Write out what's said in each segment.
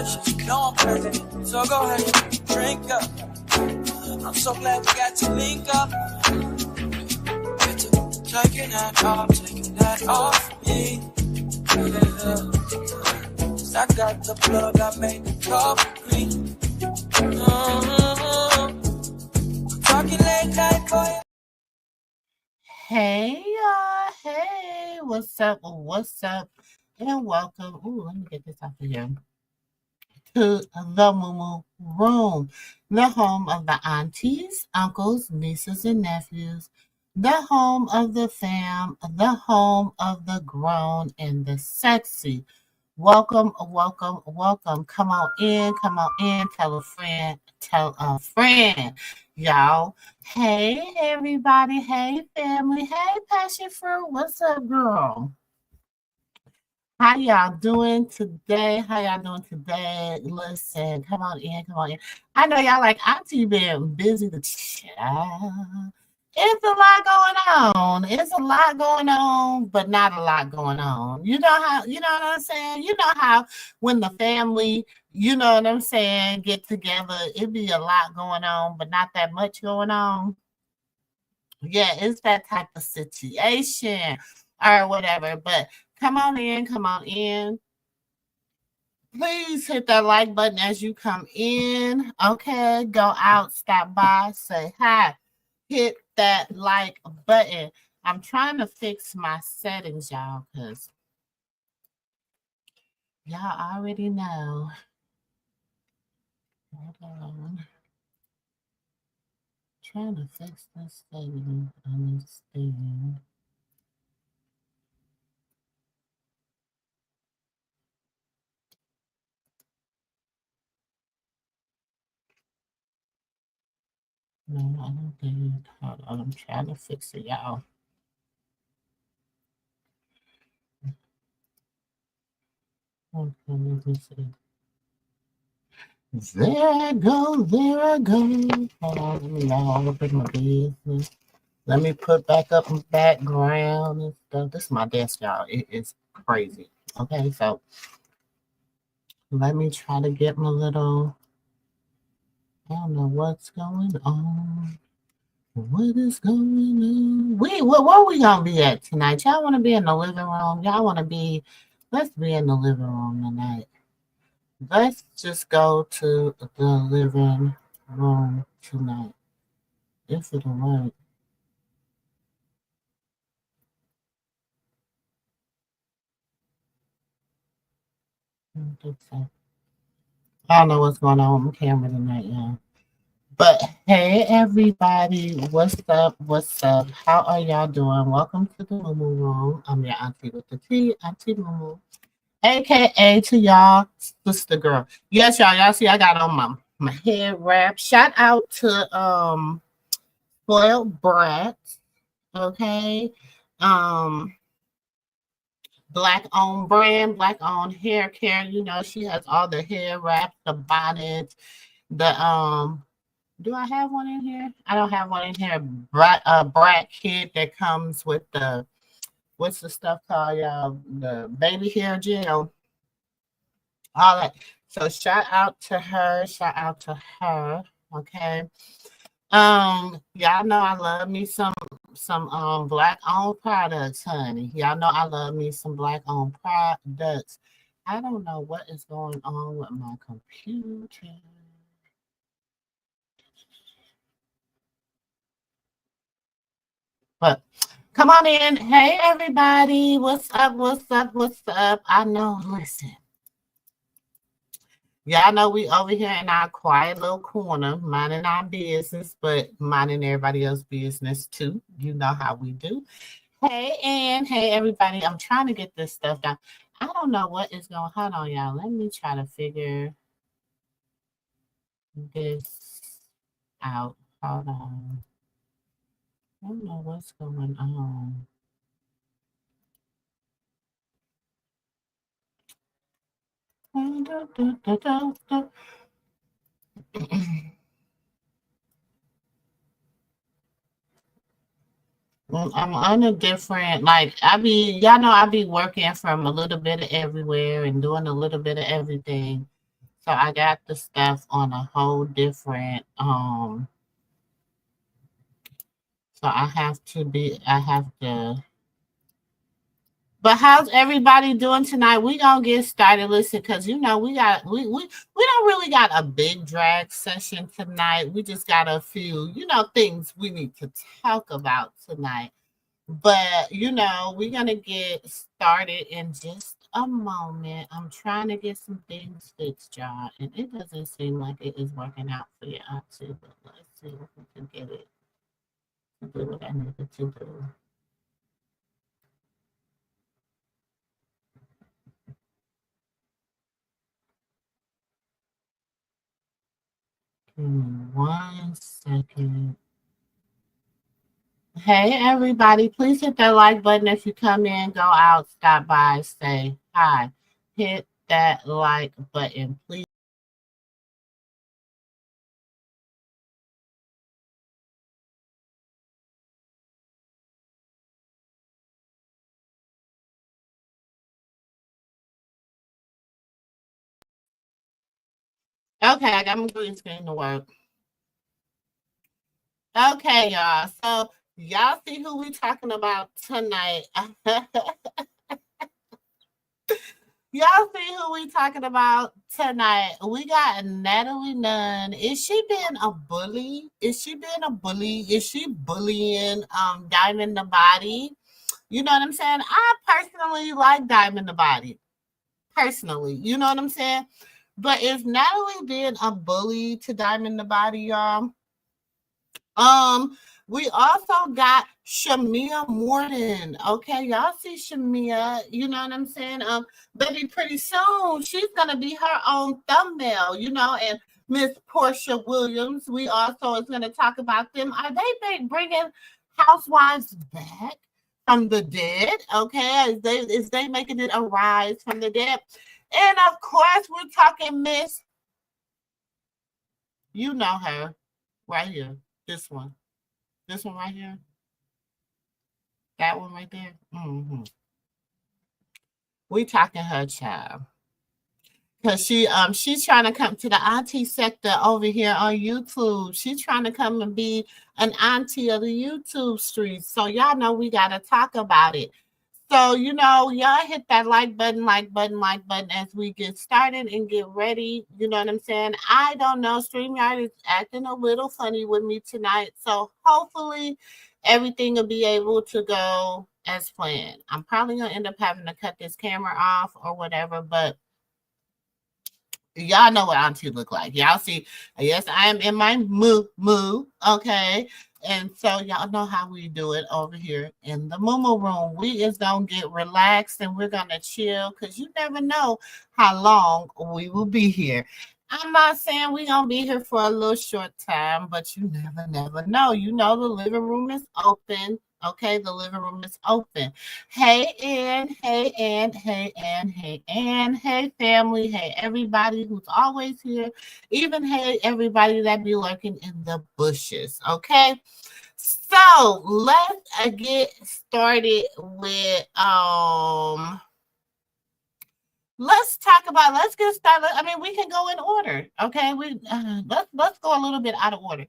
shit, you know I'm crazy. So go ahead, drink up. I'm so glad we got to link up. Taking that off me. Yeah. I got the plug, I made the coffee. Talking late night, boy. Hey y'all, hey, what's up, and welcome. Ooh, let me get this off of here. To the Moo Room, the home of the aunties, uncles, nieces, and nephews, the home of the fam, the home of the grown and the sexy. Welcome, welcome, welcome. Come on in, tell a friend, y'all. Hey, everybody. Hey, family. Hey, Passion Fruit. What's up, girl? How y'all doing today? Listen, come on in. I know y'all like Auntie been busy the child. It's a lot going on, but not a lot going on. You know what I'm saying? You know how when the family, you know what I'm saying, get together, it be a lot going on, but not that much going on. Yeah, it's that type of situation or whatever. But come on in. Please hit that like button as you come in. Okay, go out, stop by, say hi. Hit that like button. I'm trying to fix my settings, y'all, because y'all already know. Hold on. Trying to fix this setting on this thing. No, I don't think. Hold on, I'm trying to fix it, y'all. Okay, let me see. There I go. Hold on, let me log up in my business. Let me put back up my background and stuff. This is my desk, y'all. It is crazy. Okay, so let me try to get my little. I don't know what's going on. What is going on? Where we gonna be at tonight? Y'all want to be in the living room? Y'all want to be? Let's be in the living room tonight. Let's just go to the living room tonight. If it'll work. I don't know what's going on with my camera tonight, y'all. But hey, everybody, what's up? How are y'all doing? Welcome to the Moo Room. I'm your auntie with the T, Auntie Moo, aka to y'all, sister girl. Yes, y'all see I got on my head wrap. Shout out to Spoiled Brats, okay? Black owned brand, black owned hair care. You know, she has all the hair wraps, the bonnets, the do I have one in here? I don't have one in here. Brat kit that comes with the what's the stuff called, y'all? The baby hair gel. All that. So shout out to her. Okay. Y'all know I love me some black owned products, honey. Y'all know I love me some black owned products. I don't know what is going on with my computer. But come on in. Hey, everybody. What's up? I know, listen. Y'all know we over here in our quiet little corner, minding our business, but minding everybody else's business too. You know how we do. Hey, Ann. Hey, everybody. I'm trying to get this stuff done. I don't know what is going on. Hold on, y'all. Let me try to figure this out. Hold on. I don't know what's going on. I'm on a different, like, y'all know I be working from a little bit of everywhere and doing a little bit of everything. So I got the stuff on a whole different so I have to. But how's everybody doing tonight? We gonna get started. Listen, because we don't really got a big drag session tonight. We just got a few, things we need to talk about tonight. But we're gonna get started in just a moment. I'm trying to get some things fixed, y'all, and it doesn't seem like it is working out for you too. But let's see if we can get it to do what I need it to do. Give me 1 second. Hey, everybody, please hit that like button if you come in, go out, stop by, say hi. Hit that like button, please. Okay, I got my green screen to work. Okay, y'all. So, y'all see who we talking about tonight. Y'all see who we talking about tonight? We got Natalie Nunn. Is she being a bully? Is she being a bully? Is she bullying Diamond the Body? You know what I'm saying? I personally like Diamond the Body. Personally, you know what I'm saying? But is Natalie being a bully to Diamond the Body, y'all? We also got Shamea Morton. Okay, y'all see Shamea, you know what I'm saying? Baby, pretty soon she's gonna be her own thumbnail, and Miss Porsha Williams. We also is gonna talk about them. Are they bringing housewives back from the dead? Okay, is they making it a rise from the dead? And of course, we're talking Miss, you know her, right here. This one. This one right here. That one right there. We talking her child. Cause she's trying to come to the auntie sector over here on YouTube. She's trying to come and be an auntie of the YouTube streets. So y'all know we gotta talk about it. So, y'all hit that like button as we get started and get ready. You know what I'm saying? I don't know. StreamYard is acting a little funny with me tonight. So hopefully everything will be able to go as planned. I'm probably going to end up having to cut this camera off or whatever, but y'all know what auntie look like. Y'all see, yes, I am in my moo, okay? And so y'all know how we do it over here in the moo room. We is gonna get relaxed and we're gonna chill because you never know how long we will be here. I'm not saying we're gonna be here for a little short time, but you never know. The living room is open. Okay, the living room is open. Hey, Ann. Hey, Ann. Hey, Ann. Hey, Ann. Hey, family. Hey, everybody who's always here. Even hey, everybody that be lurking in the bushes. Okay. So let's get started with let's get started. I mean, we can go in order. Okay. Let's go a little bit out of order.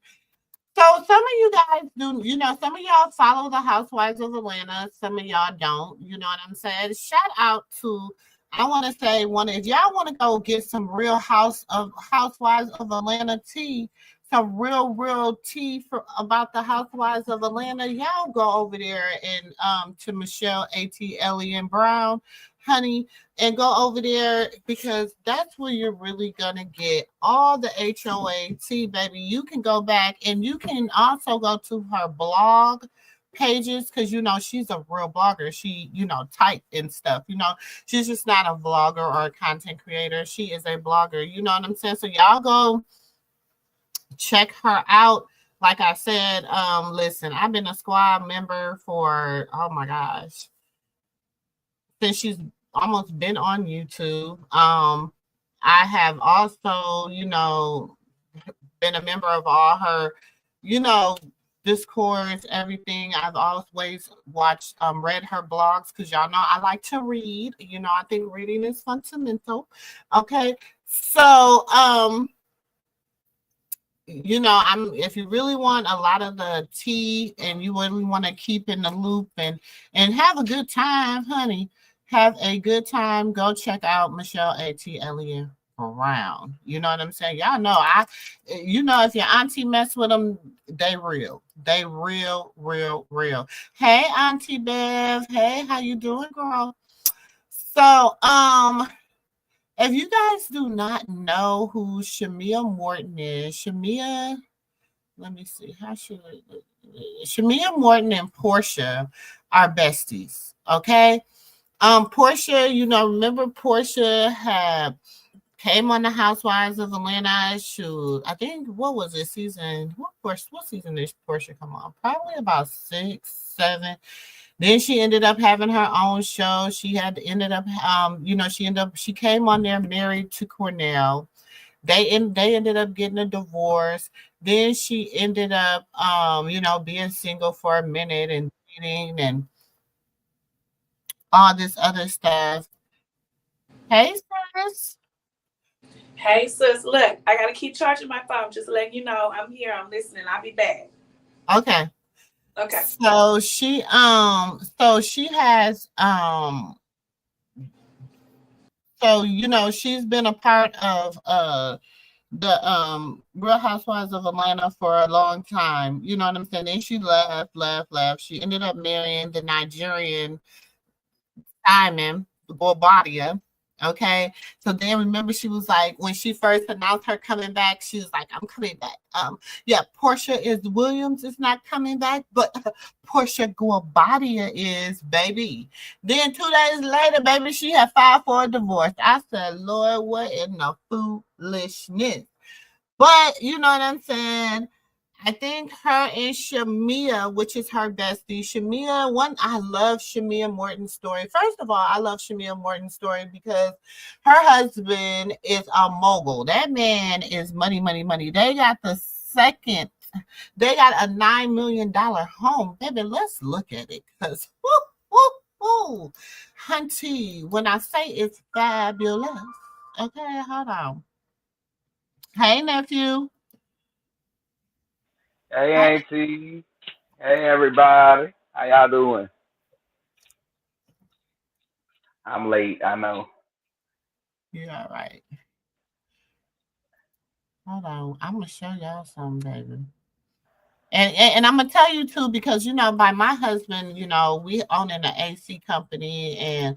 So some of you guys do, some of y'all follow the Housewives of Atlanta. Some of y'all don't. You know what I'm saying? Shout out to, I want to say, if y'all want to go get some real Housewives of Atlanta tea, some real tea about the Housewives of Atlanta, y'all go over there and to Michelle A.T. Ellie and Brown, honey, and go over there because that's where you're really gonna get all the HOA tea, baby. You can go back and you can also go to her blog pages because she's a real blogger. She type and stuff. She's just not a vlogger or a content creator. She is a blogger. You know what I'm saying? So y'all go check her out. Like I said, listen, I've been a squad member for, oh my gosh, since she's almost been on YouTube. I have also, been a member of all her, discourse, everything. I've always watched, read her blogs because y'all know I like to read. I think reading is fundamental. Okay. So, I'm if you really want a lot of the tea and you really want to keep in the loop and have a good time, honey, have a good time. Go check out Michelle A.T. Elliott Brown. You know what I'm saying? Y'all know if your auntie mess with them, they real. They real, real, real. Hey, Auntie Bev. Hey, how you doing, girl? So, if you guys do not know who Shamea Morton is, let me see, Shamea Morton and Porsha are besties, okay? Porsha, remember Porsha had came on the Housewives of Atlanta. Shoot, I think what was it season? What season did Porsha come on? Probably about 6, 7. Then she ended up having her own show. She had ended up, she came on there married to Cornell. They ended up getting a divorce. Then she ended up, being single for a minute and dating and all this other stuff. Hey, sis. Hey, sis, look, I gotta keep charging my phone. Just letting you know, I'm here. I'm listening. I'll be back. Okay. Okay. So she has she's been a part of the Real Housewives of Atlanta for a long time. You know what I'm saying? Then she left. She ended up marrying the Nigerian Simon Gorbadia. Okay. So then remember she was like when she first announced her coming back, she was like, I'm coming back. Yeah, Porsha is Williams is not coming back, but Porsha Gorbadia is, baby. Then 2 days later, baby, she had filed for a divorce. I said, Lord, what in the foolishness? But you know what I'm saying? I think her and Shamea, which is her bestie, I love Shamea Morton's story. First of all, I love Shamea Morton's story because her husband is a mogul. That man is money, money, money. They got a $9 million home. Baby, let's look at it because, woo, woo, woo. Hunty, when I say it's fabulous, okay, hold on. Hey, nephew. Hey, Hey. Auntie. Hey, everybody. How y'all doing? I'm late, I know. You all right. Hold on. I'm gonna show y'all something, baby. And I'm gonna tell you too, because by my husband, we own an AC company, and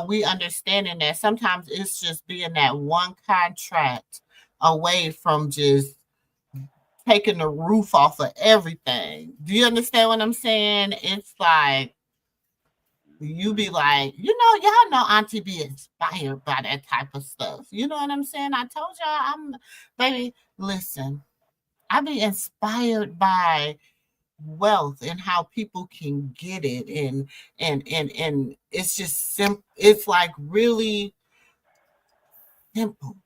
we understanding that sometimes it's just being that one contract away from just taking the roof off of everything. Do you understand what I'm saying? It's like you be like, y'all know Auntie be inspired by that type of stuff. You know what I'm saying? I told y'all baby, listen, I be inspired by wealth and how people can get it and it's just simple. It's like really simple.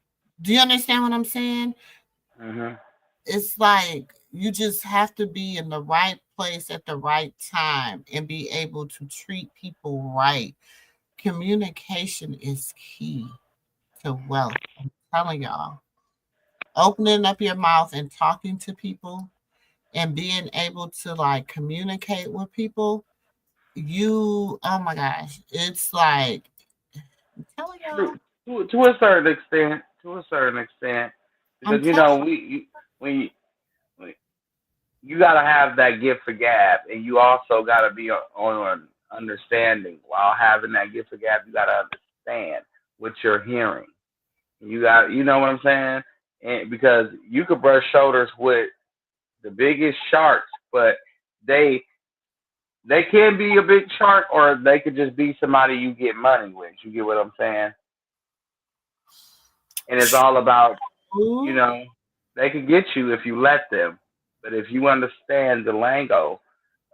Do you understand what I'm saying? Mhm. It's like you just have to be in the right place at the right time and be able to treat people right. Communication is key to wealth. I'm telling y'all. Opening up your mouth and talking to people and being able to like communicate with people, oh my gosh, it's like, I'm telling y'all, True. To a certain extent. To a certain extent. I'm Because, telling when you gotta have that gift for gab, and you also gotta be on understanding. While having that gift for gab, you gotta understand what you're hearing. You know what I'm saying? And because you could brush shoulders with the biggest sharks, but they they can be a big shark, or they could just be somebody you get money with. You get what I'm saying? And it's all about, you you. know, they can get you if you let them. But if you understand the lingo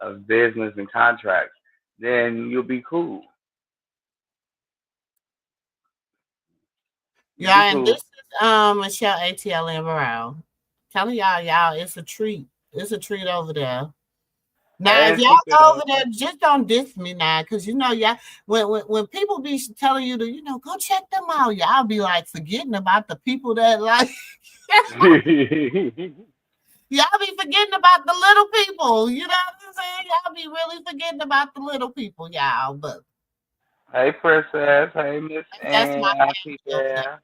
of business and contracts, then you'll be cool. You'll be Yeah, and this cool. is Michelle ATL and Morale. Telling y'all, it's a treat. It's a treat over there. Now, if Hey, y'all sister. go over there, just don't diss me now, because you know, y'all, when people be telling you to, go check them out, y'all be like forgetting about the people that like, y'all be forgetting about the little people. You know what I'm saying? Y'all be really forgetting about the little people, y'all. But Hey, princess. Hey, Miss that's my Ann. I keep joke. there.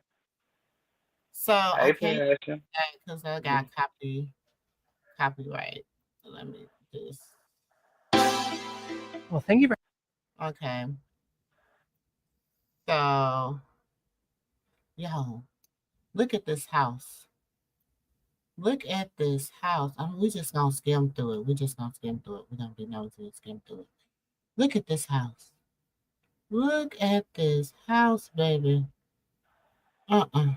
So Hey, okay, passion. because I got copyright. So let me just Well, thank you very okay. So yo, look at this house. Look at this house. I mean, we're just gonna skim through it. We're just gonna skim through it. We're gonna be nosy and skim through it. Look at this house. Look at this house, baby. Uh-uh.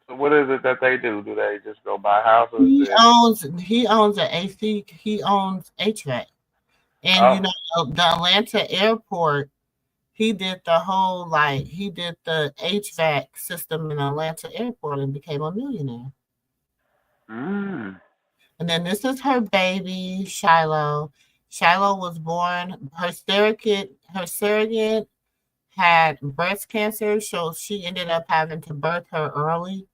So what is it that they do? Do they just go buy houses? He owns an AC. He owns HVAC. And Oh. the Atlanta airport, he did the HVAC system in Atlanta airport and became a millionaire. Mm. And then this is her baby, Shiloh. Shiloh was born, her surrogate had breast cancer, so she ended up having to birth her early.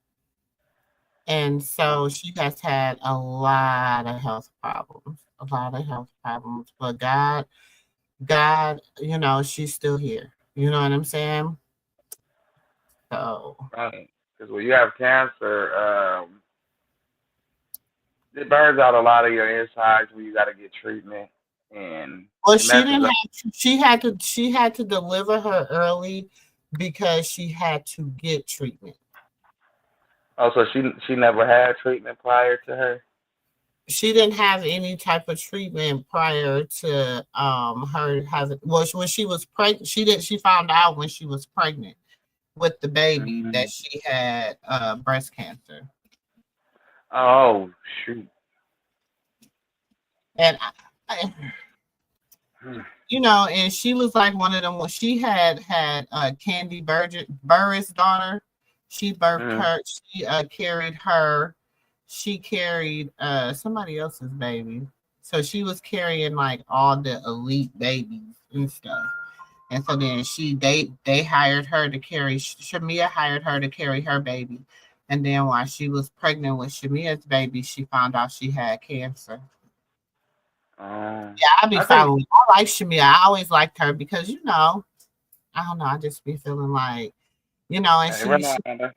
And so she has had a lot of health problems, a lot of health problems. But God, she's still here. You know what I'm saying? So Right. Because when you have cancer, it burns out a lot of your insides when you got to get treatment, and well, it she messes didn't up. have to, she had to deliver her early because she had to get treatment. Oh, so she never had treatment prior to her. She didn't have any type of treatment prior to her having when she was pregnant. She found out when she was pregnant with the baby Mm. that she had breast cancer. Oh shoot. And and she was like one of them when she had Candy Burris daughter. She birthed Mm. her. She carried her. She carried somebody else's baby. So she was carrying like all the elite babies and stuff. And so then they hired her to carry Shamea hired her to carry her baby. And then while she was pregnant with Shamea's baby, she found out she had cancer. Yeah, I be I think. following. I like Shamea. I always liked her because I don't know. I just be feeling like and Hey, Renata.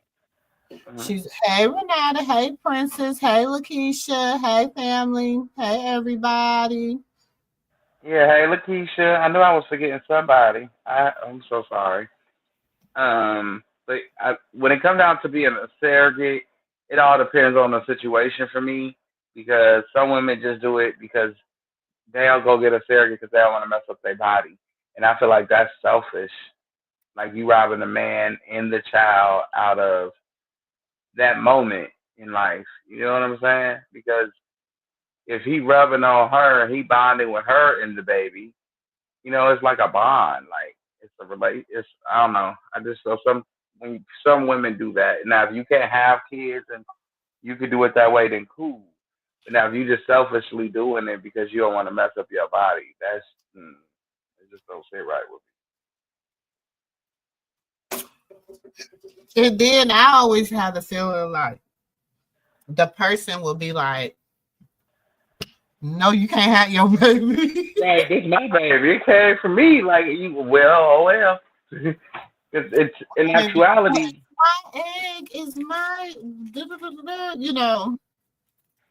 she's hey Renata, hey Princess, hey Lakeisha, hey family, hey everybody. Yeah. Hey, Lakeisha. I knew I was forgetting somebody. I'm so sorry. But when it comes down to being a surrogate, it all depends on the situation for me because some women just do it because they'll go get a surrogate because they don't want to mess up their body, and I feel like that's selfish. Like you robbing the man and the child out of that moment in life. You know what I'm saying? Because if he rubbing on her, he bonding with her and the baby. It's like a bond. Like it's a relate. It's I don't know. I just feel some women do that. Now, if you can't have kids and you could do it that way, then cool. But now, if you just selfishly doing it because you don't want to mess up your body, it just don't sit right with And then I always have the feeling like the person will be like, "No, you can't have your baby." me. Right, this my baby. It came from me. Like you, well, oh well. It's in And actuality, my egg is my, you know.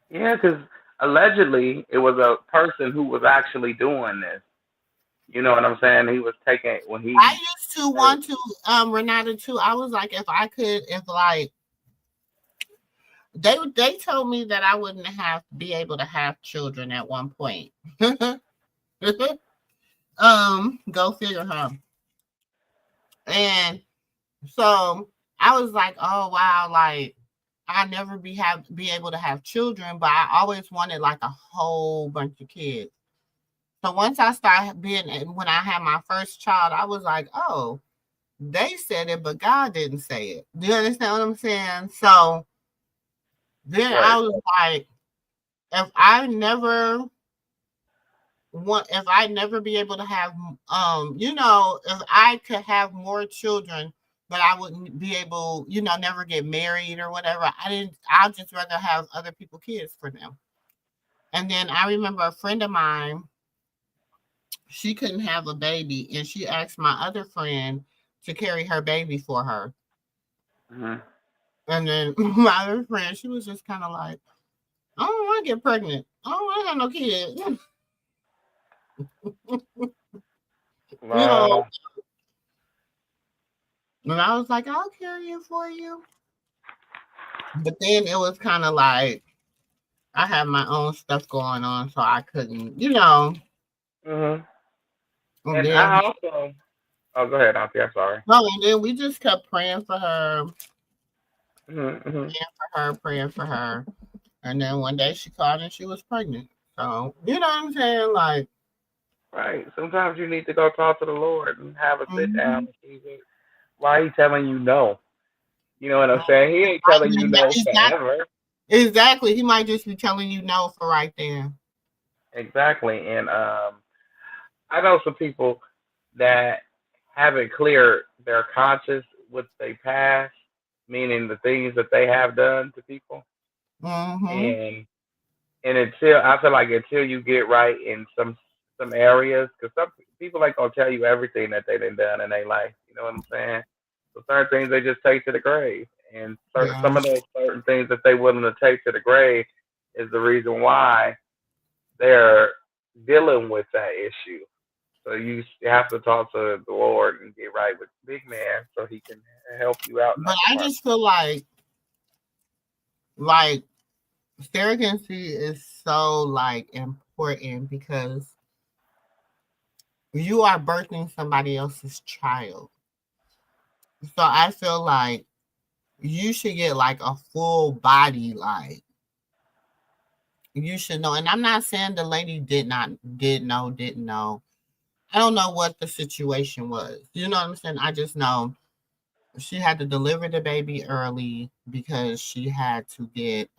yeah, because allegedly it was a person who was actually doing this. You know what I'm saying? He was taking when I he. used to want to, Renata too. I was like, if I could, if like they told me that I wouldn't be able to have children at one point. Go figure, huh? And so I was like, oh wow, like I never be able to have children, but I always wanted like a whole bunch of kids. So once I started when I had my first child, I was like, oh, they said it, but God didn't say it. Do you understand what I'm saying? So then Right. I was like, if I never if I never be able to have, if I could have more children, but I wouldn't be able, never get married or whatever. I'd just rather have other people kids for them. And then I remember a friend of mine, she couldn't have a baby, and she asked my other friend to carry her baby for her. Mm-hmm. And then my other friend, she was just kind of like, I don't want to get pregnant. I don't want to have no kids. you know, Wow. and I was like, I'll carry it for you. But then it was kind of like I had my own stuff going on, so I couldn't. Mm-hmm. And And then, I also, oh, go ahead, Auntie. I'm sorry. and then we just kept praying for her, Mm-hmm. Mm-hmm. praying for her. And then one day she called and she was pregnant. So, you know what I'm saying? Like, Right. Sometimes you need to go talk to the Lord and have a sit down mhm. and see why He telling you no. You know what I'm saying? He ain't telling you no forever. Exactly. He might just be telling you no for right there. Exactly. And I know some people that haven't cleared their conscience with their past, meaning the things that they have done to people. Mm-hmm. And until I feel like until you get right in some areas, because some people ain't gonna tell you everything that they done in their life. You know what I'm saying? So certain things they just take to the grave, and Yeah. some of those certain things that they willing to take to the grave is the reason why they're dealing with that issue. So you have to talk to the Lord and get right with the big man so he can help you out in But that I department. just feel like surrogacy is so like important because you are birthing somebody else's child. So I feel like you should get like a full body, like you should know. And I'm not saying the lady didn't know. I don't know what the situation was. You know what I'm saying? I just know she had to deliver the baby early because she had to get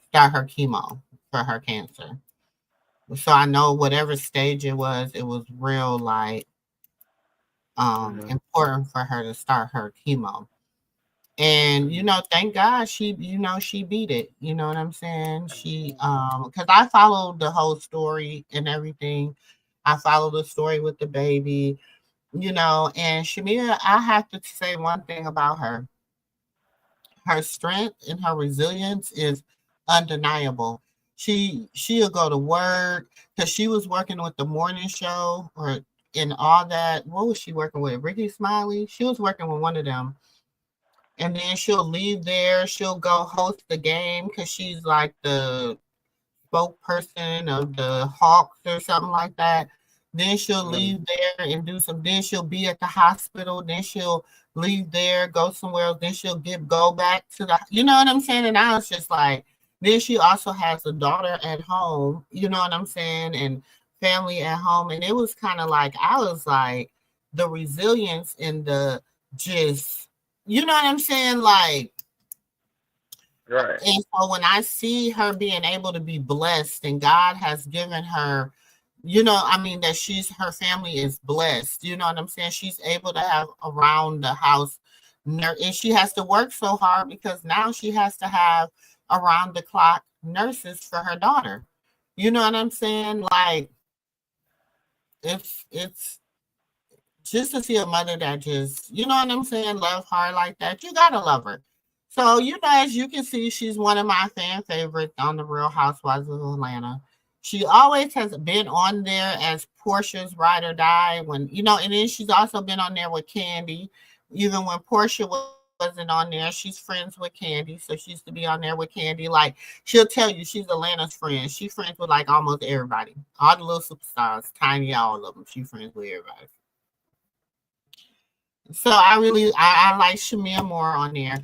start her chemo for her cancer. So I know whatever stage it was real like Hmm. important for her to start her chemo. And Hmm. thank God she beat it. You know what I'm saying? Because I followed the whole story and everything. I followed the story with the baby, and Shamea, I have to say one thing about her. Her strength and her resilience is undeniable. She'll go to work because she was working with the morning show or in all that. What was she working with? Ricky Smiley? She was working with one of them. And then she'll leave there. She'll go host the game because she's like the spokesperson of the Hawks or something like that. Then she'll Hmm. leave there and do some. Then she'll be at the hospital. Then she'll leave there, go somewhere else. Then she'll go back to the. You know what I'm saying? And I was just like, then she also has a daughter at home. You know what I'm saying? And family at home. And it was kind of like I was like the resilience and the just. You know what I'm saying? Like Right. and so when I see her being able to be blessed and God has given her, I mean, that her family is blessed. You know what I'm saying? She's able to have around the house, and she has to work so hard because now she has to have around the clock nurses for her daughter. You know what I'm saying? Like, it's just to see a mother that just, you know what I'm saying, love hard like that, you gotta love her. So, as you can see, she's one of my fan favorites on the Real Housewives of Atlanta. She always has been on there as Porsha's ride or die and then she's also been on there with Candy. Even when Porsha wasn't on there, she's friends with Candy. So she used to be on there with Candy. Like, she'll tell you she's Atlanta's friend. She friends with like almost everybody. All the little superstars, Tiny, all of them. She friends with everybody. So I like Shamea more on there.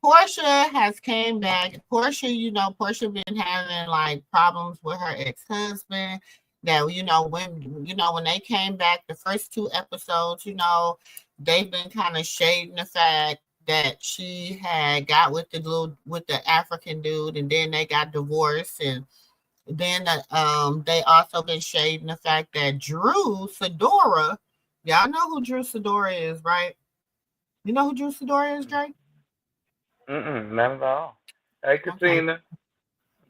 Porsha has came back. Porsha been having like problems with her ex-husband. That when they came back the first two episodes, they've been kind of shading the fact that she had got with the African dude, and then they got divorced, and then they also been shading the fact that Drew Sidora, y'all know who Drew Sidora is, right? You know who Drew Sidora is, Drake? Not at all. Hey, Okay, Katina.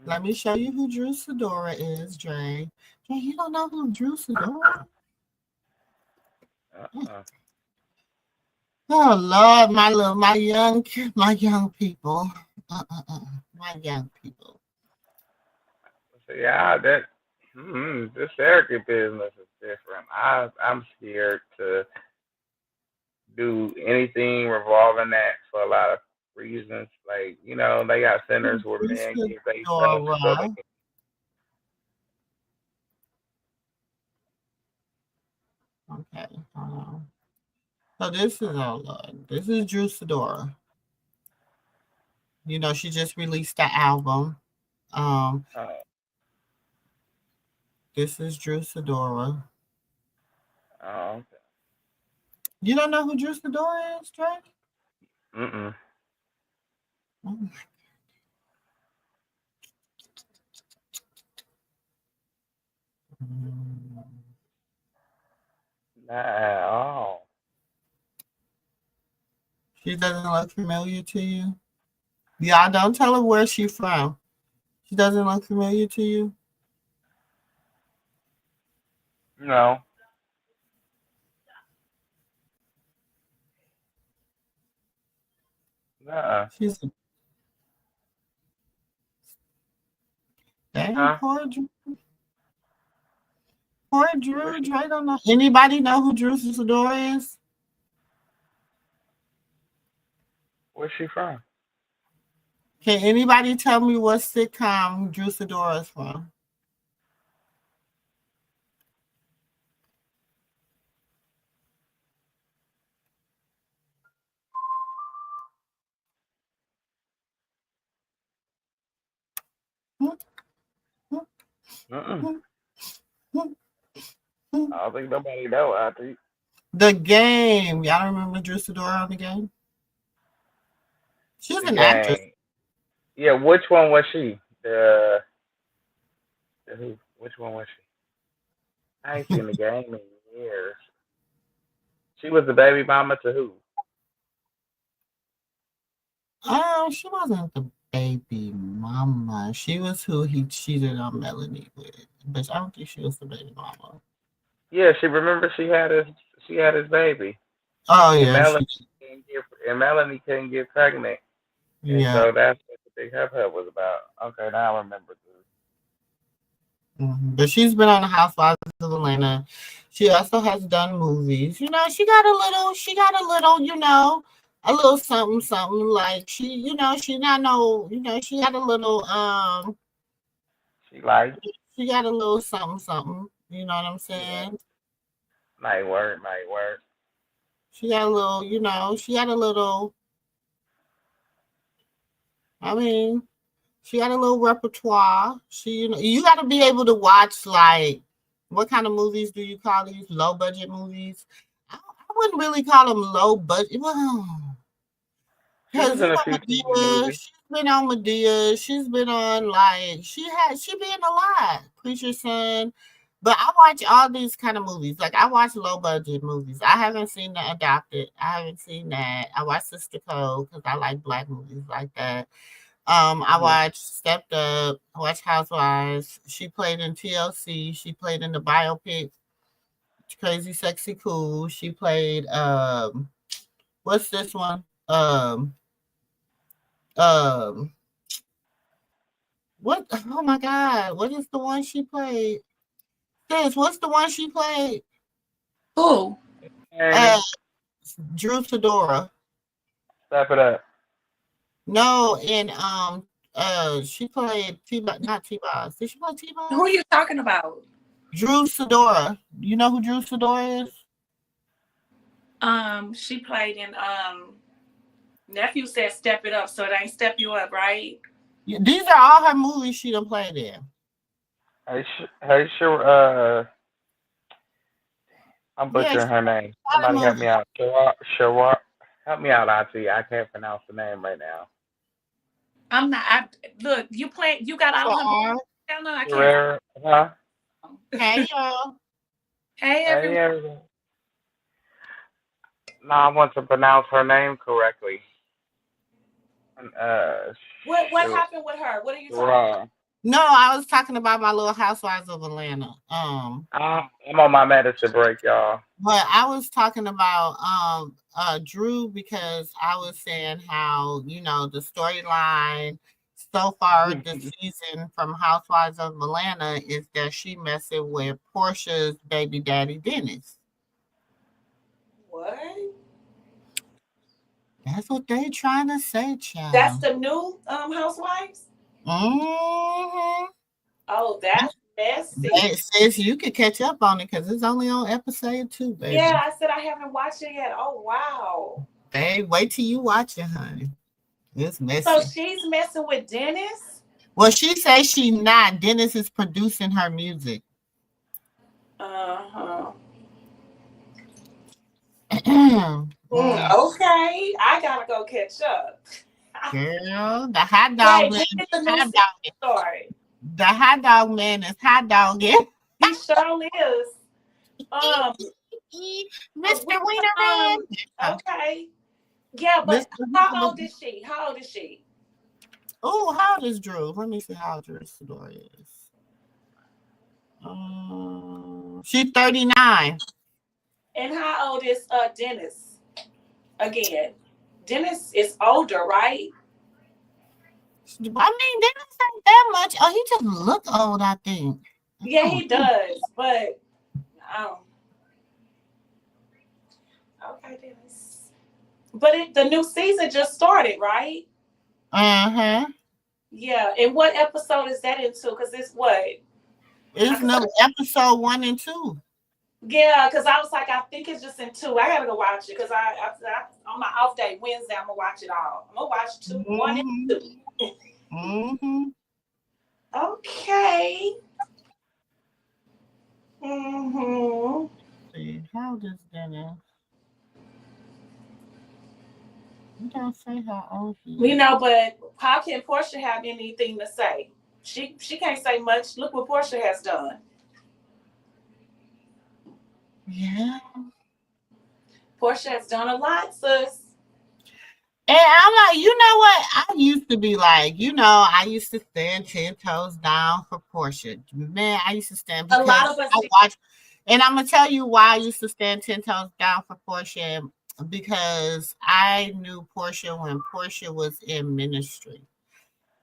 let me show you who Drew Sidora is, Drake. Drake, you don't know who Drew Sidora is? Uh-uh. Oh Lord, my young people, my young people. So, yeah, this Erica business is different. I'm scared to do anything revolving that for a lot of reasons. Like, they got centers where Drew men get their stuff so they Sidora. can. Okay, hold on. So this is this is Drew Sidora. You know, she just released the album. Um, Uh, this is Drew Sidora. okay. You don't know who Drew Sidora is, Trey? Mm-mm. Oh, mm. Not at all. She doesn't look familiar to you. Y'all don't tell her where she's from. She doesn't look familiar to you. No. Nuh-uh. She's a dang Huh? poor Drew. Poor Drew. Where's she, Dre don't know. Anybody know who Drew Sidora is? where's she from? Can anybody tell me what sitcom Drew Sidora is from? Mm-mm. I don't think nobody know. I think The Game. Y'all remember Drew Sidora on The Game? She was the an actress. game. Yeah, which one was she? The who? Which one was she? I ain't seen the game in years. She was the baby mama to who? Oh, she wasn't the baby mama. She was who he cheated on Melanie with. But I don't think she was the baby mama. Yeah, she remember she had his baby, Oh and yeah, Melanie couldn't get pregnant, and yeah. so that's what the big hub was about. Okay, now I remember. But she's been on the Housewives of Atlanta. She also has done movies. You know, a little something, something like she not no, she got a little, She like, she got a little something, something. You know what I'm yeah, saying? night work, night work. She got a little, she got a little, I mean, she got a little repertoire. You got to be able to watch, like, what kind of movies do you call these? Low budget movies? I wouldn't really call them low budget. Well, She was because, in a few TV Medea, movies. she's been on Medea. She's been on, like, she been a lot. Preacher's Son. But I watch all these kind of movies. Like, I watch low budget movies. I haven't seen The Adopted. I haven't seen that. I watch Sister Code because I like black movies like that. I Hmm. watched Stepped Up. I watched Housewives. She played in TLC. She played in the biopic Crazy Sexy Cool. She played what's this one? Um what oh my god, what is the one she played? What's the one she played? Who? Uh And Drew Fedora. step it up. No, and she played not T Boss. Did she play T Who are Boss? you talking about? Drew Fedora. You know who Drew Fedora is? She played in nephew said step it up, so it ain't step you up, right? Yeah, these are all her movies she done played in. Hey, sure. I'm Yeah, butchering her name. a lot of Somebody help me movies. out. Shawar. Help me out, Auntie. I can't pronounce the name right now. I'm not. Look, you got all her. Sure. No, I can't. Herrera, huh? Hey, y'all. Hey, Hey, everyone. everyone. No, I want to pronounce her name correctly. What Shoot. happened with her? What are you talking about? Raw. No, I was talking about my Little Housewives of Atlanta. I'm on my medicine break, y'all. But I was talking about Drew because I was saying how, the storyline so far this season from Housewives of Atlanta is that she messing with Porsha's baby daddy Dennis. What? That's what they trying to say, That's child. the new Housewives. Mm-hmm. Oh, that's messy. It says you can catch up on it because it's only on episode 2, baby. Yeah, I said I haven't watched it yet. Oh wow. Babe, wait till you watch it, honey. It's messy. So she's messing with Dennis? Well, she says she not. Dennis is producing her music. Uh-huh. Girl, Okay, I gotta go catch up. the hot dog man. Wait, the new Hot dog, story. the hot dog man is hot dogging. He sure is. Mr. Wienerman. Okay. Yeah, but how old is she? How old is she? Oh, how old is Drew? Let me see how old Drew's story is. She's 39. And how old is Dennis? Again, Dennis is older, right? I mean, Dennis ain't that much. Oh, he just look old, I think. Yeah, he does, but okay, Dennis. But the new season just started, right? Uh-huh. Yeah, and what episode is that into? Because it's what? It's no episode 1 and 2. Yeah, because I was like, I think it's just in 2. I gotta go watch it because I on my off day Wednesday, I'm gonna watch it all. I'm gonna watch 2, 1 and 2. Mm-hmm. Okay. Mm-hmm. See, how does Dennis? You don't say how old he is. We know, but how can Porsha have anything to say? She can't say much. Look what Porsha has done. Yeah. Porsha has done a lot, sis. And I'm like, you know what? I used to be like, I used to stand 10 toes down for Porsha. Man, I used to stand because a lot of us I watched. And I'm going to tell you why I used to stand 10 toes down for Porsha. Because I knew Porsha when Porsha was in ministry.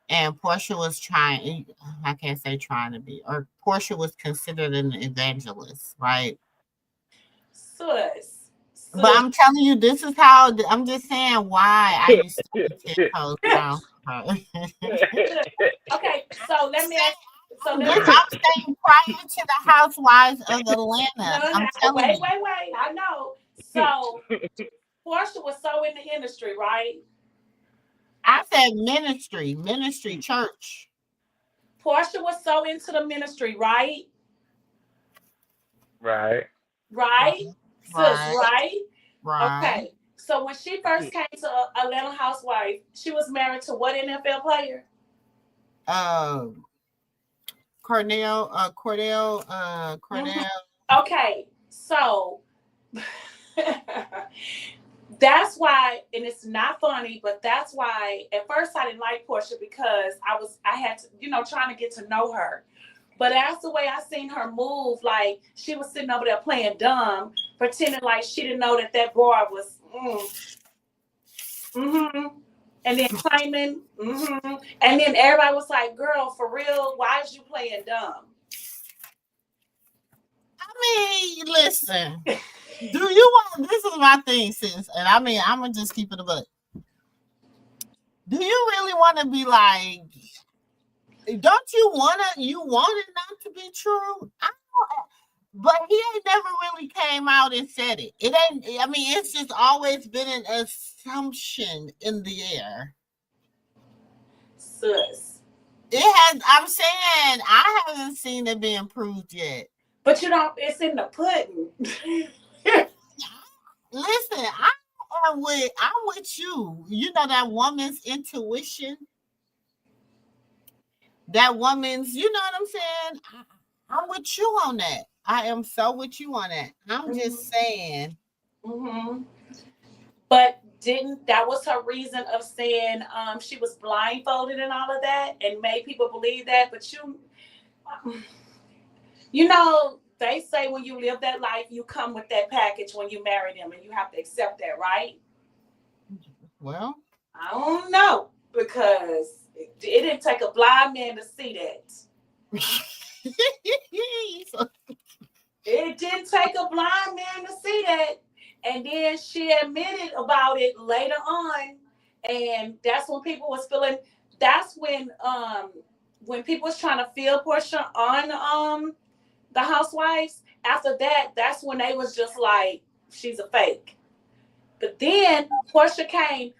And Porsha was I can't say trying to be, or Porsha was considered an evangelist, right? Sis. But I'm telling you, this is how, I'm just saying why I used to be 10 toes down. Okay, so let me ask. So I'm saying prior to the Housewives of Atlanta. Wait. I know. So Porsha was so in the industry, right? I said ministry, church. Porsha was so into the ministry, right? Right. Right? Sis, right? Okay. So when she first came to Atlanta Housewife, she was married to what NFL player? Cordell. Mm-hmm. Okay. So that's why, and it's not funny, but that's why at first I didn't like Porsha because I had to, trying to get to know her. But that's the way I seen her move. Like she was sitting over there playing dumb, pretending like she didn't know that boy was, and then claiming, and then everybody was like, "Girl, for real, why is you playing dumb?" I mean, listen. Do you want? This is my thing, sis, and I mean, I'm gonna just keep it a buck. Do you really want to be like? Don't you want it not to be true? But he ain't never really came out and said it. It ain't. I mean, it's just always been an assumption in the air. Sis, it has. I'm saying I haven't seen it being proved yet. But it's in the pudding. Listen, I'm with you. You know that woman's intuition. That woman's, you know what I'm saying? I'm with you on that. I am so with you on that. I'm just saying. Mm-hmm. But that was her reason of saying she was blindfolded and all of that and made people believe that. But you know, they say when you live that life, you come with that package when you marry them and you have to accept that, right? Well, I don't know because it didn't take a blind man to see that. It didn't take a blind man to see that. And then she admitted about it later on. And that's when people was feeling, that's when people was trying to feel Porsha on the Housewives. After that, that's when they was just like, she's a fake. But then Porsha came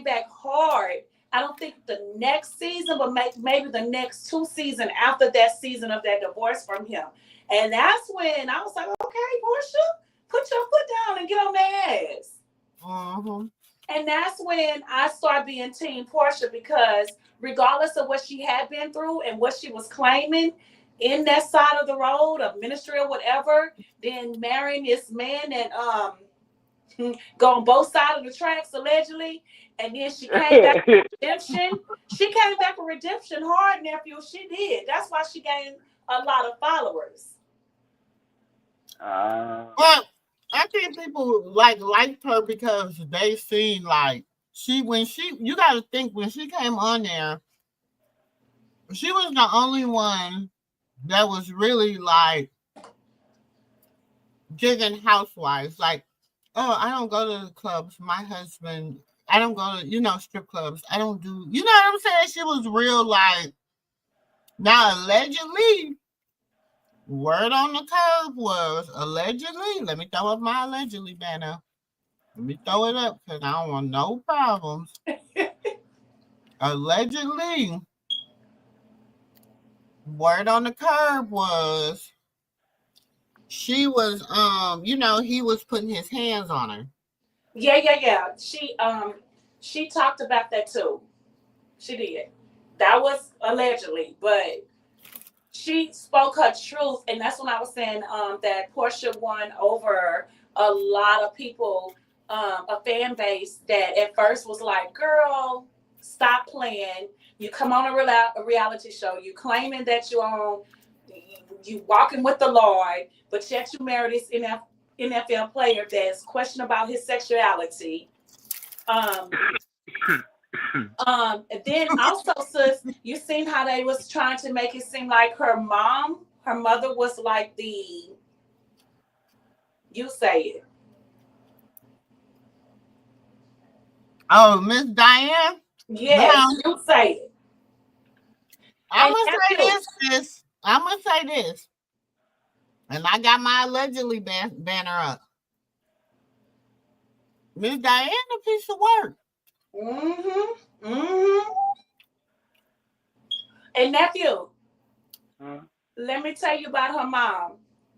back hard. I don't think the next season, but maybe the next 2 seasons after that season of that divorce from him. And that's when I was like, okay, Porsha, put your foot down and get on their ass. Mm-hmm. And that's when I started being Team Porsha because regardless of what she had been through and what she was claiming in that side of the road of ministry or whatever, then marrying this man and go on both sides of the tracks allegedly, and then she came back with redemption. She came back with redemption hard, nephew. She did. That's why she gained a lot of followers. But I think people liked her because they seen like you got to think when she came on there, she was the only one that was really like giving housewives like, oh, I don't go to the clubs. My husband, I don't go to, strip clubs. I don't do, you know what I'm saying? She was real like, now allegedly, word on the curb was allegedly, let me throw up my allegedly banner. Let me throw it up because I don't want no problems. Allegedly, word on the curb was she was, he was putting his hands on her. Yeah. She talked about that too. She did. That was allegedly, but she spoke her truth, and that's when I was saying that Porsha won over a lot of people, a fan base that at first was like, "Girl, stop playing. You come on a reality show. You claiming that you walking with the Lord, but yet you marry this NFL player that's questioning about his sexuality." And then also, sis, you seen how they was trying to make it seem like her mother was like you say it. Oh, Miss Diane? Yes, you say it. I'm going to say this, sis. I'm going to say this. And I got my allegedly banner up. Miss Diane, a piece of work. And nephew, let me tell you about her mom.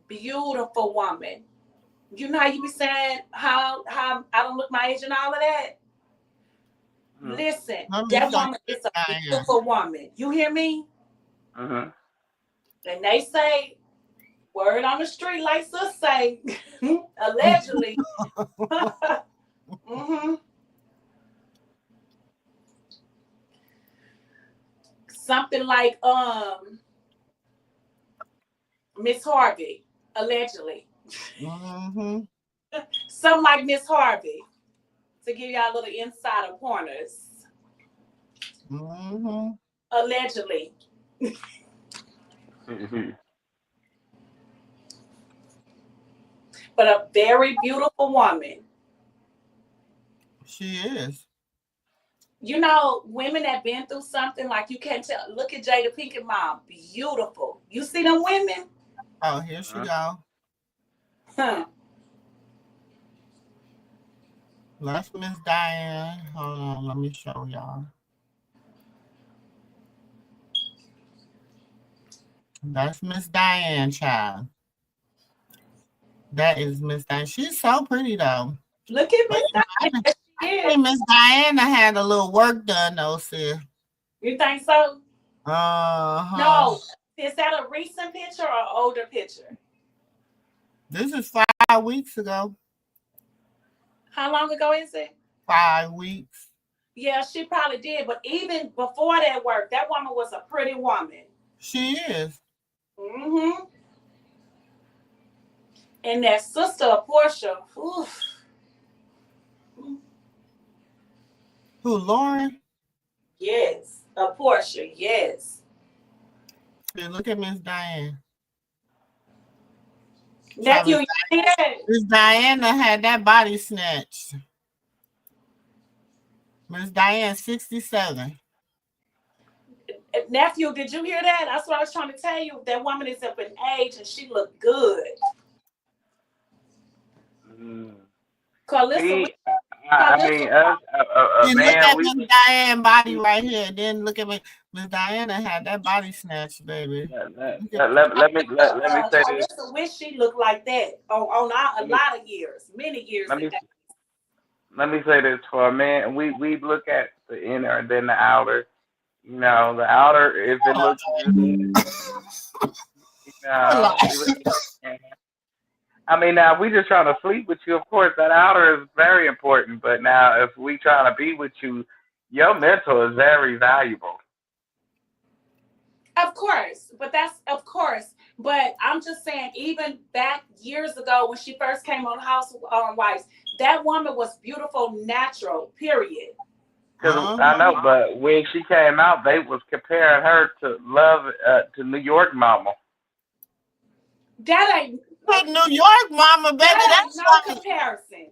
Beautiful woman. You know how you be saying how I don't look my age and all of that? Listen, that woman is a beautiful woman. You hear me? And they say, word on the street, like sis say, allegedly. Something like Miss Harvey, allegedly. Something like Miss Harvey, to give y'all a little insider pointers. Allegedly. But a very beautiful woman. She is. You know, women that been through something, like you can't tell. Look at Jada Pinkett mom. Beautiful. You see them women? Oh, here she go. That's Miss Diane. Hold on, let me show y'all. That's Miss Diane, child. That is Miss Diane. She's so pretty, though. Look at Miss Diana. I think Miss Diana had a little work done though, sis. You think so? Uh-huh. No. Is that a recent picture or an older picture? This is 5 weeks ago. How long ago is it? 5 weeks. Yeah, she probably did. But even before that work, that woman was a pretty woman. She is. Mm-hmm. And that sister of Porsha, oof. Who, Lauren? Yes, a Porsha, yes. Then look at Miss Diane. Nephew, you see that? Miss Diana had that body snatched. Miss Diane, 67. Nephew, did you hear that? That's what I was trying to tell you. That woman is up in age and she looked good. Karlissa, Look at Miss Diane body right here. Then look at Miss Diana had that body snatch, baby. Let me say this. Karlissa wish she looked like that on a lot of years, many years. Let me say this for a man. We look at the inner and then the outer. You know, the outer, if it looks good, I mean, now we just trying to sleep with you. Of course, that outer is very important. But now, if we trying to be with you, your mental is very valuable. Of course, but But I'm just saying, even back years ago when she first came on Housewives, that woman was beautiful, natural. Period. Because I know, but when she came out, they was comparing her to New York Mama. That ain't New York Mama, baby. That's no comparison.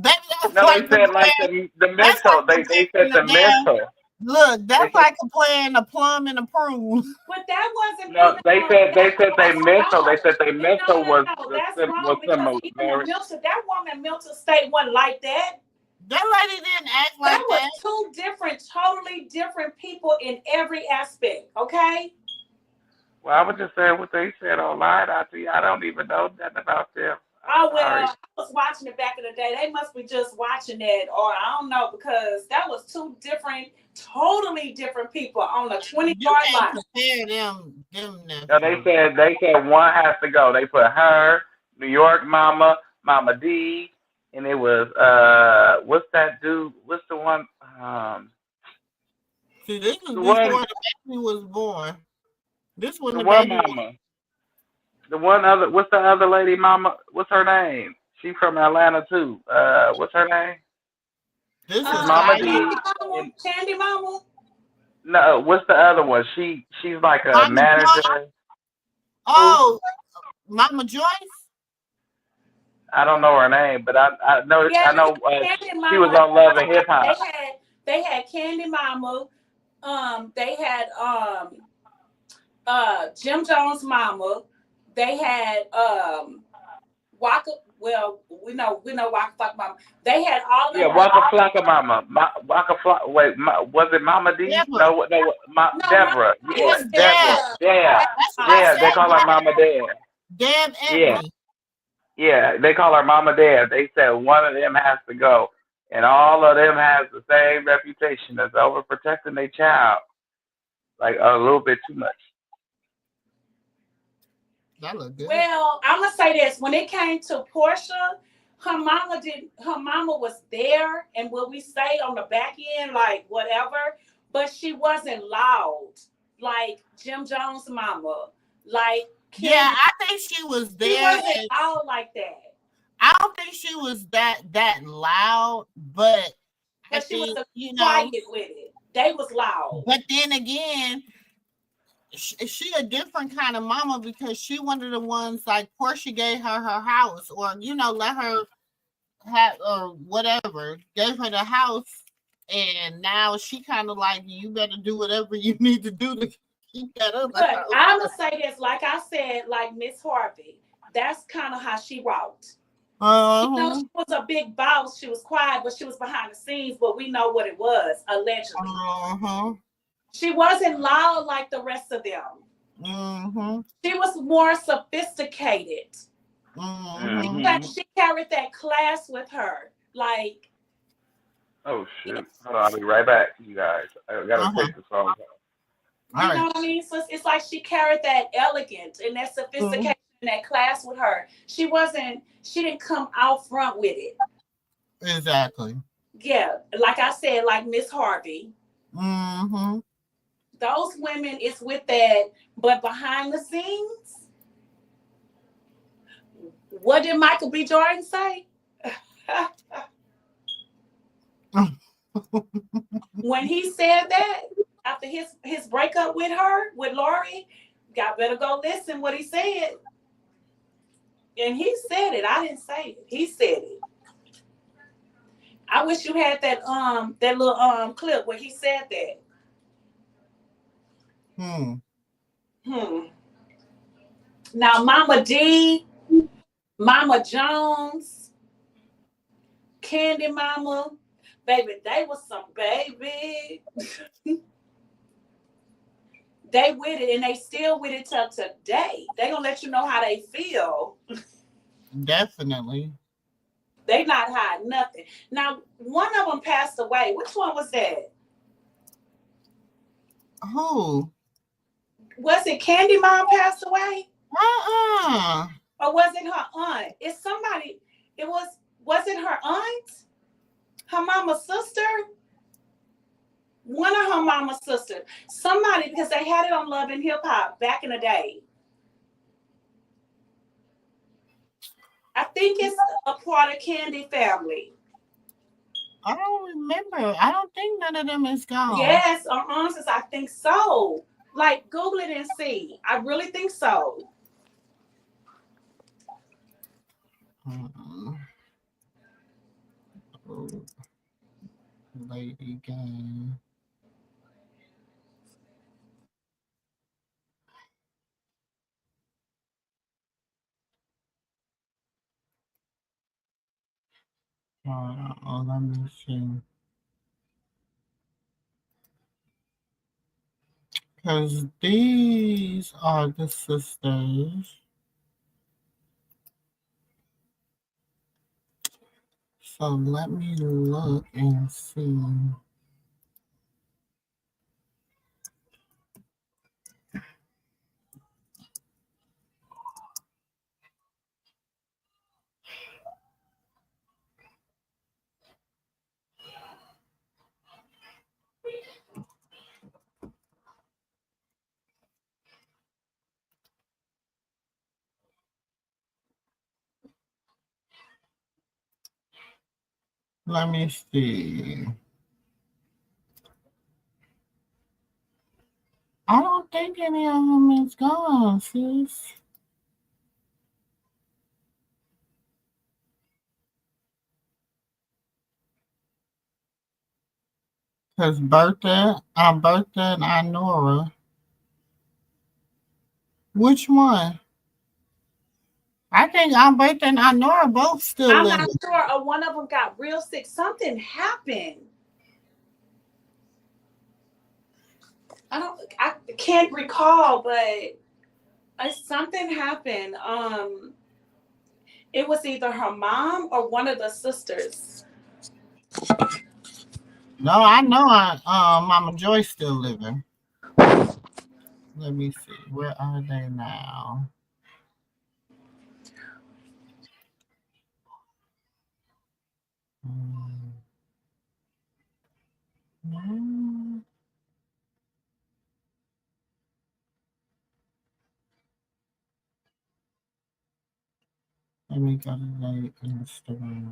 Baby, that's no, they said like the mental. They said the mental. Look, that's like playing a plum and a prune. But that wasn't. No, they said they mental. They said they mental was that's wrong because even that woman mental state wasn't like that. That lady didn't act like that. That was two different, totally different people in every aspect. Okay. Well, I was just saying what they said online. I don't even know that about them. Oh, well, I was watching it back in the day. They must be just watching it, or I don't know, because that was two different, totally different people on a 20-yard line. Compare them. No, they said one has to go. They put her, New York Mama, Mama D, and it was what's that dude? What's the one? See, this was before the baby was born. This was the one mama. The one other, what's the other lady mama? What's her name? She from Atlanta too. What's her name? This is Mama D. Candy Mama. No, what's the other one? She's like a Mama manager. Joyce? Oh, Mama Joyce. I don't know her name, but I know she was on Love and Hip Hop. They had Candy Mama. They had Jim Jones' mama. They had Waka. Well, we know Waka Flocka Mama. They had all. Yeah, Waka Flocka Mama. Waka Flocka. Wait, was it Mama D? No, Deborah. Yeah, Deborah. Yeah. They call her Mama Dad. Deb. Yeah, they call her Mama Dad. They said one of them has to go, and all of them has the same reputation as overprotecting their child, like a little bit too much. That look good. Well, I'm gonna say this: when it came to Porsha, her mama was there, and what we say on the back end, like whatever, but she wasn't loud like Jim Jones' mama, like. Yeah, I think she was there. She wasn't loud like that. I don't think she was that loud, but I she think, was quiet with it. They was loud. But then again, she a different kind of mama because she one of the ones like Porsha gave her house, or let her have or whatever, gave her the house, and now she kind of like, you better do whatever you need to do to. But I'm gonna say this, like I said, like Miss Harvey, that's kind of how she walked. She was a big boss. She was quiet, but she was behind the scenes. But we know what it was, allegedly. She wasn't loud like the rest of them. She was more sophisticated. She carried that class with her. Like, Oh shoot! Hold on, I'll be right back, you guys. I gotta take this phone call. You know what I mean? So it's like she carried that elegance and that sophistication in that class with her. She didn't come out front with it. Exactly. Yeah, like I said, like Miss Harvey. Mm-hmm. Those women is with that, but behind the scenes, what did Michael B. Jordan say? When he said that after his breakup with Lori, y'all better go listen what he said. And he said it. I didn't say it. He said it. I wish you had that little clip where he said that. Now Mama D, Mama Jones, Candy Mama, baby, they was some baby. They with it and they still with it till today. They gonna let you know how they feel. Definitely. They not hiding nothing. Now, one of them passed away. Which one was that? Who? Was it Candy Mom passed away? Uh-uh. Or was it her aunt? It's somebody. Was it her aunt? Her mama's sister? One of her mama's sisters. Somebody, because they had it on Love and Hip Hop back in the day. I think it's a part of Candy family. I don't remember. I don't think none of them is gone. Yes, I think so. Like, Google it and see. I really think so. Lady Gang. Let me see. Because these are the sisters. So let me look and see. Let me see. I don't think any of them is gone, sis. Because Bertha and Inora. Which one? I think Bertha and Inora both still I'm living. not sure. Or one of them got real sick. Something happened. I can't recall, but something happened. It was either her mom or one of the sisters. No, I know Mama Joy's still living. Let me see. Where are they now? Let me go to their Instagram.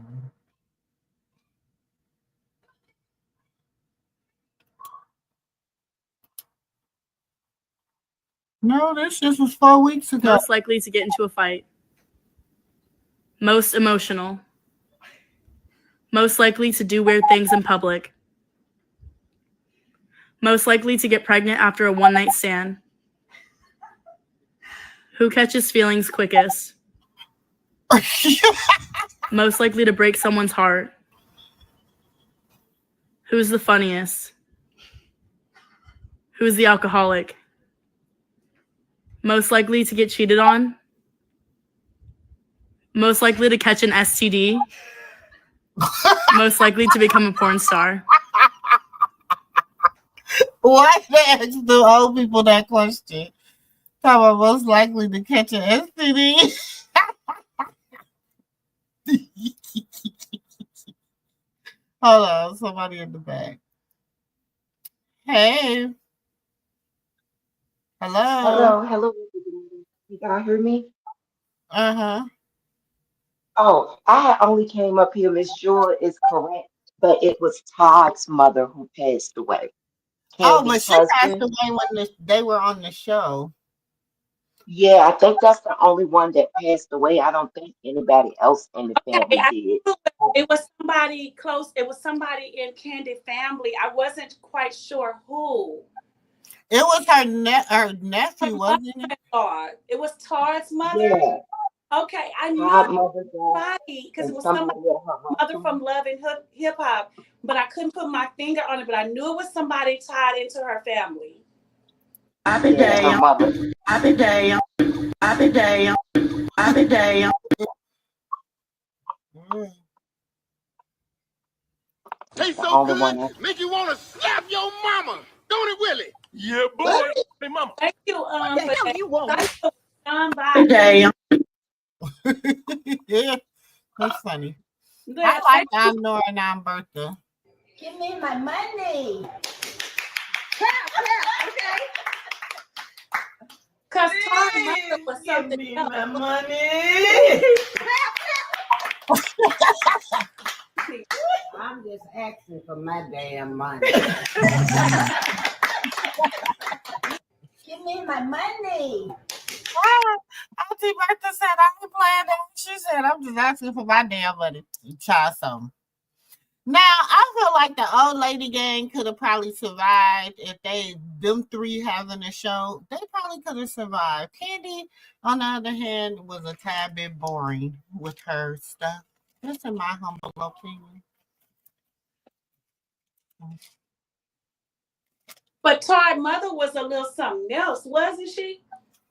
No, this just was 4 weeks ago. Most likely to get into a fight. Most emotional. Most likely to do weird things in public. Most likely to get pregnant after a one-night stand. Who catches feelings quickest? Most likely to break someone's heart. Who's the funniest? Who's the alcoholic? Most likely to get cheated on? Most likely to catch an STD? Most likely to become a porn star. Why they ask the old people that question? Talking about most likely to catch an STD. Hold on, somebody in the back. Hey. Hello. Hello. You guys hear me? Uh-huh. Oh, I had only came up here. Miss Joy is correct, but it was Todd's mother who passed away. Oh, but Candy's she passed husband. away when they were on the show. Yeah, I think that's the only one that passed away. I don't think anybody else in the Okay, family did. it was somebody close. It was somebody in Candy family. I wasn't quite sure who. It was her nephew, wasn't it? It was Todd's mother. Yeah, Okay, I knew Todd mother died, somebody because it and was somebody somebody at her mother restaurant. from Love and Hip Hop, but I couldn't put my finger on it. But I knew it was somebody tied into her family. Happy Yeah, day, her mother. happy day, happy day, happy day. Mm. That's the only one. Make you want to slap your mama, don't it, Willie? Yeah, boy. Hey, mama. Thank you, What the for hell that. you want? John Happy Biden. day. Yeah, that's funny. Yeah, I like thank you. I'm Nora and I'm Bertha. Give me my money. Because Todd's mother was Give something me else. my money. I'm just asking for my damn money. Give me my money. Auntie Bertha said I ain't playing that. She said I'm just asking for my damn money. Try something. Now I feel like the old lady gang could have probably survived if them three having a show. They probably could have survived. Candy, on the other hand, was a tad bit boring with her stuff. That's in my humble opinion. But Todd's mother was a little something else, wasn't she?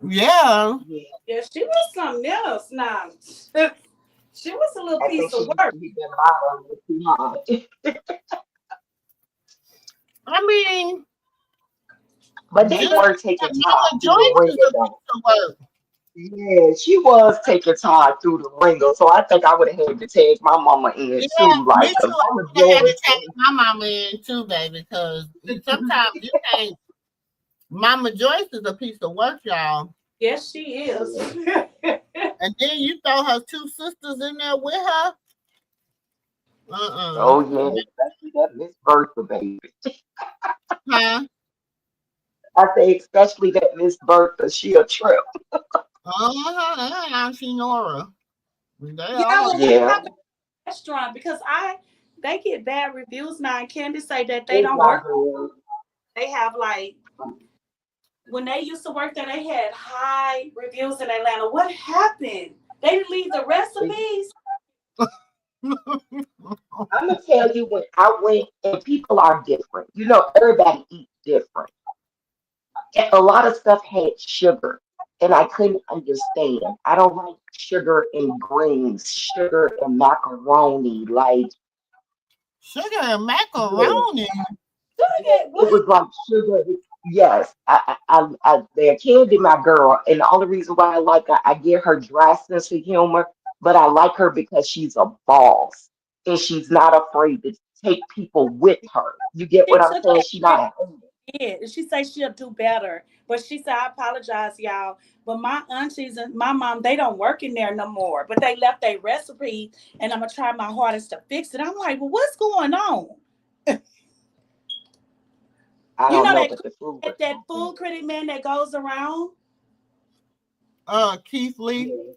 Yeah. Yeah, Yeah, she was something else. Now, she was a little I piece think of she work. been modeling with too hard. I mean, But they just were taking Todd Mama through the Joyce is ringer a though. piece of work. Yeah, she was taking Todd through the ringer, so I think I would have had to tag my mama in Yeah, too, me like, too. 'cause I Mama would have had to Joyce. take my mama in too, baby, because sometimes you can't. Mama Joyce is a piece of work, y'all. Yes, she is. And then you throw her two sisters in there with her. Oh yeah, especially that Miss Bertha baby. Huh? I say especially that Miss Bertha, she a trip. Auntie Nora. They Yeah, all. well, what Yeah, about the restaurant? Because they get bad reviews now, and Candy say that they it's don't not work. good. They have like when they used to work there, they had high reviews in Atlanta. What happened? They didn't leave the recipes. I'm gonna tell you when I went, and people are different. You know, everybody eats different. And a lot of stuff had sugar, and I couldn't understand. I don't like sugar in greens, sugar and macaroni. Like, Sugar and yeah, macaroni. it What? was like sugar. Yes, they're Candy, my girl, and the only reason why I like her, I get her dry sense of humor, but I like her because she's a boss and she's not afraid to take people with her. You get She what I'm took saying? that She back not a in. And she said she'll do better. But she said, I apologize, y'all. But my aunties and my mom, they don't work in there no more. But they left their recipe, and I'm going to try my hardest to fix it. I'm like, well, what's going on? I You don't know know, that but the food was that so food good. critic man that goes around? Keith Lee. Yeah.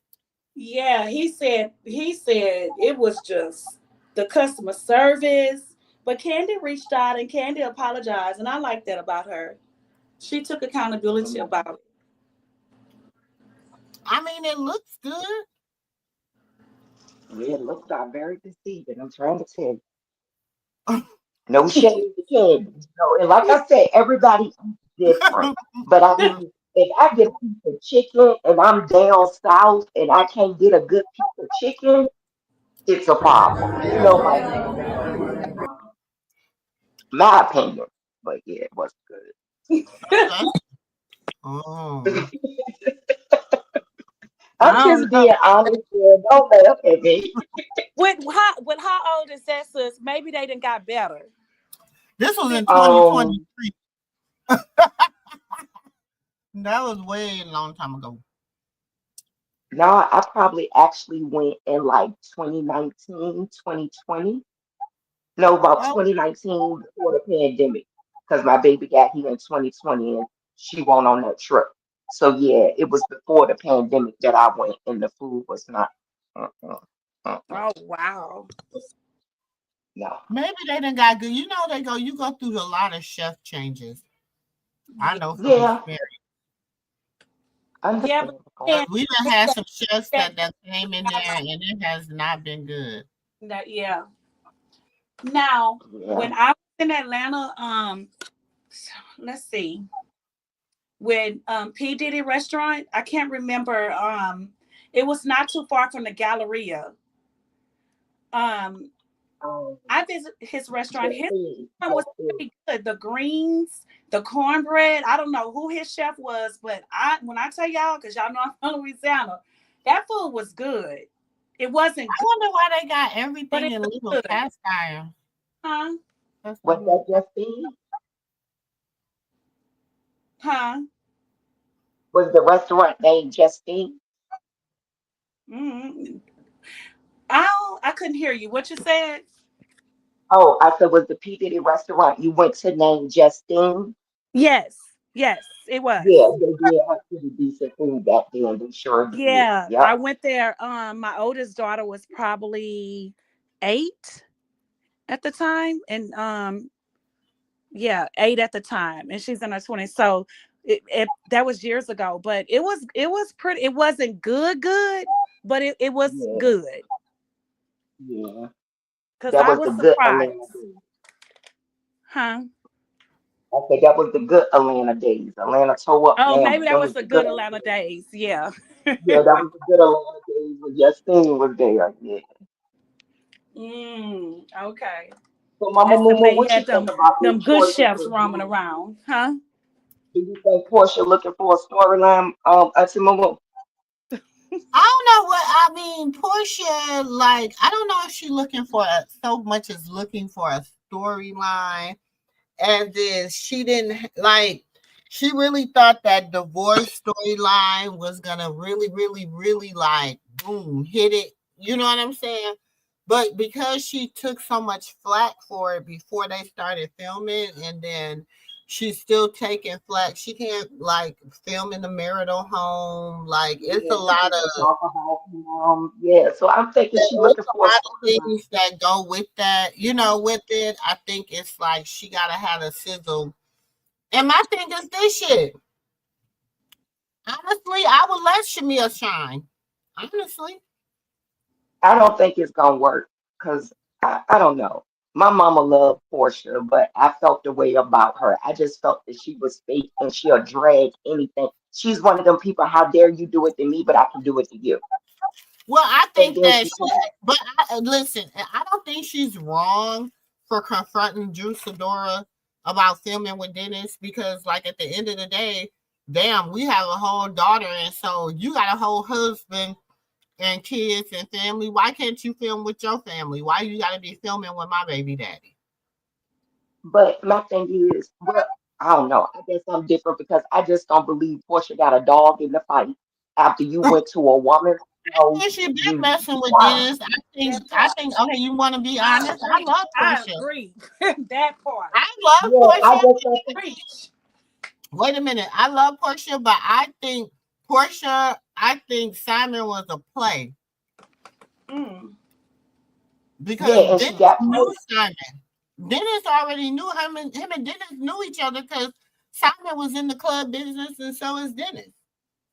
Yeah, he said it was just the customer service. But Candy reached out and Candy apologized, and I like that about her. She took accountability Mhm. about it. I mean, it looks good. Yeah, it looks like very deceiving. I'm trying to tell you. No shade to candy. And like I said, everybody eats different. But I mean, if I get a piece of chicken and I'm down south and I can't get a good piece of chicken, it's a problem. You know, like my opinion. But yeah, it wasn't Okay. Oh. good. I I'm don't just know. being honest here. Don't laugh at me. With how old is that, sis? Maybe they done got better. This was in Um, 2023. That was way a long time ago. no, I probably actually went in like 2019, 2020. No, about Oh, 2019 before the pandemic, because my baby got here in 2020 and she went on that trip. So yeah, it was before the pandemic that I went, and the food was not. Uh-uh, uh-uh, Oh wow. no. maybe they done got good. You know, you go through a lot of chef changes. I Yeah, know from Yeah, experience. yeah, but understandable. yeah, Because we done had some chefs that, that came in there and it has not been good. yeah. Now, Yeah. when I was in Atlanta, let's see, when P Diddy restaurant, I can't remember. It was not too far from the Galleria. Um, Um, I visited his restaurant. His Justine, restaurant was Justine. pretty good. The greens, the cornbread. I don't know who his chef was, but when I tell y'all, because y'all know I'm from Louisiana, that food was good. It wasn't I good, wonder why they got but everything it in was little good. cast iron. Huh? That's Was so that Justine? Huh? Was the restaurant named Justine? Mm-hmm. I couldn't hear you. What you said? Oh, I said, was the P. Diddy restaurant you went to name Justine? Yes. Yes, it Yeah, was. they did have pretty decent food back then. They sure did. Yeah, I Yep. went there. My oldest daughter was probably 8 at the time, and yeah, 8 at the time, and she's in her 20s. So that was years ago, but it was pretty. It wasn't good, but it was Yeah, good yeah. because That I was the was good Atlanta surprised. days. Huh? I said that was the good Atlanta days. Atlanta tore up Oh, now, maybe but that that was was the the good good Atlanta Atlanta days. days. Yeah. Yeah, that was the good Atlanta days when Justine was there. Yeah. Okay. So, Mama That's when Mumu, they what you had think about this them good Portia chefs roaming versus around, huh? Do you think Portia looking for a storyline? Auntie Mumu. I don't know what I mean. Portia, like, I don't know if she's looking for so much as looking for a storyline as is she didn't like. She really thought that divorce storyline was gonna really, really, really like boom hit it. You know what I'm saying? But because she took so much flack for it before they started filming, and then she's still taking flack, she can't like film in the marital home. Like it's a Yeah, she lot just of talk about yeah. So I'm thinking she there's looking a for a lot of storyline. things that go with that, you know, with it. I think it's like she gotta have a sizzle. And my thing is this shit. Honestly, I would let Shamea shine. Honestly. I don't think it's gonna work because I don't know. My mama loved Portia, but I felt the way about her. I just felt that she was fake and she'll drag anything. She's one of them people. How dare you do it to me, but I can do it to you. Well, I And think then that she she, come back. but listen, I don't think she's wrong for confronting Drew Sidora about filming with Dennis because, like, at the end of the day, damn, we have a whole daughter, and so you got a whole husband and kids and family. Why can't you film with your family? Why you got to be filming with my baby daddy? But my thing is, well, I don't know. I guess I'm different because I just don't believe Portia got a dog in the fight after you went to a woman. So Since you been you messing with why? Dennis, That I part. think, okay, you want to be I honest. I agree. love I Portia. agree. That part. I love Yeah, I Portia. just don't think. Preach. Wait a minute. I love Portia, but I think Simon was a play Mm. because Yeah, and she Dennis got knew played. Simon. Dennis already knew him and Dennis knew each other because Simon was in the club business and so is Dennis.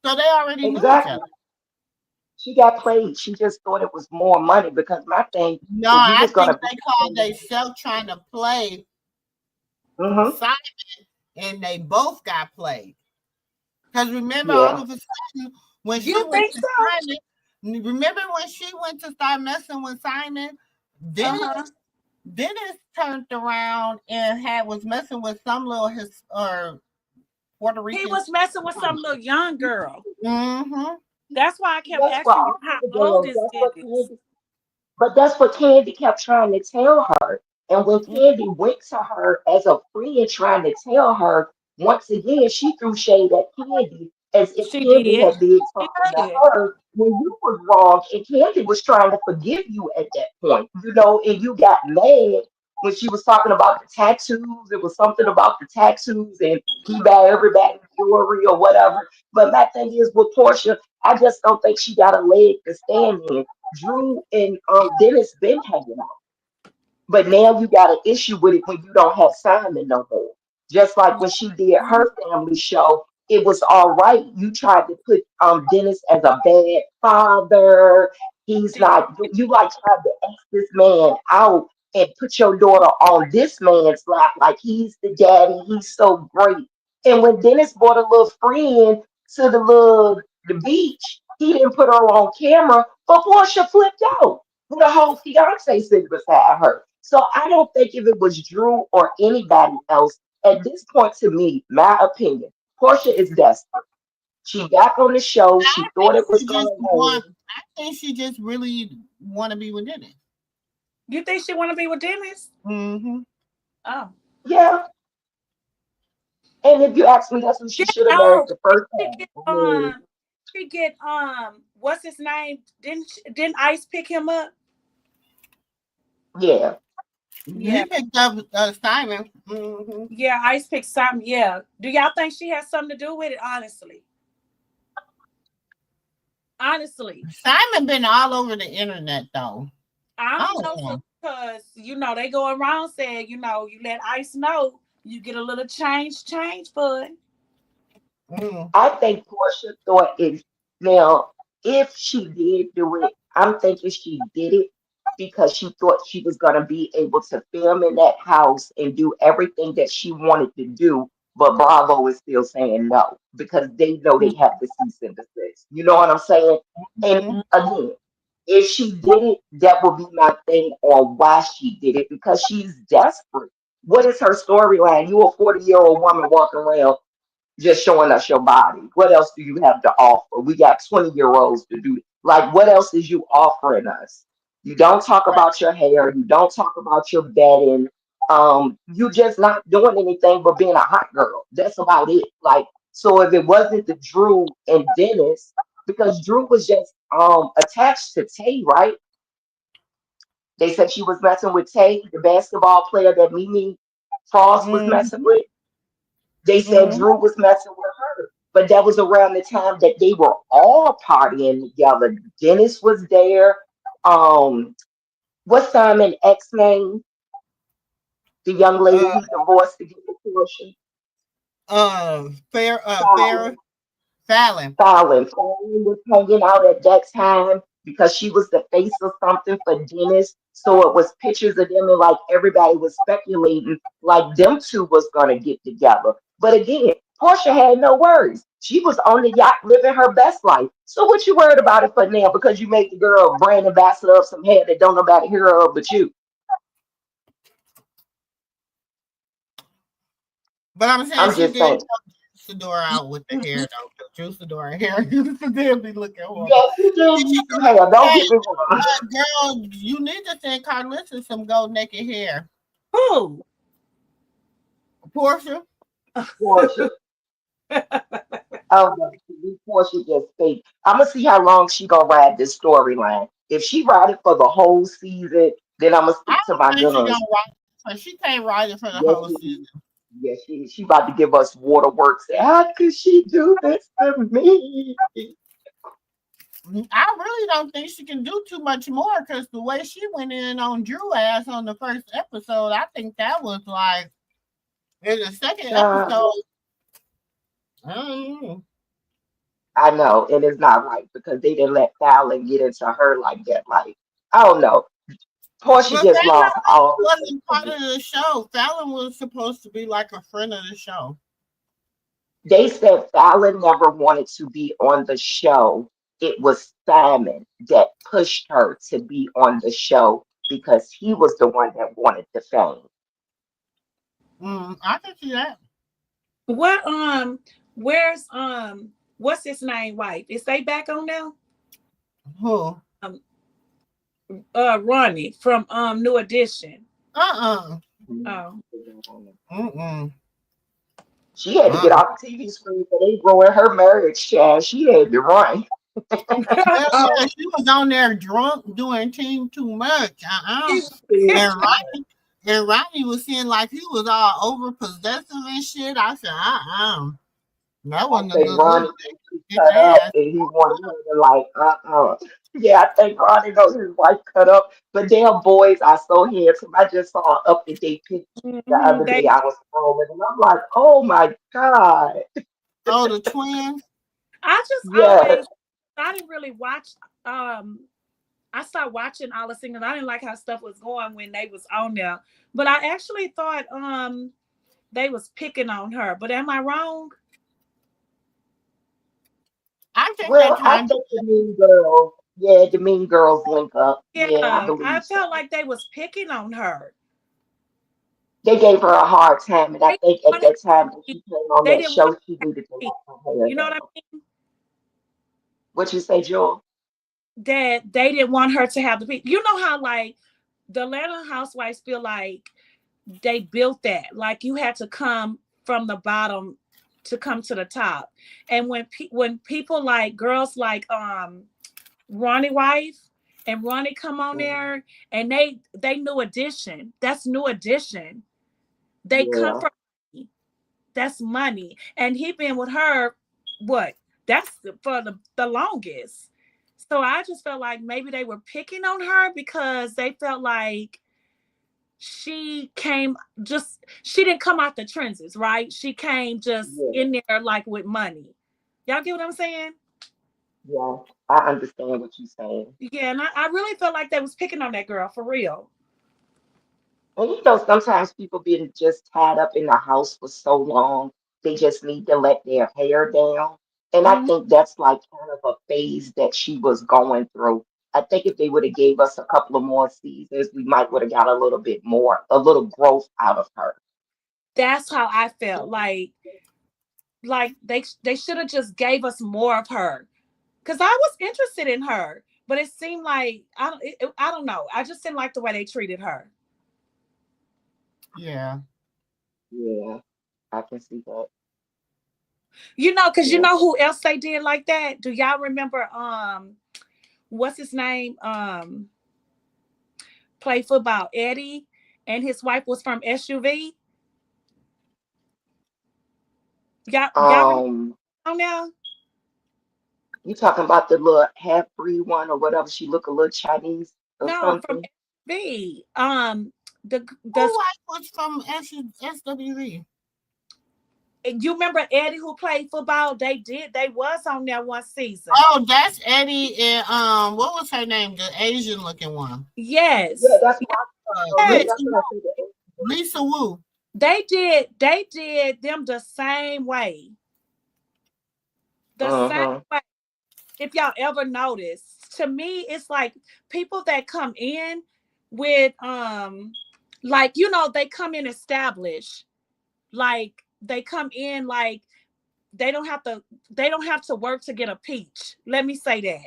So they already knew each Exactly. other. She got played. She just thought it was more money because my thing, No, if you I was think gonna be they called somebody, themselves trying to play mm-hmm, Simon and they both got played. Because remember, all yeah, of a sudden, when she You went think to so? Simon, Remember when she went to start messing with Simon? Dennis, Uh-huh. Dennis turned around and was messing with some little his or Puerto He Rican. was messing with some little young girl. Mm-hmm. That's why I kept That's what asking you, all how the old girls. is Dennis? But that's what Candy kept trying to tell her. And when Mm, Candy went to her as a friend trying to tell her, once again, she threw shade at Candy as if she Candy did. had did She something to did. her when you was wrong. And Candy was trying to forgive you at that point, and you got mad when she was talking about the tattoos. It was something about the tattoos and he buy everybody jewelry or whatever. But my thing is with Portia, I just don't think she got a leg to stand in. Drew and Dennis been hanging out. But now you got an issue with it when you don't have Simon no more. Just like when she did her family show, it was all right. You tried to put Dennis as a bad father. He's She not. You like tried to ask this man out and put your daughter on this man's lap like he's the daddy. He's so great. And when Dennis brought a little friend to the beach, he didn't put her on camera, but Portia flipped out with a whole fiance sitting beside her. So I don't think if it was Drew or anybody else, at this point, to me, my opinion, Portia is desperate. She got on the show. She thought it was She going just to want. win. I think she just really want to be with Dennis. You think she want to be with Dennis? Mm-hmm. Oh. Yeah. And if you ask me, that's what she Did, should have married oh, the first she time. get I mean, what's his name? Didn't Ice pick him up? yeah. Yeah. He picked up Simon. Mm-hmm. Yeah, Ice picked something. Yeah. Do y'all think she has something to do with it? Honestly. Honestly. Simon been all over the internet though. I I don't don't know, know. because they go around saying, you let Ice know, you get a little change for it. Mm. I think Portia thought if now if she did do it, I'm thinking she did it because she thought she was gonna be able to film in that house and do everything that she wanted to do. But Bravo is still saying no because they know they have the cease and desist. You know what I'm saying? And Mm. again, if she did it, that would be my thing on why she did it because she's desperate. What is her storyline? You a 40-year-old woman walking around just showing us your body. What else do you have to offer? We got 20-year-olds to do. Like, what else is you offering us? You don't talk about your hair. You don't talk about your bedding. You just not doing anything but being a hot girl. That's about it. Like, so if it wasn't the Drew and Dennis, because Drew was just attached to Tay, right? They said she was messing with Tay, the basketball player that Mimi Frost was messing Mm-hmm. with. They said Mm-hmm. Drew was messing with her, but that was around the time that they were all partying together. Dennis was there. Um, what's Simon ex name? The young lady Uh, he divorced to get the portion. Farrah Fallon. Fallon. Fallon was hanging out at that time because she was the face of something for Dennis. So it was pictures of them and like everybody was speculating like them two was gonna get together. But again, Portia had no worries. She was on the yacht living her best life. So what you worried about it for now? Because you made the girl a brand ambassador of some hair that don't nobody hear of but you. But I'm saying I'm she just did saying. help Sadora out with the hair though. Drew Sadora hair used to then be looking horrible. Yes, you did Did you use some hair. Don't hey get me wrong. girl, you need to send Karlissa some gold naked hair. Who? Portia. Portia. Oh, before she gets fake. I'm gonna see how long she gonna ride this storyline. If she ride it for the whole season, then I'm gonna I stick to my don't think she guns. gonna write it. So she can't write it for the Yes, whole season. yes, she about to give us waterworks. How could she do this to me? I really don't think she can do too much more because the way she went in on Drew ass on the first episode, I think that was like in the second Child, episode. I don't know. I know, and it's not right because they didn't let Fallon get into her like that. Like, I don't know. Portia But just Fallon lost all wasn't respect for part me. of the show. Fallon was supposed to be like a friend of the show. They said Fallon never wanted to be on the show. it was Simon that pushed her to be on the show because he was the one that wanted the fame. I can see that. What where's what's his name wife? Is they back on now? Who? Um Ronnie from New Edition. Uh-uh. Oh. Mm-mm. She had to get off the TV screen for they ruined her marriage, child. She had to run. Hell Oh, yeah, she was on there drunk doing team too much. And Rodney was saying like he was all over possessive and shit. I said, that I wasn't a think good look. Ronnie was Get cut your up ass. and he wanted her to Yeah, I think Ronnie knows his wife cut up. But damn boys are so handsome. I just saw an up to date picture the other day. they I was scrolling and I'm like, oh my God. Oh, the twins. I just Yes. always I didn't really watch um I started watching all the singers. I didn't like how stuff was going when they was on there. But I actually thought they was picking on her. But am I wrong? I think they Well, I kind of. think the mean girls link up. Yeah, Yeah, I I believe so. felt like they was picking on her. They gave her a hard time, and I They think at wanted that time that she came on they that didn't want show, she needed to her. let her hair You know what I down. mean? What you say, Joel? That they didn't want her to have the people. You know how like the Atlanta housewives feel like they built that. Like you had to come from the bottom to come to the top. And when people like girls like Ronnie wife and Ronnie come on Mhm. there and they new edition. That's new edition. They come Yeah, from that's money. And he been with her, what? That's for the longest. So I just felt like maybe they were picking on her because they felt like she came just she didn't come out the trenches, right? She came just yeah, in there like with money. Y'all get what I'm saying? yeah. I understand what you're saying. Yeah, and I really felt like they was picking on that girl for real. And sometimes people being just tied up in the house for so long, they just need to let their hair down. And I Mhm. think that's like kind of a phase that she was going through. I think if they would have gave us a couple of more seasons, we might would have got a little growth out of her. That's how I felt. Like they should have just gave us more of her because I was interested in her, but it seemed like I don't know. I just didn't like the way they treated her. Yeah. Yeah, I can see that. You know, because you Yeah. know who else they did like that? Do y'all remember what's his name? Play football, Eddie, and his wife was from SUV. Y'all remember Um, on now? you talking about the little half breed one or whatever? She look a little Chinese or No, from something. SUV. The Who wife was from SWV? you remember Eddie who played football? They was on there one season. Oh, that's Eddie and what was her name? The Asian looking one. Yeah, Yes. that's what Yes. Lisa that's what I think. Lisa Wu. They did them the same way. The same Mm-hmm. way. If y'all ever notice, to me, it's like people that come in with like they come in established. Like they come in like they don't have to they don't have to work to get a peach. Let me say that.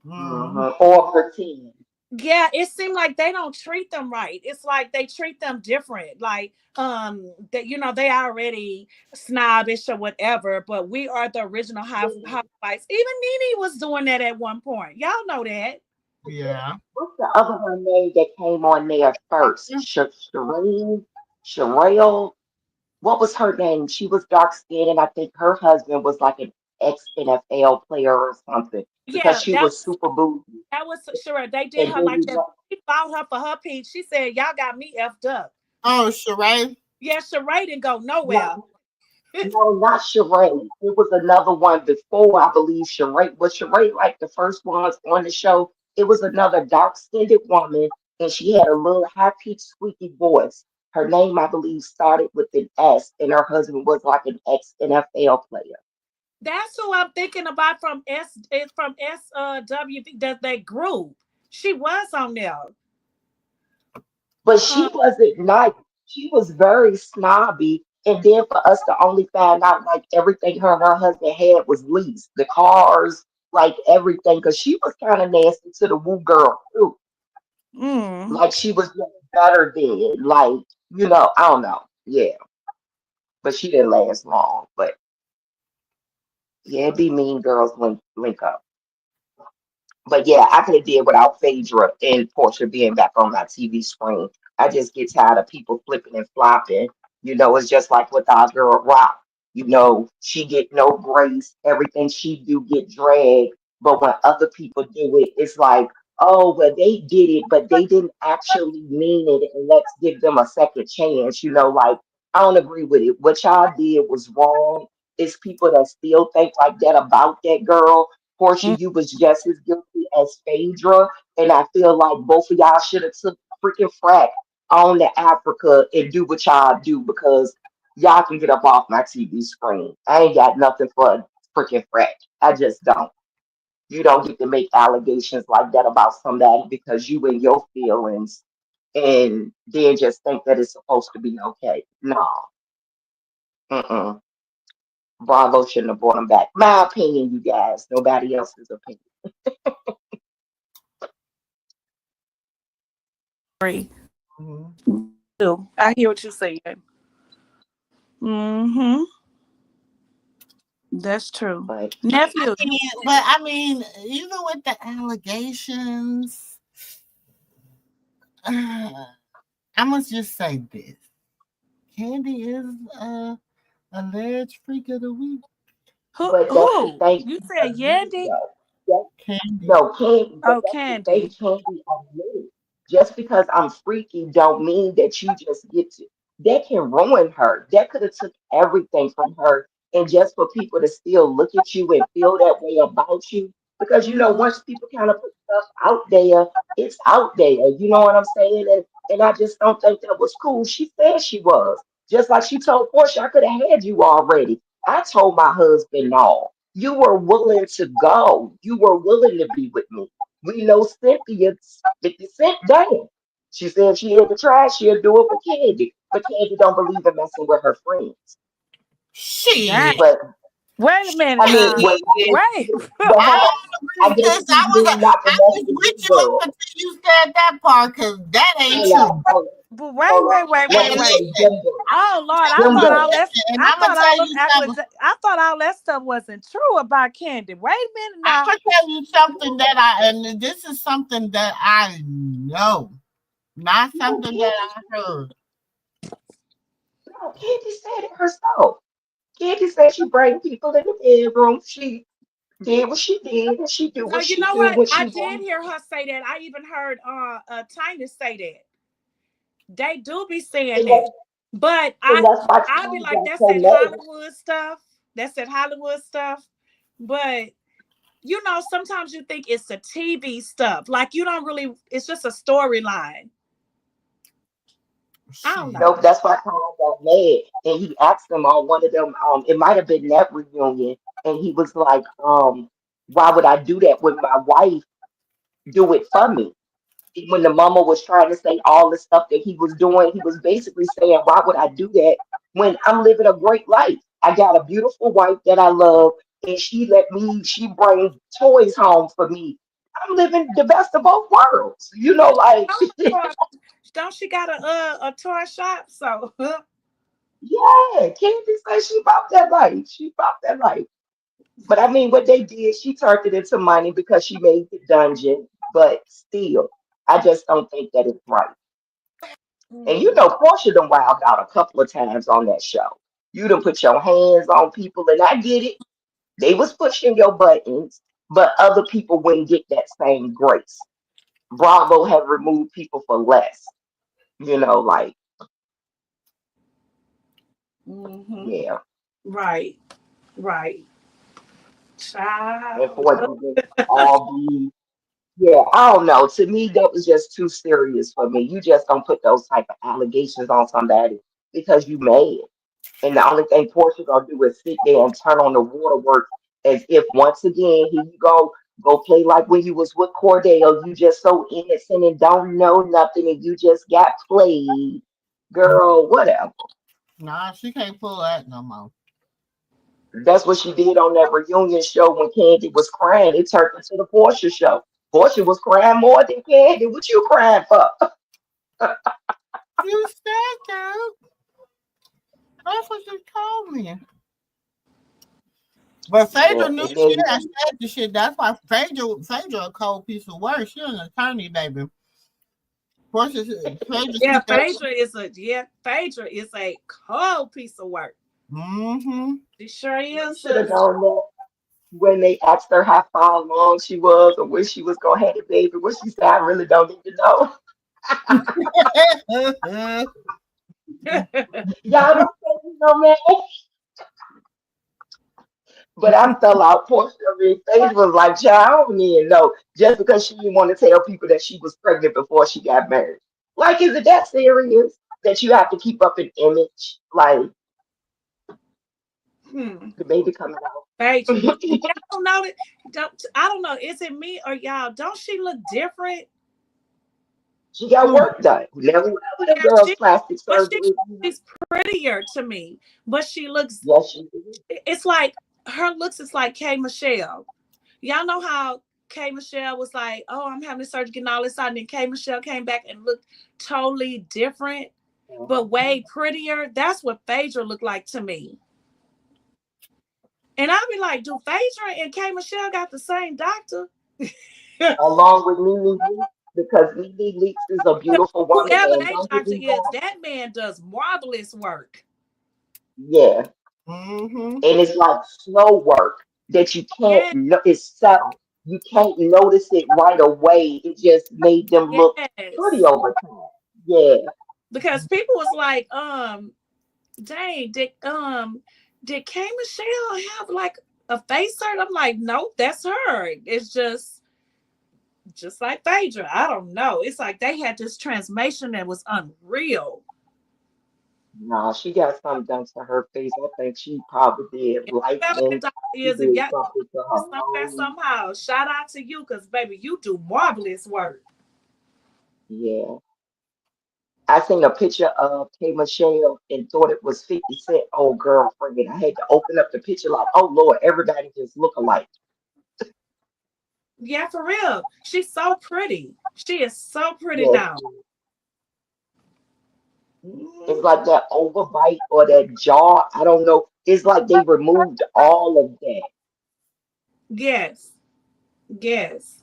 Mm, Mm-hmm. Or pretend. Yeah, it seemed like they don't treat them right. It's like they treat them different. Like that they already snobbish or whatever, but we are the original housewives. Even Nene was doing that at one point. Y'all know that. yeah. What's the other one name that came on there first? Sherelle. What was her name? She was dark skinned, and I think her husband was like an ex NFL player or something because Yeah, she was super bougie. that was sure they did And her then like you that. know, She fought her for her peach. She said, "Y'all got me effed up." Oh, Sheree. Yeah, Sheree didn't go nowhere. no, no, not Sheree. It was another one before, I believe Sheree. Was Sheree like the first ones on the show? It was another dark skinned woman, and she had a little high pitched, squeaky voice. Her name, I believe, started with an S, and her husband was like an ex NFL player. That's who I'm thinking about from from SWV, that group. She was on there. But she Uh, wasn't nice. She was very snobby. And then for us to only find out like everything her and her husband had was leased, the cars, like everything, because she was kind of nasty to the woo girl too. mm. Like she was just better than, like, I don't know. Yeah, but she didn't last long. But yeah, it'd be mean girls link up. But yeah, I could have did without Phaedra and Porsha being back on my TV screen. I just get tired of people flipping and flopping. It's just like with our girl Rock. She get no grace. Everything she do get dragged. But when other people do it, it's like, oh, well, they did it, but they didn't actually mean it, and let's give them a second chance. Like I don't agree with it. What y'all did was wrong. It's people that still think like that about that girl. Portia, Mm. you was just as guilty as Phaedra, and I feel like both of y'all should have took freaking frack on to Africa and do what y'all do because y'all can get up off my TV screen. I ain't got nothing for freaking frack. I just don't. You don't get to make allegations like that about somebody because you in your feelings and then just think that it's supposed to be okay. No. Mm-mm. Bravo shouldn't have brought him back. My opinion, you guys. Nobody else's opinion. Sorry. Mhm. I hear what you're saying. Mm-hmm. That's true. But Nephew, you But I mean, even with the allegations, I must just say this: Candy is a alleged freak of the week. who But that's the who? thing You she said admitted Yandy? though. Yes, Candy. no, Candy, but Oh, that's the thing, Candy. Candy admitted. Just because I'm freaky don't mean that you just get to that can ruin her. That could have took everything from her. And just for people to still look at you and feel that way about you. Because once people kind of put stuff out there, it's out there. You know what I'm saying? And I just don't think that was cool. She said she was. Just like she told Portia, I could have had you already. I told my husband no. You were willing to go. You were willing to be with me. We know Cynthia 50 Cent down. She said she had to try, she'll do it for Candy. But Candy don't believe in messing with her friends. Dang. Shit. But Wait a minute I mean, now. Shit. Wait. but I hold on. don't I agree with guess this. she knew not to I mess was with with you, you up girl. until you said that part because that ain't Hold on, true. But hold on. Let And me say listen, them girls. oh Lord, Them girls. and I I'm gonna thought all tell them you something. I thought all that stuff wasn't true about Candy. Wait a minute I'm now. gonna tell you something and this is something that I know, not No, something that I heard. Candy said it herself. Candy said she bring people in the bedroom. She did what she did, and she do No, what you she know do what? when I she did wants. hear her say that. I even heard Tiny say that. They do be saying And that. that's, But and that's why I be Tiny like, got that's so that mad. Hollywood stuff. That's that Hollywood stuff. But sometimes you think it's the TV stuff. Like you don't really it's just a storyline. I don't Shit. know. Nope, that's why Tiny got mad. And he asked them on one of them, it might have been that reunion, and he was like, why would I do that when my wife do it for me? When the mama was trying to say all the stuff that he was doing, he was basically saying, why would I do that when I'm living a great life? I got a beautiful wife that I love, and she brings toys home for me. I'm living the best of both worlds. Like, Don't she got a toy shop? So yeah, Candy said she bought that life. She bought that life. But I mean, what they did, she turned it into money because she made the dungeon. But still, I just don't think that it's right. And Portia done wild out a couple of times on that show. You done put your hands on people, and I get it. They was pushing your buttons, but other people wouldn't get that same grace. Bravo have removed people for less. Like, hmm yeah. right, right. And Child. for it to just all be, yeah, I don't know. To me, that was just too serious for me. You just don't put those type of allegations on somebody because you mad. And the only thing Porsha gonna do is sit there and turn on the waterworks as if once again, here you go play like when you was with Cordell. You just so innocent and don't know nothing and you just got played. Girl, whatever. Nah, she can't pull that no more. That's what she did on that reunion show when Candy was crying. It turned into the Porsha show. Porsha was crying more than Candy. What you crying for? You said that. That's what you told me. But Yeah, Phaedra knew and she then had said the shit. That's why Phaedra a cold piece of work. She an attorney, baby. Phaedra Yeah, she said, Phaedra is a cold piece of work. mm-hmm. She sure you is. should have known that when they asked her how far along she was or when she was gonna have the baby. What she said, I really don't need to know. Y'all don't say you know, man. But I fell out. Poor Sylvia's face was like, child, I don't even know. Just because she didn't want to tell people that she was pregnant before she got married. Like, is it that serious that you have to keep up an image? Like, the baby coming Phaedra, out. but y'all don't know that. I don't know. Is it me or y'all? Don't she look different? She got work done. Now, whoever the Yeah, girl's plastic but she surgery, she's prettier to me. But she looks. yes, she did. It's like her looks is like K Michelle. Y'all know how K Michelle was like, "Oh, I'm having this surgery and all this," and then K Michelle came back and looked totally different, but way prettier. That's what Phaedra looked like to me. And I'll be like, do Phaedra and K Michelle got the same doctor? Along with Mimi Leaks, because Mimi Leaks is a beautiful woman, Whoever and they don't get doctor me is, wrong. that man does marvelous work. Yeah, Mm-hmm. and it's like slow work that you can't Yes, know. It's subtle. You can't notice it right away. It just made them look pretty yes. over time. Yeah, Because people was like, dang, did K Michelle have like a face hurt? I'm like, nope, that's her. It's just like Phaedra. I don't know. It's like they had this transformation that was unreal. nah, she got something done to her face. I think she probably did And whoever that lighting. doctor She is, if did y'all something to her somewhere nose. somehow, shout out to you, because baby, you do marvelous work. Yeah. I seen a picture of K Michelle and thought it was 50 Cent old girlfriend. I had to open up the picture like, oh Lord, everybody just look alike. Yeah, for real. She's so pretty. She is so pretty Yes. now. It's Mhm. like that overbite or that jaw. I don't know. It's like they removed all of that. Yes, yes.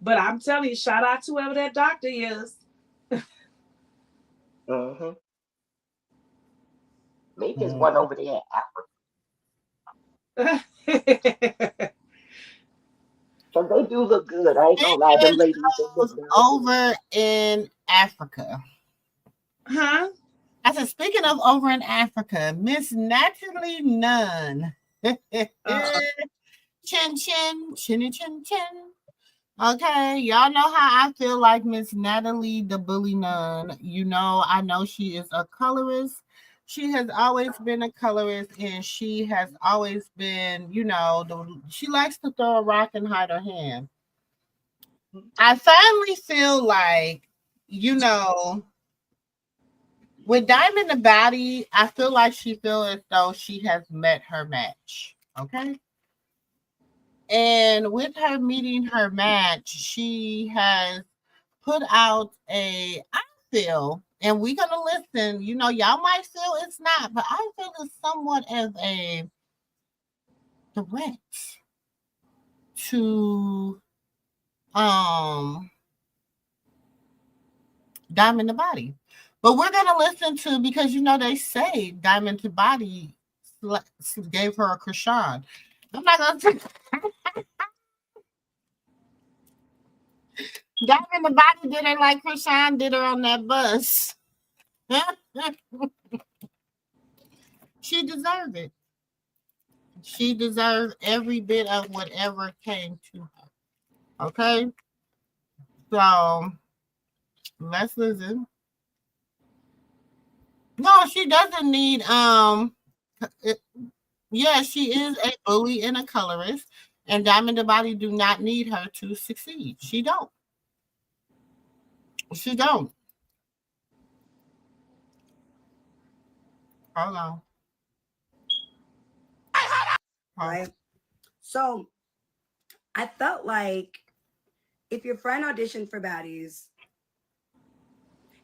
But I'm telling you, shout out to whoever that doctor is. Hmm. Maybe it's one over there in Africa. So they do look good. I ain't gonna lie. Them ladies, they look Was very good. over in Africa. Huh? I said, speaking of over in Africa, Miss Natalie Nunn. Uh, Chin chin, chinny chin chin. Okay, y'all know how I feel like Miss Natalie the Bully Nun. I know she is a colorist. She has always been a colorist, and she has always been, she likes to throw a rock and hide her hand. I finally feel like, you know, with Diamond the Body, I feel like she feels as though she has met her match. Okay. And with her meeting her match, she has put out I feel, and we're gonna listen, y'all might feel it's not, but I feel it's somewhat as a threat to um Diamond the Body. But we're gonna listen to, because they say Diamond the Body gave her a Krishan. I'm not gonna say Diamond the Body did her like Krishan did her on that bus. She deserved it. She deserved every bit of whatever came to her. Okay? So let's listen. No, she doesn't need It- yeah, she is a bully and a colorist, and Diamond the Body do not need her to succeed. She don't. She don't. Hold on. Hold right? So I felt like if your friend auditioned for Baddies,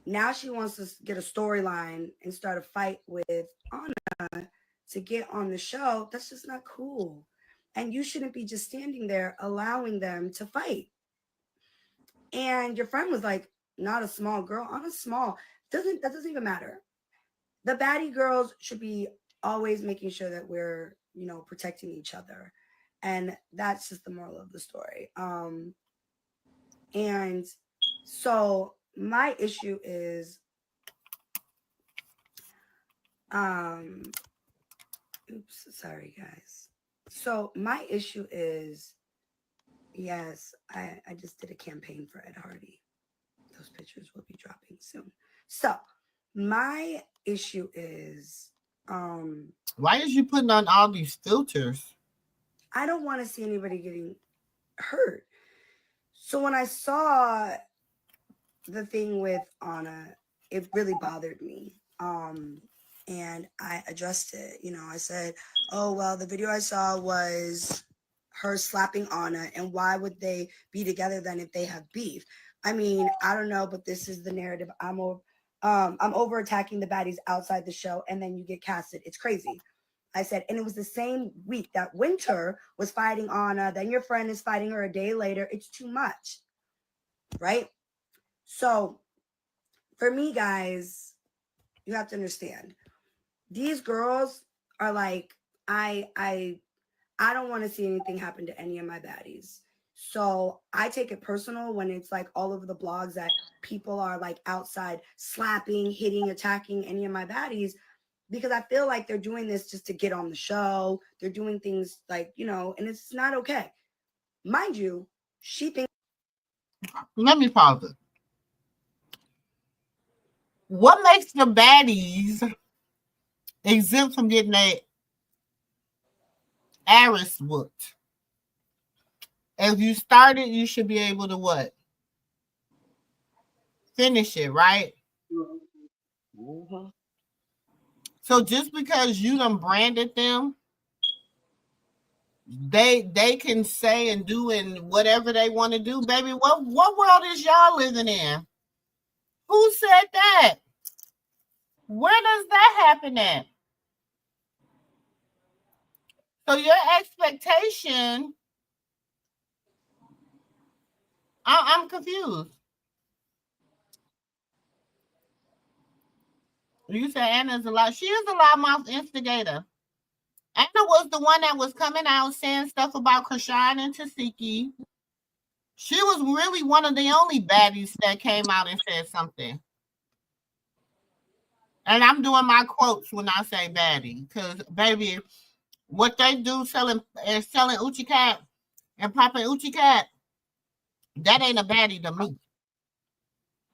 now she wants to get a storyline and start a fight with Anna to get on the show. That's just not cool. And you shouldn't be just standing there allowing them to fight. And your friend was like, not a small girl. Anna's small. That doesn't even matter. The baddie girls should be always making sure that we're, protecting each other. And that's just the moral of the story. And so my issue is, oops, sorry guys. So my issue is, yes, I just did a campaign for Ed Hardy. Those pictures will be dropping soon. So my issue is, why is you putting on all these filters? I don't want to see anybody getting hurt. So when I saw the thing with Anna, it really bothered me. And I addressed it. I said, oh, well, the video I saw was her slapping Anna, and why would they be together then if they have beef? I mean, I don't know, but this is the narrative. I'm over attacking the baddies outside the show, and then you get casted. It's crazy. I said, and it was the same week that Winter was fighting Anna, then your friend is fighting her a day later. It's too much, right? So for me, guys, you have to understand, these girls are like, I don't want to see anything happen to any of my baddies. So I take it personal when it's like all over the blogs that people are like outside slapping, hitting, attacking any of my baddies, because I feel like they're doing this just to get on the show. They're doing things like, and it's not okay. Mind you, she thinks. Let me pause it. What makes the baddies exempt from getting their arrows whooped? If you start it, you should be able to what? Finish it, right? Mm-hmm. So just because you done branded them, they can say and do and whatever they want to do, baby. What world is y'all living in? Who said that? Where does that happen at? So your expectation, I'm confused. You say Anna's a lot. She is a loudmouth instigator. Anna was the one that was coming out saying stuff about Krishan and Tasiki. She was really one of the only baddies that came out and said something. And I'm doing my quotes when I say baddie, because baby, what they do selling Uchi Cat and popping Uchi Cat, that ain't a baddie to me.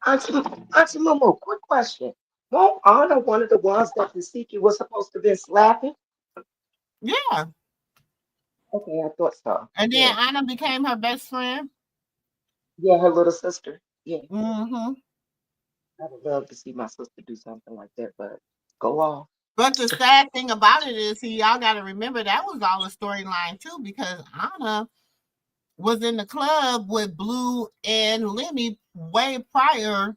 Auntie, Auntie Momo, quick question. Won't Anna one of the ones that the Siki was supposed to be slapping? Yeah. Okay, I thought so. And then Yeah. Anna became her best friend. Yeah, her little sister. Yeah. Mm-hmm. I would love to see my sister do something like that, but go off. But the sad thing about it is, see, y'all got to remember that was all a storyline too, because Anna was in the club with Blue and Lemmy way prior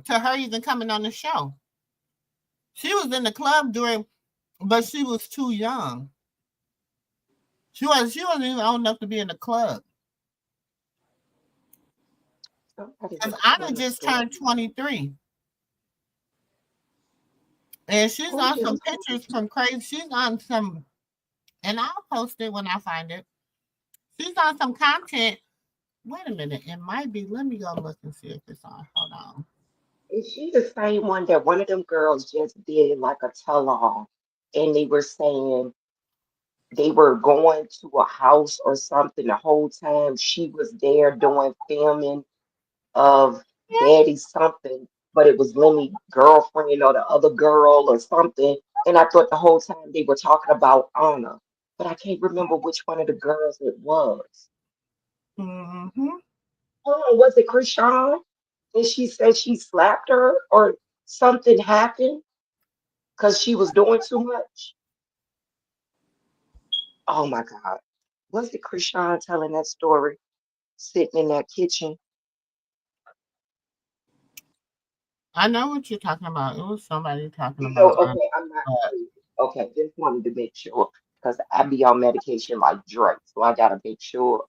to her even coming on the show. She was in the club during, but she was too young. She wasn't even old enough to be in the club. Somebody Because was Anna telling a just story. turned 23. And she's Who on some is pictures from crazy. She's on some, and I'll post it when I find it. She's on some content. Wait a minute. It might be. Let me go look and see if it's on. Hold on. is she the same one that one of them girls just did like a tell-all and they were saying they were going to a house or something the whole time she was there doing filming of Daddy something, but it was Lemmy girlfriend or the other girl or something, And I thought the whole time they were talking about Anna, but I can't remember which one of the girls it was. Mm-hmm. Oh, was it Krishan? And she said she slapped her or something happened because she was doing too much. Oh my God. Was it Krishan telling that story, sitting in that kitchen? I know what you're talking about. It was somebody talking You know, about okay, I'm not crazy. Okay, just wanted to make sure because I be on medication like Drake, so I gotta make sure.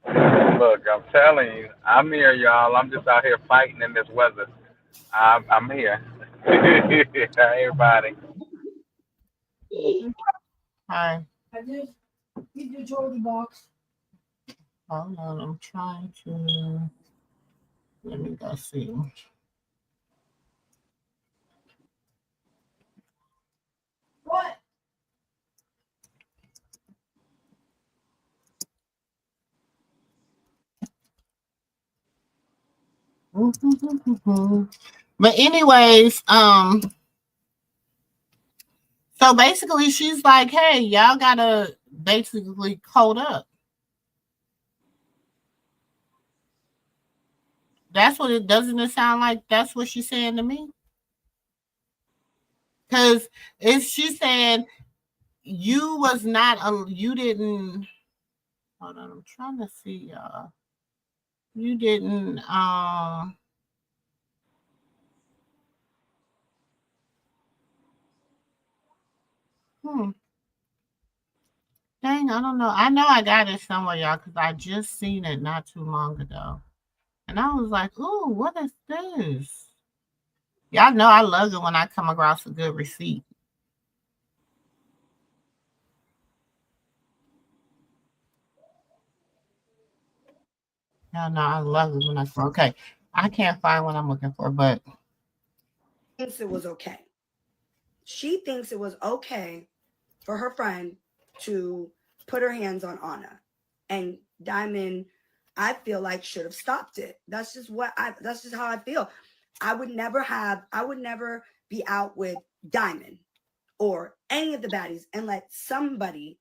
Look, I'm telling you, I'm here, y'all. I'm just out here fighting in this weather. I'm here. Everybody. Hi. Hold on, I'm trying to. Let me go see. But anyways, so basically she's like, hey, y'all gotta basically code up. That's what it doesn't it sound like that's what she's saying to me? Because if she's saying you was not you didn't hold on, I'm trying to see y'all. You didn't hmm. Dang, I don't know. I know I got it somewhere, y'all, because I just seen it not too long ago. And I was like, ooh, what is this? Y'all know I love it when I come across a good receipt. Y'all know I love it when I okay. I can't find what I'm looking for, but Thinks it was okay. She thinks it was okay for her friend to put her hands on Anna. And Diamond, I feel like should have stopped it. That's just how I feel. I would never be out with Diamond or any of the baddies and let somebody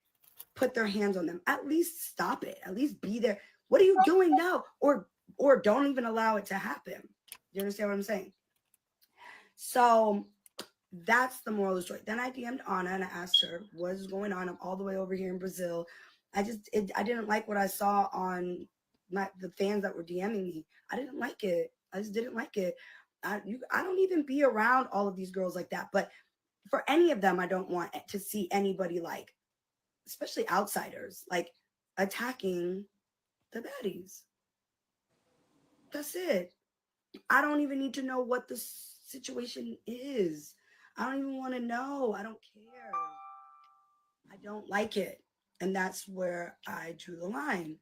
put their hands on them. At least stop it. At least be there. What are you doing now? Or don't even allow it to happen. You understand what I'm saying? So that's the moral of the story. Then I DM'd Anna and I asked her what's going on. I'm all the way over here in Brazil. I didn't like what I saw on the fans that were DMing me. I didn't like it. I just didn't like it. I don't even be around all of these girls like that. But for any of them, I don't want to see anybody like, especially outsiders, like attacking the baddies. That's it. I don't even need to know what the situation is. I don't even want to know. I don't care. I don't like it. And that's where I drew the line.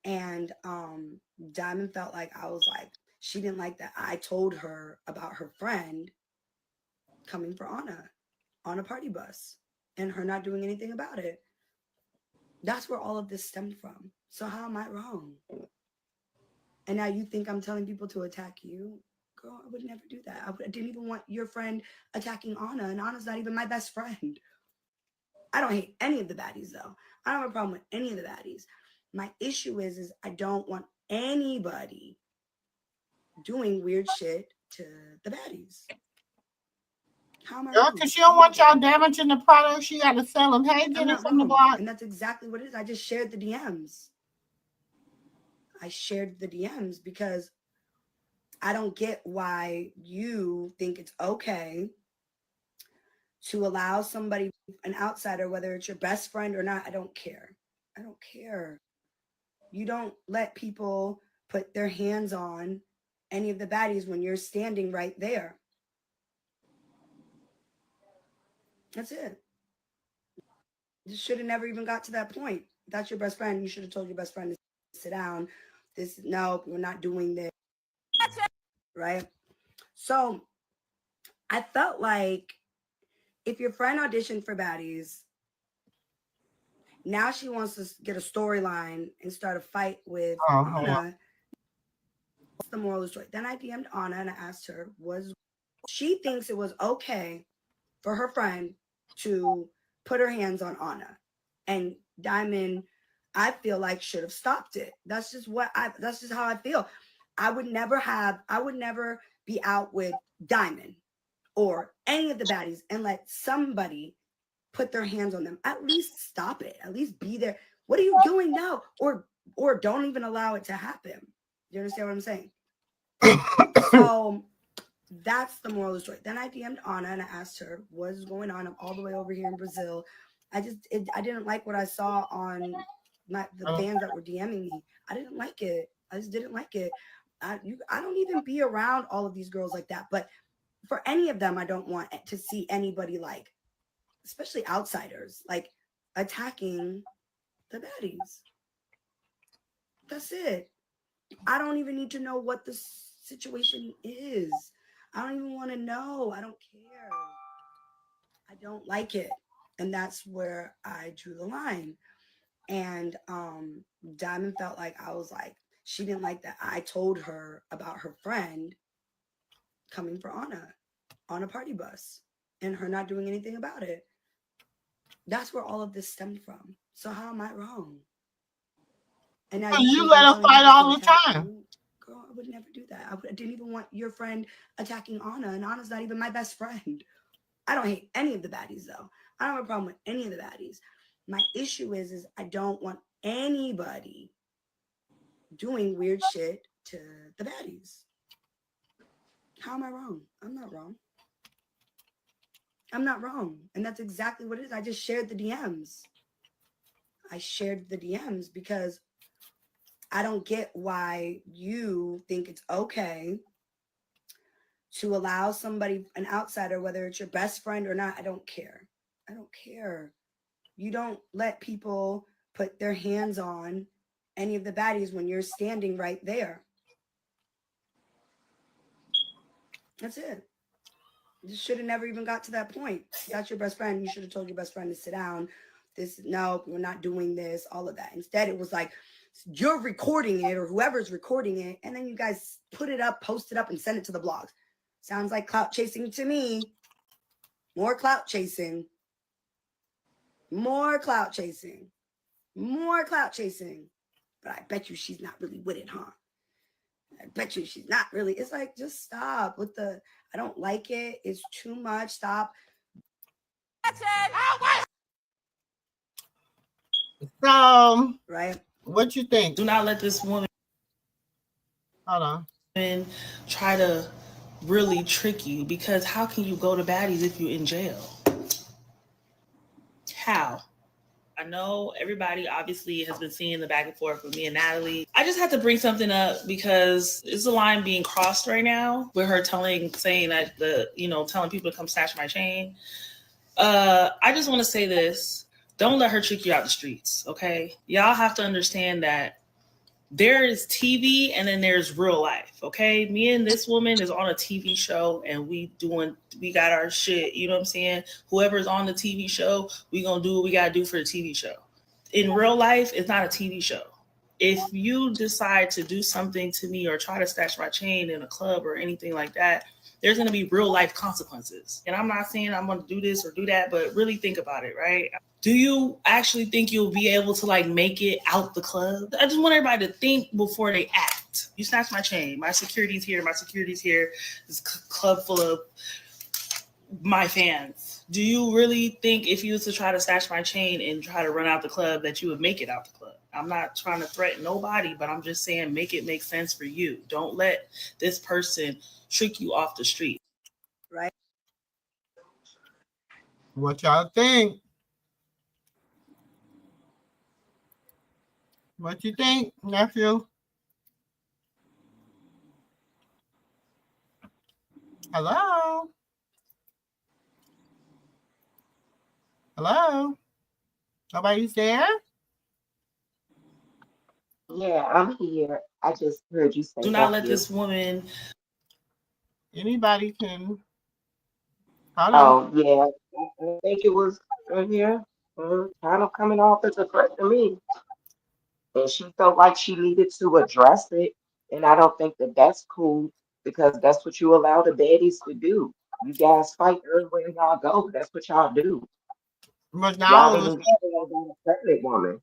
And Diamond felt like I was like, she didn't like that I told her about her friend coming for Anna on a party bus and her not doing anything about it. That's where all of this stemmed from. So how am I wrong? And now you think I'm telling people to attack you? Girl, I would never do that. I didn't even want your friend attacking Anna, and Anna's not even my best friend. I don't hate any of the baddies, though. I don't have a problem with any of the baddies. My issue is I don't want anybody doing weird shit to the baddies. How am I wrong? because she don't want y'all damaging the product, she got to sell them. Hey, get I'm it not from the wrong. block. And that's exactly what it is. I just shared the DMs. I shared the DMs because I don't get why you think it's okay to allow somebody, an outsider, whether it's your best friend or not. I don't care. I don't care. You don't let people put their hands on any of the baddies when you're standing right there. That's it. You should have never even got to that point. If that's your best friend, you should have told your best friend to sit down. No, we're not doing this. Right? So I felt like if your friend auditioned for baddies, now she wants to get a storyline and start a fight with Anna. What's the moral of the story? Then I DM'd Anna and I asked her, She thinks it was okay for her friend to put her hands on Anna. And Diamond, I feel like, should have stopped it. That's just how I feel. I would never be out with Diamond or any of the baddies and let somebody put their hands on them. At least stop it. At least be there. What are you doing now? Or don't even allow it to happen. You understand what I'm saying? So that's the moral of the story. Then I DM'd Anna and I asked her what's going on. I'm all the way over here in Brazil. I didn't like what I saw on the fans that were DMing me. I didn't like it. I just didn't like it. I don't even be around all of these girls like that. But for any of them, I don't want to see anybody, like, especially outsiders, like, attacking the baddies. That's it. I don't even need to know what the situation is. I don't even want to know. I don't care. I don't like it. And that's where I drew the line. And Diamond felt like I was like, she didn't like that I told her about her friend coming for Anna on a party bus and her not doing anything about it. That's where all of this stemmed from. So how am I wrong? And now you let her fight all the time. Girl, I would never do that. I didn't even want your friend attacking Anna, and Anna's not even my best friend. I don't hate any of the baddies, though. I don't have a problem with any of the baddies. My issue is I don't want anybody doing weird shit to the baddies. How am I wrong? I'm not wrong. I'm not wrong. And that's exactly what it is. I just shared the DMs. I shared the DMs because I don't get why you think it's okay to allow somebody, an outsider, whether it's your best friend or not. I don't care. I don't care. You don't let people put their hands on any of the baddies when you're standing right there. That's it. You should have never even got to that point. That's your best friend. You should have told your best friend to sit down. No, we're not doing this, all of that. Instead, it was like, you're recording it or whoever's recording it, and then you guys put it up, post it up, and send it to the blogs. Sounds like clout chasing to me. More clout chasing. More clout chasing. More clout chasing. But I bet you she's not really with it, huh? I bet you she's not really. It's like, just stop with the, I don't like it. It's too much. Stop. So, right? What you think? Do not let this woman Hold on. try to really trick you, because how can you go to baddies if you're in jail? How? I know everybody obviously has been seeing the back and forth with me and Natalie. I just have to bring something up because it's a line being crossed right now with her saying that telling people to come snatch my chain. I just want to say this. Don't let her trick you out the streets, okay? Y'all have to understand that there is TV and then there's real life, okay? Me and this woman is on a TV show and we got our shit, you know what I'm saying? Whoever's on the TV show, we gonna do what we gotta do for the TV show. In real life, it's not a TV show. If you decide to do something to me or try to snatch my chain in a club or anything like that, there's going to be real life consequences. And I'm not saying I'm going to do this or do that, but really think about it, right? Do you actually think you'll be able to make it out the club? I just want everybody to think before they act. You snatch my chain. My security's here. This club full of my fans. Do you really think if you was to try to snatch my chain and try to run out the club that you would make it out the club? I'm not trying to threaten nobody, but I'm just saying make it make sense for you. Don't let this person trick you off the street. Right? What y'all think? What you think, nephew? Hello? Hello? Nobody's there? Yeah, I'm here. I just heard you say Do not let nephew. this woman. Anybody can. Hold on. Oh, yeah. I think it was right here. Kind of coming off as a threat to me. And she felt like she needed to address it. And I don't think that that's cool. because that's what you allow the baddies to do. You guys fight everywhere y'all go. That's what y'all do. But Y'all now didn't all of even care about a pregnant woman.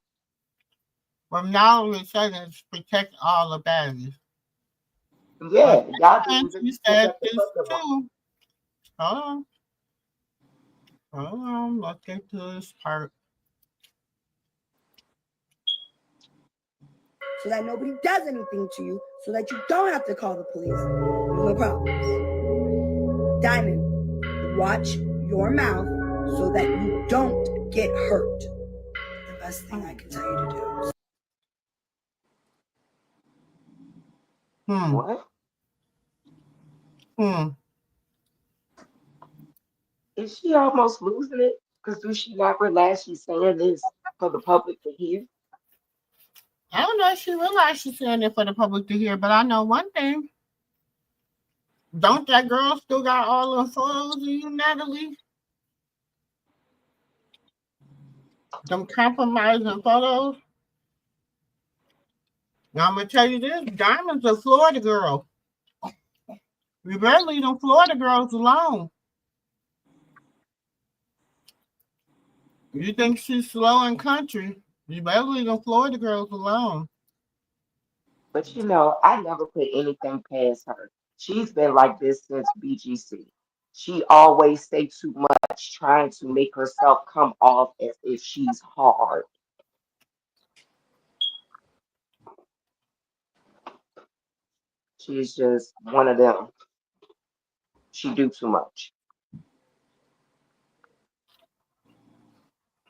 a sudden it's protect all the baddies. But Yeah, y'all didn't sometimes even you said protect the this pregnant woman. too. Hold on, let's get to this part. So that nobody does anything to you, so that you don't have to call the police. No problem. Diamond, watch your mouth so that you don't get hurt. The best thing I can tell you to do. What? Is she almost losing it? Because do she not realize she's saying this for the public to hear? I don't know if she realized she's saying it for the public to hear, but I know one thing. Don't that girl still got all the photos of you, Natalie? Them compromising photos? Now I'm gonna tell you this, Diamond's a Florida girl. You better leave them Florida girls alone. You think she's slow in country? You better leave them Florida girls alone. But I never put anything past her. She's been like this since BGC. She always say too much, trying to make herself come off as if she's hard. She's just one of them. She do too much.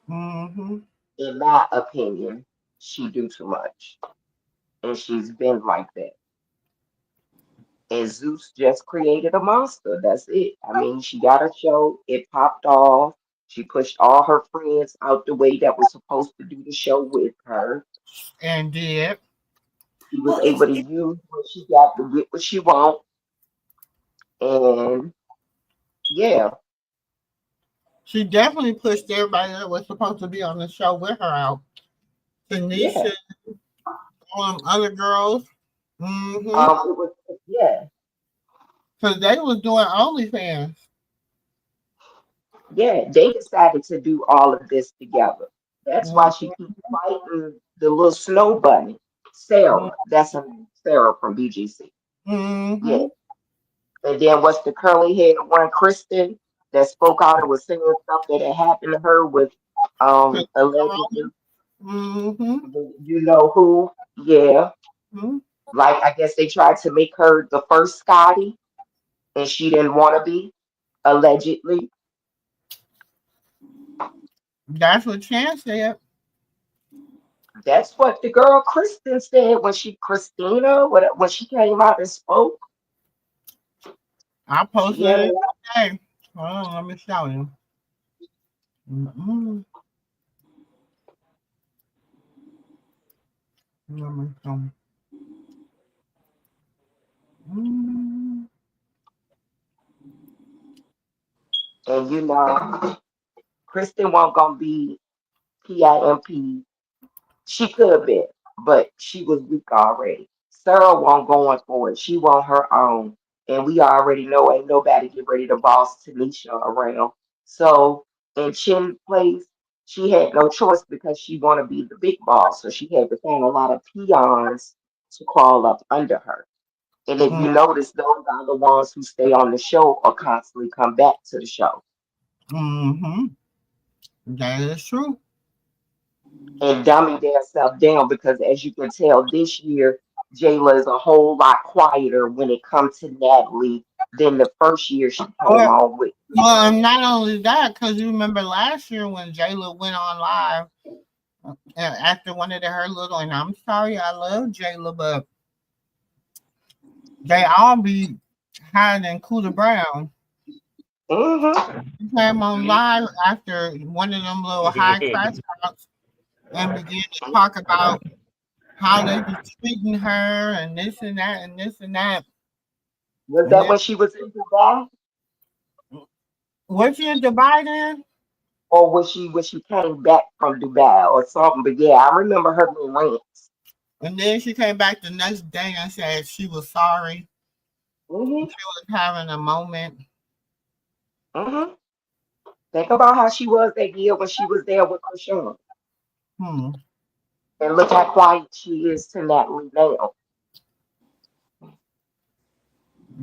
Mm-hmm. In my opinion, she do too much. And she's been like that. And Zeus just created a monster. That's it. I mean, she got a show, it popped off. She pushed all her friends out the way that was supposed to do the show with her. And did. She was Well, able to use what she got to get what she want. And yeah, She definitely pushed everybody that was supposed to be on the show with her out. yeah. Tanisha, all them other girls. Mm-hmm. It was yeah, Because they was doing OnlyFans. yeah. They decided to do all of this together. That's why she keeps fighting the little snow bunny, Sarah. That's her name, Sarah from BGC. Mm-hmm. Yeah. And then what's the curly haired one, Kristen, that spoke out and was saying stuff that had happened to her with allegedly, Mm-hmm. you know who? Yeah. Mm-hmm. Like I guess they tried to make her the first Scotty and she didn't want to be, allegedly. That's what Chance said. That's what the girl Kristen said when when she came out and spoke. I She posted had a it lot. today. Hold on, let me show you. Mm-hmm. Let me show you. Mm-hmm. And Kristen wasn't gonna be PIMP. She could be, but she was weak already. Sarah won't going for it. She want her own. And we already know ain't nobody get ready to boss Tanisha around. So in Chin's place, she had no choice because she want to be the big boss. So she had to find a lot of peons to crawl up under her. And if you notice, those are the ones who stay on the show or constantly come back to the show. Mm-hmm. That is true. And dummy their self down because as you can tell this year, Jayla is a whole lot quieter when it comes to Natalie than the first year she came Well, on with. well, not only that, because you remember last year when Jayla went on live after one of her little, and I'm sorry, I love Jayla, but they all be hiding Cooter Brown. Mm-hmm. She came on live after one of them little high crash outs and began to talk about how they be treating her and this and that and this and that. Was And that then, when she was in Dubai? was she in Dubai then? Or was she when she came back from Dubai or something? But yeah, I remember her little rants. And then she came back the next day and said she was sorry. Mm-hmm. She was having a moment. Mm-hmm. Think about how she was that year when she was there with Krishan. Hmm. And look how quiet she is to Natalie now.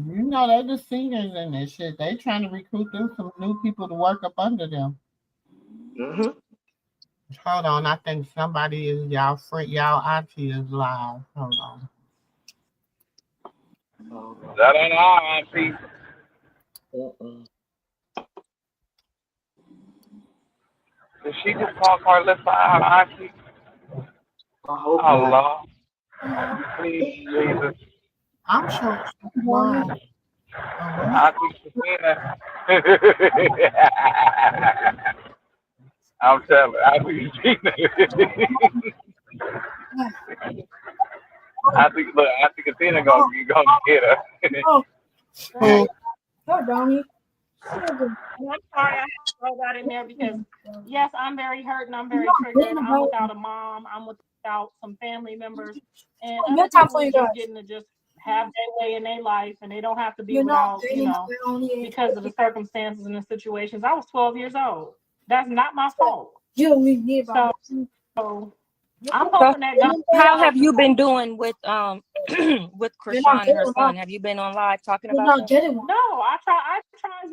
You know, they're the seniors in this shit. They trying to recruit them some new people to work up under them. Mm-hmm. Hold on, I think somebody is y'all friend, y'all auntie is live. Hold on. Oh, That ain't our auntie. mm-mm. Did she just call Karlissa our auntie? I hope Oh, not. Lord. Please, Jesus. I'm sure she was. Oh, what? Auntie Christina. I'm telling you, Auntie Christina. Auntie Christina gonna get her. Hmm. And I'm sorry I have to throw that in there because yes, I'm very hurt and I'm very triggered. I'm without a mom. I'm without some family members, and other people are just getting to just have their way in their life, and they don't have to be without, because of the circumstances and the situations. I was 12 years old. That's not my fault. So I'm So hoping that God. how have you been doing with with Krishan and her son? Have you been on live talking about that? No, I tried I tried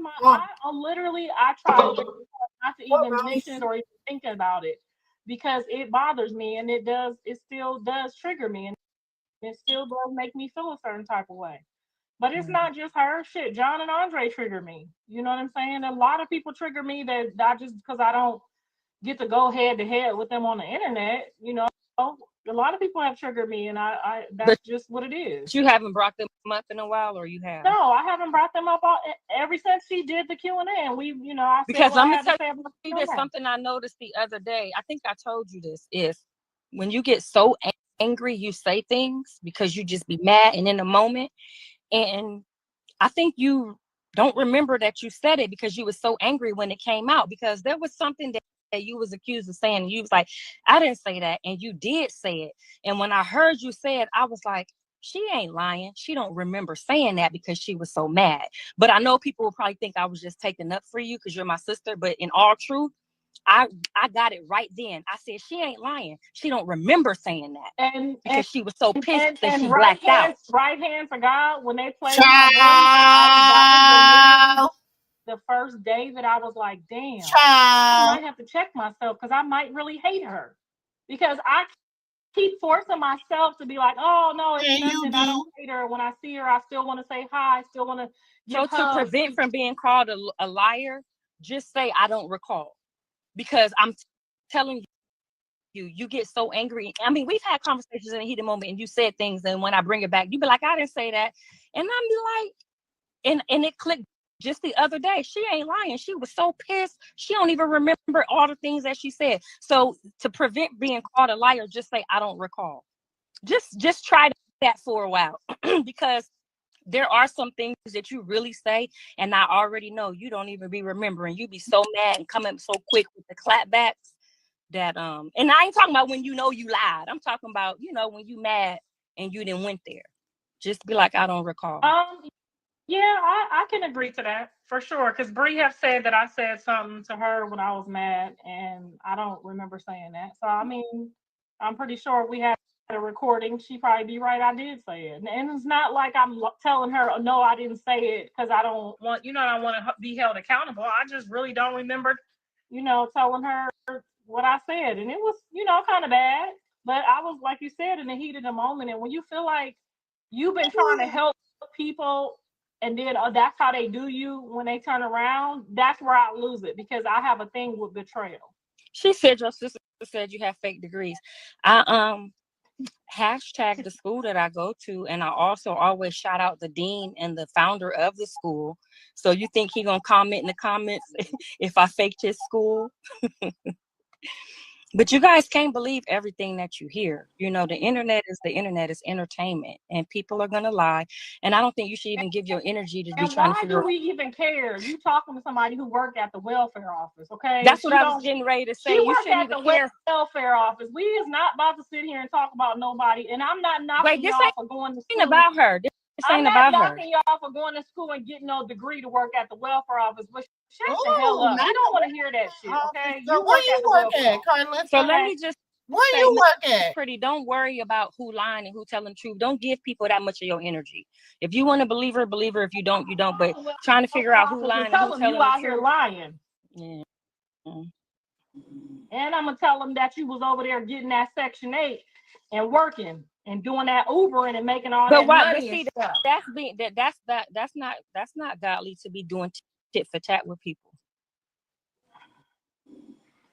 very hard not to even mention or even think about it because it bothers me and it still does trigger me and it still does make me feel a certain type of way. But it's not just her. Shit, John and Andre trigger me. You know what I'm saying? A lot of people trigger me that I just because I don't get to go head to head with them on the internet. A lot of people have triggered me, and I that's just what it is. You haven't brought them up in a while, or you have? No, I haven't brought them up ever since she did the Q&A, and we, I said Because what I'm I gonna had to tell say about you the this. Q&A. Something I noticed the other day. I think I told you this. Is when you get so angry, you say things because you just be mad and in the moment. And I think you don't remember that you said it because you were so angry when it came out, because there was something that you was accused of saying, and you was like, I didn't say that, and you did say it. And when I heard you say it, I was like, she ain't lying. She don't remember saying that because she was so mad. But I know people will probably think I was just taking up for you because you're my sister. But in all truth, I got it right then. I said she ain't lying. She don't remember saying that because she was so pissed that she blacked out. Right hand for God, when they played my voice, that was Child. the first day that I was like, damn, I Child. might have to check myself because I might really hate her. Because I keep forcing myself to be like, oh no, it's Yeah, nothing. I don't hate her. When I see her, I still want to say hi. I still want to give So to hugs. prevent from being called a liar, just say I don't recall. Because I'm telling you, you get so angry. I mean, we've had conversations in a heated moment and you said things, and when I bring it back, you be like, I didn't say that. And I'm like, and it clicked just the other day. She ain't lying. She was so pissed. She don't even remember all the things that she said. So to prevent being called a liar, just say I don't recall. Just try that for a while because there are some things that you really say, and I already know you don't even be remembering. You be so mad and coming so quick with the clapbacks that and I ain't talking about when you know you lied. I'm talking about, when you mad and you didn't went there. Just be like, I don't recall. Yeah, I can agree to that for sure. Because Bree have said that I said something to her when I was mad, and I don't remember saying that. So I mean, I'm pretty sure we had a recording. She probably be right. I did say it, and it's not like I'm telling her, oh, no, I didn't say it because I don't want, I want to be held accountable. I just really don't remember, telling her what I said, and it was, kind of bad. But I was, like you said, in the heat of the moment, and when you feel like you've been trying to help people and then that's how they do you when they turn around, that's where I lose it because I have a thing with betrayal. She said your sister said you have fake degrees. I hashtag the school that I go to, and I also always shout out the dean and the founder of the school. So you think he gonna comment in the comments if I faked his school? But you guys can't believe everything that you hear. The internet is entertainment, and people are gonna lie. And I don't think you should even give your energy to be trying to figure out. Why do we even care? You talking to somebody who worked at the welfare office, okay? That's what I was getting ready to say. She You worked shouldn't at even the care. welfare office. We is not about to sit here and talk about nobody. And I'm not knocking y'all for going to school. About her. I'm I'm not not about her. knocking y'all for going to school and getting no degree to work at the welfare office, but shut the hell up. We don't want to hear that shit, okay? So You where work you at the work welfare at, Karlissa? So let me just Where say, you work at? Pretty, don't worry about who lying and who telling the truth. Don't give people that much of your energy. If you want to believe her, believe her. If you don't, you don't. But trying to figure out who lying and tell who them telling you the out here truth. lying. Yeah. And I'm gonna tell them that you was over there getting that Section 8 and working and doing that Ubering and making all that money and stuff. That's not godly to be doing tit for tat with people.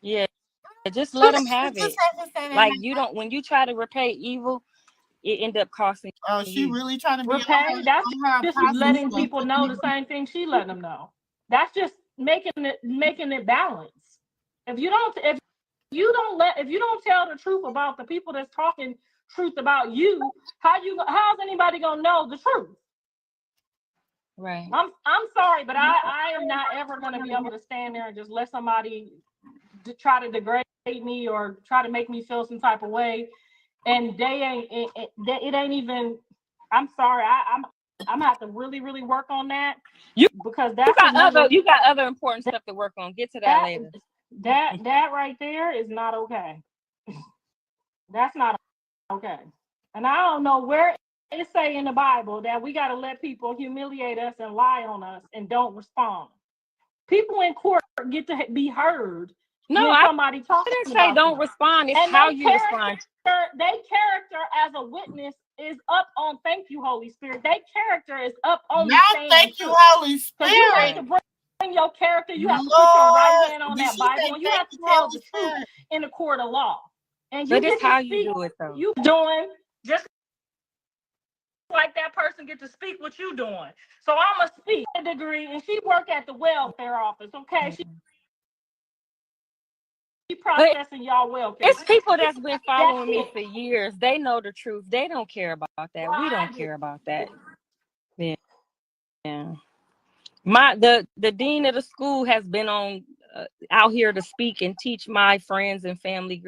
Yeah, just let them have it. Like you don't, when you try to repay evil, it end up costing. Oh, she really trying to be repay. That's just letting people know the same thing she letting them know. That's just making it balance. If you don't tell the truth about the people that's talking truth about you, how's anybody gonna know the truth? Right. I'm sorry, but I am not ever gonna be able to stand there and just let somebody try to degrade me or try to make me feel some type of way, and it ain't even. I'm sorry. I'm gonna have to really work on that. Because that's you got other important stuff to work on. Get to that later. That right there is not okay. That's not okay. And I don't know where it say in the Bible that we got to let people humiliate us and lie on us and don't respond. People in court get to be heard. No, when somebody talks. I didn't say don't respond. It's how you respond. Their character as a witness is up on. Thank you, Holy Spirit. Their character is up on. Now, thank you, Holy Spirit. You have to bring your character. You have to put your right hand on that Bible, and you have to tell the truth in the court of law. And but it's how you do it, though. You doing just like that person get to speak what you doing. So I'm a speak a degree, and she work at the welfare office. Okay, she processing y'all welfare. It's people that's been following me for years. They know the truth. They don't care about that. We don't care about that. Yeah. The dean of the school has been on out here to speak and teach my friends and family.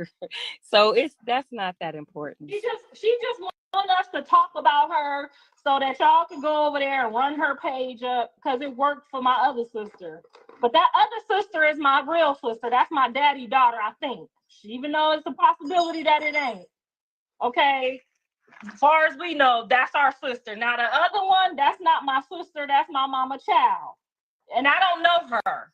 So that's not that important. She just want us to talk about her so that y'all can go over there and run her page up because it worked for my other sister. But that other sister is my real sister. That's my daddy's daughter, I think. Even though it's a possibility that it ain't. Okay. As far as we know, that's our sister. Now the other one, that's not my sister. That's my mama child. And I don't know her.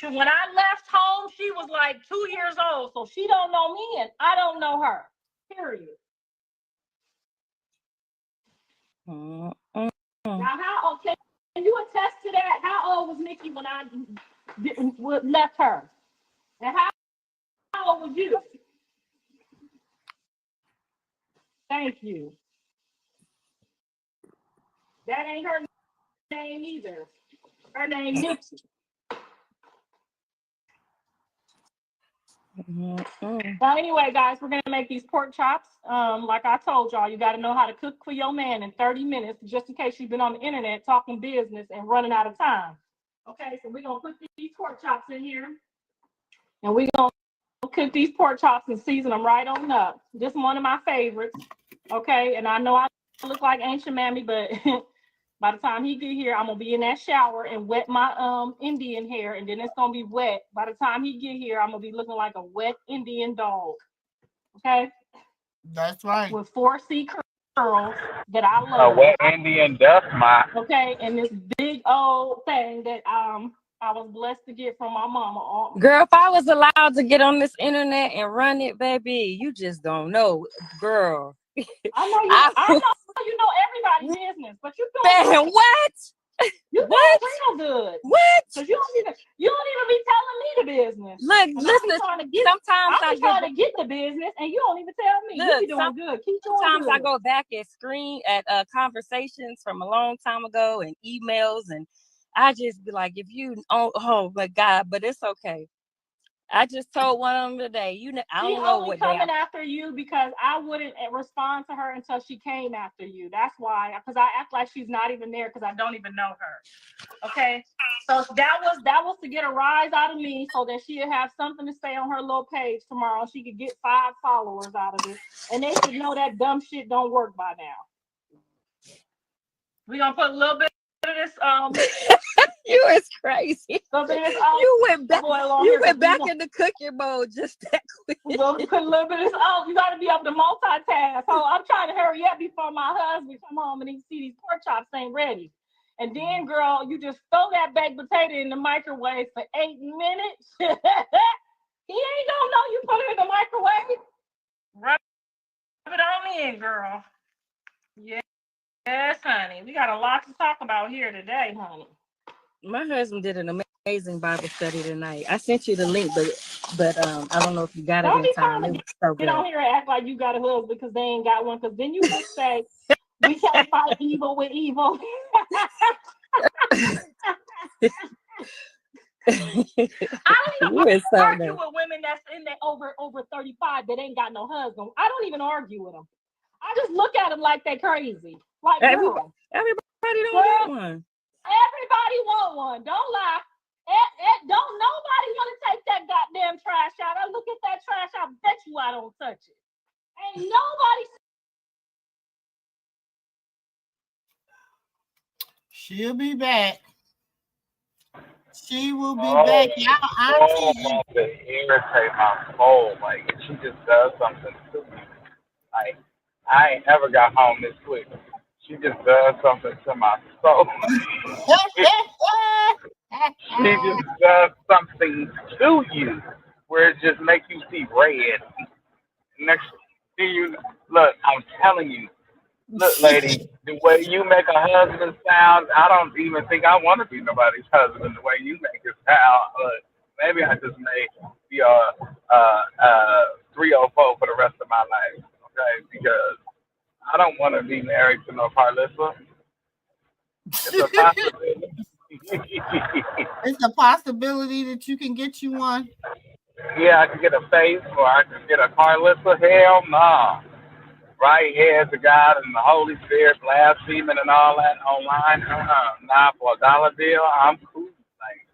When I left home, she was like 2 years old. So she don't know me and I don't know her. Period. Now, can you attest to that? How old was Nikki when I left her? And how old was you? Thank you. That ain't her name either. Her name Nikki. Well, anyway, guys, we're gonna make these pork chops. Like I told y'all, you got to know how to cook for your man in 30 minutes, just in case you've been on the internet talking business and running out of time. Okay, so we're gonna put these pork chops in here, and we're gonna cook these pork chops and season them right on up. This is one of my favorites. Okay, and I know I look like ancient mammy, but by the time he get here, I'm gonna be in that shower and wet my Indian hair, and then it's gonna be wet. By the time he get here, I'm gonna be looking like a wet Indian dog. Okay, that's right. With 4C curls that I love. A wet Indian dust mite. Okay, and this big old thing that I was blessed to get from my mama. Girl, if I was allowed to get on this internet and run it, baby, you just don't know, girl. I know you know everybody's business, but you doing what? You doing real good. What? Because you don't even be telling me the business. Look, listen. Sometimes I be trying to get the business, and you don't even tell me. Look, you be doing good. Keep doing sometimes good. I go back at conversations from a long time ago and emails, and I just be like, if you oh my God, but it's okay. I just told one of them today. I don't know what coming after you because I wouldn't respond to her until she came after you. That's why, because I act like she's not even there because I don't even know her. Okay, so that was to get a rise out of me so that she'd have something to say on her little page tomorrow. She could get 5 followers out of it, and they should know that dumb shit don't work by now. We're gonna put a little bit of this You is crazy. little bit of this You went back. olive oil on You here, 'cause went we back want- into cooking mode just that quick. We're gonna put a little bit of this you gotta be able to multitask. So I'm trying to hurry up before my husband come home and he see these pork chops ain't ready. And then, girl, you just throw that baked potato in the microwave for 8 minutes. He ain't gonna know you put it in the microwave. Rub it on in, girl. Yeah. Yes, honey. We got a lot to talk about here today, honey. My husband did an amazing Bible study tonight. I sent you the link, but I don't know if you got it Don't in be time. trying It to was so get on good. here and act like you got a husband because they ain't got one. Because then you just say, we can't fight evil with evil. I don't You even is so argue nice. with women that's in there over 35 that ain't got no husband. I don't even argue with them. I just look at them like they crazy. Like, girl, Everybody don't girl, get one. everybody want one. Don't lie. Don't nobody want to take that goddamn trash out. I look at that trash, I bet you I don't touch it. Ain't nobody. She'll be back. She will be back. Y'all auntie. To irritate my soul. Like, she just does something to me. Like, I ain't ever got home this quick. She just does something to my soul. She just does something to you where it just makes you see red. Next thing you look, I'm telling you, look, lady, the way you make a husband sound, I don't even think I want to be nobody's husband. The way you make it sound, look, maybe I just may be a 304 for the rest of my life, okay? Because I don't want to be married to no Karlissa. It's a possibility. It's a possibility that you can get you one. Yeah, I could get a face or I could get a Karlissa. Hell no. Right here to God and the Holy Spirit, blaspheming and all that online. Nah, for a dollar bill, I'm cool. Like,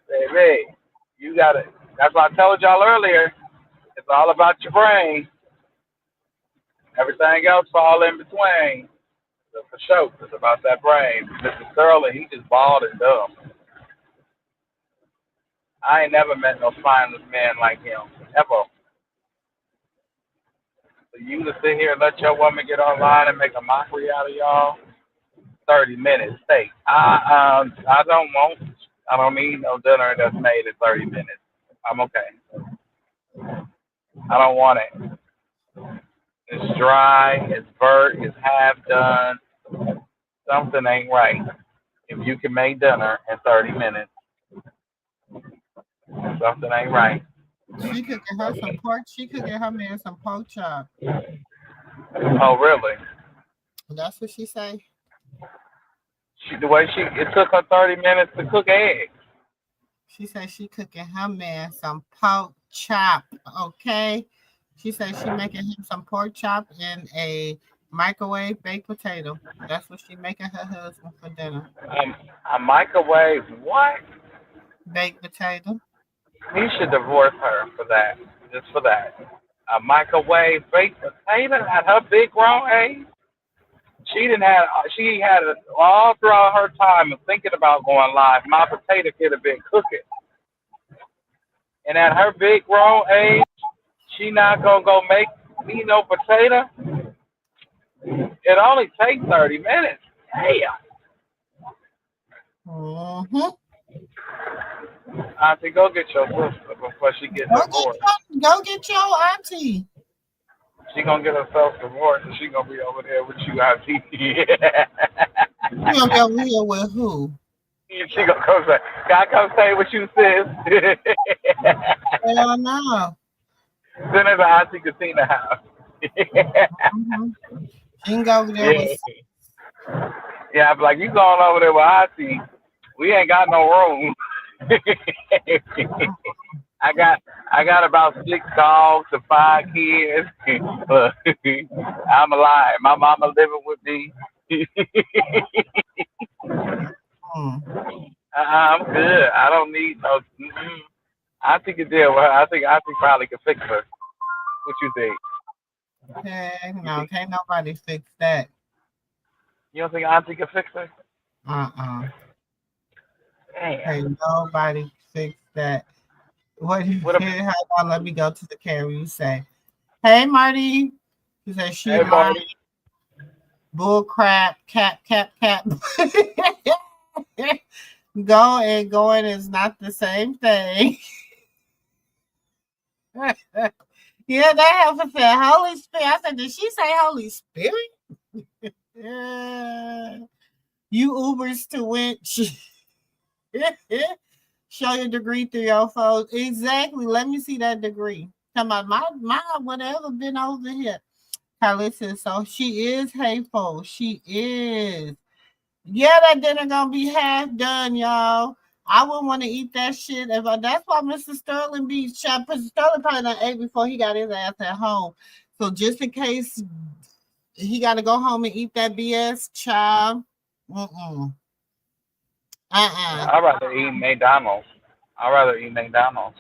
baby, you got it. That's what I told y'all earlier. It's all about your brain. Everything else fall in between. So for sure, it's about that brain. Mr. Sterling, he just bald and dumb. I ain't never met no spineless man like him, ever. For you to sit here and let your woman get online and make a mockery out of y'all, 30 minutes. Hey, I don't need no dinner that's made in 30 minutes. I'm okay. I don't want it. It's dry, it's burnt, it's half done. Something ain't right. If you can make dinner in 30 minutes, something ain't right. She cooking her some pork. She cooking her man some pork chop. Oh, really? That's what she say. It took her 30 minutes to cook eggs. She said she cooking her man some pork chop. Okay. She said she making him some pork chop and a microwave baked potato. That's what she making her husband for dinner. A microwave what? Baked potato. He should divorce her for that. Just for that. A microwave baked potato at her big grown age? She had all throughout her time of thinking about going live. My potato could have been cooking. And at her big grown age, she not gonna go make me no potato. It only takes 30 minutes. Damn. Mm-hmm. I think go get your sister before she gets divorced. Go get your auntie. She gonna get herself divorced and she gonna be over there with you, auntie. You gonna be over here with who? She gonna come say, "Can I come stay with you, sis?" Hell no. Then there's an Auntie Katina house. Mm-hmm. She can go over there with. Yeah, I'm like, you going over there with Auntie? We ain't got no room. I got about 6 dogs and 5 kids. I'm alive. My mama living with me. I'm good. I don't need no. Auntie can deal with her. I think Auntie probably can fix her. What you think? Okay, no, can't nobody fix that. You don't think Auntie can fix it? Uh-uh. Damn. Hey, nobody fix that. What What a hold on, let me go to the camera. You say, hey Marty. She said she hey, lied. Marty. Bull crap, cap. Go and going is not the same thing. Yeah, that helper said Holy Spirit. I said, did she say Holy Spirit? Yeah. You Ubers to winch. Show your degree through your phone. Exactly. Let me see that degree. Come on, my whatever been over here. Karlissa, so she is hateful. She is. Yeah, that dinner gonna be half done, y'all. I wouldn't want to eat that shit. That's why Mr. Sterling be shot. Mr. Sterling probably done ate before he got his ass at home. So just in case he got to go home and eat that BS, child. I'd rather eat McDonald's. I'd rather eat McDonald's.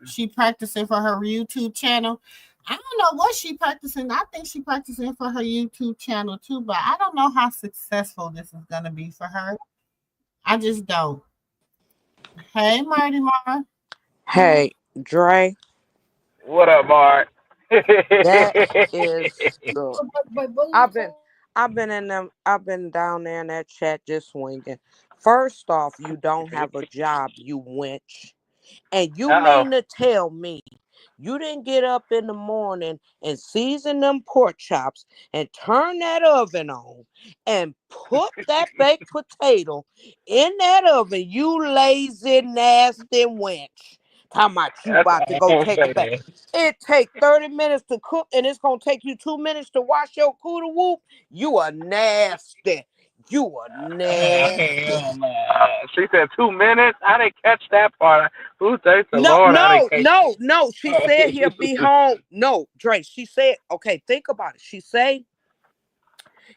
She practicing for her YouTube channel. I don't know what she practicing. I think she practicing for her YouTube channel too, but I don't know how successful this is gonna be for her. I just don't. Hey, Marty Mar. Hey, Dre, What up, Bart? that is the I've been down there in that chat just swinging. First off, you don't have a job, you wench. And you Uh-oh. mean to tell me you didn't get up in the morning and season them pork chops and turn that oven on and put that baked potato in that oven, you lazy, nasty wench. Talking about you That's about to go all I'm take a bath. saying. It take 30 minutes to cook and it's going to take you 2 minutes to wash your cooter whoop. You are nasty. You are nasty. Hell no. She said 2 minutes. I didn't catch that part. Who thanks the No, Lord I didn't no, catch no, no. She said he'll be that. home. No, Dre, she said, okay, think about it. She said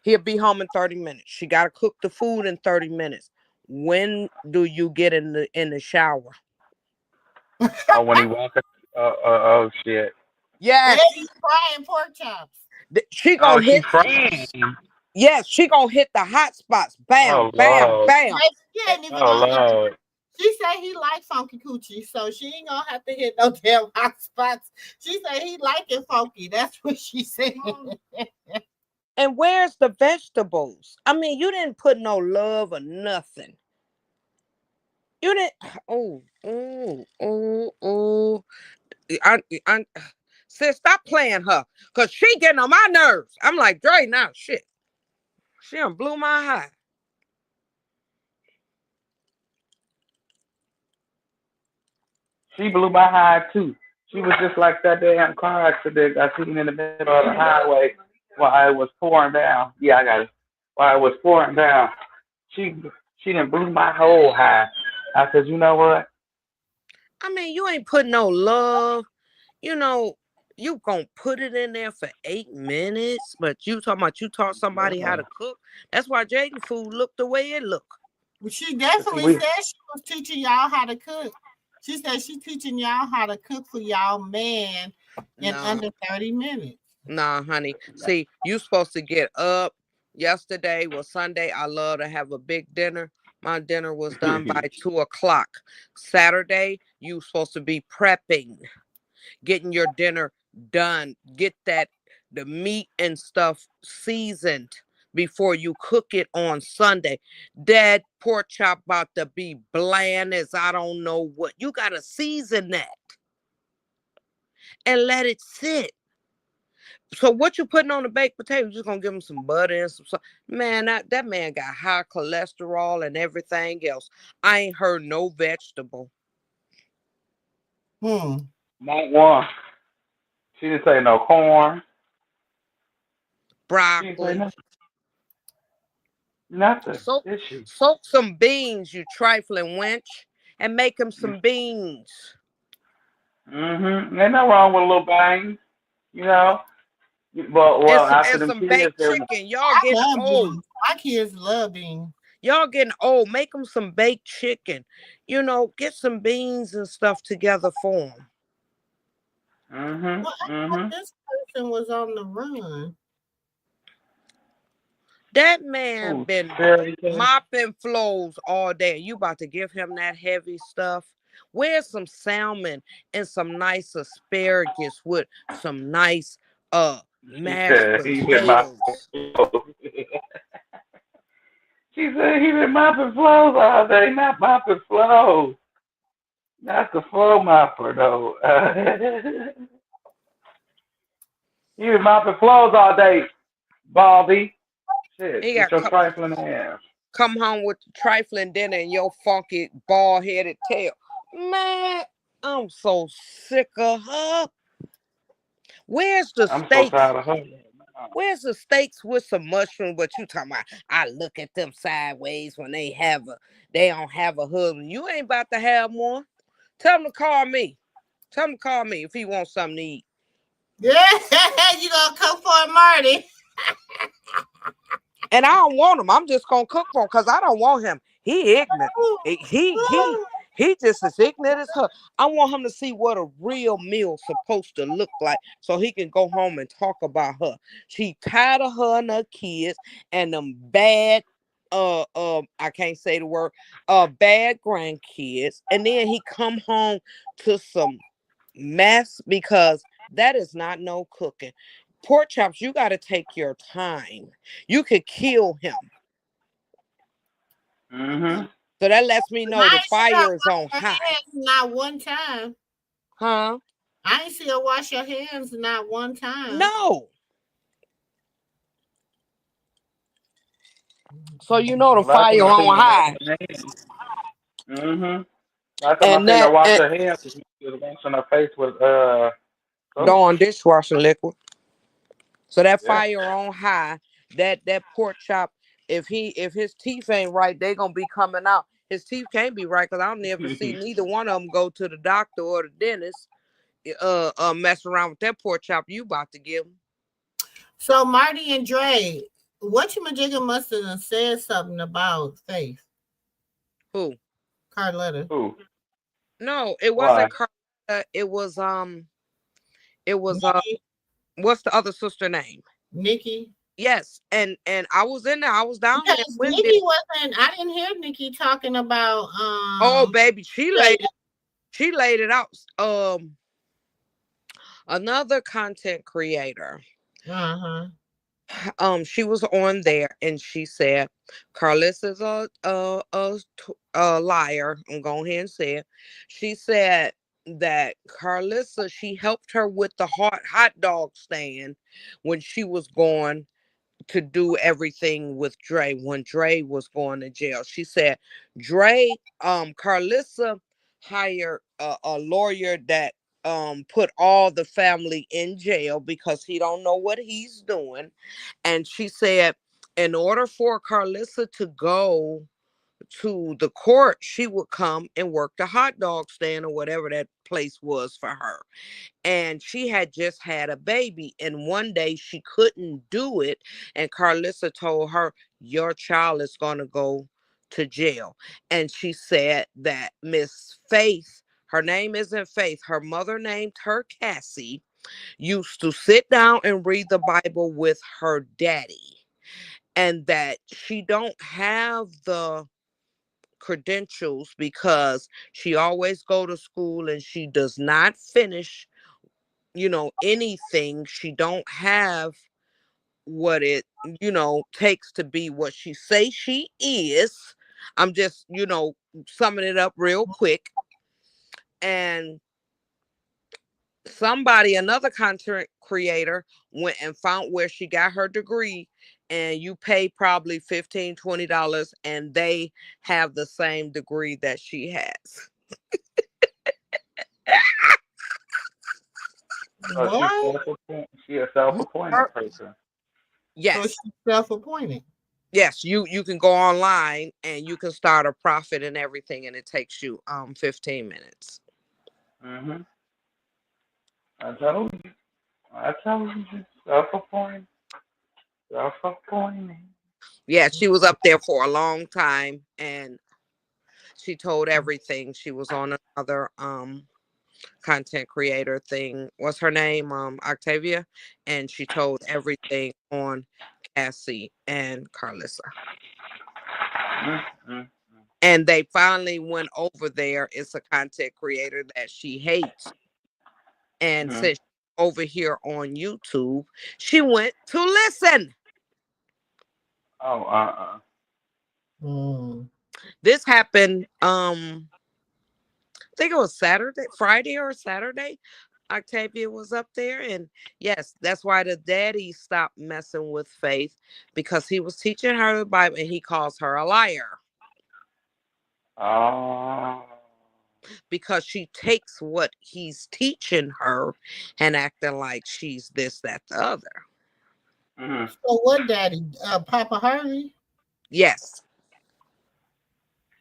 he'll be home in 30 minutes. She gotta cook the food in 30 minutes. When do you get in the shower? Oh, when he walked. Oh, shit. And Yes. you frying pork chops. She Oh, gonna she hit. praying. Yes, she gonna hit the hot spots. Bam, Oh, bam, Lord. bam. Like, she ain't even Oh, gonna have to. Lord. She said he like funky coochie, so she ain't gonna have to hit no damn hot spots. She said he like it funky. That's what she said. And where's the vegetables? I mean, you didn't put no love or nothing. You didn't. Oh. I sis, stop playing her. Cause she getting on my nerves. I'm like, Dre, now shit. She done blew my high. She blew my high, too. She was just like that damn car accident I seen in the middle of the highway while it was pouring down. Yeah, I got it. While it was pouring down. She she done blew my whole high. I said, you know what? I mean, you ain't putting no love. You know, you gonna put it in there for 8 minutes, but you talking about you taught somebody how to cook. That's why Jaden food looked the way it looked. She See, definitely said she was teaching y'all how to cook. She said she's teaching y'all how to cook for y'all man in under 30 minutes. Nah, honey. See, you supposed to get up. Yesterday was Sunday. I love to have a big dinner. My dinner was done by 2 o'clock. Saturday, you supposed to be prepping, getting your dinner done. Get the meat and stuff seasoned before you cook it on Sunday. That pork chop about to be bland as I don't know what. You gotta season that and let it sit. So what you putting on the baked potato? You just gonna give him some butter and some. Man, that man got high cholesterol and everything else. I ain't heard no vegetable. Hmm. Not one. She didn't say no corn. She didn't say Broccoli. nothing. Nothing. Soak, Did she? soak some beans, you trifling wench, and make him some beans. Mm-hmm. Ain't nothing wrong with a little bang, you know. Well, after And them some kids, baked there. chicken. Y'all I getting love old. beans. My kids love beans. Y'all getting old. Make them some baked chicken. You know, get some beans and stuff together for them. Well, I Mm-hmm. thought Mm-hmm. this person was on the run. That man Oh, been seriously? mopping floors all day. You about to give him that heavy stuff? Where's some salmon and some nice asparagus with some nice She mashed said he been mopping potatoes? floors. She said he been mopping floors all day, not mopping floors. That's the floor mopper though. He been mopping floors all day, Baldy. Shit, He get got your trifling ass. come home with the trifling dinner and your funky bald headed tail. Man, I'm so sick of her. Where's the I'm so steaks? tired of her. Where's the steaks with some mushroom? But you talking about I look at them sideways when they don't have a husband. You ain't about to have one. Tell him to call me. Tell him to call me if he wants something to eat. Yeah, you gonna come for Marty. And I don't want him. I'm just gonna cook for him because I don't want him. He ignorant. He just as ignorant as her. I want him to see what a real meal's supposed to look like so he can go home and talk about her. She tired of her and her kids and them bad I can't say the word bad grandkids. And then he come home to some mess because that is not no cooking. Pork chops, you got to take your time. You could kill him. Mm-hmm. So that lets me know I the ain't see her fire is on wash her high. hands not one time. Huh? I ain't see her wash her hands not one time. No. So you know the Last time fire I seen on her wash high. her hands. Mm-hmm. Last time I And seen her that wash and her hands, she was washing her face with soap. Dawn dishwashing liquid. So that Yeah. fire on high, that pork chop, if his teeth ain't right, they gonna be coming out. His teeth can't be right because I'll never see neither one of them go to the doctor or the dentist. Mess around with that pork chop you about to give him. So Marty and Dre, whatchamajigga must have said something about Faith. Who? Karlissa. Who? No, it Why? wasn't Carla. It was Nikki. what's the other sister name? Nikki. Yes, and I was in there. I was down there. Because When did? Nikki wasn't. I didn't hear Nikki talking about Oh, baby, she Jada. laid it out. Another content creator. Uh-huh. She was on there and she said Karlissa's a liar. I'm going ahead and say it. She said that Karlissa, she helped her with the hot dog stand when she was going to do everything with Dre when Dre was going to jail. She said Karlissa hired a lawyer that put all the family in jail because he don't know what he's doing. And she said in order for Karlissa to go to the court, she would come and work the hot dog stand or whatever that place was for her. And she had just had a baby, and one day she couldn't do it, and Karlissa told her, your child is going to go to jail. And she said that Miss Faith, her name isn't Faith, her mother named her Cassie, used to sit down and read the Bible with her daddy, and that she don't have the credentials because she always go to school and she does not finish anything. She don't have what it takes to be what she say she is. I'm just summing it up real quick. And another content creator went and found where she got her degree, and you pay probably $15-20 and they have the same degree that she has. So What? she a self-appointed person. Yes. So she's self-appointed. Yes, you can go online and you can start a profit and everything, and it takes you 15 minutes. Mm-hmm. I told you. I told you. Self-appointed. Self-appointed. Yeah, she was up there for a long time and she told everything. She was on another content creator thing. What's her name? Octavia. And she told everything on Cassie and Karlissa. Mm-hmm. And they finally went over there. It's a content creator that she hates. And Mm-hmm. since she's over here on YouTube, she went to listen. Oh, Mm. This happened, I think it was Saturday, Friday or Saturday. Octavia was up there. And yes, that's why the daddy stopped messing with Faith, because he was teaching her the Bible and he calls her a liar oh. because she takes what he's teaching her and acting like she's this, that, the other. Mm-hmm. So what, Daddy? Papa Harvey? Yes,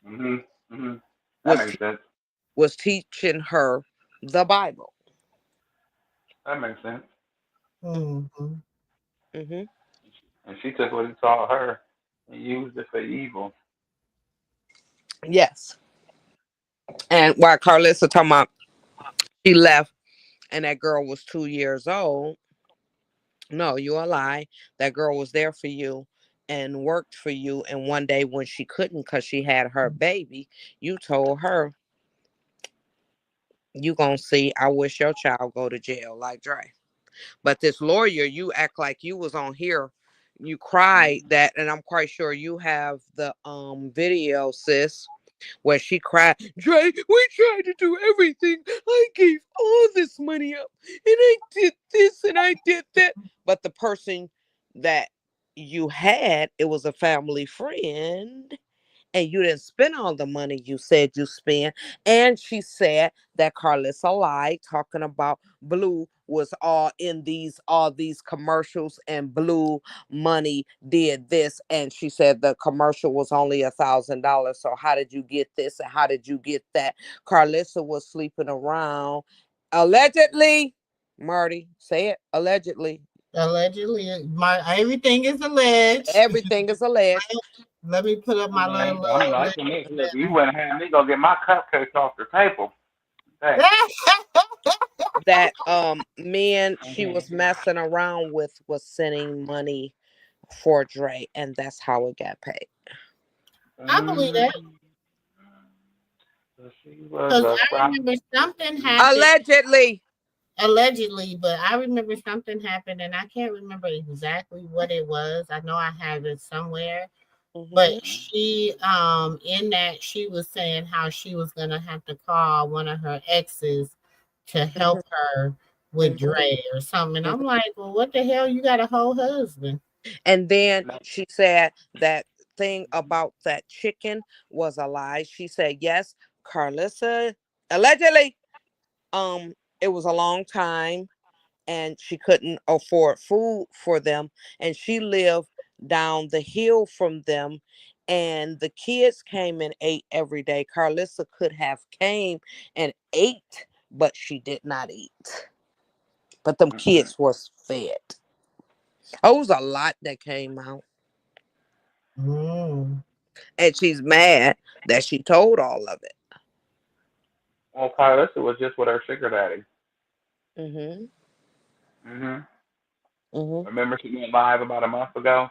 Mm-hmm. Mm-hmm. That was makes sense. was teaching her the Bible. That makes sense. Mm-hmm. Hmm. And she took what he taught her and used it for evil. Yes. And while Karlissa talking about she left and that girl was 2 years old, no, you a lie. That girl was there for you and worked for you. And one day when she couldn't because she had her baby, you told her, you gonna see, I wish your child go to jail like Dre. But this lawyer, you act like you was on here. You cried Mm-hmm. that, and I'm quite sure you have the video, sis, where she cried, Dre, we tried to do everything. I gave all this money up, and I did this and I did that. But the person that you had, it was a family friend, and you didn't spend all the money you said you spent. And she said that Karlissa lied, talking about Blue was all these commercials, and Blue money did this. And she said the commercial was only $1,000. So how did you get this and how did you get that? Karlissa was sleeping around, allegedly. Marty, say it, allegedly. Allegedly, everything is alleged. Everything is alleged. Let me put up my Man, little I'm liking it. Look, you wouldn't have me go get my cupcakes off the table. Hey. That men she Mm-hmm. was messing around with was sending money for Dre, and that's how it got paid. I believe Mm-hmm. that So she was because a I crop. remember something happened Allegedly. allegedly, but I remember something happened, and I can't remember exactly what it was. I know I have it somewhere, but Hmm. she in that she was saying how she was gonna have to call one of her exes to Hmm. help her with Hmm. Dre or something. And I'm Hmm. like, well, what the hell? You got a whole husband. And then she said that thing about that chicken was a lie. She said yes, Karlissa allegedly. It was a long time and she couldn't afford food for them, and she lived down the hill from them, and the kids came and ate every day. Karlissa could have came and ate, but she did not eat, but them Mm-mm. kids was fed. Oh, it was a lot that came out, Mm. and she's mad that she told all of it. Well, Karlissa was just with her sugar daddy. Hmm. Hmm. Hmm. Remember she went live about a month ago?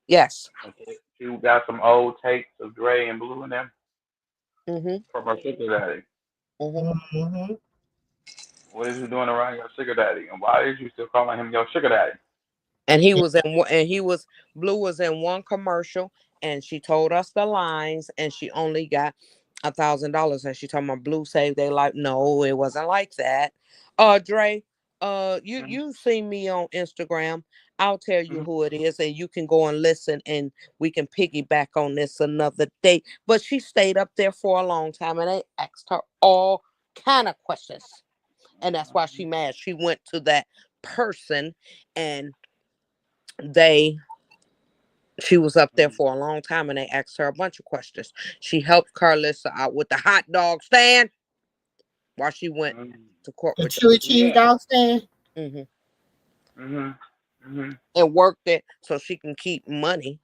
Yes. And she got some old tapes of Dre and Blue and them Hmm. from her sugar daddy. Hmm. Mm-hmm. What is you doing around your sugar daddy? And why is you still calling him your sugar daddy? And he was in and he was Blue was in one commercial, and she told us the lines, and she only got $1,000. And she told my Blue saved their life. No, it wasn't like that. Dre, you see me on Instagram. I'll tell you Mm-hmm. who it is, and you can go and listen, and we can piggyback on this another day. But she stayed up there for a long time, and they asked her all kind of questions, and that's why she mad. She went to that person, and they she was up there for a long time, and they asked her a bunch of questions. She helped Karlissa out with the hot dog stand while she went Mm-hmm. to court The with the chili cheese Yeah. dog stand. hmm Mm-hmm. Mm-hmm. and worked it so she can keep money.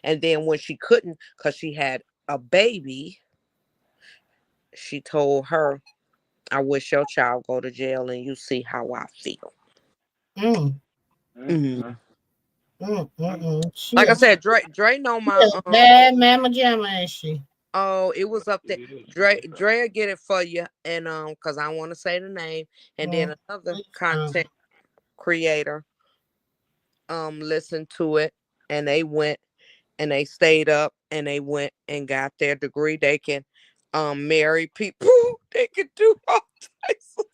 And then when she couldn't, because she had a baby, she told her, I wish your child go to jail and you see how I feel. Mm. Hmm. Mm-hmm. She Like I a, said, Dre know she my a bad mama jamma, ain't she? Oh, it was up there. Dre will get it for you, and cause I want to say the name, and then another Please don't. content creator listened to it, and they went and they stayed up and they went and got their degree. They can marry people. They can do all types of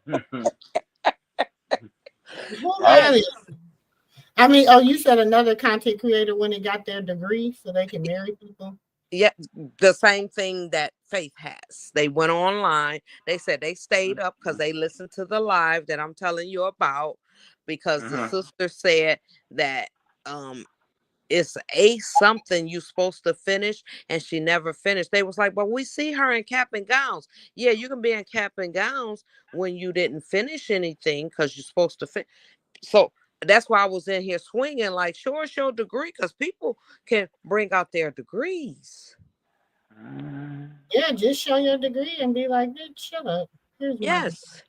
Who Hey, that is? I mean, oh, you said another content creator when they got their degree so they can marry people? Yeah, the same thing that Faith has. They went online. They said they stayed up because they listened to the live that I'm telling you about. Because the sister said that it's a something you supposed to finish, and she never finished. They was like, "But we see her in cap and gowns." Yeah, you can be in cap and gowns when you didn't finish anything because you're supposed to finish. So that's why I was in here swinging like, "Sure, it's your degree," because people can bring out their degrees. Yeah, just show your degree and be like, bitch, shut up. Here's my degree. Yes.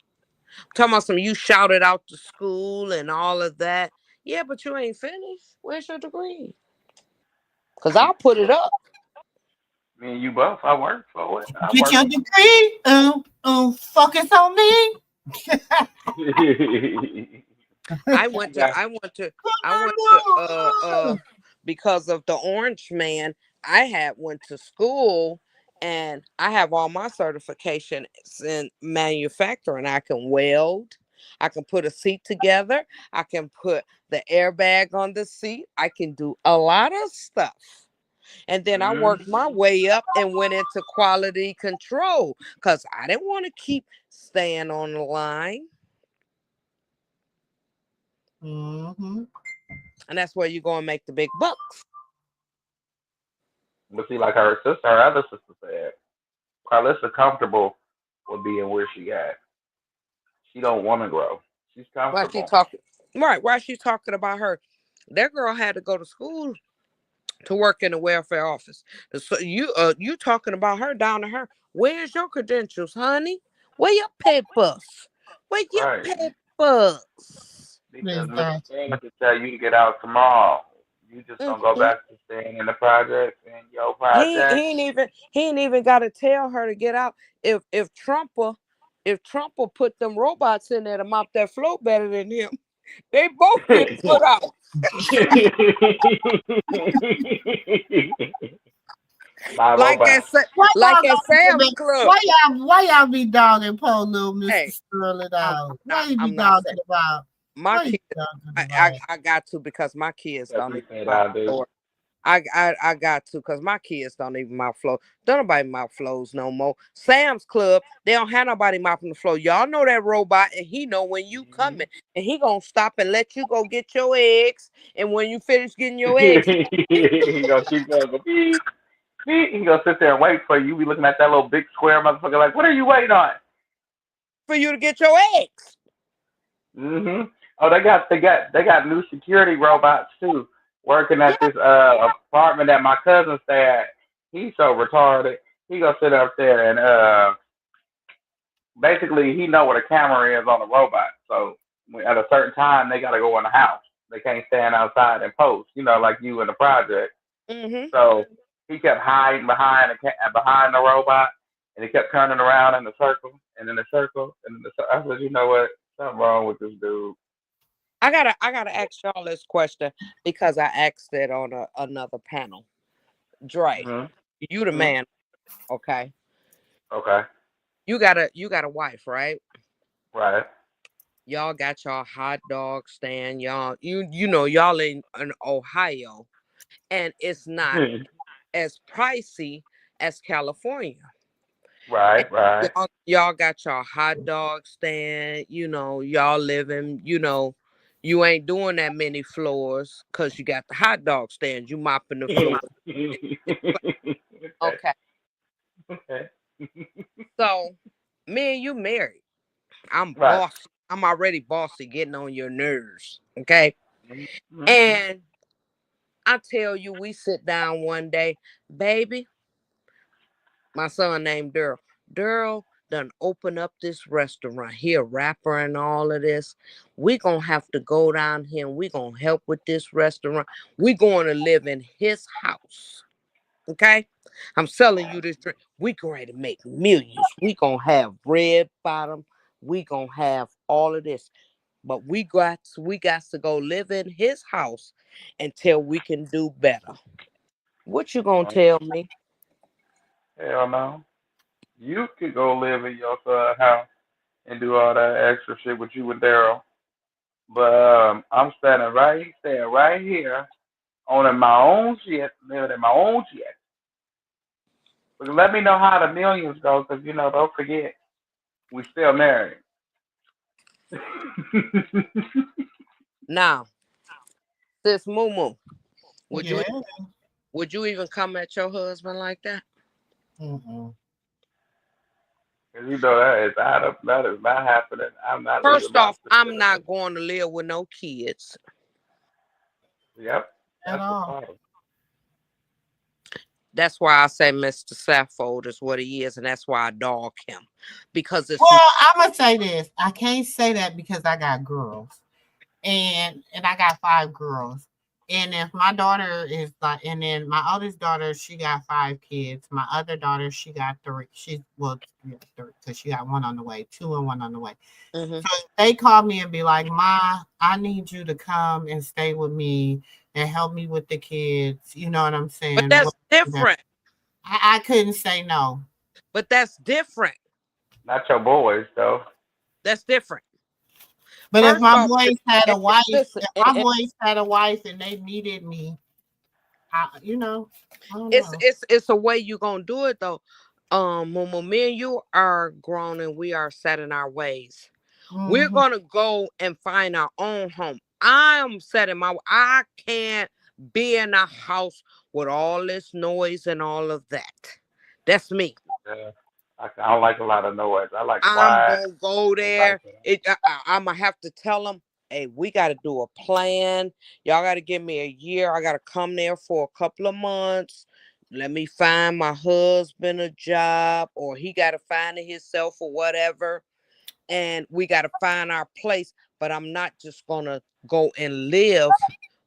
Talking about some you shouted out to school and all of that. Yeah, but you ain't finished. Where's your degree? Because I'll put it up. me and you both. I work for it. I Get work your degree. Focus on me. I went to yeah. I went to I went to because of the orange man, I had went to school and I have all my certifications in manufacturing. I can weld, I can put a seat together, I can put the airbag on the seat, I can do a lot of stuff. And then I worked my way up and went into quality control because I didn't want to keep staying on the line. Mm-hmm. And that's where you go and make the big bucks. But see, like her other sister said, Karlissa comfortable with being where she at. She don't want to grow. She's Why she comfortable. talking? Right, why she talking about her? That girl had to go to school to work in the welfare office. So you talking about her down to her. Where's your credentials, honey? Where your papers? Where your Right. papers? Because Mr. Exactly. King can tell you to get out tomorrow. You just gonna go Mhm. back to staying in the project and your He project. ain't even got to tell her to get out. If Trumper put them robots in there to mop that floor better than him, they both get put out. My Like robot. at Sa- Why like y'all at gonna do Sam's that? Club. Why y'all be dogging poor little Mr. Hey, Sterling I'm out? Why you be I'm not saying dogging about? my Why you kids. dogging I about? got to because my kids That's don't what even he said mop I the do. floor. I got to because my kids don't even mop floor. Don't nobody mop floors no more. Sam's Club, they don't have nobody mopping the floor. Y'all know that robot, and he know when you coming, and he gonna stop and let you go get your eggs. And when you finish getting your eggs, He gonna keep going. Go, beep, beep. He gonna sit there and wait for you. You be looking at that little big square motherfucker like, what are you waiting on? for you to get your eggs. Oh, they got new security robots too. Working Yeah. at this apartment that my cousin stay at. He's so retarded. He gonna sit up there and basically he know what a camera is on the robot. So at a certain time they gotta go in the house. They can't stand outside and post. Like you in the project. Mhm. So he kept hiding behind the robot, and he kept turning around in the circle and in the circle and in the circle. I said, you know what? Something wrong with this dude. I gotta ask y'all this question because I asked it on another panel. Dre, Mhm. you the Mhm. man, okay? Okay. You got a wife, right? Right. Y'all got y'all hot dog stand. Y'all in Ohio, and it's not as pricey as California. And Right. Right. y'all got y'all hot dog stand. Y'all living. You ain't doing that many floors because you got the hot dog stand. You mopping the floor. Okay. Okay, Okay. so me and you married. I'm Right. bossy. I'm already bossy, getting on your nerves. Okay, Mhm. and I tell you, we sit down one day, baby. My son named Daryl. Daryl, done open up this restaurant. He a rapper and all of this. We gonna have to go down here and we gonna help with this restaurant. We going to live in his house. Okay? I'm selling you this drink. We going to make millions. We gonna have red bottom. We gonna have all of this. But we got to go live in his house until we can do better. What you gonna tell me? Hell no. You could go live in your house and do all that extra shit with you and Daryl. But I'm staying right here, owning my own shit, living in my own shit. But let me know how the millions go, because, don't forget, we still married. Now, sis Moo, would Yeah. you even come at your husband like that? Mm-mm. Because that is not happening. I'm not leaving First my off, sister. I'm not going to live with no kids. Yep, At that's the all. problem. That's why I say Mr. Saffold is what he is, and that's why I dog him. Because it's Well, I'm gonna say this. I can't say that because I got girls, and I got 5 girls. And if my daughter is like, and then my oldest daughter, she got 5 kids. My other daughter, she got 3. She well, yeah, 3 because she got 1 on the way, 2 and 1 on the way. Mhm. So they call me and be like, "Ma, I need you to come and stay with me and help me with the kids." You know what I'm But saying? that's different. I couldn't say no. But that's different. Not your boys, though. That's different. But if First my off, boys had a wife, listen, if my boys had a wife and they needed me, I don't know. it's a way you gonna do it though. Momo, me and you are grown and we are set in our ways. We're Mhm. gonna go and find our own home. I'm setting I can't be in a house with all this noise and all of that. That's me. Yeah. I don't like a lot of noise. I like I'm quiet gonna go and nice. there. I'm gonna have to tell them, hey, we got to do a plan. Y'all got to give me a year. I got to come there for a couple of months. Let me find my husband a job, or he got to find it himself or whatever. And we got to find our place. But I'm not just gonna go and live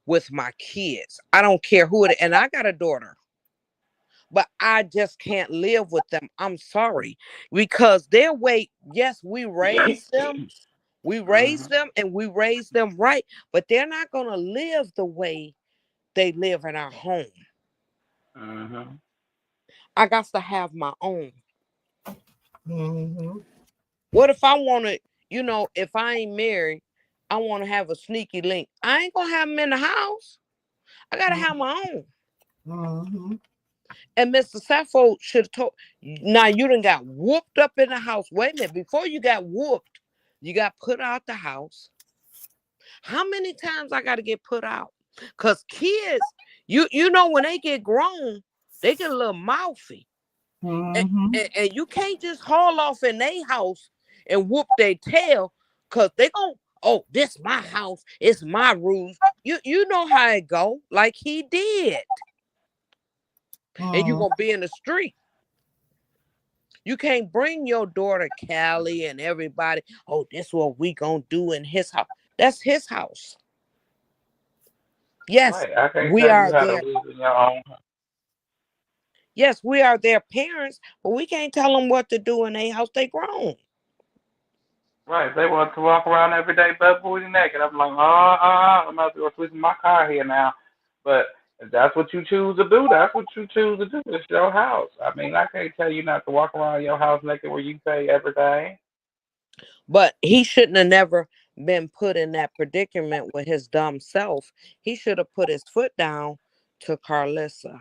with my kids. I don't care who it is. And I got a daughter. But I just can't live with them. I'm sorry. Because their way, yes, we raised them. We hmm raised them and we raised them right. But they're not going to live the way they live in our home. hmm I got to have my own. Mhm. What if I want to, if I ain't married, I want to have a sneaky link. I ain't going to have them in the house. I got to have my own. Mhm. And Mr. Sappho should have told. Now you done got whooped up in the house. Wait a minute. Before you got whooped, you got put out the house. How many times I got to get put out? Because kids, you know when they get grown, they get a little mouthy. Mhm. And you can't just haul off in their house and whoop their tail because they gon' oh, this my house. It's my rules. You know how it go. Like he did. And you Mhm. going to be in the street. You can't bring your daughter Callie and everybody. Oh, this is what we gonna do in his house. That's his house. Yes, Right. I can't we tell you are how to their live in your own. yes, we are their parents, but we can't tell them what to do in their house. They grown. Right. They want to walk around every day butt booty naked. I'm like, I'm about to go switch my car here now. But if that's what you choose to do, that's what you choose to do. It's your house. I mean, I can't tell you not to walk around your house naked where you pay everything. But he shouldn't have never been put in that predicament with his dumb self. He should have put his foot down to Karlissa.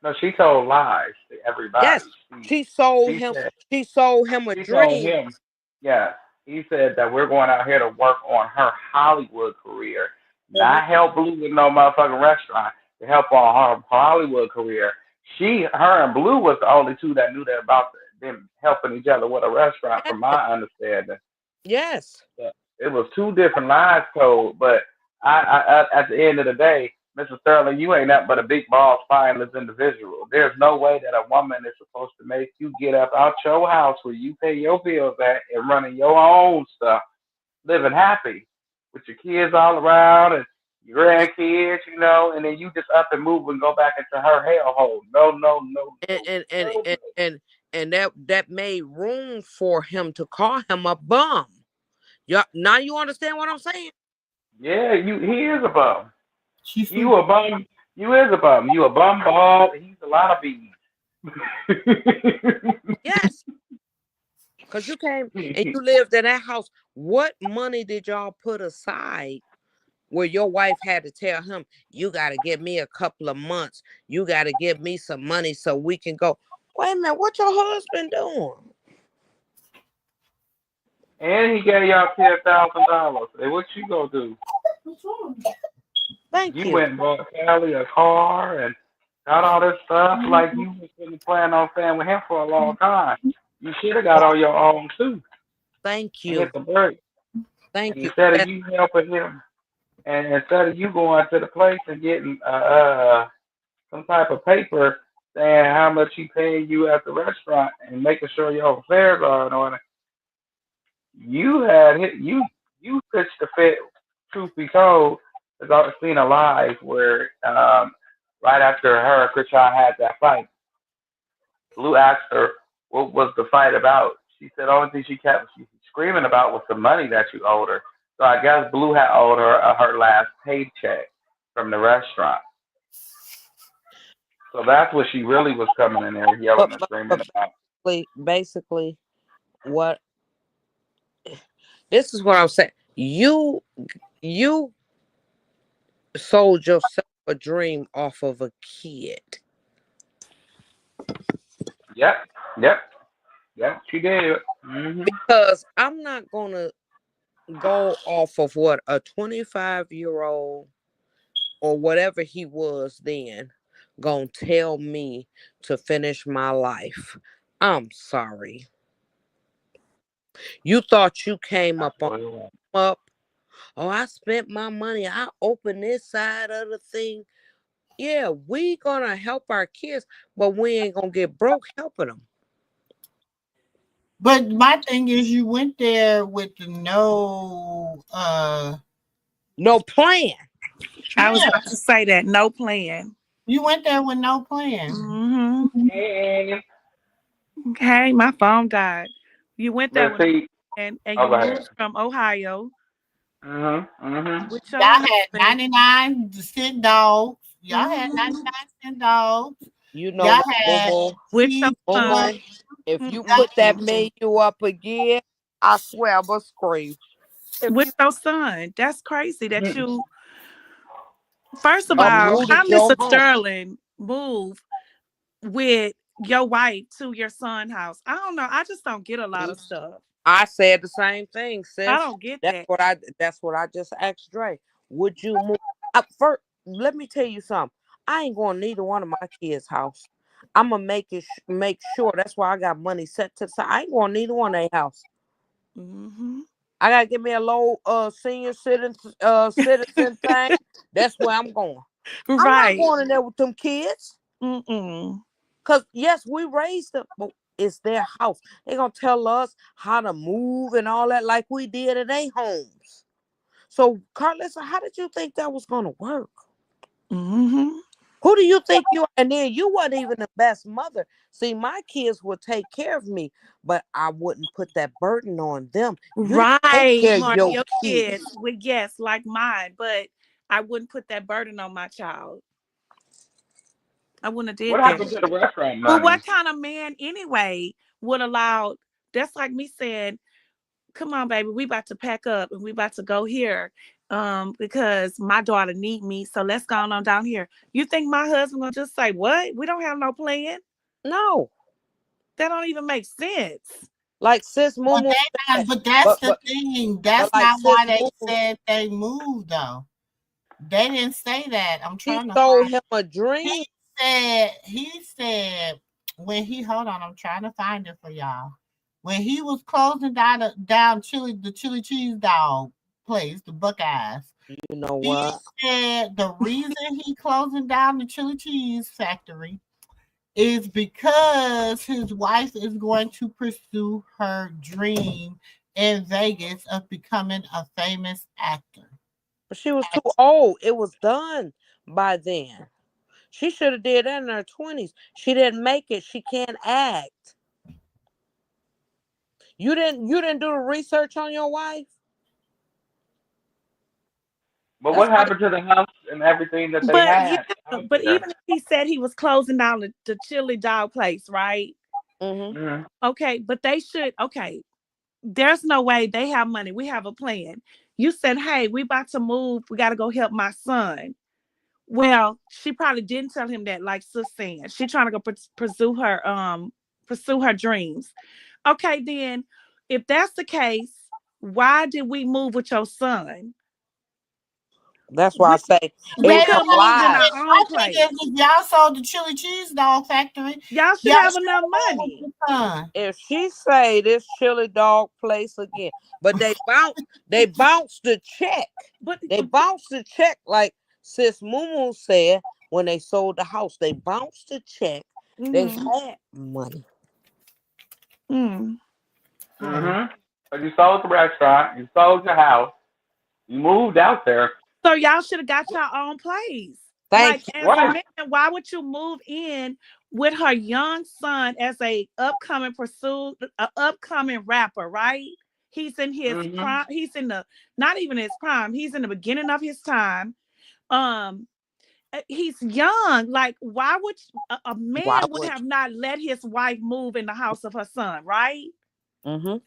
No, she told lies to everybody. Yes, she sold She him. said She sold him a she told dream. him, yeah. He said that we're going out here to work on her Hollywood career, Mhm. not help Blue with no motherfucking restaurant, to help on her Hollywood career. Her and Blue was the only two that knew that about them helping each other with a restaurant, from my understanding. Yes. It was two different lies told, but at the end of the day, Mr. Sterling, you ain't nothing but a big ball spineless individual. There's no way that a woman is supposed to make you get up out your house where you pay your bills at and running your own stuff, living happy with your kids all around and your grandkids, and then you just up and move and go back into her hellhole. No, no, no, and no, and and no. and, and, and that made room for him to call him a bum. Yeah, now you understand what I'm saying? Yeah, he is a bum. She You a bum. You is a bum. You a bum ball. He's a lot of bees. Yes, because you came and you lived in that house. What money did y'all put aside where your wife had to tell him, you got to give me a couple of months. You got to give me some money so we can go. Wait a minute, what your husband doing? And he gave y'all $10,000. Hey, what you gonna do? Thank You you. went and bought Sally a car and got all this stuff like you was really planning on staying with him for a long time. You should have got on your own too Thank and hit you. the break. Thank And you. instead of you helping him, and instead of you going to the place and getting some type of paper saying how much he paying you at the restaurant and making sure your affairs are in order, you had hit you pitched the fit. Truth be told, because I've seen a live where right after her and Krishan had that fight, Blue asked her what was the fight about. She said the only thing she kept screaming about was the money that you owed her. So I guess Blue had owed her her last paycheck from the restaurant. So that's what she really was coming in there yelling and screaming But about. basically, what this is what I'm saying. You sold yourself a dream off of a kid. Yep, yep, yep. She did. Because I'm not gonna go off of what a 25-year-old or whatever he was then gonna tell me to finish my life. I'm sorry. You thought you came up on up. Oh, I spent my money. I opened this side of the thing. Yeah, we gonna help our kids, but we ain't gonna get broke helping them. But my thing is, you went there with no plan. I was Yeah, about to say that. No plan. you went there with no plan. Mm-hmm. And Okay, my phone died. You went there but with see, and oh, you go ahead. moved from Ohio with your Y'all had husband. 99-cent dogs. Y'all had Mhm. 99-cent dogs. You know Y'all what, had Boo? With your cheese son. Boo, if you Mm-mm. put that menu up again, I swear I will scream. If With you your son. That's crazy that you. First of all, uprooted how your Mr. home, Sterling move with your wife to your son's house? I don't know. I just don't get a lot of stuff. I said the same thing, I sis. don't get That's that. what I. That's what I just asked Dre. Would you move? First, let me tell you something. I ain't going to neither one of my kids' house. I'm gonna make sure. That's why I got money set to the side. I ain't going to neither one of their house. Mm-hmm. I gotta give me a low senior citizen thing. That's where I'm going. I'm not Right. going in there with them kids. Mm-mm. Cause yes, we raised them, but it's their house. They gonna tell us how to move and all that like we did in their homes. So, Karlissa, how did you think that was gonna work? Mm-hmm. Who do you think you are? And then you weren't even the best mother. See, my kids would take care of me, but I wouldn't put that burden on them. You didn't take Right. care of On your your kids. kids. Well, yes, like mine, but I wouldn't put that burden on my child. I wouldn't have What did that. happened to the restaurant But money? what kind of man anyway would allow that's like me saying, come on, baby, we about to pack up and we about to go here. Because my daughter need me. So let's go on down here. You think my husband gonna just say, what? We don't have no plan? No. That don't even make sense. Like sis Mumu said, But that's but the but thing. but That's like not why sis they Mumu, said they moved, though. They didn't say that. I'm he trying to sold find. him a He dream. said when he hold on. I'm trying to find it for y'all. When he was closing down the chili cheese dog. place, the Buckeyes. You know He what? said the reason he closing down the chili cheese factory is because his wife is going to pursue her dream in Vegas of becoming a famous actor. But she was too old. It was done by then. She should have did that in her 20s. She didn't make it. She can't act. You didn't do the research on your wife? But That's what like happened to the house and everything that they But yeah, had out but there? even if he said he was closing down the chili dog place, right? mm-hmm. Mm-hmm. Okay, but they should. Okay, there's no way they have money. We have a plan. You said, hey, we about to move. We got to go help my son. Well, she probably didn't tell him that, like Sis saying. She trying to go pursue her dreams. Okay, then if that's the case, why did we move with your son? That's why I We say we it Baby, was could a have moved in lie. our my own thing is, place. if y'all sold the chili cheese dog factory, Y'all should y'all have should enough have with money. the son. If she say this chili dog place again, but they bounced the check. But They bounced the check like Sis Mumu said when they sold the house. They bounced the check. They had money. mm. Mm-hmm. But you sold the restaurant, you sold your house, you moved out there. So y'all should have got your own place. Like Thank you. as a Right. man, why would you move in with her young son as a upcoming rapper, right? He's in his Mm-hmm. prime. He's in the not even his prime. He's in the beginning of his time. Um, he's young. Like, why would a Why man would would have not let his wife move in the house of her son, right? you? Mm-hmm.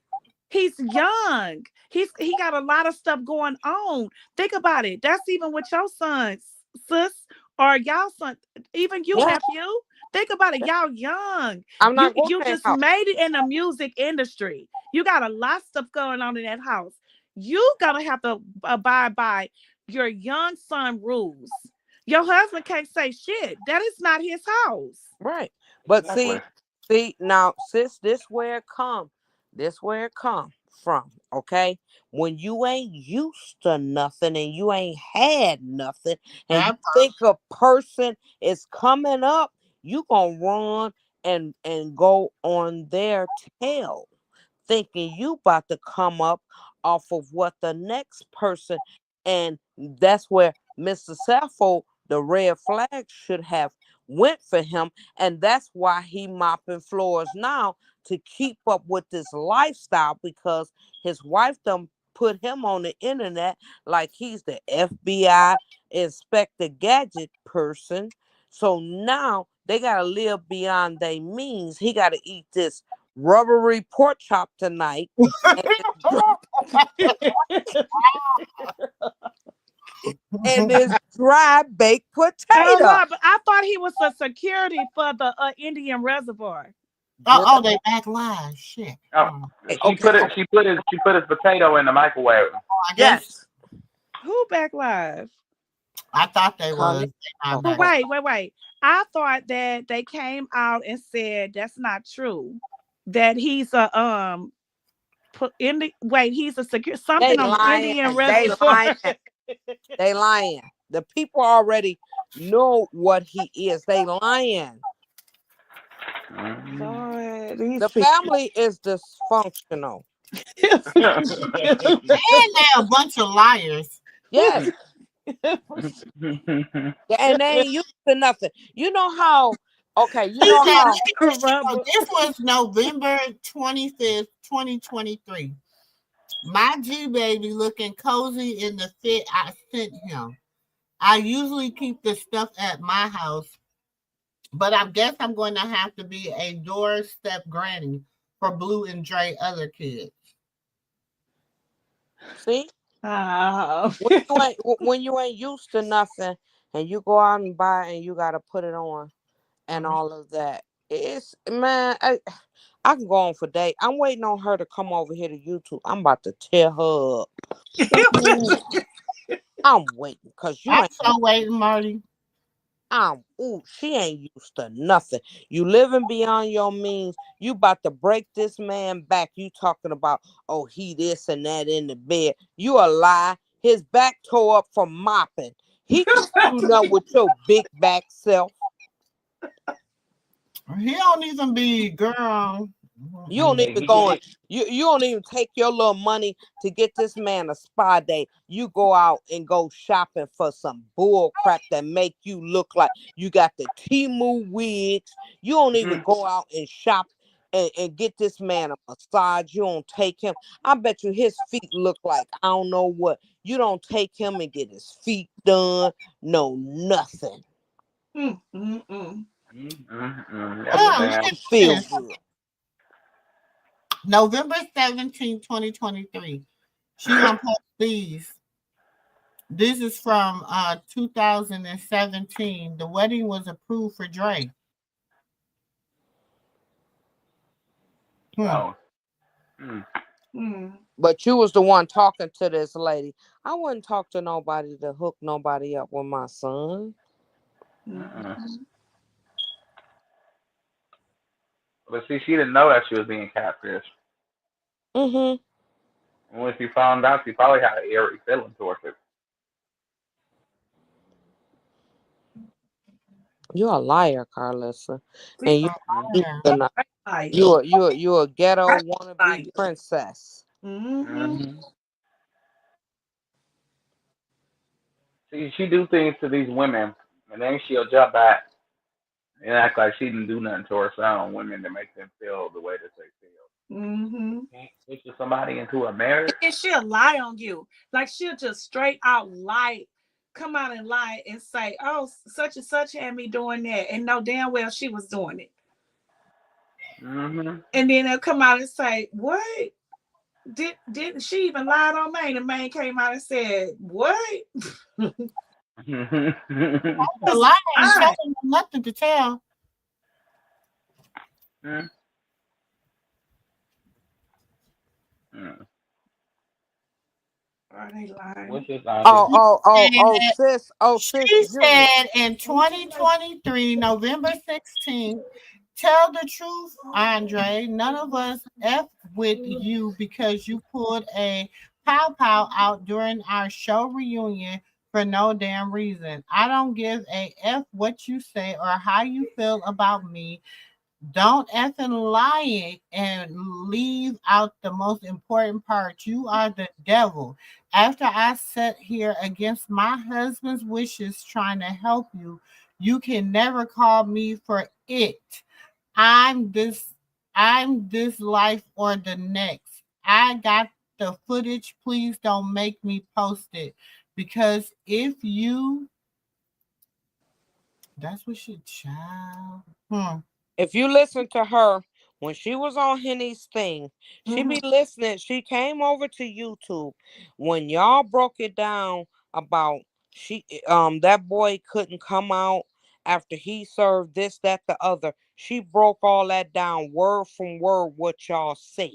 He's young. He got a lot of stuff going on. Think about it. That's even with your sons, sis, or y'all son, even you, Yeah, nephew. Think about it. Y'all young. I'm You not going you to that just house. made it in the music industry. You got a lot of stuff going on in that house. You gotta have to abide by your young son rules. Your husband can't say shit. That is not his house. Right. But Exactly. see now, sis, this where it come. This where it come from. Okay. When you ain't used to nothing and you ain't had nothing and you That think a person is coming up, you gonna run and go on their tail, thinking you about to come up off of what the next person, and that's where Mr. Sappho, the red flag should have went for him, and that's why he mopping floors now to keep up with this lifestyle, because his wife done put him on the internet like he's the FBI Inspector Gadget person. So now they gotta live beyond their means. He gotta eat this rubbery pork chop tonight and this dry baked Oh potato. Lord, but I thought he was a security for the Indian reservoir. oh, Girl, they back live. Shit. Oh, Oh, she okay, put it. okay. She put his potato in the microwave. I guess Yes. Who back live? I thought they was. Carlissa. They not Oh, But back. oh, wait. I thought that they came out and said that's not true. That he's a he's a secure they something on the lying. Indian They reservoir. lying. They lying. The people already know what he is. They lying. Mm-hmm. Lord, these The people. family is dysfunctional. And they're a bunch of liars. Yes. And they ain't used to nothing. You know how, okay, you He know said, how, look at this shit. Oh, this was November 25th, 2023. My G baby looking cozy in the fit I sent him. I usually keep the stuff at my house, but I guess I'm going to have to be a doorstep granny for Blue and Dre other kids. see, Oh. when you ain't used to nothing and you go out and buy and you gotta put it on and all of that. It's man, I can go on for days. I'm waiting on her to come over here to YouTube. I'm about to tear her up. Ooh, I'm waiting because you I'm ain't so waiting, Marty. She ain't used to nothing. You living beyond your means. You about to break this man back. You talking about, oh, he this and that in the bed. You a lie. His back tore up from mopping. He can't do nothing with your big back self. He don't even be, girl. You don't even go on. You don't even take your little money to get this man a spa day. You go out and go shopping for some bull crap that make you look like you got the Timu wigs. You don't even go out and shop and get this man a massage. You don't take him. I bet you his feet look like I don't know what. You don't take him and get his feet done. No, nothing. Feel good. November 17, 2023. She gonna post these. This is from 2017. The wedding was approved for Drake. But you was the one talking to this lady. I wouldn't talk to nobody to hook nobody up with my son. But see, she didn't know that she was being catfished. And when she found out, she probably had an eerie feeling towards it. You're a liar, Karlissa. And you're a ghetto wannabe princess. See, she do things to these women, and then she'll jump back and act like she didn't do nothing to her son, women, to make them feel the way that they feel. Can't put somebody into a marriage. And she'll lie on you. Like she'll just straight out lie, come out and lie and say, oh, such and such had me doing that, and know damn well she was doing it. And then they'll come out and say, what? Didn't she even lie on Maine? And Maine came out and said, what? The lie ain't nothing to tell. Are they lying? Sis. She said in 2023, November 16th, tell the truth, Andre. None of us F with you because you pulled a pow out during our show reunion for no damn reason. I don't give a F what you say or how you feel about me. Don't effing lie and leave out the most important part. You are the devil. After I sat here against my husband's wishes trying to help you, you can never call me for it. I'm this life or the next. I got the footage. Please don't make me post it. Because if you that's what she child. If you listen to her when she was on Henny's thing, she be listening. She came over to YouTube when y'all broke it down about that boy couldn't come out after he served this, that, the other. She broke all that down word from word what y'all said.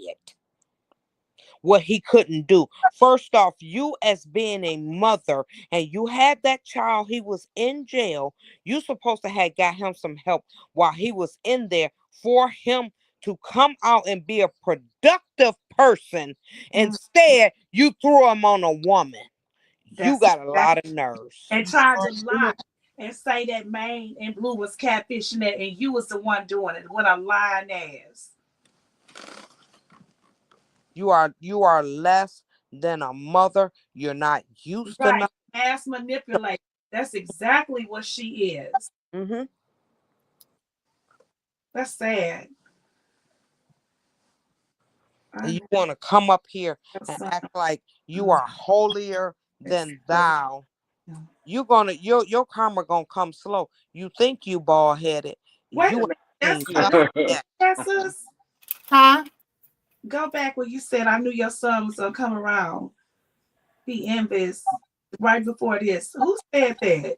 What he couldn't do. First off, you as being a mother and you had that child, he was in jail. You supposed to have got him some help while he was in there for him to come out and be a productive person. Instead, you threw him on a woman. You got a lot of nerves. And tried to lie and say that Maine and Blue was catfishing it and you was the one doing it. What a lying ass. You are less than a mother. You're not used to nothing. Ass manipulate. That's exactly what she is. That's sad. And you want to come up here and act like you are holier than thou. Your karma gonna come slow. You think you bald headed. Wait you a minute. That's huh? Go back where you said I knew your son was gonna come around. Be envious right before this. Who said that?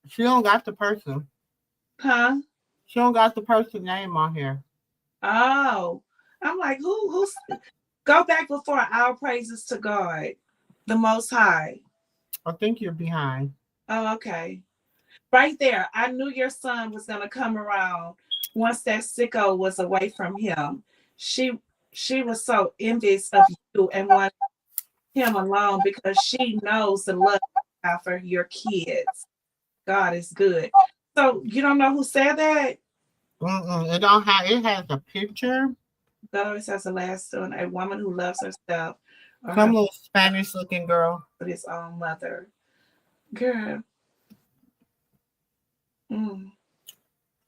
She don't got the person. Huh? She don't got the person name on here. Oh. I'm like, who's go back before our praises to God, the Most High. I think you're behind. Oh, okay. Right there. I knew your son was gonna come around once that sicko was away from him. She she was so envious of you and wanted him alone because she knows the love you have for your kids. God is good. So you don't know who said that? It don't have. It has a picture. God always has a last son, a woman who loves herself or Some her little Spanish looking girl. with his own mother. Girl. Mm.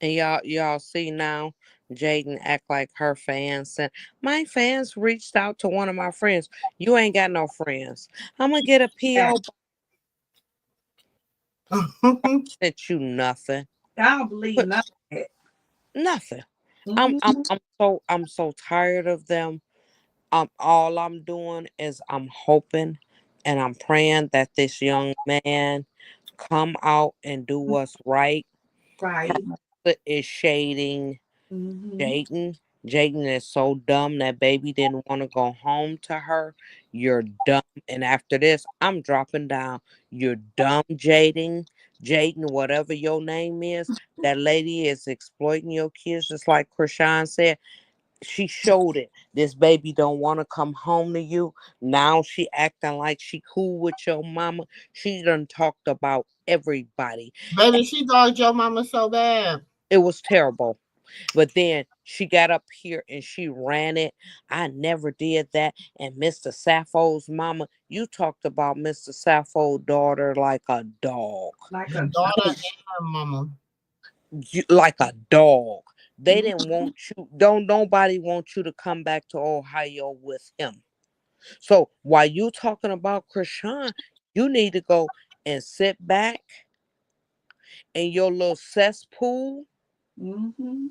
And y'all see now, Jaden act like her fans said, my fans reached out to one of my friends. You ain't got no friends. I'm gonna get a Yeah. PO. Sent you nothing. I don't believe But none of it. nothing. Mhm. I'm so tired of them. All I'm doing is I'm hoping and I'm praying that this young man come out and do what's right. Right. Karlissa is shading Mm-hmm. Jaden. Jaden is so dumb that baby didn't want to go home to her. You're dumb. And after this, I'm dropping down. You're dumb, Jaden. Jaden, whatever your name is, that lady is exploiting your kids, just like Krishan said. She showed it. This baby don't want to come home to you. Now she acting like she cool with your mama. She done talked about everybody. Baby, she dogged your mama so bad. It was terrible. But then she got up here and she ran it. I never did that. And Mr. Sappho's mama, you talked about Mr. Sappho's daughter like a dog. Like Her a daughter dog. and her mama. Like a dog. They Mhm. didn't want you. Don't nobody want you to come back to Ohio with him. So while you talking about Krishan, you need to go and sit back in your little cesspool Mhm.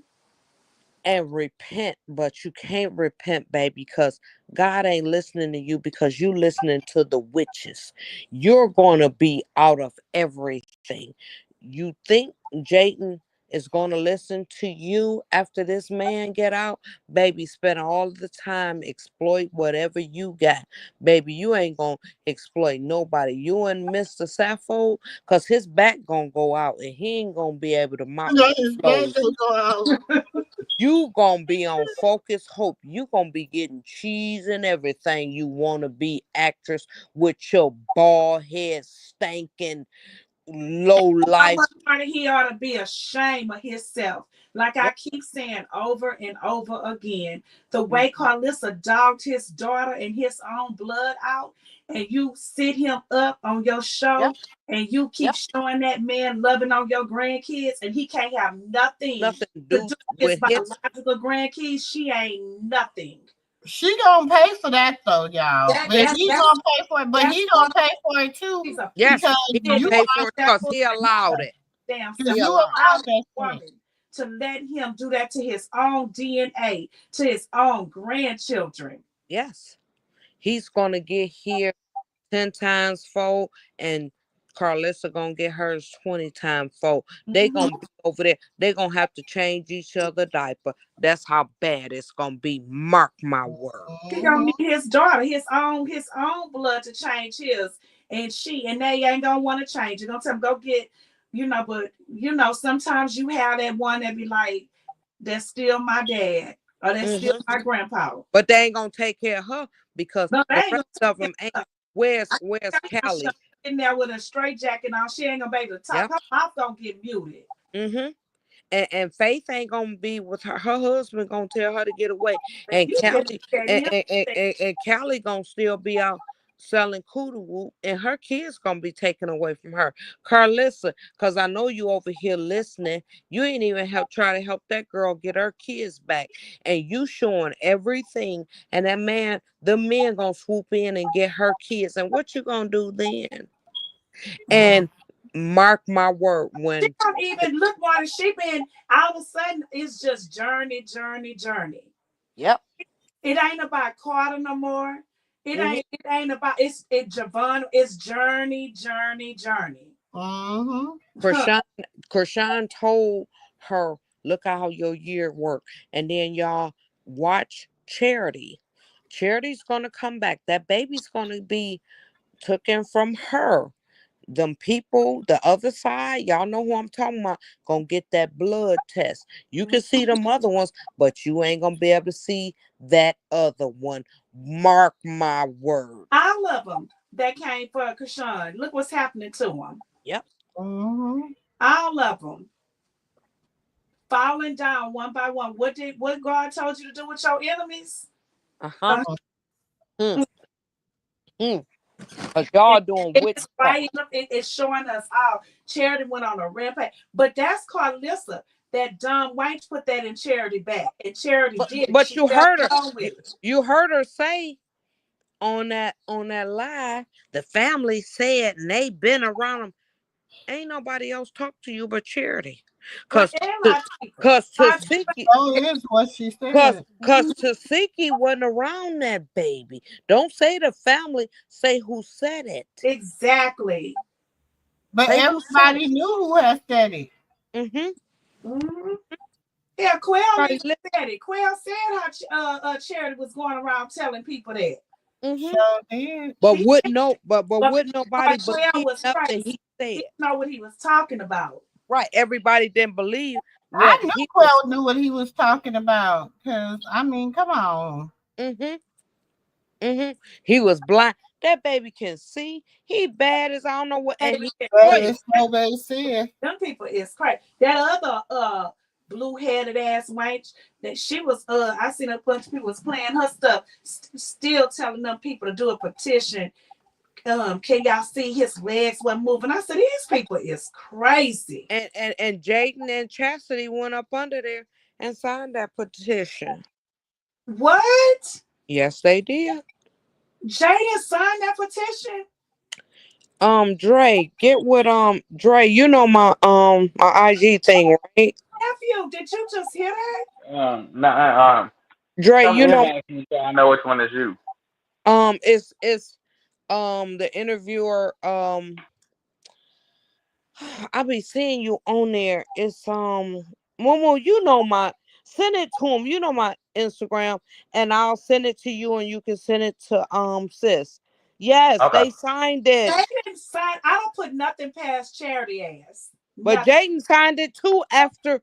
and repent. But you can't repent, baby, because God ain't listening to you because you listening to the witches. You're gonna be out of everything. You think Jayden is gonna listen to you after this man get out? Baby, spend all the time exploit whatever you got. Baby, you ain't gonna exploit nobody. You and Mr. Sappho, cause his back gonna go out and he ain't gonna be able to mop You know, no his back floors. gonna go out. You gonna be on Focus Hope. You gonna be getting cheese and everything. You wanna be actress with your bald head stinking low life. Somebody he ought to be ashamed of himself. Like I Yep. keep saying over and over again, the way Mhm. Karlissa dogged his daughter and his own blood out, and you sit him up on your show, Yep. and you keep Yep. showing that man loving on your grandkids, and he can't have nothing Nothing to to do do with his with his. biological grandkids. She ain't nothing. She gonna pay for that though, y'all. That But that's he that's gonna pay for it. But that's he why gonna pay for it too she's a Yes, because he gonna you kid. pay are for it That because he allowed it. damn because self He you allowed. allow allowed that shit. woman to let him do that to his own DNA, to his own grandchildren. Yes, he's gonna get here 10 times fold, and Karlissa gonna get hers 20 times fold. They Mm-hmm. gonna be over there. They gonna have to change each other diaper. That's how bad it's gonna be. Mark my word. He gonna Mhm. need his daughter, his own blood to change his, and they ain't gonna want to change. You're gonna tell him go get, but sometimes you have that one that be like, that's still my dad, or that's still Hmm. my grandpa. But they ain't gonna take care of her because No, they the ain't rest gonna of take them ain't. care of Where's her. Callie? In there with a straight jacket on, she ain't gonna be able to talk. Yep. Her mouth gonna get muted. Hmm. And Faith ain't gonna be with her. Her husband gonna tell her to get away. And You better Callie look at and, him. and Callie gonna still be out selling kudu whoop, and her kids gonna be taken away from her. Karlissa, cause I know you over here listening. You ain't even help try to help that girl get her kids back, and you showing everything. And that man, the men gonna swoop in and get her kids. And what you gonna do then? And mark my word, She when don't even look more than she been. All of a sudden, it's just journey, journey, journey. yep. It ain't about Carter no more. It Hmm. ain't. It ain't about. It Javon. It's journey, journey, journey. Mhm. Krishan told her, look how your year worked. And then y'all watch Charity. Charity's gonna come back. That baby's gonna be taken from her. them people, the other side, y'all know who I'm talking about, gonna get that blood test. You can see them other ones, but you ain't gonna be able to see that other one. Mark my word. All of them that came for Krishan. Look what's happening to them. Yep. Mm-hmm. All of them falling down one by one. What God told you to do with your enemies? Uh-huh. Uh, Cause y'all doing it's witchcraft. right. It's showing us all. Charity went on a rampage, but that's Karlissa. That Don White put that in Charity back, and Charity did it. But She you fell heard her. along with it. You heard her say on that live, the family said, and they been around them. Ain't nobody else talk to you but Charity. Well, Cause and my people. Tasiki, Oh, is what she cause said. Tasiki wasn't around that baby. Don't say the family, say who said it. Exactly. But Say who said everybody knew who had said it. it. Mm-hmm. Yeah, Quell Right. even said it. Quell said how Charity was going around telling people that. Sure did. But He wouldn't but nobody Quell believe was nothing crazy. he He said. didn't know what he was talking about. Right. Everybody didn't believe I what knew he was. Quell knew what he was talking about. Cause I mean, come on. He was blind. That baby can see. He bad as I don't know what. And Baby, he That wait. is so they said. them people is crazy. That other blue-headed ass wench that she was I seen a bunch of people was playing her stuff, still telling them people to do a petition. Can y'all see his legs weren't moving? I said, these people is crazy. And Jaden and Chastity went up under there and signed that petition. What? Yes, they did. Jaden signed that petition? Dre, get with Dre, you know my IG thing, right? Nephew, did you just hear that? Nah, Dre, come you here, know man, so I know which one is you. it's the interviewer, I be seeing you on there. It's Momo, you know my send it to him. You know my Instagram, and I'll send it to you, and you can send it to sis. Yes, Okay. they signed it, Jaden signed. I don't put nothing past Charity ass. but Nothing. Jaden signed it too after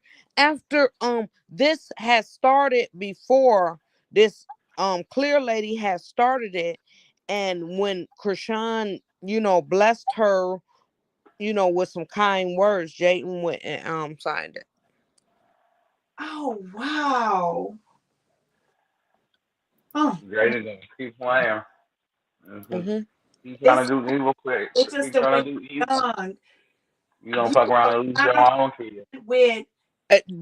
this has started before this clear lady has started it, and when Krishan blessed her with some kind words, Jaden went and signed it. Oh wow. Oh, Jaden gonna keep playing. Mm-hmm. He's trying it's to do evil quick. it's just He's the way trying to do it's evil. done. You gonna You fuck around and lose your around own kid. with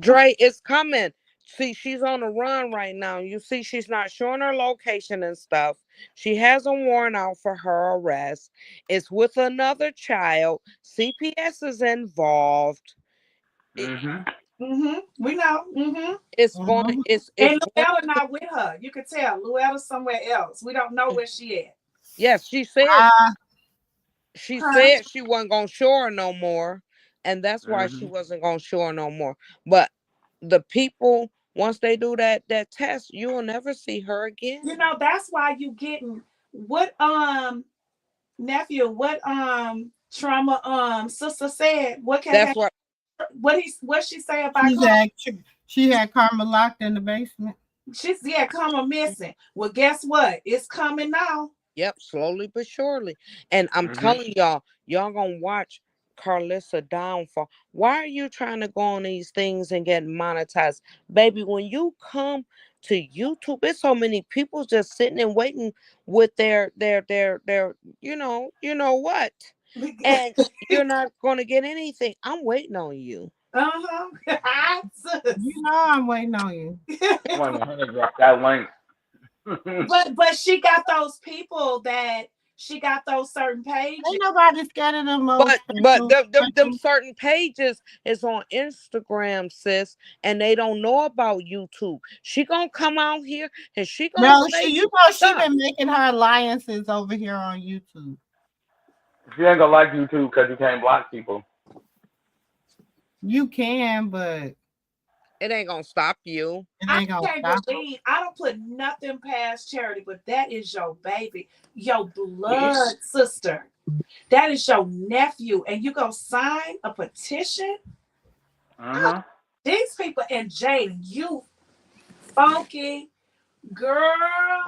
Dre is coming. See, she's on the run right now. You see, she's not showing her location and stuff. She has a warrant out for her arrest. It's with another child. CPS is involved. It- we know. it's going. Mm-hmm. It's And going. Luella not with her. You can tell Luella's somewhere else. We don't know where she at. Yes, she Huh? said she wasn't gonna show her no more, and that's why she wasn't gonna show her no more. But the people, once they do that test, you will never see her again. You know, that's why you getting what nephew, what trauma sister said. What can That's happen? what. What she say about Karma? She had Karma locked in the basement. She's Karma missing. Well, guess what? It's coming now. Yep, slowly but surely. And I'm telling y'all gonna watch Karlissa downfall. Why are you trying to go on these things and get monetized? Baby, when you come to YouTube, it's so many people just sitting and waiting with their you know what? And you're not gonna get anything. I'm waiting on you. You know I'm waiting on you. I'm waiting on her to drop that link. but she got those people that she got those certain pages. Ain't nobody scared of them most But special. them certain pages is on Instagram, sis, and they don't know about YouTube. She gonna come out here and she gonna No, say she stuff. been making her alliances over here on YouTube. She ain't gonna like you too because you can't block people. You can, but It ain't gonna stop you. it I ain't gonna can't stop. believe I don't put nothing past Charity, but that is your baby, your blood sister. That is your nephew, and you go sign a petition. Oh, these people and Jaden, you funky girl.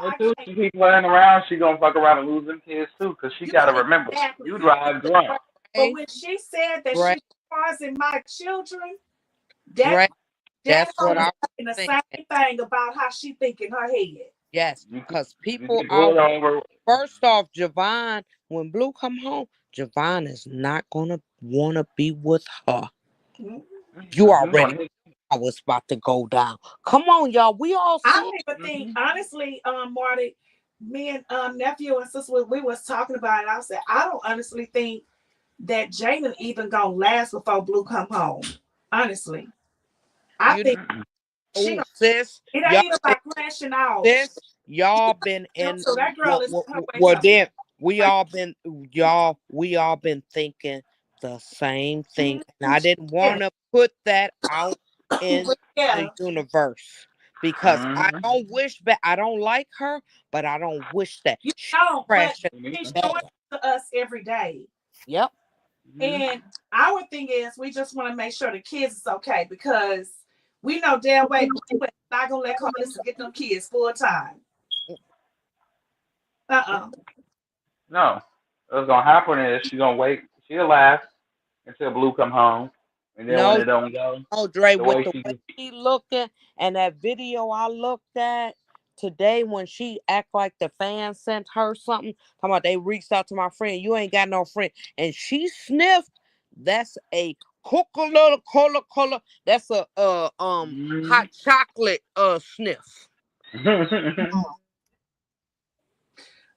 Well, too, she keep playing around. She gonna fuck around and lose them kids too, cause she You gotta know remember exactly. you drive drunk. But when she said that Right. she's causing my children, that Right. that That's hoe what was I was saying the thinking. same thing about how she think in her head. Yes, You because you people get are pulled over. first off, Javon, when Blue come home, Javon is not gonna wanna be with her. You already On his, I was about to go down. Come on, y'all. We all I see. don't even think, honestly, Marty, me and nephew and sister, we was talking about it. I said, I don't honestly think that Jalen even gonna last before Blue come home. Honestly, I You think she oh gonna. sis, It y'all ain't about crashing out. sis, y'all been in So that girl what is what, on her way what to. then we all been thinking the same thing. And I didn't want Yeah, to put that out in but yeah, the universe because I don't wish that I don't like her, but I don't wish that you she don't. But crashing she's bad. showing it to us every day. Yep. And our thing is, we just want to make sure the kids is okay because we know damn well Blue is not gonna let Karlissa get them kids full time. No, what's gonna happen is she gonna wait. She'll last until Blue come home, and then when No, it don't go, no, Dre, the with way the way she she looking and that video I looked at today when she act like the fan sent her something, talking about they reached out to my friend, you ain't got no friend, and she sniffed. That's a Coca-Cola. That's a hot chocolate sniff.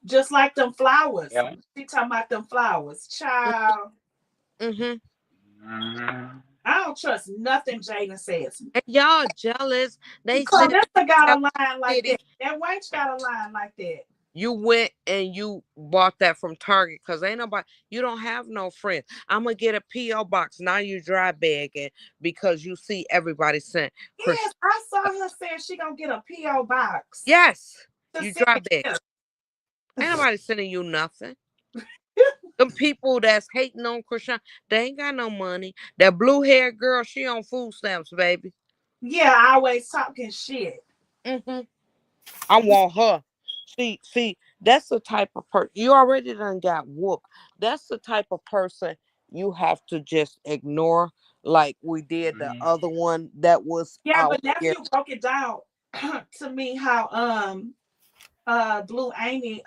Just like them flowers. yeah. She talking about them flowers. Child. Mm-hmm. I don't trust nothing Jaden says. And y'all jealous? They said Karlissa got a Tell line like City. that. That wench got a line like that. You went and you bought that from Target because ain't nobody, you don't have no friends. I'm going to get a P.O. box. Now you dry bagging because you see everybody sent. Yes, I saw her saying she gonna get a P.O. box. Yes, To you send dry it bag. to. Ain't nobody sending you nothing. Them people that's hating on Krishan, they ain't got no money. That blue haired girl, she on food stamps, baby. Yeah, always talking shit. I want her. See, that's the type of person you already done got whooped. That's the type of person you have to just ignore, like we did the other one that was Yeah, out but nephew here. broke it down to me how Blue Amy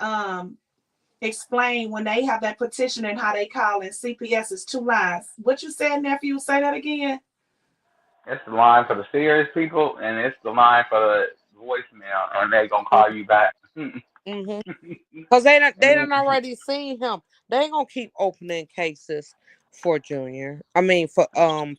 explained when they have that petition and how they call in CPS is 2 lines. What you said, nephew? Say that again. It's the line for the serious people, and it's the line for the voicemail, and they gonna call you back. Because they done already seen him. They ain't gonna keep opening cases for Junior. I mean for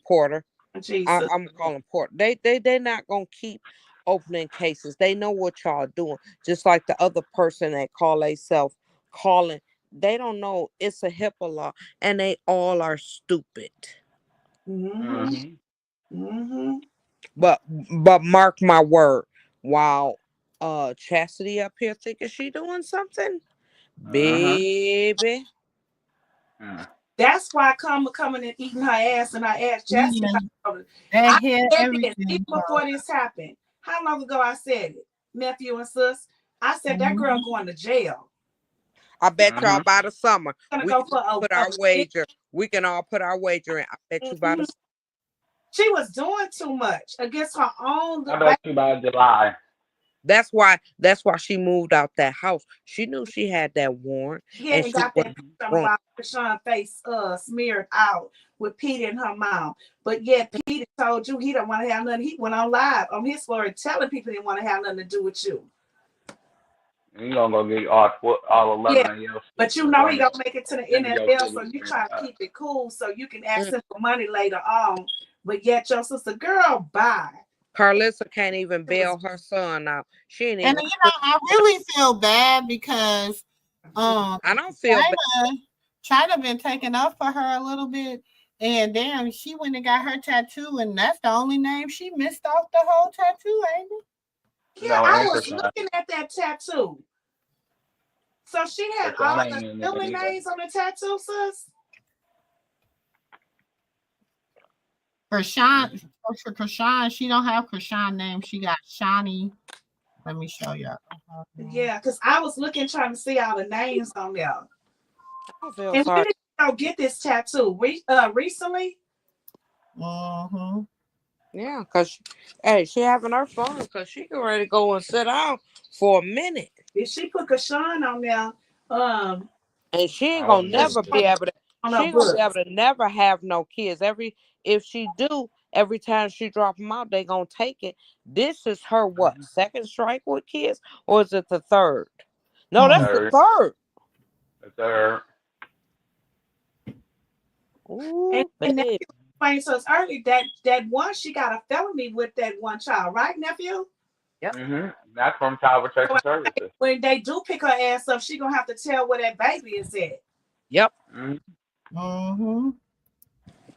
Porter. Jesus. I'm calling Porter. They not gonna keep opening cases. They know what y'all doing. Just like the other person that call themselves calling. They don't know it's a HIPAA law, and they all are stupid. But mark my word, while Chastity up here thinking she doing something, baby. That's why coming and eating her ass and her ass. Chastity. They I hear said this even everything. before this happened. How long ago I said it, nephew and sis? I said that girl going to jail. I bet y'all by the summer Gonna we go can for put our wager. We can all put our wager in. I bet you by the summer. She was doing too much against her own. I bet you by July. That's why she moved out that house. She knew she had that warrant, Yeah, and and she got that wasn't picture wrong. about Krishan's face smeared out with Pete in her mouth. But yet Pete told you he don't want to have nothing. He went on live on his story telling people he didn't want to have nothing to do with you. You gonna go get all 11 Yeah, of your but you sisters know he on gonna make it to the your NFL, so cities. you trying to keep it cool so you can ask him for money later on. But yet your sister, girl, bye. Karlissa can't even bail her son out. She ain't And even. I really feel bad because I don't feel bad. China been taking up for her a little bit. And damn, she went and got her tattoo, and that's the only name she missed off the whole tattoo, ain't it? Yeah, I was looking at that tattoo. So she had all the filling names on the tattoo, sis? Krishan, for Krishan, she don't have Krishan name. She got Shani. Let me show you. Yeah, because I was looking, trying to see all the names on there. I feel And sorry. when did you go get this tattoo? Recently? Mm-hmm. Yeah, because hey, she having her fun because she can ready to go and sit down for a minute. If she put Kashawn on there, and she ain't gonna never be able to. on She her ain't gonna book. be able to never have no kids. If she do, every time she drop them out, they gonna take it. This is her what, second strike with kids, or is it the third? No, that's the third. The third. Ooh, And babe. nephew explained to us early that one she got a felony with that one child, right, nephew? Yep. That's from Child Protection Services. When they do pick her ass up, she gonna have to tell where that baby is at. Yep. Mm-hmm.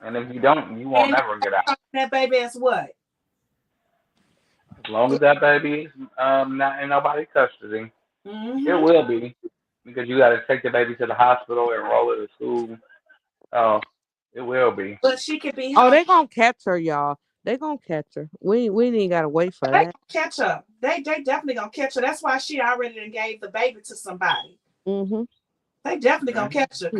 And if you don't, you won't never get out. That baby is what? As long as that baby is not in nobody's custody, it will be, because you got to take the baby to the hospital, enroll it in school. Oh, it will be. But she could be. Oh, they gonna catch her, y'all. They gonna catch her. We ain't gotta wait for They that. catch her. They definitely gonna catch her. That's why she already done gave the baby to somebody. They definitely gonna catch her.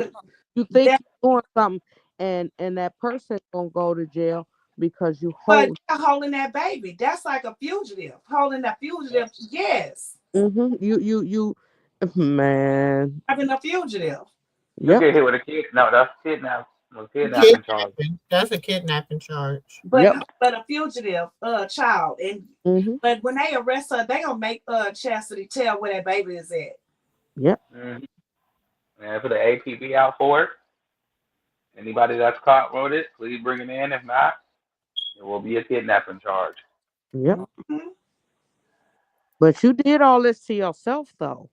You think you're doing something, and that person gonna go to jail because you But hold. they're holding that baby. That's like a fugitive. Holding that fugitive. Yes. You, man. Having a fugitive. You get hit with a kid. No, that's kidnapping charge. That's a kidnapping charge. But a fugitive child. And but when they arrest her, they gonna make Chastity tell where that baby is at. Yep. And put the APB out for it. Anybody that's caught with it, please bring it in. If not, it will be a kidnapping charge. Yep. But you did all this to yourself, though.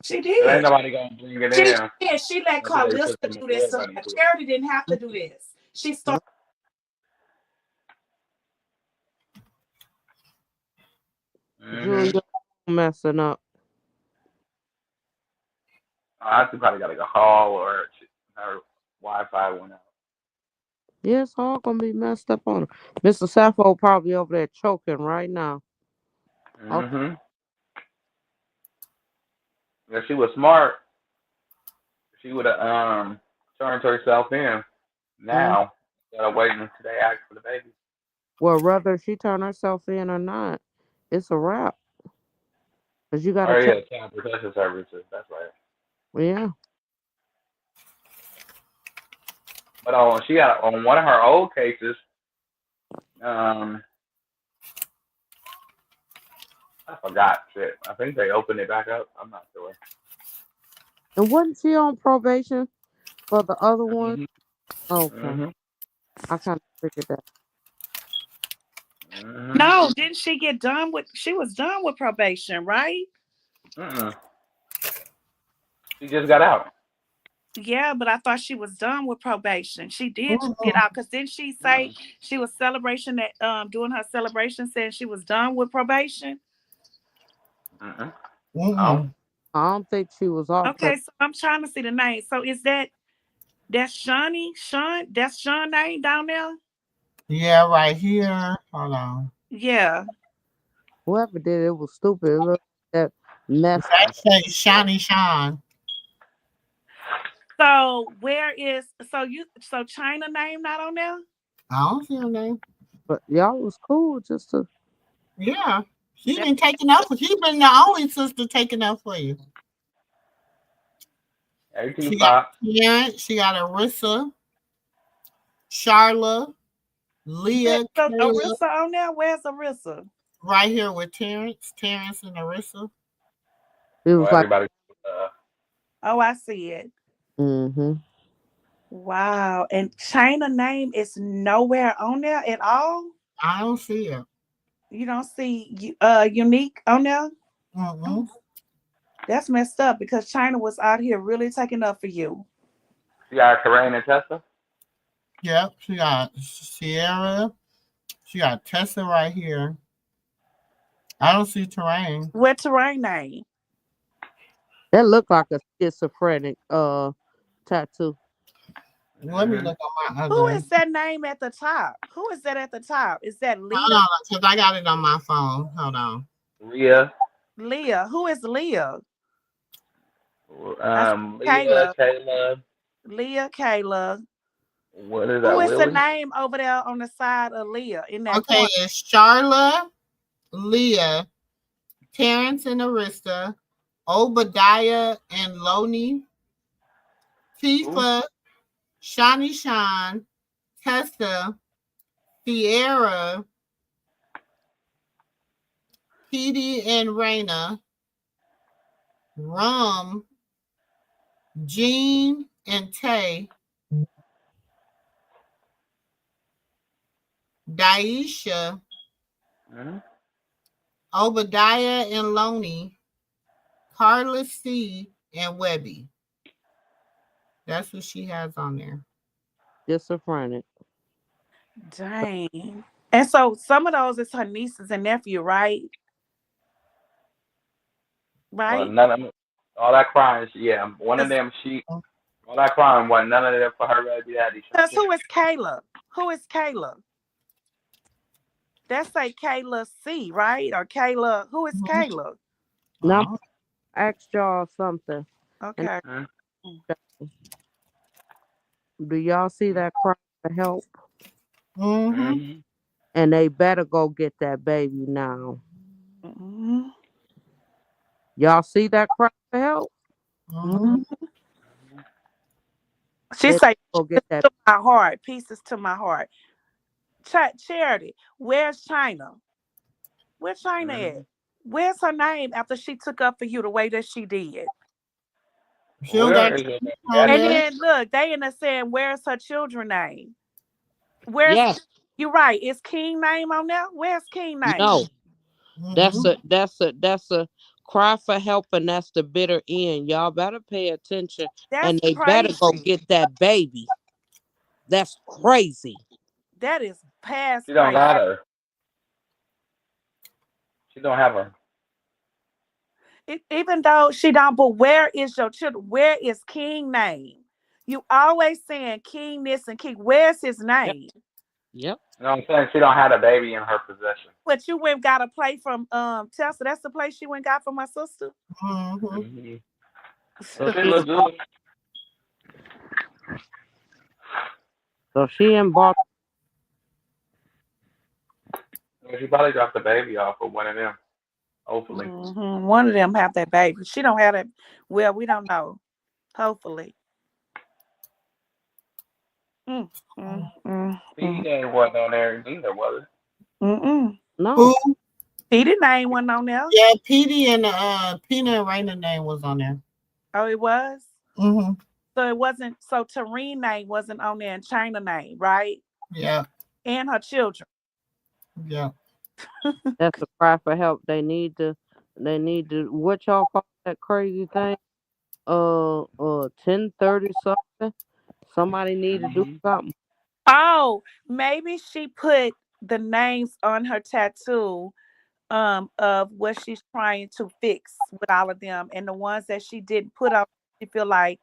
She did. There ain't nobody gonna bring it in. Yeah, she let Karlissa do this. So Charity didn't have to do this. She started. You're messing up. I probably got like a call or her Wi-Fi went out. Yeah, it's all gonna be messed up on her. Mr. Sappho probably over there choking right now. Yeah, she was smart. She would have turned herself in. Now, instead of waiting until they ask for the baby. Well, whether she turn herself in or not, it's a wrap. Cause you gotta check. Child Protection Services. That's right. Yeah. But she got on one of her old cases. I forgot shit. I think they opened it back up. I'm not sure. And wasn't she on probation for the other one? Okay. I kind of figured that. No, didn't she get done with? She was done with probation, right? She just got out. Yeah, but I thought she was done with probation. She did get out, because didn't she say she was doing her celebration, saying she was done with probation? I don't think she was off. Okay, so I'm trying to see the name. So is that's Shawnee? That's Sean name down there? Yeah, right here. Hold on. Yeah. Whoever did it was stupid. It looked that mess. Shiny Sean. So where is so China name not on there? I don't see her name. But y'all was cool just to. Yeah, she been taking up. She been the only sister taking up for you. She got Arissa, Charla, Leah. So Arissa on there? Where's Arissa? Right here with Terrence and Arissa. It was everybody. Oh, I see it. Wow. And China name is nowhere on there at all? I don't see it. You don't see Unique on there? That's messed up, because China was out here really taking up for you. She got Terrain and Tessa? Yep. She got Sierra. She got Tessa right here. I don't see Terrain. Where Terrain name? That look like a schizophrenic tattoo. Let me look on my Who other. is that name at the top? Who is that at the top? Is that Hold Leah? on, because I got it on my phone. Hold on. Leah. Leah. Who is Leah? I see Leah, Kayla. Kayla. Leah, Kayla. What is Who that, is the Willie? name over there on the side of Leah in that Okay, corner? it's Charla, Leah, Terrence and Arista, Obadiah and Loney, Tifa, Shawnee Sean, Tessa, Sierra, Petey and Raina, Rum, Jean and Tay, Daisha, Obadiah and Loney, Karlissa C, and Webby. That's what she has on there. Schizophrenic. Dang. And so some of those is her nieces and nephew, right? Well, Right? none of them, all that crying. Yeah, one of 'Cause them. All that crying wasn't none of them for her baby daddy. who is Kayla? Who is Kayla? That's like Kayla C, right? Or Kayla. Who is Kayla? Now, ask y'all something. Okay. And do y'all see that cry for help? Mm-hmm. And they better go get that baby now. Mm-hmm. Y'all see that cry for help? Mm-hmm. She They say, go get that. to my heart, pieces to my heart. Charity, where's China? Where's China at? Where's her name after she took up for you the way that she did? She don't got And then look, they in there saying, where's her children name? Where's Yes. you right? Is King name on there? Where's King name? No. That's a cry for help, and that's the bitter end. Y'all better pay attention. That's and they crazy. better go get that baby. That's crazy. That is past She don't crazy. got her. She don't have her. Even though she don't, but where is your children? Where is King name? You always saying King this and King. Where's his name? Yep. You know what I'm saying? She don't have a baby in her possession. But you went got a play from Tessa. That's the place she went got from my sister. Mm-hmm. So she look good. So she in Boston. She probably dropped the baby off of one of them. Hopefully. Mm-hmm. One of them have that baby. She don't have that. Well, we don't know. Hopefully. He wasn't on there neither, was it? No. Who? Petey name wasn't on there. Yeah, Petey and Pina and Raina name was on there. Oh, it was? Mm-hmm. So it wasn't, so Tareen name wasn't on there and China name, right? Yeah. And her children. Yeah. That's a cry for help. They need to what y'all call that crazy thing? 1030 something. Somebody need to do something. Oh, maybe she put the names on her tattoo of what she's trying to fix with all of them, and the ones that she didn't put up, she feel like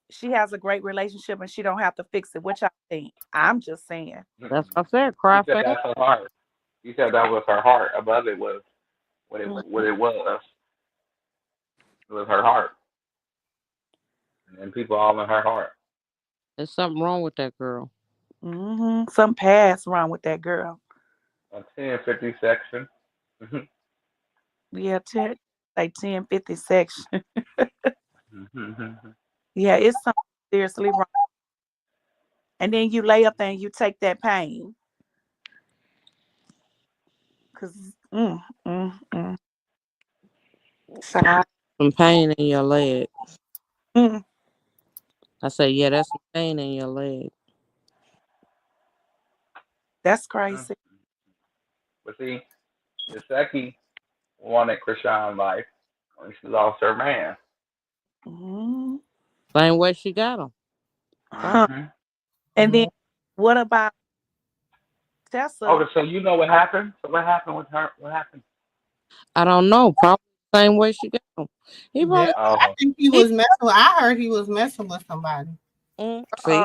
she has a great relationship and she don't have to fix it. Which I think, I'm just saying. That's what I said. Cry for help. That's her heart. You said that was her heart. Above it was what it was. It was her heart. And people all in her heart. There's something wrong with that girl. Some past wrong with that girl. A 1050 section. Yeah, like 1050 section. Yeah, it's something seriously wrong. And then you lay up there and you take that pain. Cause Some pain in your leg. Mm. I say, yeah, that's some pain in your leg. That's crazy. But see, Jackie wanted Krishan life when she lost her man. Same way she got him. And then what about Tessa? Okay, so you know what happened? So what happened with her? What happened? I don't know. Probably the same way she got him. He Yeah, probably I think he was messing. I heard he was messing with somebody. see.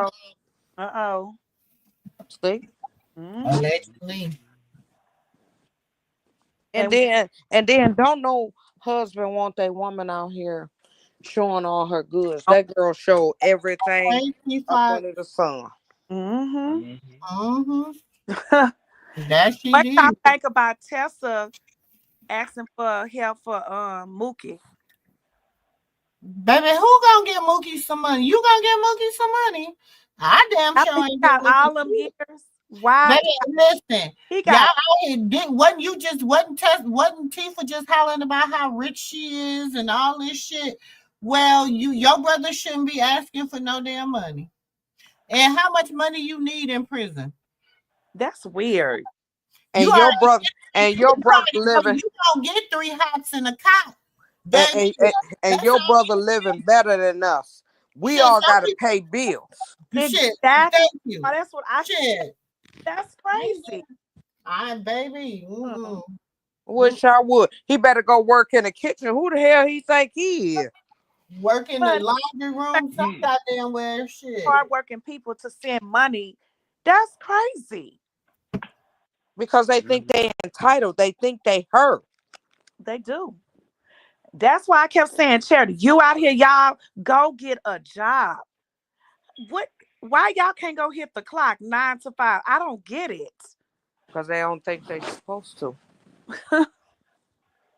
Uh-oh. See? Allegedly. And then don't no husband want that woman out here showing all her goods. That girl showed everything up under the sun. Mm-hmm. Mm-hmm. That she What y'all did. think about Tessa asking for help for Mookie? Baby, who gonna get Mookie some money? You gonna get Mookie some money? I damn I sure think he ain't got getting Mookie all them shit. years. Why? Baby, listen. He Y'all got out here wasn't Tifa just hollering about how rich she is and all this shit? Well, your brother shouldn't be asking for no damn money. And how much money you need in prison? that's weird. You And your brother already living you don't get 3 hots in a cot. and, Baby, and that's your all brother living better than us. We shit. all Some gotta people pay bills. shit. Exactly. Thank you. That's what I Shit. That's crazy. Baby. Wish I would. He better go work in the kitchen. Who the hell he think he is? Work in the But laundry room, some goddamn where shit. hardworking people to send money. That's crazy. Because they think they entitled. They think they her. They do. That's why I kept saying, Charity, you out here, y'all, go get a job. What? Why y'all can't go hit the clock 9 to 5? I don't get it. Because they don't think they supposed to.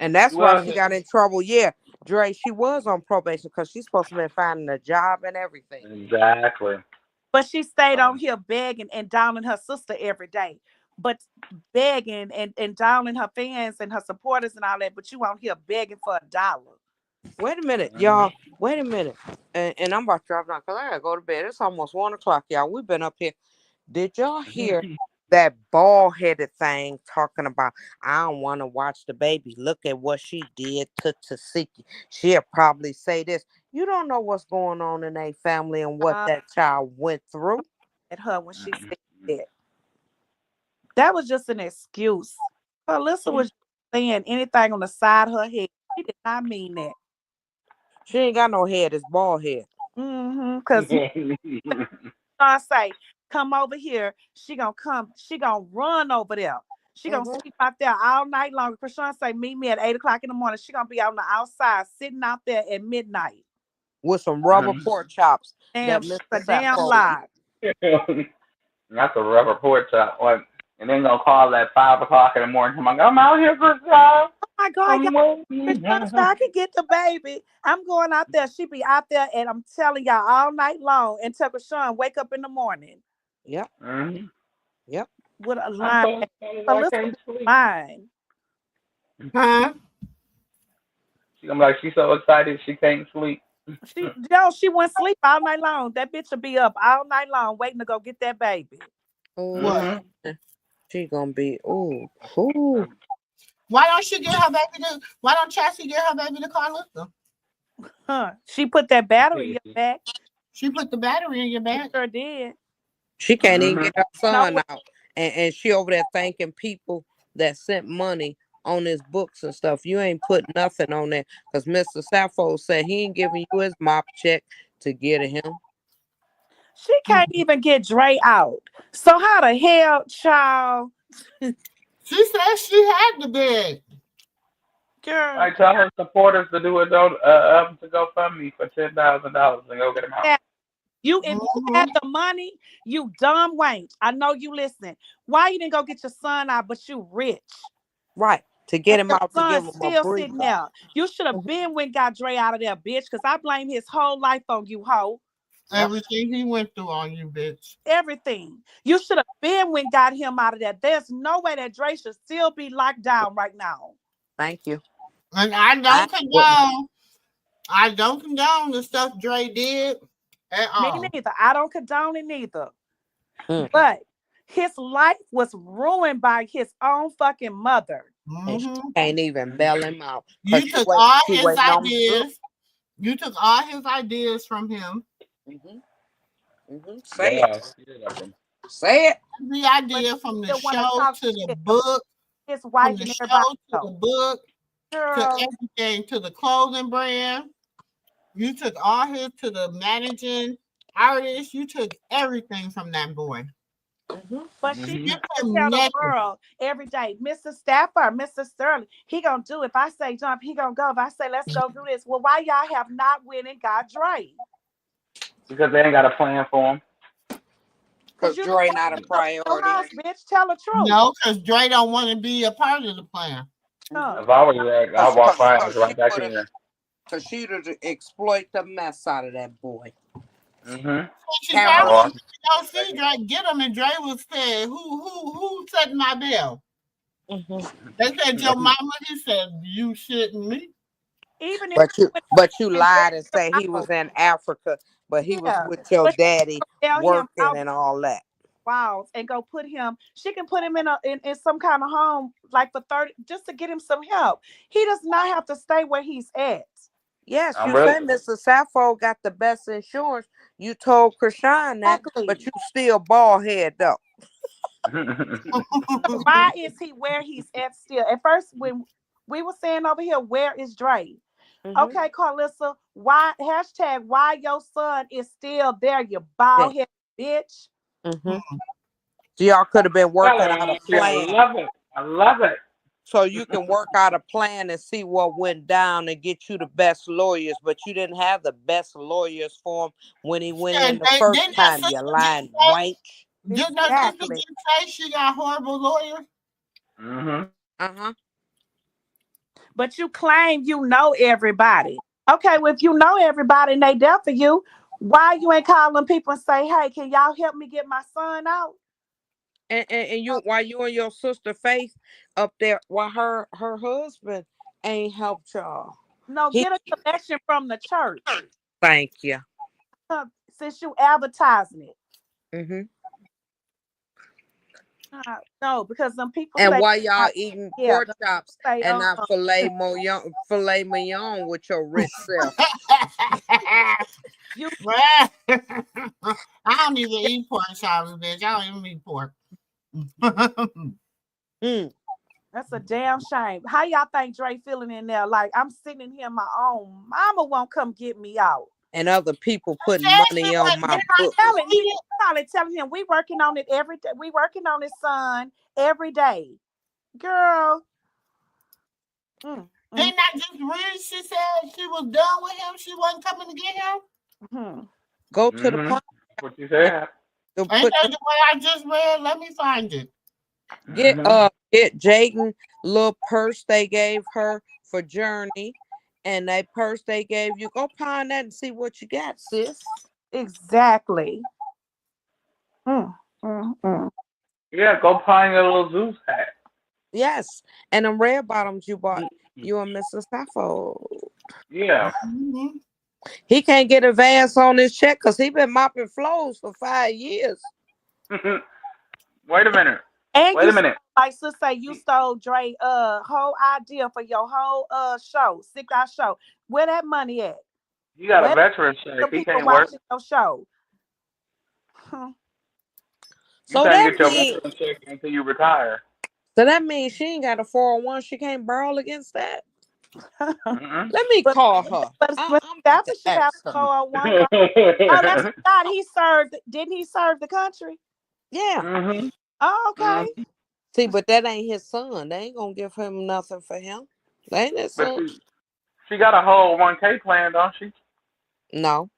And that's why she got in trouble. Yeah, Dre, she was on probation because she's supposed to be finding a job and everything. Exactly. But she stayed on here begging and downing her sister every day. But begging and downing her fans and her supporters and all that. But you on here begging for $1. Wait a minute, y'all. Wait a minute. And I'm about to drive down because I got to go to bed. It's almost 1 o'clock, y'all. We've been up here. Did y'all hear that bald-headed thing talking about, I don't want to watch the baby. Look at what she did to Tasiki. She'll probably say this. You don't know what's going on in a family and what that child went through. At her when she said that. That was just an excuse. Karlissa was saying anything on the side of her head. She did not mean that. She ain't got no head. It's bald head. Because Sean say, come over here. She gonna come. She gonna run over there. She gonna sleep out there all night long. Because Sean say, meet me at 8 o'clock in the morning. She gonna be on the outside sitting out there at midnight. With some rubber pork chops. Damn, that a damn lie. That's a rubber pork chop. And then gonna call at 5 o'clock in the morning. I'm out here for a job. Oh my God, y'all, I can get the baby. I'm going out there. She be out there, and I'm telling y'all all night long until Krishan wake up in the morning. Yep. Yep. With a line. Line. Huh? She gonna be like, she's so excited she can't sleep. She wouldn't sleep all night long. That bitch will be up all night long waiting to go get that baby. What? She gonna be ooh. Why don't she get her baby to? Why don't Chassie get her baby to Karlissa? Huh? She put that battery in your back. She put the battery in your back. She sure did. She can't even get her son out, and she over there thanking people that sent money on his books and stuff. You ain't put nothing on there because Mr. Sappho said he ain't giving you his mop check to get to him. She can't even get Dre out. So how the hell, child? She said she had the bag. Girl, I tell her supporters to do to go fund me for $10,000 and go get him out. if you had the money, you dumb wench. I know you listening. Why you didn't go get your son out, but you rich? Right. To get him out, to son give him still a breather. sitting there. You should have been when got Dre out of there, bitch, because I blame his whole life on you, hoe. Everything he went through on you, bitch. Everything. You should have been when got him out of there. There's no way that Dre should still be locked down right now. Thank you. And I don't condone the stuff Dre did at all. Me neither. I don't condone it neither. But his life was ruined by his own fucking mother. And she can't even bail him out. You took all his ideas. You took all his ideas from him. Say it. Say it. The idea from the show to the book. His wife from the and show everybody to the book. took Girl, everything to the clothing brand. You took all his to the managing artist. You took everything from that boy. but she You Mhm. put tell the nothing. world every day, Mr. Stafford, Mr. Sterling, he gonna do. If I say jump, he gonna go. If I say let's go do this, well, why y'all have not went and got Dre? Because they ain't got a plan for him. Cause Because you Dre not a don't your priority. house, bitch. Tell the truth. No, because Dre don't want to be a part of the plan. Huh. If I was there, I'd walk my ass She right back would in have, there. because she'd have exploit the mess out of that boy. Mhm. She Carol, I'd probably walk don't back see in Dre get him, and Dre was saying, who set my bill? They said your there. mama. He said you shitting me. Even if but you when but you and lied and bail say him he was out, in Africa, but he was yeah. with your But she daddy bail him working out and all that. walls and go put him. She can put him in some kind of home like for 30 just to get him some help. He does not have to stay where he's at. Yes, I'm you ready. say Mr. Sappho got the best insurance. You told Krishan that, but Exactly. you still bald head though. Why is he where he's at still? At first, when we were saying over here, where is Dre? Mm-hmm. Okay, Karlissa, why hashtag why your son is still there, you Yeah. bald head bitch? Mm-hmm. So y'all could have been working Telling out a you, I plan. love it. I love it. So you can work out a plan and see what went down and get you the best lawyers, but you didn't have the best lawyers for him when he went Said in the first didn't her time. You sister just lying say? white. Didn't her sister Exactly. just say she got horrible lawyers? Mhm. Uh-huh. But you claim you know everybody. Okay, well, if you know everybody and they there for you, why you ain't calling people and say, hey, can y'all help me get my son out? And you while you and your sister Faith up there, while her husband ain't helped y'all. No, He get a connection from the church thank you. since you advertising it. Mm-hmm. No, because some people And say, while y'all eating yeah, pork chops say, and not filet mignon with your rich self. you I don't even eat pork chops, bitch. I don't even eat pork. Mm. that's a damn shame. How y'all think Dre feeling in there? Like I'm sitting in here, my own mama won't come get me out. And other people putting Said she money on wasn't my getting book. He probably telling him we working on it every day. We working on his son every day. Girl. Mm, mm, Didn't I just read? She said she was done with him. She wasn't coming to get him. mm. Go to the Mhm. pump What you and said? Ain't put that the way I just read? Let me find it. Mhm. get Jaden little purse they gave her for Journey, and that purse they gave you. Go find that and see what you got, sis. Exactly. Mm, mm. Yeah, go find your little Zeus hat. Yes, and them red bottoms you bought you and Mr. Sappho. Yeah. Mhm. He can't get advance on his check because he been mopping floors for 5 years. Wait a minute. And Wait you a minute. like to say you stole Dre whole idea for your whole show, 6 hour show. Where that money at? He got a Where veteran check. the He people can't work. watching your show? Hmm. You So can't that get your means veteran check until you retire. she ain't got a 401. She can't borrow against that. Mm-mm. Let me but call her. but I'm about to Stafford should have ask her. 401, right? Oh, that's God. He served. Didn't he serve the country? Yeah. Mhm. Oh, okay. Mhm. See, but that ain't his son. They ain't gonna give him nothing for him. That ain't his But son. she got a whole 1K plan, don't she? No.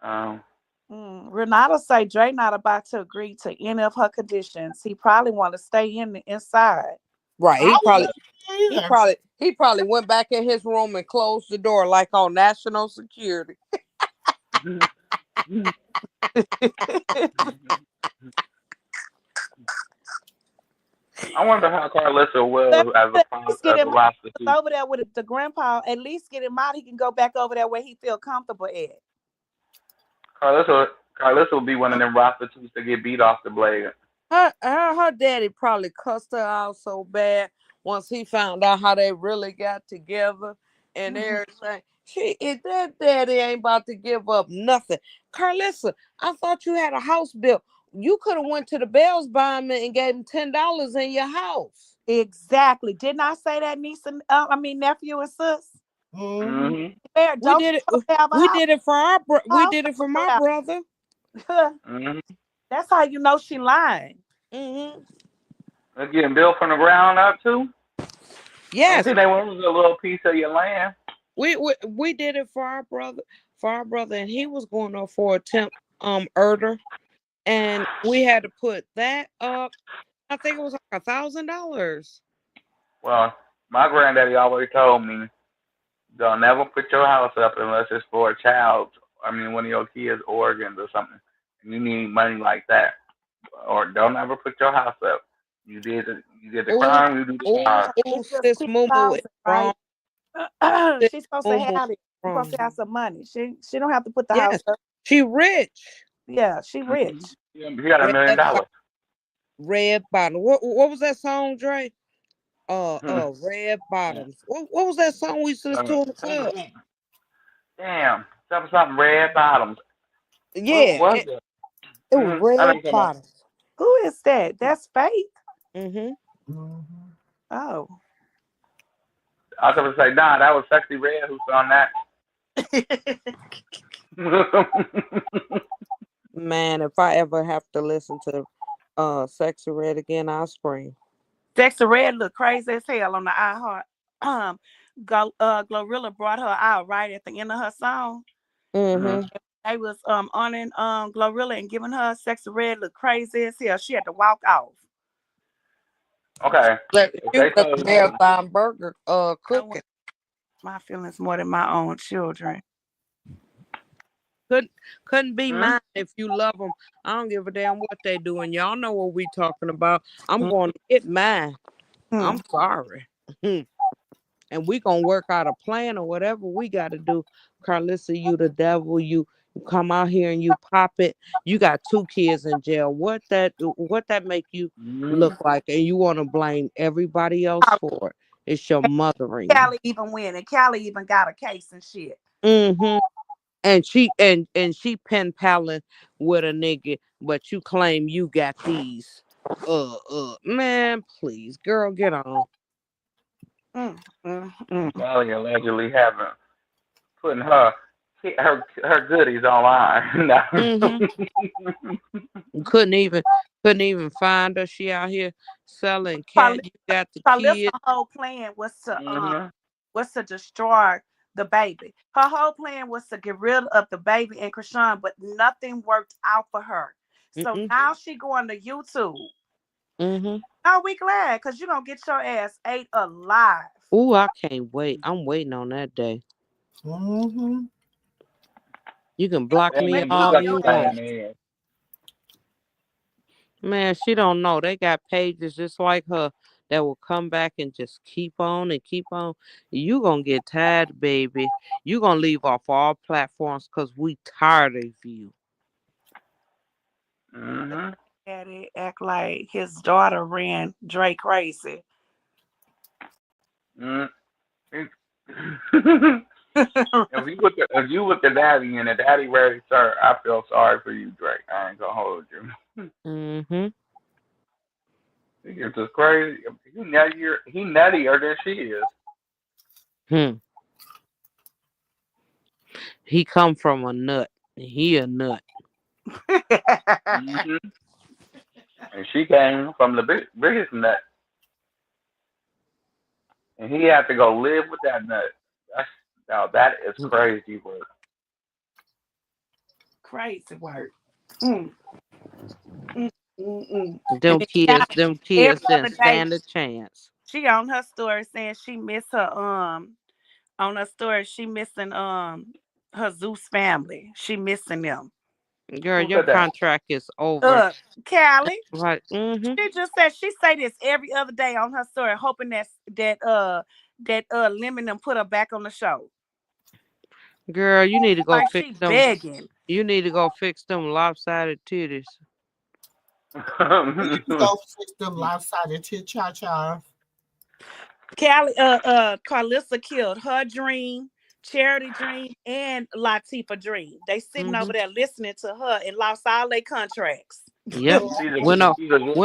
Um. Renata say Dre not about to agree to any of her conditions. He probably want to stay inside. Right. I He wouldn't probably he either. probably he probably went back in his room and closed the door like on national security. I wonder how Karlissa But will at least get as a him prostitute. over there with the grandpa. At least get him out. He can go back over there where he feel comfortable at. Karlissa will be one of them prostitutes that get beat off the blade. Her daddy probably cussed her out so bad once he found out how they really got together and everything. That daddy ain't about to give up nothing. Karlissa, I thought you had a house built. You could have went to the Bells Buyman and gave him $10 in your house. Exactly. Didn't I say that niece and nephew and sis? Mm-hmm. There, We don't did you it. supposed to have a We house? did it for we House did it for supposed to my brother. have- Mm-hmm. That's how you know she lying. Mm-hmm. They're getting built from the ground up too. Only Yes, thing they want was a little piece of your land. we did it for our brother, and he was going up for a temp herder, and we had to put that up. I think it was like $1,000. Well, my granddaddy always told me, don't never put your house up unless it's for a child. I mean, one of your kids' organs or something. And you need money like that. Or don't ever put your house up. You did the Oh, crime, you do the oh, time. oh, It's just sis Moo is 10,000, wrong. right? Sis She's supposed to Moo have is it. She's supposed wrong. to have some money. She don't have to put the house Yes, up. she rich. Yeah, she rich. He got $1 million. Red, red bottom. What was that song, Dre? Red bottoms. What was that song we used to listen to in the club? Damn, something red bottoms. What Yeah, was it? it was I red think about. bottoms. Who is that? That's Faith. Mm-hmm. Mm-hmm. Oh. I was going to say, nah, that was Sexy Red who sung that. Man, if I ever have to listen to Sexy Red again, I'll scream. Sexy Red look crazy as hell on the iHeart. Glorilla brought her out right at the end of her song. Mm-hmm. They was honoring Glorilla and giving her Sexy Red look crazy as hell. She had to walk off. Okay. You let the marathon burger cooking. My feelings more than my own children. Couldn't be mine if you love them. I don't give a damn what they doing. Y'all know what we talking about. I'm going to get mine. I'm sorry. And we gonna work out a plan or whatever we got to do. Karlissa, you the devil. You come out here and you pop it. You got 2 kids in jail. What that make you look like? And you want to blame everybody else for it? It's your mothering. Callie even win, and Callie even got a case and shit. Mm-hmm. And she pen palling with a nigga, but you claim you got these. Man, please, girl, get on. Kelly allegedly having putting her goodies online. Couldn't even find her. She out here selling cat. You got the kids. Her whole plan was to destroy the baby. Her whole plan was to get rid of the baby and Krishan, but nothing worked out for her. So now she going to YouTube. Oh, we glad because you're gonna get your ass ate alive. Ooh, I can't wait. I'm waiting on that day. You can block me all you want. Man, she don't know. They got pages just like her that will come back and just keep on and keep on. You gonna get tired, baby. You gonna leave off all platforms because we tired of you. Daddy act like his daughter ran Drake crazy. If you with the daddy and the daddy ready, sir, I feel sorry for you, Drake. I ain't gonna hold you. It's just crazy. He nuttier than she is. He come from a nut. He a nut. And she came from the biggest nut. And he had to go live with that nut. That is crazy work. Crazy work. Them kids didn't stand a chance. She on her story saying she miss her on her story she missing her Zeus family. She missing them. Girl, your contract is over. Callie. Right. She just said she say this every other day on her story, hoping that Lemon them put her back on the show. Girl, you need to go fix them. Begging. You need to go fix them lopsided titties. Go fix them lopsided cha-cha. Callie, Karlissa killed her dream, Charity dream, and Latifah dream. They sitting over there listening to her and lost all their contracts. Yep. Went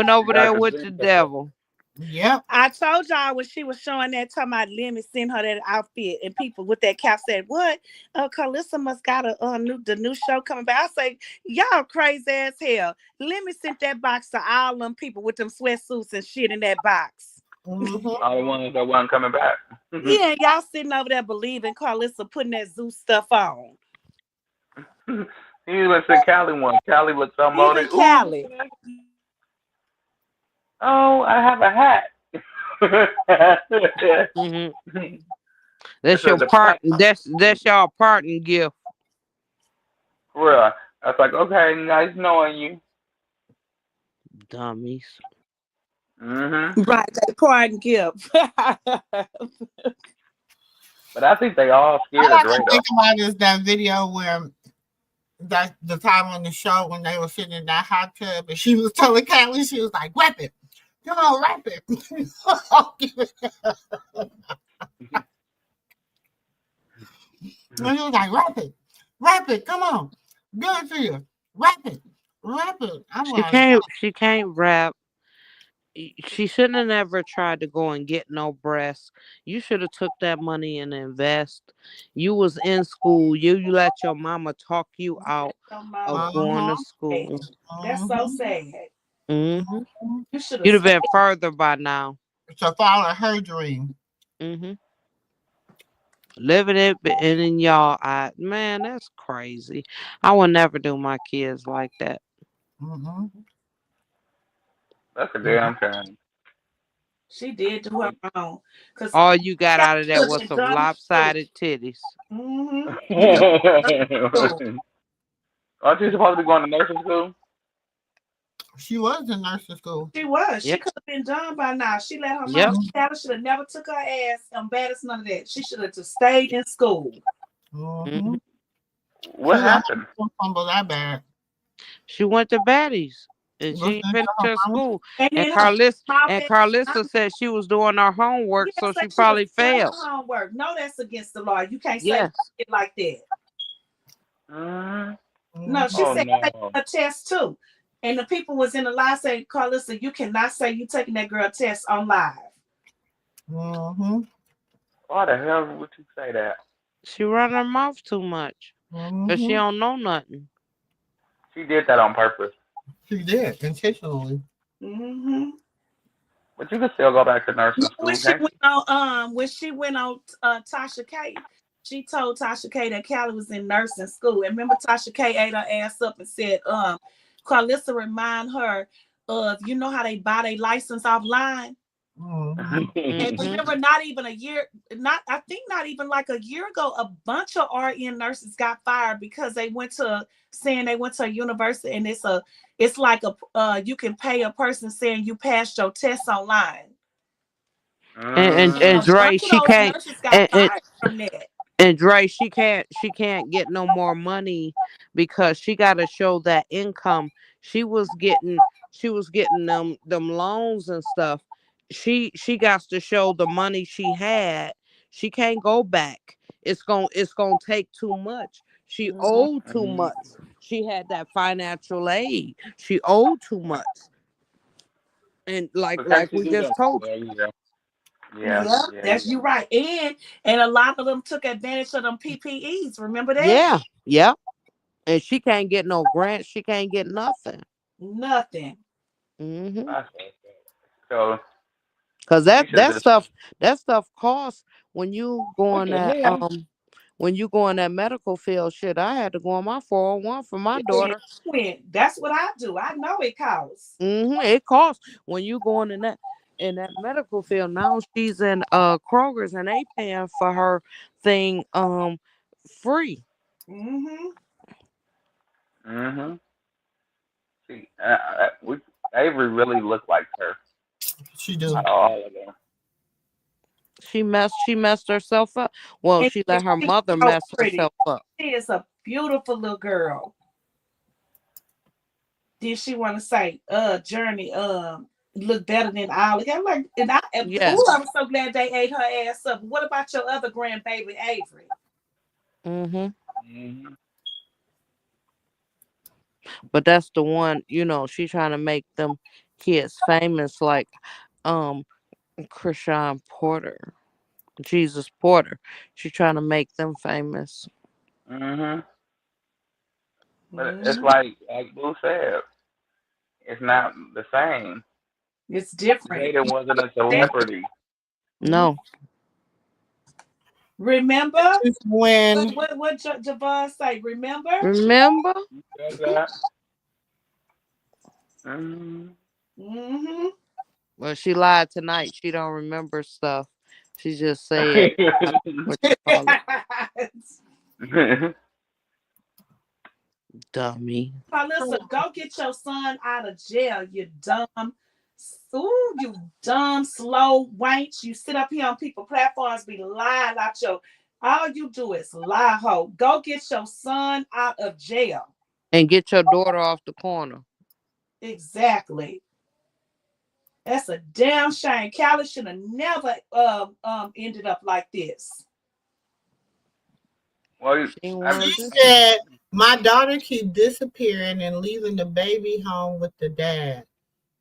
over there with the devil. Yep. I told y'all when she was showing that, talking about Lemmy sent her that outfit, and people with that cap said, "What? Karlissa must got the new show coming back." I say, "Y'all crazy as hell." Lemmy sent that box to all them people with them sweatsuits and shit in that box. Mm-hmm. All the ones that wasn't coming back. Yeah, y'all sitting over there believing Karlissa putting that zoo stuff on. He even sent Callie one. Callie was so Even molded. Ooh, Callie. oh, I have a hat. Hmm. It's That's a your the part. That's y'all parting gift. for real. I was like, okay, nice knowing you. Dummies. Mhm. Right, they pardon gift. But I think they all All scared of I Dre can though. think about is that video where that the time on the show when they were sitting in that hot tub and she was telling Kylie, she was like, "Rap it, come on, rap it." And he was like, rap it, come on, good to you, rap it, rap it. I'm She like, can't. She can't rap. She shouldn't have never tried to go and get no breasts. You should have took that money and invest. You was in school. You let your mama talk you out Your of mama. going to Hey, school. that's so sad. Hmm. You should have You'd have stayed. been further by now. to follow her dream. Hmm. Living it and in y'all eye. Man, that's crazy. I would never do my kids like that. Mm-hmm. That's a damn shame. She did do her wrong. Because All you got that out of that should was have been some done in school. lopsided titties. Mm-hmm. School. Aren't you supposed to be going to nursing school? She was in nursing school. She was. She Yep. could have been done by now. She let her mama Yep. have it. Should have never took her ass embarrassed none of that. She should have just stayed in school. Mm-hmm. Hmm. What She happened? don't fumble that bad. She went to Betty's and she Listening to finished her her mama. school. And And then her mouth Carlissa said she was doing her homework, yeah, so say she she was probably doing her failed. homework. No, that's against the law. You can't say Yes. it like that. Mm. No, she Mm-hmm. Oh said take no. a test too. And the people was in the live saying, Karlissa, you cannot say you taking that girl test on live. Mm-hmm. Why the hell would you say that? She run her mouth too much. Cause she Mm-hmm. don't know nothing. She did that on purpose. She did intentionally. Mm-hmm. But you can still go back to nursing school, can't you? When she went on Tasha K, she told Tasha K that Callie was in nursing school. And remember Tasha K ate her ass up and said, Karlissa remind her of, you know how they buy their license offline? Mm-hmm. And Hmm. remember, not even a year, not I think not even like a year ago, a bunch of RN nurses got fired because they went to saying they went to a university and it's like a you can pay a person saying you passed your test online. And A Mm. Dre, bunch of she those can't. nurses got And, and fired from that. and Dre, she can't get no more money because she got to show that income. She was getting them loans and stuff. She got to show the money she had. She can't go back. It's gonna take too much. She Mhm. owed too Mm. much. She had that financial aid. She owed too much. And like But can't like you we do just that? told Yeah, yeah, yeah, Yeah, yeah, that's you right. And a lot of them took advantage of them PPEs. Remember you. that? Yeah, yeah. And she can't get no grants. She can't get nothing. Nothing. Hmm. yeah. So Cause she that should that just. stuff that stuff costs when you go What in the that hell? medical field. Shit, I had to go on my 401 for my daughter. That's what I do. I know it costs. It costs when you going in that medical field. Now she's in Kroger's and they paying for her thing free. Mm-hmm. Mhm. See, we Avery really looked like her She do. out of all of them. She messed herself up. Well, And she let her she's mother so mess pretty. herself up. She is a beautiful little girl. Did she want to say, Journey, look better than all? I'm like, Yes. I'm so glad they ate her ass up. What about your other grandbaby, Avery? Hmm. Mhm. But that's the one, she trying to make them kids famous. Like, um Krishan Porter, Jesus Porter. She trying to make them famous. Mhm. But it's Mhm. like Boo said, it's not the same. It's different. Jada wasn't a celebrity. Mhm. No. Remember This is when what Javon say? Remember? Remember? You said that. Mhm. Mm-hmm. Well, she lied tonight. She don't remember stuff. She just said, what you call it, dummy. Karlissa, go get your son out of jail, you dumb. Ooh, you dumb, slow wench. You sit up here on people platforms, be lying out your. All you do is lie, ho. Go get your son out of jail. And get your daughter off the corner. Exactly. That's a damn shame. Callie should have never ended up like this. Well, She ain't I want mean, she to listen. said, my daughter keep disappearing and leaving the baby home with the dad.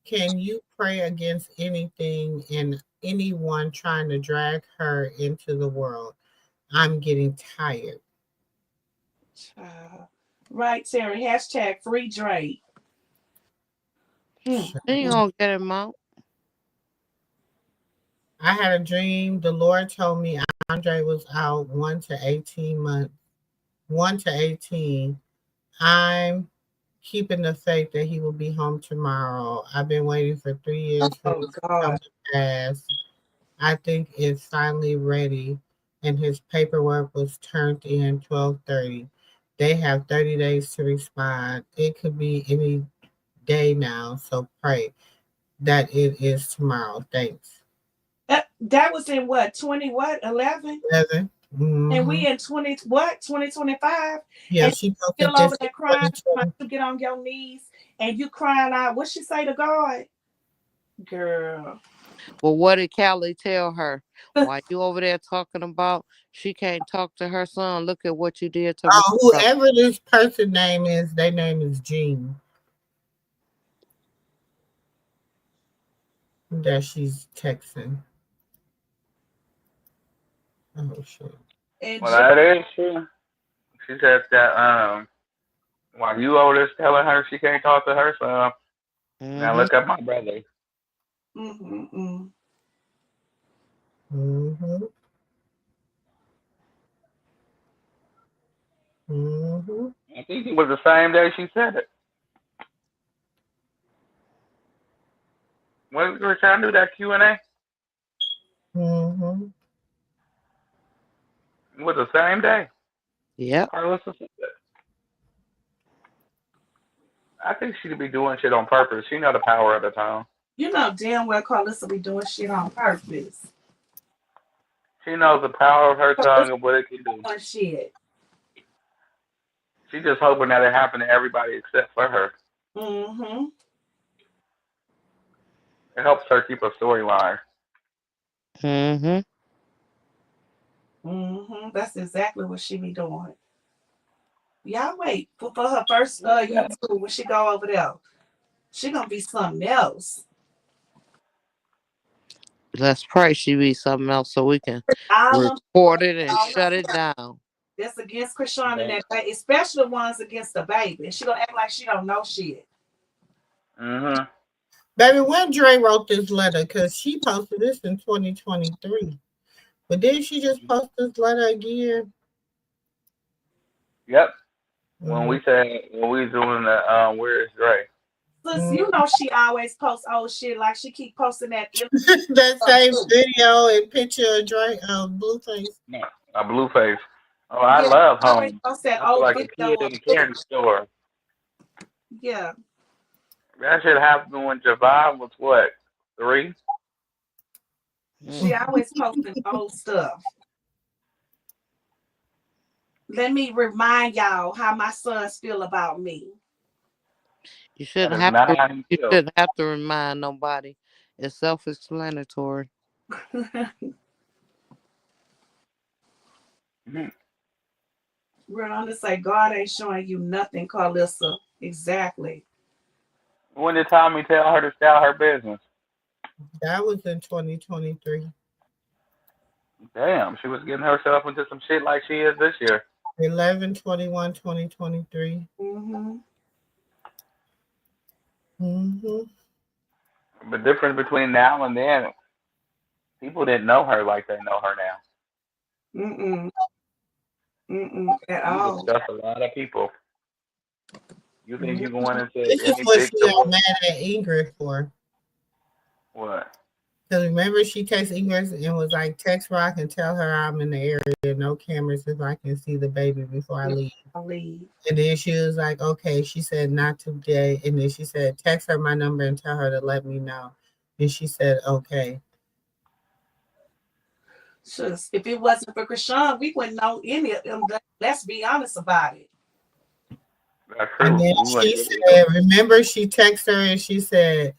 Can you pray against anything and anyone trying to drag her into the world? I'm getting tired. Right, Terry. Hashtag free Drake. She ain't gonna get him out. I had a dream. The Lord told me Andre was out 1 to 18 months. 1 to 18. I'm keeping the faith that he will be home tomorrow. I've been waiting for 3 years for Oh this to come God. to pass. I think it's finally ready, and his paperwork was turned in 12:30. They have 30 days to respond. It could be any day now, so pray that it is tomorrow. Thanks. That was in what, 20 what, 11? 11. And Mm-hmm. we in 20 what, 2025? Yeah, And she you posted still over this in there crying, like 2020. you get on your knees and you crying out. What she say to God? Girl. Well, what did Callie tell her? Why you over there talking about she can't talk to her son? Look at what you did to my brother. Whoever this person name is, their name is Jean that she's texting. Oh shit. And well, that is true. She said that while you over there telling her she can't talk to her son, now Mm-hmm. look at my brother. mm-mm. Mm-hmm. Mm-hmm. I think it was the same day she said it. When we were trying to do that Q&A, Mm-hmm. it was the same day. Yep. Karlissa said that. I think she'd be doing shit on purpose. She know the power of the tongue. You know damn well Karlissa be doing shit on purpose. She knows the power of her tongue Karlissa and what it can do. doing shit. She's just hoping that it happened to everybody except for her. Mm-hmm. It helps her keep a storyline. Mm-hmm. Mm-hmm. That's exactly what she be doing. Y'all wait for her first Yeah. YouTube when she go over there. She gonna be something else. Let's pray she be something else so we can All them, record it and all them shut it down. that's against Krishan and Yeah. that baby, especially the ones against the baby. She gonna act like she don't know shit. Mhm. Baby, when Dre wrote this letter, because she posted this in 2023. But didn't she just post this letter again? Yep. Mm-hmm. When we was doing the Where's Dre? Sis, Mm-hmm. you know she always posts old shit like she keep posting that. That same video and picture of Dre, Blueface. No, a Blueface. Oh, I Yeah, love she always home. posts that I feel old like a video kid of in a candy store. yeah. That shit happened when Javon was what, 3? She Mm. always posting old stuff. Let me remind y'all how my sons feel about me. You That shouldn't is have not to. how he You feels. shouldn't have to remind nobody. It's self-explanatory. Mhm. We're on to say God ain't showing you nothing, Karlissa. Exactly. When did Tommy tell her to style her business? That was in 2023. Damn, she was getting herself into some shit like she is this year. 11/21/2023. Mm-hmm. Mm-hmm. The difference between now and then, people didn't know her like they know her now. Mm-mm. Mm-mm. At You all. discuss a lot of people. You think you going into This is any what big she got divorce? mad at Ingrid for. What? Because remember, she texted Ingrid and was like, text Rock and tell her I'm in the area, no cameras, if I can see the baby before I leave. I'll leave. And then she was like, okay. She said, not today. And then she said, text her my number and tell her to let me know. And she said, okay. Just, if it wasn't for Krishan, we wouldn't know any of them. Let's be honest about it. That's And true. then We she wouldn't said, remember, she texted her and she said,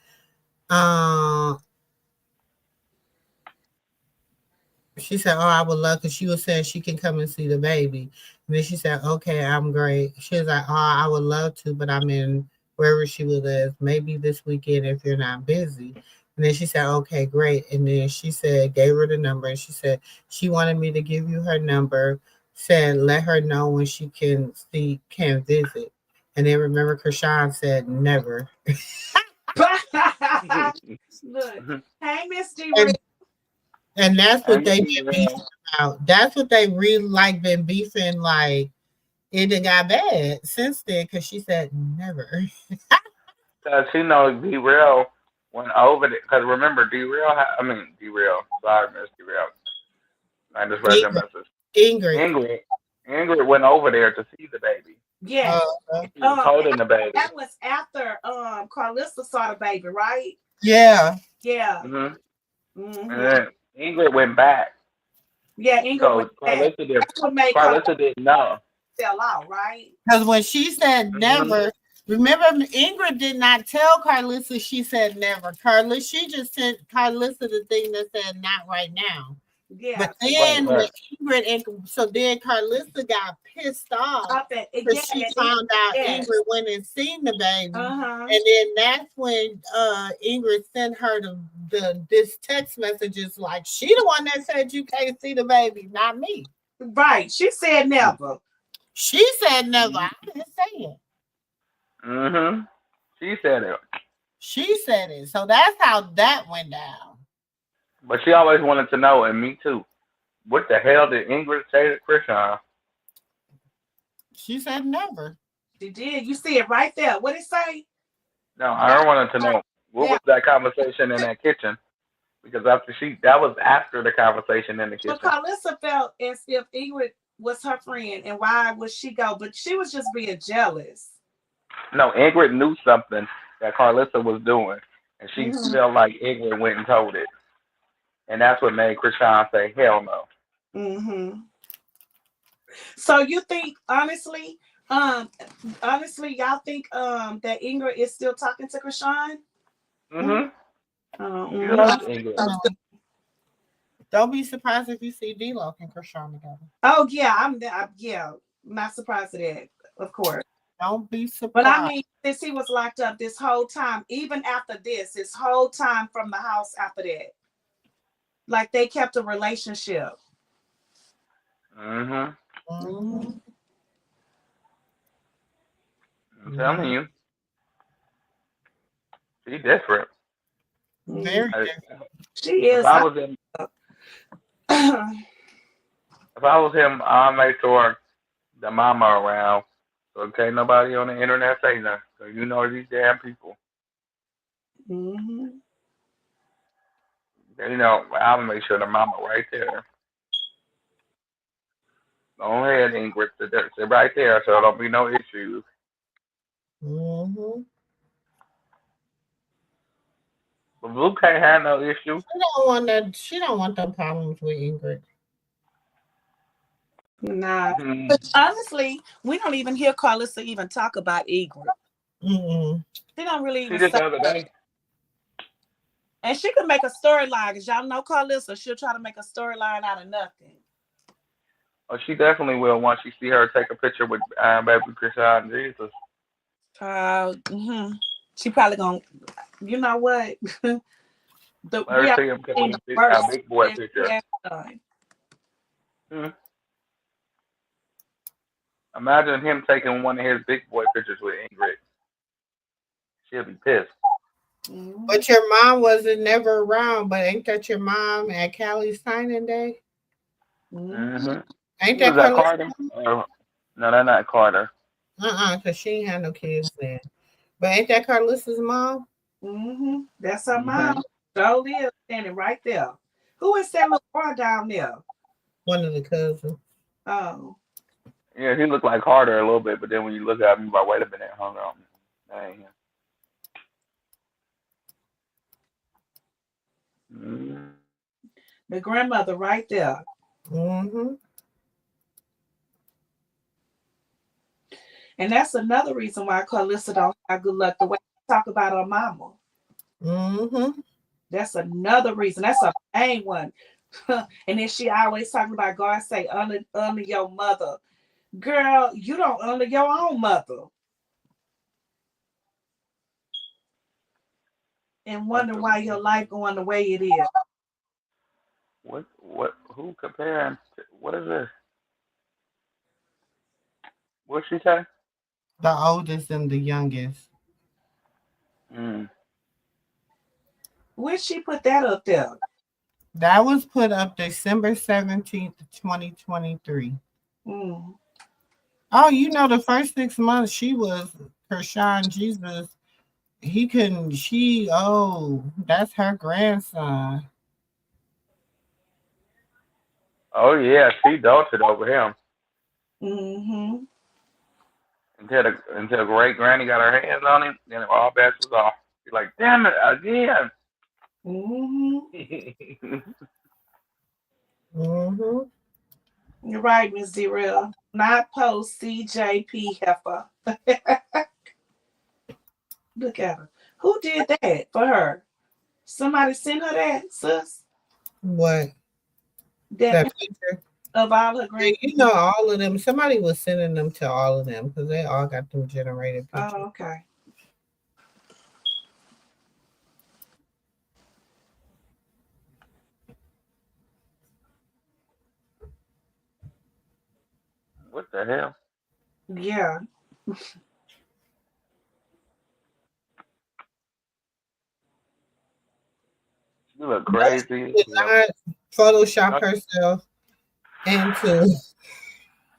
she said, oh, I would love, because she was saying she can come and see the baby. And then she said, okay, I'm great. She was like, oh, I would love to, but I'm in wherever she would live, maybe this weekend if you're not busy. And then she said, okay, great. And then she said, gave her the number. And she said, she wanted me to give you her number, said, let her know when she can visit. And then remember, Krishan said, never. Look, hey, Miss G. And that's what they And been beefing about. That's what they really like been beefing. Like it done got bad since then because she said never. Because she knows D-Real went over there. Because remember, D-Real. Sorry, Miss D-Real. I just read your message. Ingrid went over there to see the baby. Yes. She was holding the baby. That was after Karlissa saw the baby, right? Yeah. Yeah. Mm-hmm. Mm-hmm. And then Ingrid went back. Yeah, Ingrid went back. Karlissa didn't know. Fell out, right? Because when she said never, remember Ingrid did not tell Karlissa she said never. She just sent Karlissa the thing that said not right now. Yeah. But then when Ingrid so then Karlissa got pissed off because she found out Ingrid went and seen the baby. And then that's when Ingrid sent her this text messages like, she the one that said you can't see the baby, not me. Right. She said never. She said never. I didn't say it. Mm-hmm. She said it. She said it. So that's how that went down. But she always wanted to know, and me too. What the hell did Ingrid say to Krishan? She said never. She did. You see it right there. What did it say? No, I wanted to know what was that conversation in that kitchen, because that was after the conversation in the kitchen. But Karlissa felt as if Ingrid was her friend, and why would she go? But she was just being jealous. No, Ingrid knew something that Karlissa was doing, and she felt like Ingrid went and told it. And that's what made Krishan say, hell no. Mm-hmm. So you think, honestly, y'all think that Ingrid is still talking to Krishan? Mm-hmm. Don't be surprised if you see D-Lo and Krishan together. Oh, yeah, I'm not surprised at that, of course. Don't be surprised. But I mean, since he was locked up this whole time, even after this whole time from the house after that, like they kept a relationship. I'm telling you, she's different. Very different. She is. If I was him, I'll make sure the mama around, so can't nobody on the internet say nothing. So you know these damn people. You know, I'll make sure the mama right there. Go ahead, Ingrid. Sit right there, so there'll be no issues. But Blue can't have no issue. She don't want them problems with Ingrid. Nah. But honestly, we don't even hear Karlissa even talk about Ingrid. She don't really even say that. And she could make a storyline, because y'all know Karlissa, she'll try to make a storyline out of nothing. Oh, she definitely will once you see her take a picture with baby Krishan Jesus. She probably gonna, you know what? Let her see him taking a big boy picture. Imagine him taking one of his big boy pictures with Ingrid. She'll be pissed. But your mom wasn't never around. But ain't that your mom at Callie's signing day? Mm-hmm. Ain't that Carter? No, that's not Carter. Because she ain't had no kids then. But ain't that Karlissa's mom? Mm-hmm. That's her mom. Jolie is standing right there. Who is that little boy down there? One of the cousins. Oh. Yeah, he looked like Carter a little bit, but then when you look at him, you're like, wait a minute, hold on. That ain't him. The grandmother right there. Mm-hmm. And that's another reason why Karlissa don't have good luck. The way she talk about her mama. Mm-hmm. That's another reason. That's a main one. And then she always talking about God say, honor your mother. Girl, you don't honor your own mother. And wonder why your life going the way it is. Who comparing? What is this? What'd she say? The oldest and the youngest. When she put that up there? That was put up December 17th, 2023. Oh, you know, the first 6 months she was Kershawn Jesus. That's her grandson. Oh, yeah, she doted over him. Mm-hmm. Until great granny got her hands on him, then all bets was off. She's like, damn it, again. Mm-hmm. You're right, Miss Zero. Not post CJP heifer. Look at her. Who did that for her? Somebody sent her that, sis? What? That picture? Of all her grandkids? You know, all of them. Somebody was sending them to all of them because they all got them generated pictures. Oh, okay. What the hell? Yeah. You look crazy. She did not Photoshop herself into.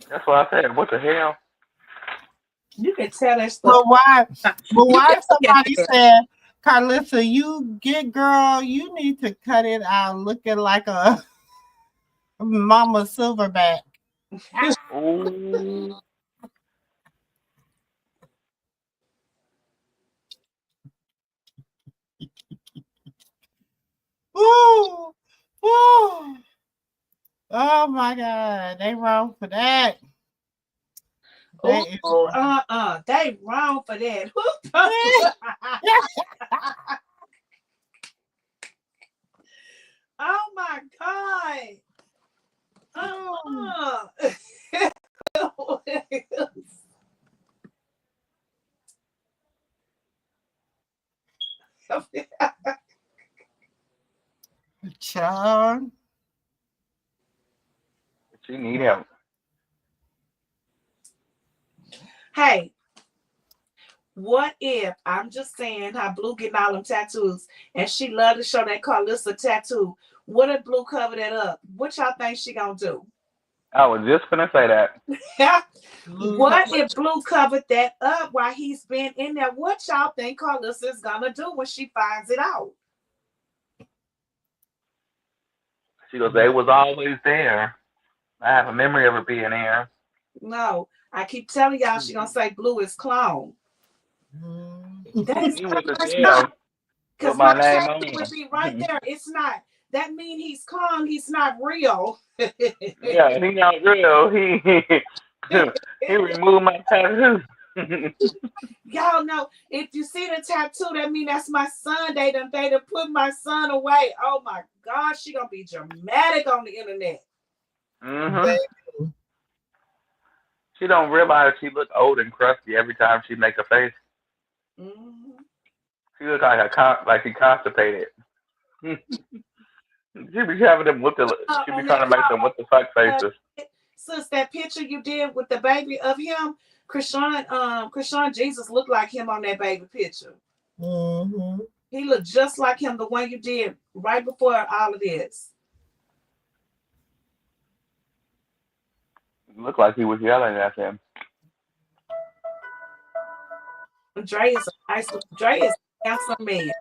That's what I said. What the hell? You can tell that stuff. But why somebody said, Karlissa, you need to cut it out looking like a Mama Silverback. Ooh. Ooh. Ooh. Oh my God, they wrong for that. They wrong for that. Oh my God. Child. She need help. Hey, what if, I'm just saying how Blue getting all them tattoos and she love to show that Karlissa tattoo. What if Blue cover that up? What y'all think she gonna do? I was just gonna say that. What if Blue covered that up while he's been in there? What y'all think Karlissa is gonna do when she finds it out? She goes, it was always there. I have a memory of it being there. No, I keep telling y'all she gonna say Blue is clone. That is not because my name would be right there. It's not. That means he's clone. He's not real. Yeah, he not real. He removed my tattoo. Y'all know if you see the tattoo, that means that's my son. They done put my son away. Oh my gosh, she gonna be dramatic on the internet. Mm-hmm. She don't realize she look old and crusty every time she make a face. Mm-hmm. She look like she constipated. She be having them with the. She be On trying that to make them with the fuck uh, faces. sis, that picture you did with the baby of him, Krishan Jesus looked like him on that baby picture. Mm-hmm. He looked just like him, the one you did right before all of this. It looked like he was yelling at him. Dre is Dre is a handsome man.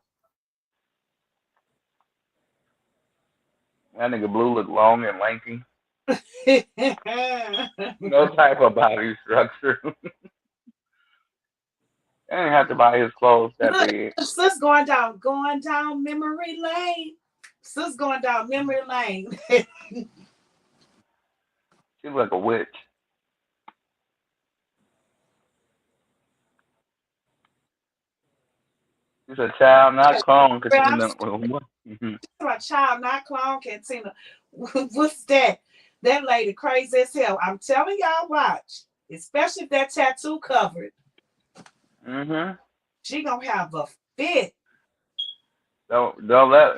That nigga Blue looked long and lanky. No type of body structure. I didn't have to buy his clothes that Look, big. sis going down memory lane. Sis going down memory lane. She looked like a witch. She's a child, not clone, Katrina. My child, not clown, Katina. What's that? That lady crazy as hell. I'm telling y'all, watch. Especially if that tattoo covered. Mhm. She gonna have a fit. Don't let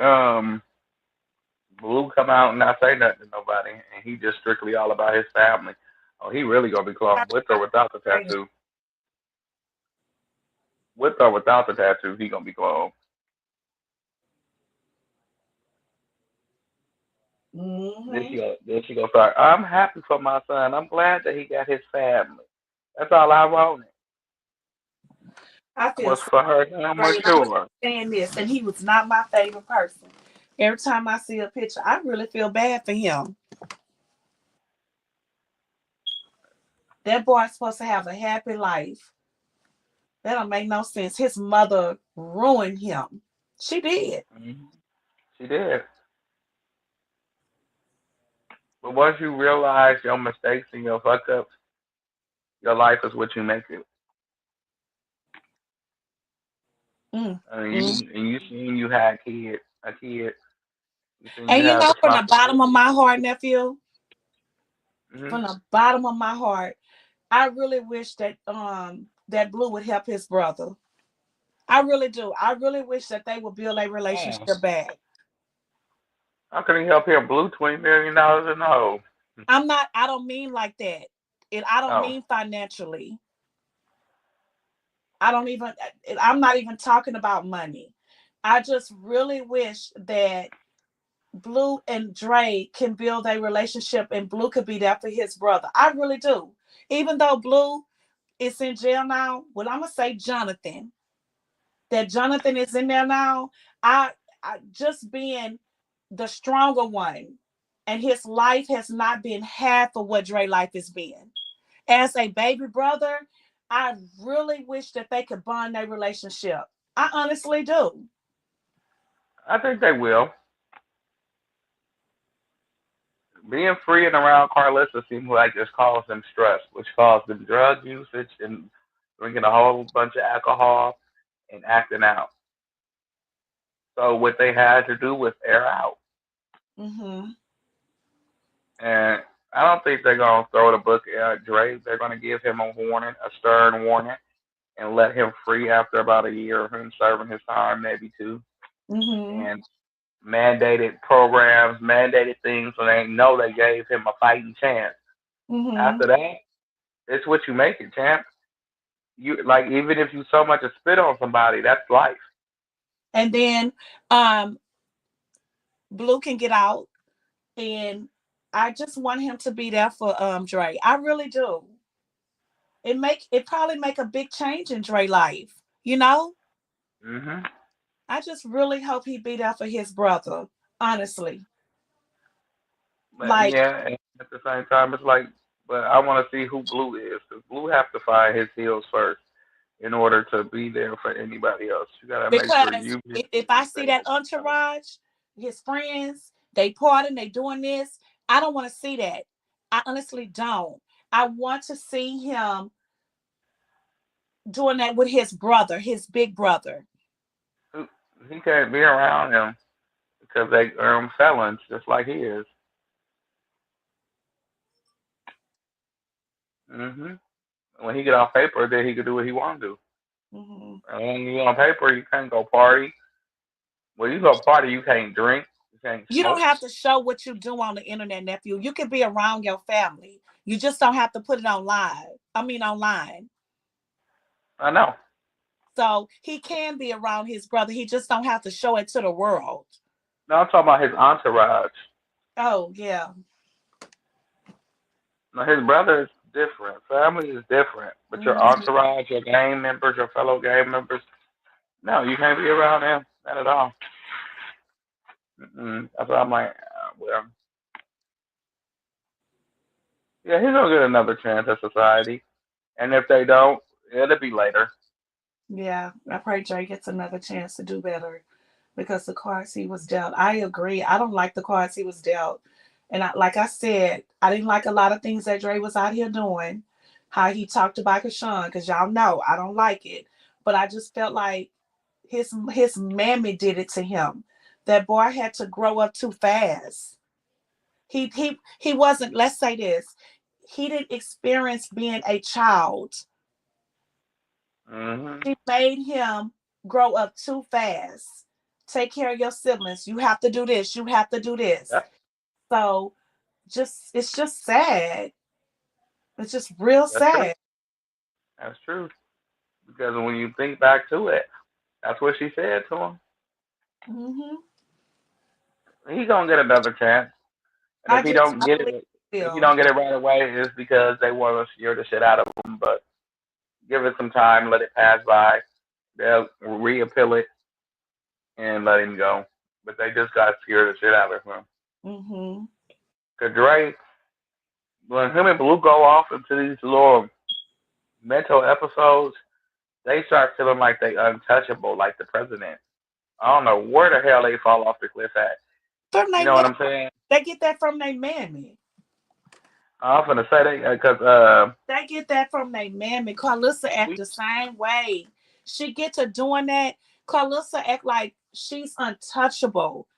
Blue come out and not say nothing to nobody, and he just strictly all about his family. Oh, he really gonna be clone with or without the tattoo. With or without the tattoo, he gonna be clone. Then she gonna start. I'm happy for my son. I'm glad that he got his family. That's all I wanted. I feel Was so for her great. I was mature. saying this, and he was not my favorite person. Every time I see a picture, I really feel bad for him. That boy's supposed to have a happy life. That don't make no sense. His mother ruined him. She did. Mm-hmm. She did. But once you realize your mistakes and your fuck ups, your life is what you make it. I mean, you seen you had a kid. You seen And you you had know, from the bottom of responsibility. my heart, nephew, Mm-hmm. from the bottom of my heart, I really wish that that Blue would help his brother. I really do. I really wish that they would build a relationship back. How can he help him? Blue $20 million in the hole. I don't mean like that. I don't Oh. mean financially. I'm not even talking about money. I just really wish that Blue and Dre can build a relationship and Blue could be there for his brother. I really do. Even though Blue is in jail now, well, I'm gonna say Jonathan. That Jonathan is in there now. I just being the stronger one, and his life has not been half of what Dre life has been. As a baby brother, I really wish that they could bond their relationship. I honestly do. I think they will. Being free and around Karlissa seems like it's caused them stress, which caused them drug usage and drinking a whole bunch of alcohol and acting out. So what they had to do was air out. Mm-hmm. And I don't think they're gonna throw the book at Dre. They're gonna give him a warning, a stern warning, and let him free after about a year of him serving his time, maybe two. Mm-hmm. And mandated programs, mandated things, so they know they gave him a fighting chance. Mm-hmm. After that, it's what you make it, champ. You like even if you so much as spit on somebody, that's life. And then um Blue can get out, and I just want him to be there for Dre. I really do. It probably make a big change in Dre life, you know? Mhm. I just really hope he be there for his brother, honestly. But Like, yeah, and at the same time, it's like, but I want to see who Blue is, because Blue has to find his heels first in order to be there for anybody else. You gotta make sure because you get if you I see safe that and yourself. entourage, his friends, they partying, they doing this, I don't want to see that. I honestly don't. I want to see him doing that with his brother, his big brother. He can't be around him because they are felons just like he is. Mhm. When he get off paper, then he can do what he want to do. Mm-hmm. And when you on paper, you can't go party, When you go party, you can't drink, you can't You don't smoke. have to show what you do on the internet, nephew. You can be around your family. You just don't have to put it on live. I mean online. I know. So he can be around his brother. He just don't have to show it to the world. No, I'm talking about his entourage. Oh yeah. No, his brother is different. Family is different. But your Mhm. entourage, your gang members, your fellow gang members, no, you can't be around them. Not at all. That's why I'm like, well, yeah, he's gonna get another chance at society. And if they don't, it'll be later. Yeah. I pray Jay gets another chance to do better because the cards he was dealt. I agree. I don't like the cards he was dealt. And like I said, I didn't like a lot of things that Dre was out here doing. How he talked about Kashawn, because y'all know I don't like it. But I just felt like his mammy did it to him. That boy had to grow up too fast. He wasn't, let's say this, he didn't experience being a child. Hmm. She made him grow up too fast. Take care of your siblings. You have to do this. You have to do this. Yep, So it's just sad. It's just real that's true. sad. That's true. Because when you think back to it, that's what she said to him. Hmm. He gonna get another chance. And I believe he if he will. don't get it right away, it's because they want to scare the shit out of him. But give it some time, let it pass by. They'll reappeal it and let him go. But they just got scared the shit out of him. Hmm. Cause Dre, when him and Blue go off into these little mental episodes, they start feeling like they untouchable, like the president. I don't know where the hell they fall off the cliff at. From You they know what man, I'm saying? they get that from their mammy. I'm gonna say that because They get that from their mammy. Karlissa act we. the same way. She get to doing that. Karlissa act like she's untouchable.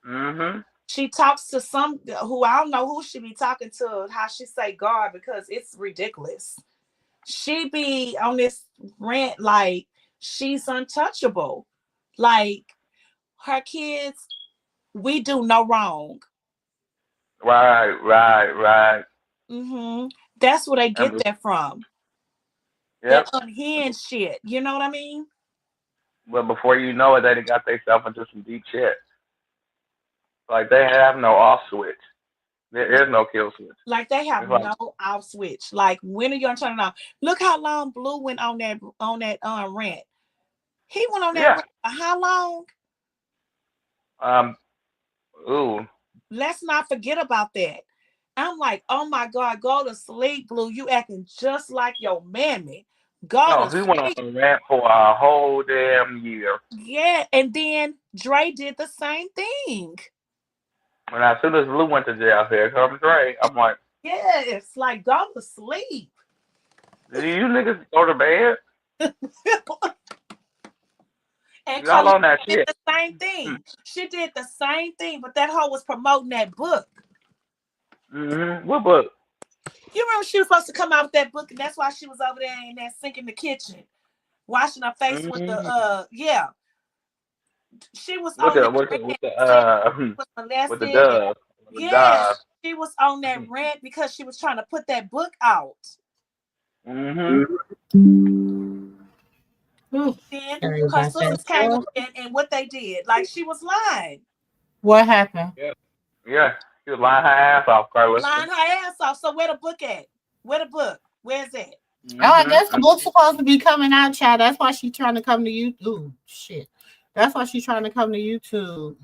Mhm. She talks to some who I don't know who she be talking to, how she say God, because it's ridiculous. She be on this rant like she's untouchable. Like her kids, we do no wrong. Right, right, right. That's where they And get that from. That yep. unhinged shit. You know what I mean? But before you know it, they done got themselves into some deep shit. Like they have no off switch. There is no kill switch. Like they have It's like, no off switch. Like when are you gonna turn it on? Look how long Blue went on that rant. He went on that yeah. rant for how long? Um. Ooh. Let's not forget about that. I'm like, oh my God, go to sleep, Blue. You acting just like your mammy. Go No, to he went on sleep. a rant for a whole damn year. Yeah. And then Dre did the same thing. And as soon as Blue went to jail, here comes Dre. I'm like, Yes, like go to sleep. did you niggas go to bed? And Y'all Karlissa on that did shit? the same thing. She did the same thing, but that hoe was promoting that book. What book? You remember she was supposed to come out with that book, and that's why she was over there in that sink in the kitchen, washing her face with the Mm-hmm. yeah. She was With on the that with the rant with the saying she uh was with the molested. dove, the Yeah, dive. she was on that rant because she was trying to put that book out. Mm-hmm. Then Sorry her about that. sisters came up and what they did, like she was lying, What happened? Yeah. Yeah. She was lying her ass off, Karlissa. lying her ass off. So where the book at? Where the book? Where's it? Oh, I guess the Mm-hmm. book's supposed to be coming out, child. That's why she's trying to come to YouTube. Ooh, shit. That's why she's trying to come to YouTube.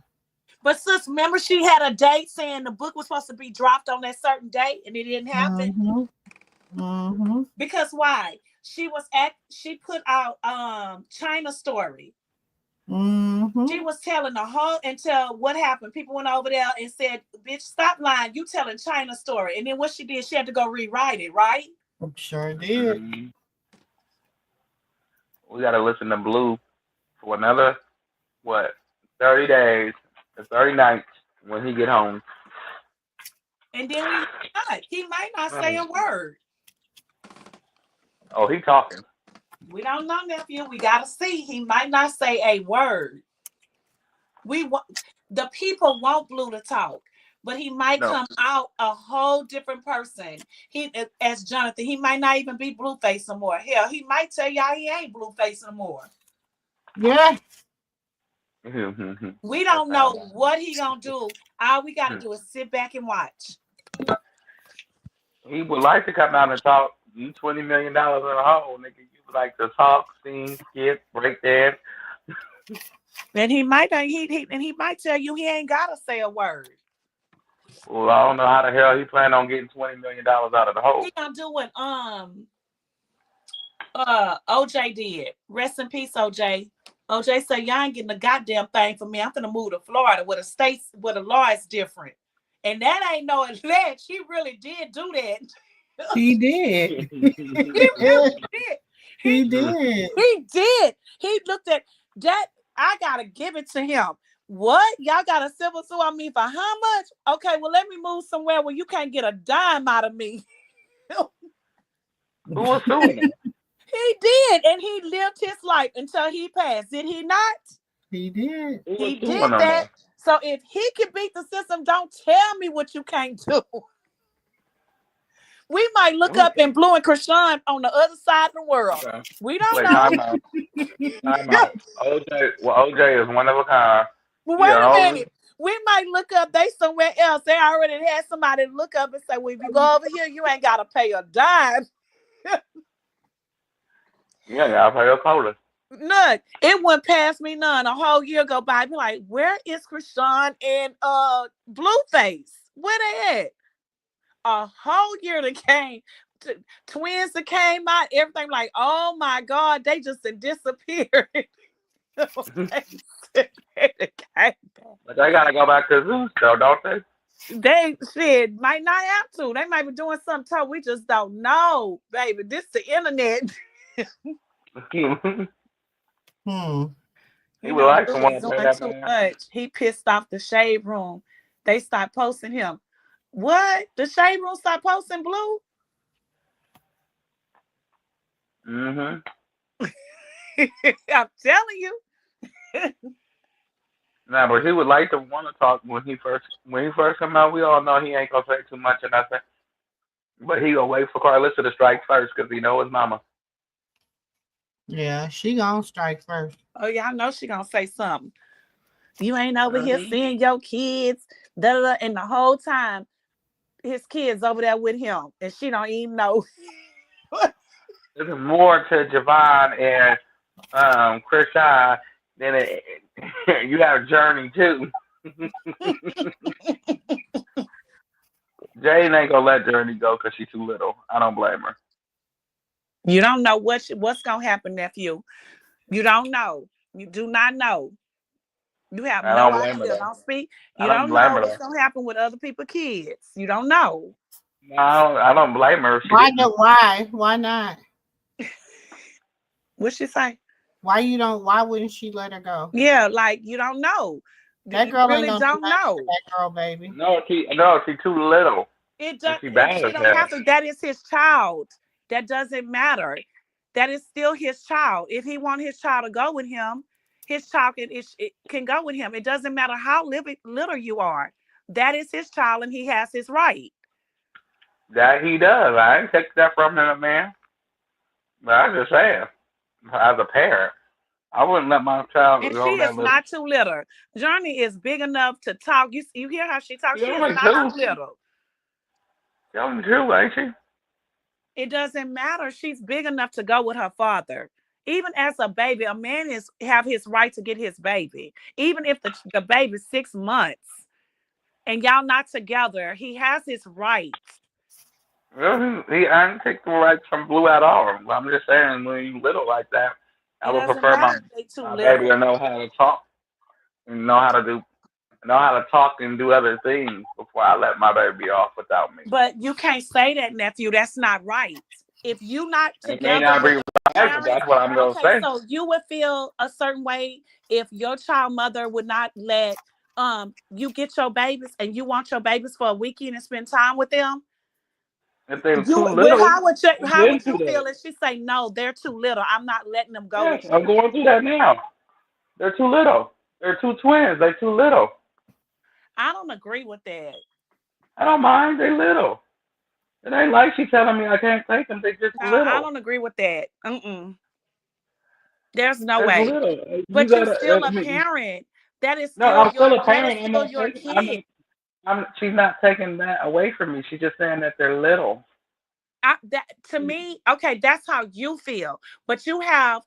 But sis, remember she had a date saying the book was supposed to be dropped on that certain date, and it didn't happen. Mm-hmm. Mm-hmm. Because why? She put out China Story. Mm-hmm. She was telling the whole until what happened. People went over there and said, "Bitch, stop lying. You telling China Story." And then what she did, she had to go rewrite it, right? Sure did. Mm-hmm. We gotta listen to Blue for another what 30 days, or 30 nights when he get home. And then he might not say a word. Oh, he talking. We don't know, nephew. We gotta see. He might not say a word. The people want Blue to talk, but he might come out a whole different person. As Jonathan, he might not even be Blueface no more. Hell, he might tell y'all he ain't Blueface no more. Yeah. We don't know what he gonna do. All we gotta do is sit back and watch. He would like to come out and talk. You $20 million in a hole, nigga. You would like to talk, sing, skip, break dance. And he might tell you he ain't gotta say a word. Well, I don't know how the hell he plan on getting $20 million out of the hole. He gonna do what OJ did. Rest in peace, OJ. OJ said, y'all ain't getting a goddamn thing from me. I'm gonna move to Florida where the law is different. And that ain't no alleged. He really did do that. He did. He really did. He did. He did. He looked at that. I gotta give it to him. What? Y'all got a civil suit on me for how much? Okay, well, let me move somewhere where you can't get a dime out of me. Who was suing him? He did, and he lived his life until he passed. Did he not? He did. He did that. So if he can beat the system, don't tell me what you can't do. We might look up in Blue and Krishan on the other side of the world. Okay. We don't know. Time out. OJ is one of a kind. Well, wait a minute. We might look up. They somewhere else. They already had somebody look up and say, well, if you go over here, you ain't got to pay a dime. Yeah, gotta pay your quota. None. It went past me none. A whole year go by. I'd be like, where is Krishan and Blueface? Where they at? A whole year that came. Twins that came out. Everything like, oh my God, they just disappeared. But they gotta go back to the zoo still, don't they? They shit might not have to. They might be doing something we just don't know, baby. This the internet. He would like someone to play that too much. He pissed off the Shade Room. They stopped posting him. What? The Shade Room stopped posting Blue? I'm telling you. Nah, but he would like to want to talk when he first come out. We all know he ain't gonna say too much or nothing. But he gonna wait for Karlissa to strike first because he know his mama. Yeah, she gonna strike first. Oh yeah, I know she gonna say something. You ain't over here seeing your kids, and the whole time his kids over there with him, and she don't even know. There's more to Javon and Krishan than you have Journey too. Jane ain't gonna let Journey go because she's too little. I don't blame her. You don't know what's gonna happen, nephew. You don't know. You do not know. You have no idea. Don't speak. You don't know what's gonna happen with other people's kids. You don't know. No, I don't blame her. Why not? What'd she say? Why wouldn't she let her go? Yeah, like you don't know. That girl really ain't don't know. That girl, baby. No, she's too little. It does. She don't have to. That is his child. That doesn't matter. That is still his child. If he wants his child to go with him, his child can go with him. It doesn't matter how little you are. That is his child, and he has his right. That he does. I ain't take that from him, man. But I'm just saying, as a parent, I wouldn't let my child and go. She is not too little. Journey is big enough to talk. You hear how she talks? She is not too little. She's only 2, ain't she? It doesn't matter. She's big enough to go with her father. Even as a baby, a man have his right to get his baby. Even if the baby's 6 months and y'all not together, he has his rights. Well, I didn't take the rights from Blue at all. I'm just saying, when you little like that, I would prefer my baby to know how to talk and know how to talk and do other things before I let my baby off without me. But you can't say that, nephew. That's not right. If you not together, it may not be right, but that's what I'm gonna say. So you would feel a certain way if your child mother would not let you get your babies and you want your babies for a weekend and spend time with them. If they're too little, how would you feel if she say no? They're too little. I'm not letting them go. Yes, I'm going through that now. They're too little. They're two twins. They're too little. I don't agree with that. I don't mind. They little. It ain't like she telling me I can't take them. They just No, I little. don't agree with that. Mm-mm. There's no They're way. little. You But you're gotta. still I a mean, parent. That is no, still I'm your still a that is parent. I'm still not your taking. I'm kid. not. She's not taking that away from me. She's just saying that they're little. That to me, okay, that's how you feel. But you have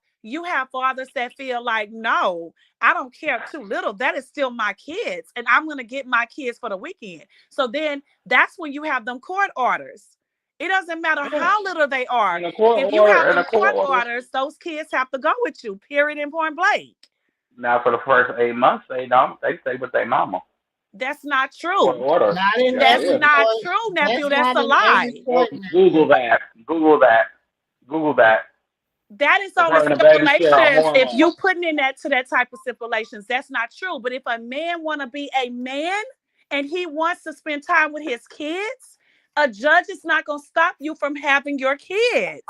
fathers that feel like, no, I don't care too little. That is still my kids, and I'm gonna get my kids for the weekend. So then that's when you have them court orders. It doesn't matter Yeah. how little they are. And a court If you have order. And them a court court order. orders, those kids have to go with you. Period. And point blank. Now for the first 8 months, they don't. They stay with their mama. That's not Court true. order. Not in Yes, it That's every is. not court. true, nephew. That's That's not a in every lie. court, Google nephew. that. Google that. Google that. That is Because only her and the baby share a stipulations if hormone. you putting in that to that type of stipulations. That's not true. But if a man want to be a man and he wants to spend time with his kids, a judge is not going to stop you from having your kids.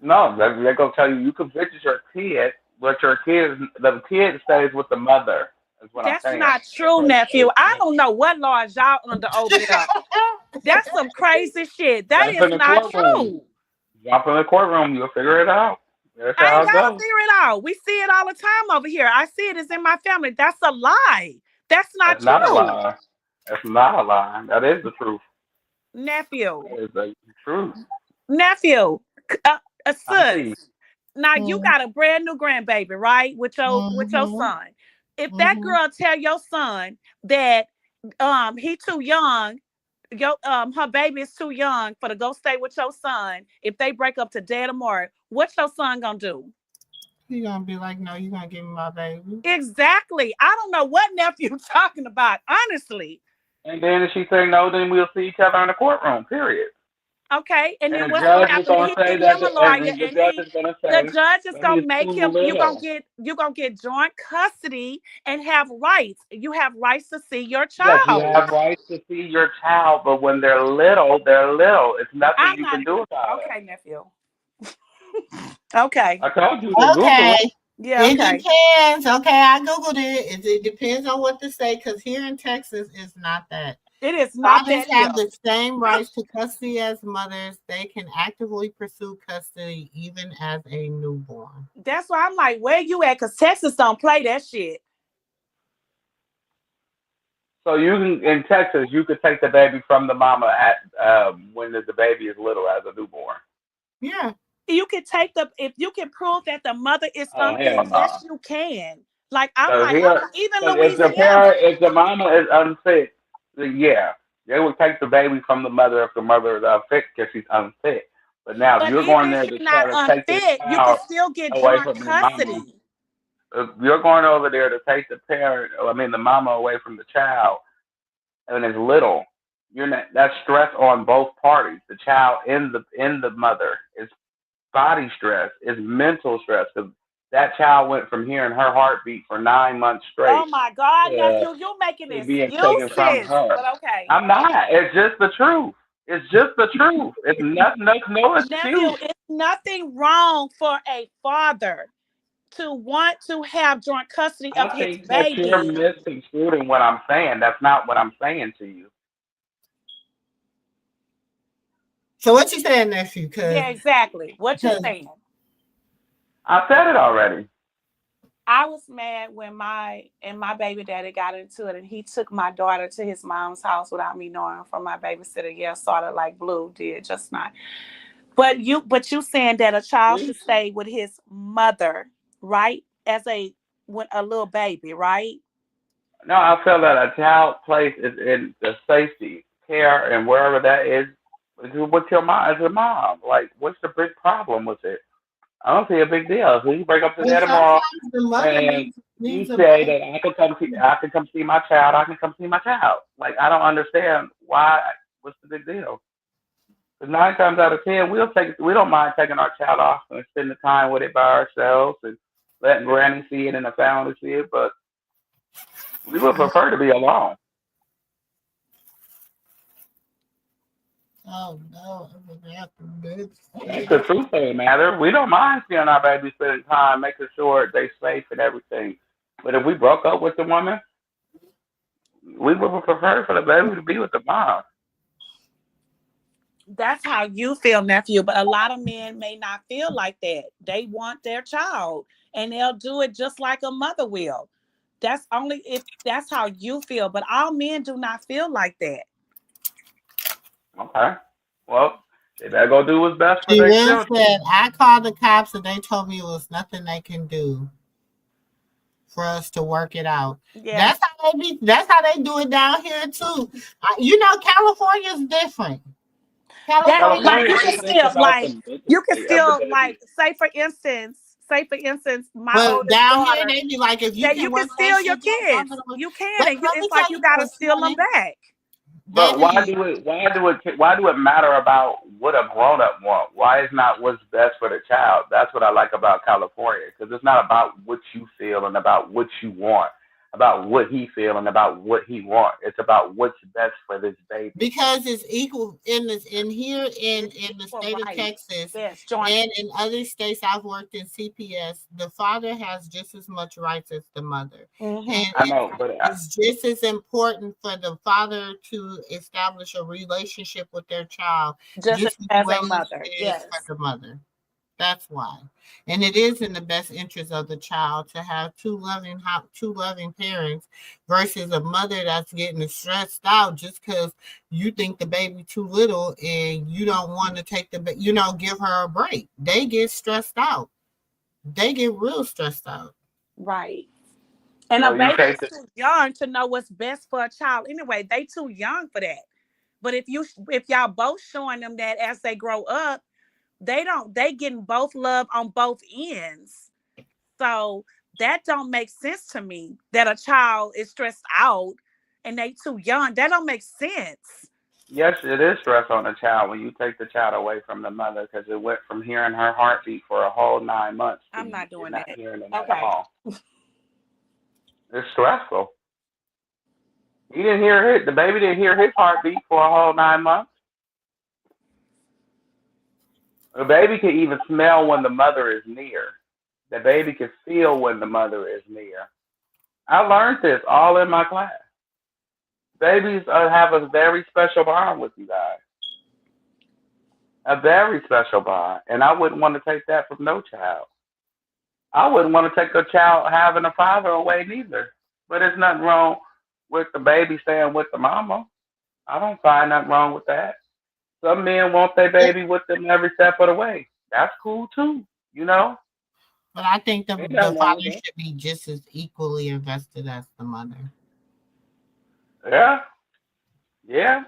No, they're gonna tell you can visit your kid, but the kid stays with the mother. Is what I'm That's saying. not true, nephew. I don't know what laws y'all under over there. That's some crazy shit. That Jump is in the not courtroom. true. Jump in the courtroom. You'll figure it out. That's I how ain't it gotta goes. figure it out. We see it all the time over here. I see it. It's in my family. That's a lie. That's not That's not a true. lie. That's not a lie. That is the truth. Nephew. That is the truth. Nephew. A Auntie. sis. Now you Mm-hmm. got a brand new grandbaby, right? With your son. If that Mm-hmm. girl tell your son that he too young, her baby is too young for to go stay with your son, if they break up today or tomorrow, what's your son gonna do? He gonna be like, no, you gonna give me my baby. Exactly. I don't know what nephew talking about, honestly. And then if she say no, then we'll see each other in the courtroom. Period. Okay, and then And the what's gonna judge is happen? gonna He say get that him a lawyer, the and judge is gonna the say judge is that gonna he's make too him. little. You gonna get joint custody and have rights. You have rights to see your Yes, you child. have rights to see your child, but when they're little, they're little. It's nothing I'm you not can do about it. okay, nephew. Okay, I told you to Google Okay. it. yeah, It okay. depends. Okay, I googled it. It depends on what to say because here in Texas, it's not that. It is not Fathers that here. have the same rights to custody as mothers. They can actively pursue custody even as a newborn. That's why I'm like, where you at? Cause Texas don't play that shit. So you can in Texas, you could take the baby from the mama at when the baby is little as a newborn. Yeah. You can take if you can prove that the mother is Oh unfit. hell no! Yes, you can. Like I'm Because like, here, even because Louisiana. if the mama is unfit, then yeah, they would take the baby from the mother if the mother is unfit because she's unfit. But now, if But you're going even if there to you're not try to take this unfit, you can child still get away joint from the mama, custody. if you're going over there to take the parent, I mean the mama away from the child, and it's little, you're not. That's stress on both parties, the child and the mother. It's body stress, it's mental stress. Because that child went from hearing her heartbeat for 9 months Oh straight my God, to, nephew, you're making being taken from excuses. her. But okay. I'm not. It's just the truth. It's just the truth. It's nothing. No Nephew, excuse. it's nothing wrong for a father to want to have joint custody of I his think that you're baby. misconstruing what I'm saying. That's not what I'm saying to you. So what you saying, nephew? Yeah, exactly. What you saying? I said it already. I was mad when my baby daddy got into it and he took my daughter to his mom's house without me knowing from my babysitter. Yeah, sort of like Blue did, just not. But you saying that a child should stay with his mother, right? As a little baby, right? No, I feel that a child place is in the safety, care, and wherever that is with your mom as a mom. Like, what's the big problem with it? I don't see a big deal. So you break up And today tomorrow, sometimes the mother and you needs a say break. that I can come see my child. I can come see my child. Like, I don't understand why. What's the big deal? Because 9 times out of 10, we don't mind taking our child off and spending time with it by ourselves and letting Granny see it and the family see it. But we would prefer to be alone. Oh no, That's the truth of the matter. We don't mind seeing our babies spending time, making sure they're safe and everything. But if we broke up with the woman, we would prefer for the baby to be with the mom. That's how you feel, nephew. But a lot of men may not feel like that. They want their child, and they'll do it just like a mother will. That's only if that's how you feel. But all men do not feel like that. Okay. Well, they better go do what's best for She their will children. said, I called the cops and they told me it was nothing they can do for us to work it out. Yeah. That's how they do it down here too. California's different. That California, like California, you they can think still about like the mental you can state of the still baby. like say for instance, my but oldest down here daughter, they be like, if you that you can can work that steal your shit out, I'm kids. gonna work. You can, But and let me it's like tell you you gotta this, steal them honey, back. But why baby, do it? Why do it matter about what a grown up want? Why is not what's best for the child? That's what I like about California, because it's not about what you feel and about what you want, about what he feel and about what he want. It's about what's best for this baby. because it's equal in here It's in the equal state of rights. Texas Yes, joint. and in other states. I've worked in CPS. The father has just as much rights as the mother, Mm-hmm. and I know, but it's just as important for the father to establish a relationship with their child, Just just as as a well as mother. it is for Yes. the mother. That's why. And it is in the best interest of the child to have two loving parents versus a mother that's getting stressed out just because you think the baby too little and you don't want to give her a break. They get stressed out. They get real stressed out. Right. And a so you baby take is the too young to know what's best for a child. Anyway, they too young for that. But if y'all both showing them that as they grow up, they getting both love on both ends. So that don't make sense to me that a child is stressed out and they too young. That don't make sense. yes, it is stress on the child when you take the child away from the mother because it went from hearing her heartbeat for a whole 9 months to I'm not you're doing not that. hearing it at Okay. all. It's stressful. He didn't hear it. The baby didn't hear his heartbeat for a whole 9 months. The baby can even smell when the mother is near. The baby can feel when the mother is near. I learned this all in my class. Babies have a very special bond with you guys, a very special bond, and I wouldn't want to take that from no child. I wouldn't want to take a child having a father away neither. But there's nothing wrong with the baby staying with the mama. I don't find nothing wrong with that. Some men want their baby with them every step of the way. That's cool too, you know? But I think Ain't the nothing wrong father with that. should be just as equally invested as the mother. Yeah, yeah,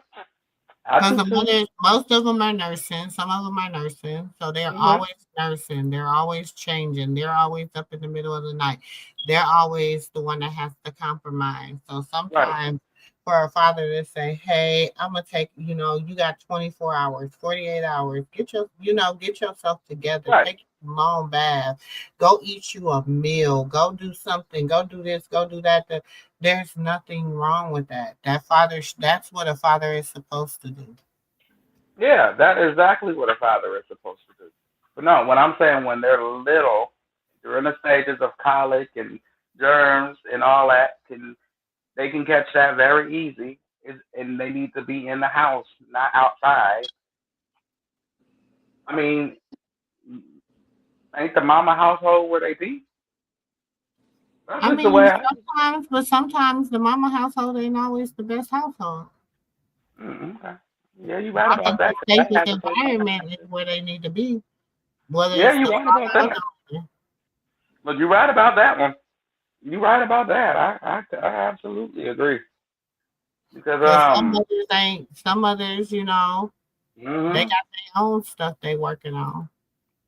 I Because do the too. mothers, most of them are nursing, some of them are nursing, so they're Hmm. always nursing, they're always changing, they're always up in the middle of the night, they're always the one that has to compromise. So Right. sometimes for a father to say, "Hey, I'm gonna take, you got 24 hours, 48 hours, get yourself together, Right. take a long bath, go eat you a meal, go do something, go do this, go do that." There's nothing wrong with that. That's what a father is supposed to do. Yeah, that is exactly what a father is supposed to do. But no, when I'm saying when they're little, during the stages of colic and germs and all that, they can catch that very easy, and they need to be in the house, not outside. I mean, ain't the mama household where they be? That's I just the mean, way I. sometimes the mama household ain't always the best household. Okay. Yeah, you right I about think that. the 'Cause that safest happened to me. environment is where they need to be, whether Yeah, it's you the right about father or that. the mother. But you right about that one. You right about that. I absolutely agree because Because some mothers, they hmm got their own stuff they working on.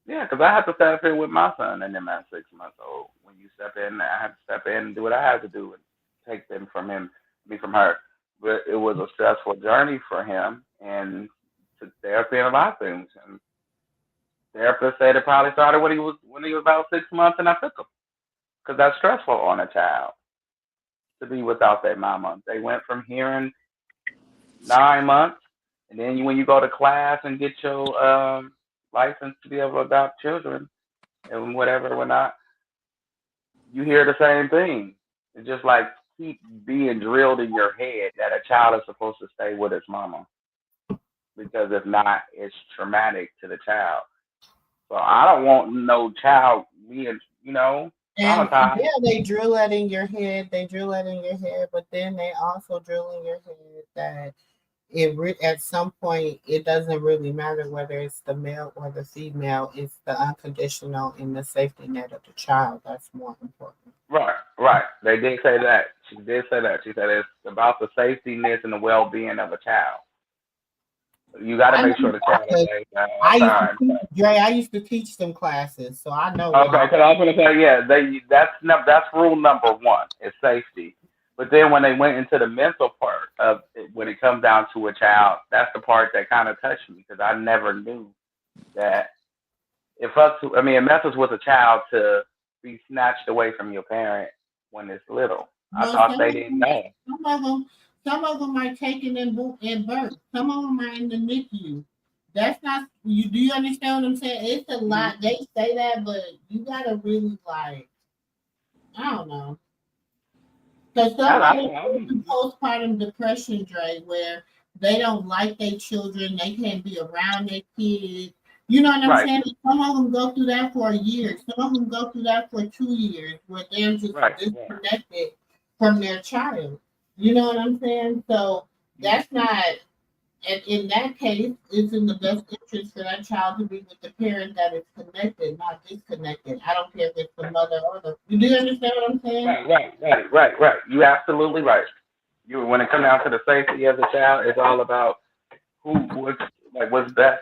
yeah, because I have to step in with my son and them at 6 months old. When you step in, I have to step in and do what I have to do and take them from him, me from her. But it was a stressful journey for him, and to therapy and a lot of things. And therapist said it probably started when he was about 6 months, and I took him because that's stressful on a child to be without their mama. They went from hearing 9 months, and then when you go to class and get your license to be able to adopt children and whatever, whatnot, you hear the same thing. It's just like keep being drilled in your head that a child is supposed to stay with its mama because if not, it's traumatic to the child. So I don't want no child being, And traumatized. yeah, they drill that in your head. They drill that in your head, but then they also drill in your head that at some point it doesn't really matter whether it's the male or the female. It's the unconditional and the safety net of the child that's more important. Right, right. They did say that. She did say that. She said it's about the safetyness and the well being of a child. You got to I know make sure the child is because safe at all I used to times. teach Dre. I used to teach them classes, so I know what Okay, I'm. because I was going to say, yeah, that's rule number one is safety. But then when they went into the mental part of it, when it comes down to a child, that's the part that kind of touched me because I never knew that it messes with a child to be snatched away from your parent when it's little. I Well, thought they didn't know. some of them, some of them are taken in birth. Some of them are in the NICU. That's not you. Do you understand what I'm saying? It's a Hmm. lot. They say that, but you gotta really like. I don't know. Because some of them go through postpartum depression, Dre, where they don't like their children, they can't be around their kids. You know what I'm Right, saying? Some of them go through that for a year. Some of them go through that for 2 years, where they're just right, right. disconnected from their child. You know what I'm saying? So that's not. And in that case, it's in the best interest for that child to be with the parent that is connected, not disconnected. I don't care if it's the mother or the. Do you understand what I'm saying? Right. You absolutely right. You when it comes down to the safety of the child, it's all about what's best,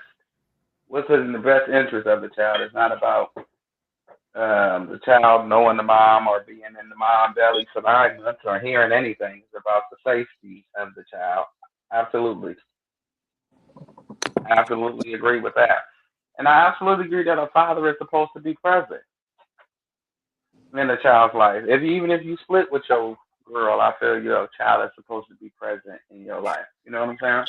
what's in the best interest of the child. It's not about the child knowing the mom or being in the mom belly for 9 months or hearing anything. It's about the safety of the child. Absolutely, absolutely agree with that. And I absolutely agree that a father is supposed to be present in a child's life. Even if you split with your girl, I feel your child is supposed to be present in your life. You know what I'm saying?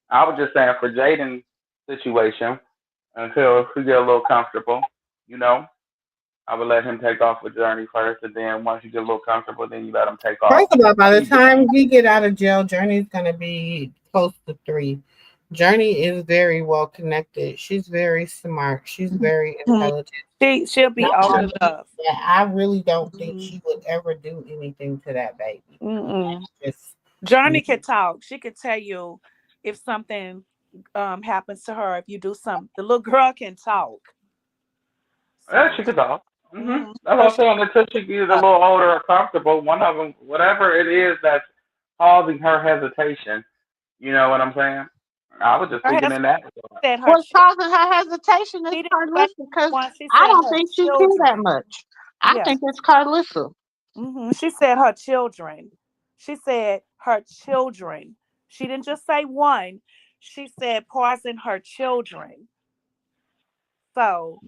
I was just saying for Jaden's situation, until we get a little comfortable, you know, I would let him take off with Journey first, and then once you get a little comfortable, then you let him take off. First of all, by the He just, time he get out of jail, Journey's gonna be close to 3. Journey is very well connected. She's very smart. She's very Mhm. intelligent. She'll be old enough. Yeah, I really don't think Mhm. she would ever do anything to that baby. Mm-mm. Just Journey can talk. She can tell you if something happens to her. If you do something, the little girl can talk. yeah, So, she could talk. That's so what I'm she. saying. Until she gets a little older or comfortable, one of them, whatever it is that's causing her hesitation, you know what I'm saying? I was just Her thinking husband in that. said her. what's causing her hesitation is She didn't say Karlissa because one. She I said don't her think she care that children. much. I Yeah. think it's Karlissa. She said her children. She said her children. She didn't just say one. She said poison her children. So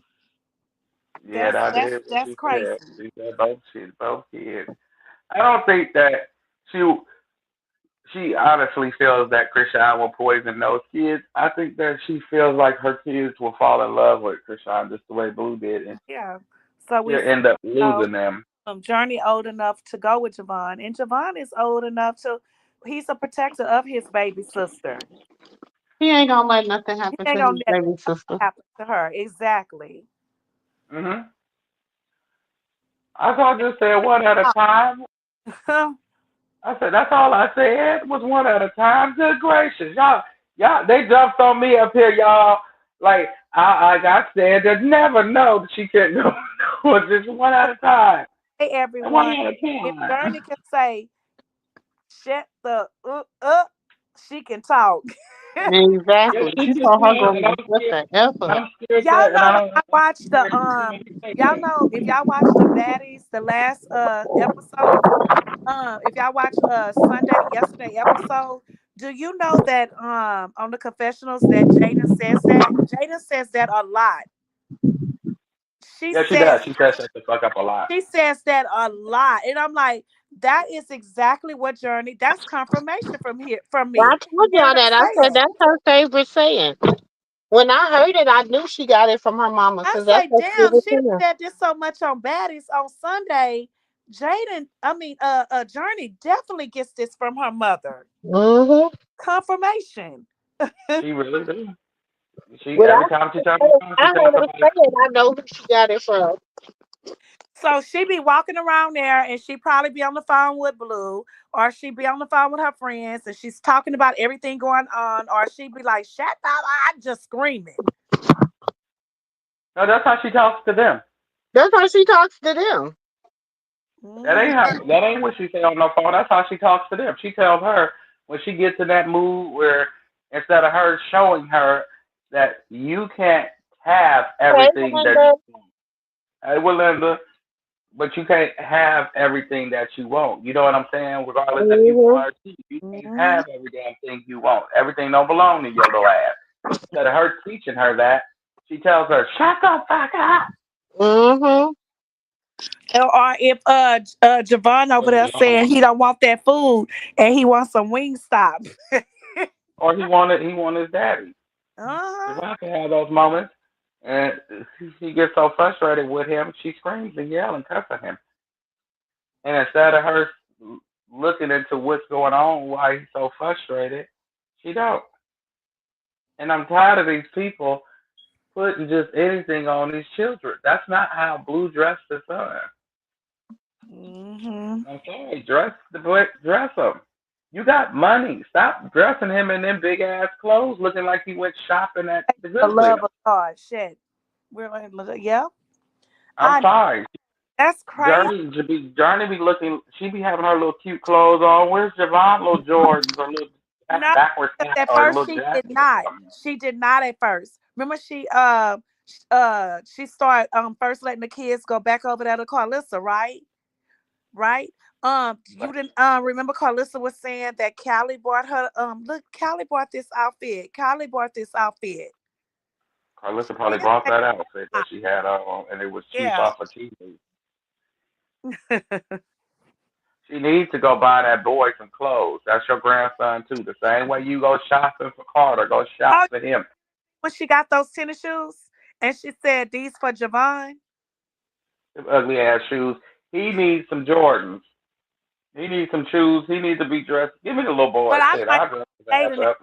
Yeah, that is what that's she said. crazy. She said both kids. I don't think that she she honestly feels that Krishan will poison those kids. I think that she feels like her kids will fall in love with Krishan just the way Blue did, and Yeah. So we she'll see end up now losing them. Journey old enough to go with Javon, and Javon is old enough to. He's a protector of his baby sister. He ain't gonna let nothing He happen to ain't his gonna let baby nothing sister. happen to her. Exactly. Mhm. I thought just said one at a time. I said that's all I said was one at a time. Good gracious, y'all, they jumped on me up here, y'all. Like I said, there's never know that she can't go just one at a time. Hey One everyone, at a if time. Journey can say shut the up, she can talk. Yeah, Exactly. she She just told her can, girl and to shut the F up. I'm scared Y'all that, and know I if don't, I I'm watched the scared to see what she say y'all next. know if y'all watched the baddies, the last episode, if y'all watched yesterday episode, do you know that on the confessionals that Jaden says that a lot. She Yeah, she does. says She says that the fuck up a lot. she says that a lot. And I'm like, that is exactly what Journey, that's confirmation from Well, me. I told Hearing y'all her that. I say said that. that's her favorite saying. When I heard it, I knew she got it from her mama I because that's say, what she damn, was she done saying. said this so much on Baddies on Sunday. Journey definitely gets this from her mother. Mm-hmm. Confirmation. She really do. She But every time she turns around, I she tells heard her somebody. say it. I know who she got it from. So she be walking around there and she probably be on the phone with Blue, or she be on the phone with her friends and she's talking about everything going on, or she be like, shut up, I'm just screaming. No, that's how she talks to them. That's how she talks to them. That Mhm. ain't how, that ain't what she say on the phone. That's how she talks to them. She tells her when she gets in that mood where instead of her showing her that you can't have Hey, everything that Linda. you want. Hey, well, Linda, but you can't have everything that you want. You know what I'm saying? Regardless if you Mm-hmm. want to, you can't Mhm. have every damn thing you want. Everything don't belong to your little ass. Instead of her teaching her that, she tells her, "Shut the fuck up." Mm-hmm. Or if Javon over there saying he don't want that food and he wants some Wingstop. Or he wanted his daddy. Uh-huh. Javon can have those moments, and she gets so frustrated with him, she screams and yells and cusses at him. And instead of her looking into what's going on, why he's so frustrated, she don't. And I'm tired of these people putting just anything on these children. That's not how Blue dressed his son. Mhm. I'm sorry, dress the boy, dress him. You got money. Stop dressing him in them big ass clothes, looking like he went shopping at the The love Goodwill. of God. Shit. We're like, yeah. I'm I sorry. That's crazy. Journey be looking. She be having her little cute clothes on. Where's Javon? Little Jordans or little No, backwards because hat at or a first little she did jacket or not. something. She did not at first. Remember she started first letting the kids go back over there to Karlissa, right? Right? You didn't remember Karlissa was saying that Callie bought her look, Callie bought this outfit. Callie bought this outfit. Karlissa She probably didn't bought say that outfit that that. she had on, and it was cheap Yeah. off of TV. She needs to go buy that boy some clothes. That's your grandson too. The same way you go shopping for Carter, go shop Oh, for him. when she got those tennis shoes and she said these for Javon. Them ugly ass shoes. He needs some Jordans. He needs some shoes. He needs to be dressed. Give me the little boy But I'm shit. like, I'll dress his ass Aiden, up.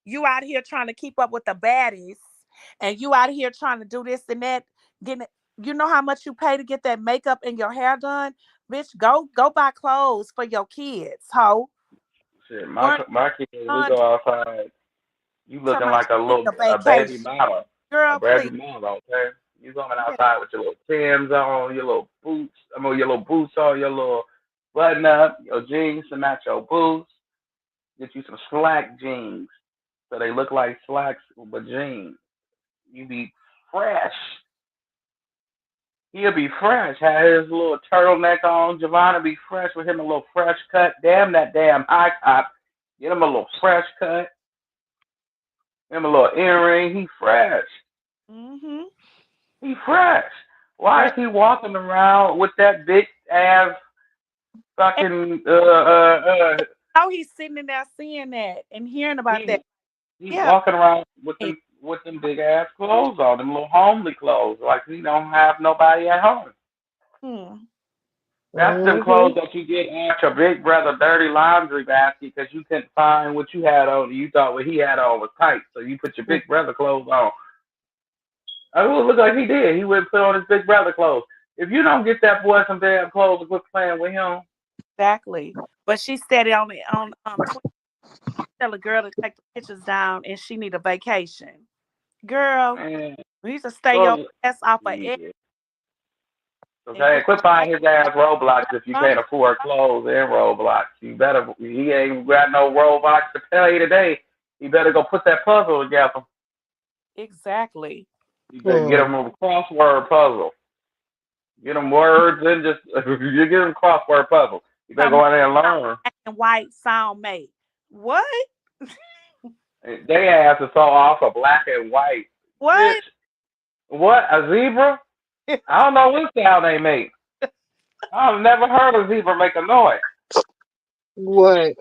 you out here trying to keep up with the baddies, and you out here trying to do this and that. Getting, you know how much you pay to get that makeup and your hair done, bitch. Go buy clothes for your kids, ho. Shit, Learn my kids, we on go outside. You talking looking about like you need a a baby vacation, model, girl. Please, okay? You going yeah. outside with your little Timbs on, your little boots. I mean, your little boots on, your little button up, your jeans to match your boots. Get you some slack jeans so they look like slacks but jeans. You be fresh. He'll be fresh. Have his little turtleneck on. Javon be fresh with him a little fresh cut. Damn that damn high top. Get him a little fresh cut. Him a little earring. He fresh. Mhm. He fresh. Why Girl, is he walking around with that big ass and fucking how he's sitting in there seeing that and hearing about he that. he Yeah. walking around with them big ass clothes on, them little homely clothes, like he don't have nobody at home. Hmm. That's them Mm-hmm. clothes that you get at your big brother dirty laundry basket because you couldn't find what you had on. You thought what he had on was tight, so you put your big brother clothes on. I mean, it looked like he did. He went and put on his big brother clothes. If you don't get that boy some damn clothes and quit playing with him, Exactly. But she said it on tell a girl to take the pictures down and she need a vacation. Girl, man, you need to stay your go ass off of it yeah. and Okay, quit quit playing buying his ass Roblox if you money. can't afford clothes and Roblox. You better. He ain't got no Roblox to play today. You better go put that puzzle together. Exactly. You better get Hmm. him a crossword puzzle. Get them words and just you get them crossword puzzle. You better Talking go in there and about learn. black and white sound mate. What? They ass is so off of black and white. Bitch, What? what a zebra? I don't know what sound they make. I've never heard a zebra make a noise. What?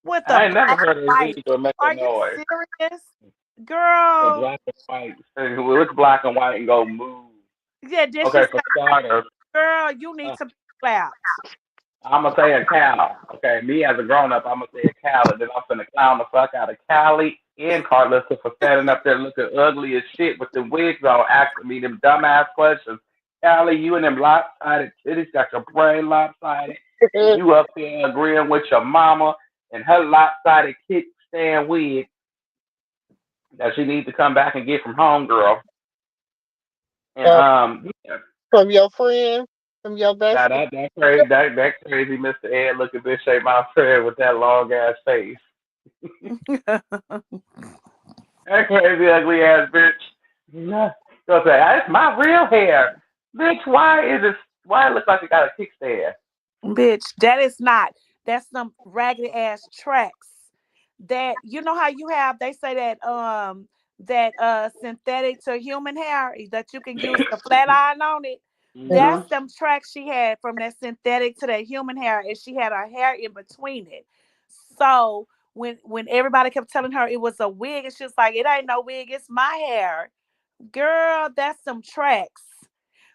With the I ain't never black heard and a white. zebra make a Are you noise. serious? So Girl. black and white. We look black and white and go move. Yeah, then she Okay, for said, starters, girl, you need to be clapped. I'm gonna say a cow. Okay, me as a grown up, I'm gonna say a cow, and then I'm gonna clown the fuck out of Callie and Karlissa for standing up there looking ugly as shit with the wigs on, asking me them dumbass questions. Callie, you and them lopsided titties got your brain lopsided, and you up there agreeing with your mama and her lopsided kickstand wig that she needs to come back and get from home, girl. And yeah, From your friend, from your now bestie. that crazy Mr. Ed looking bitch ain't my friend with that long ass face. That crazy ugly ass bitch. No. So say, that's my real hair. Bitch, why it look like it got a kickstand? Bitch, that is not. That's some raggedy ass tracks. That you know how you have they say that synthetic to human hair that you can use the flat iron on it. Mm-hmm. That's them tracks she had from that synthetic to that human hair, and she had her hair in between it. So when everybody kept telling her it was a wig, and she was like, "It ain't no wig, it's my hair." Girl, that's some tracks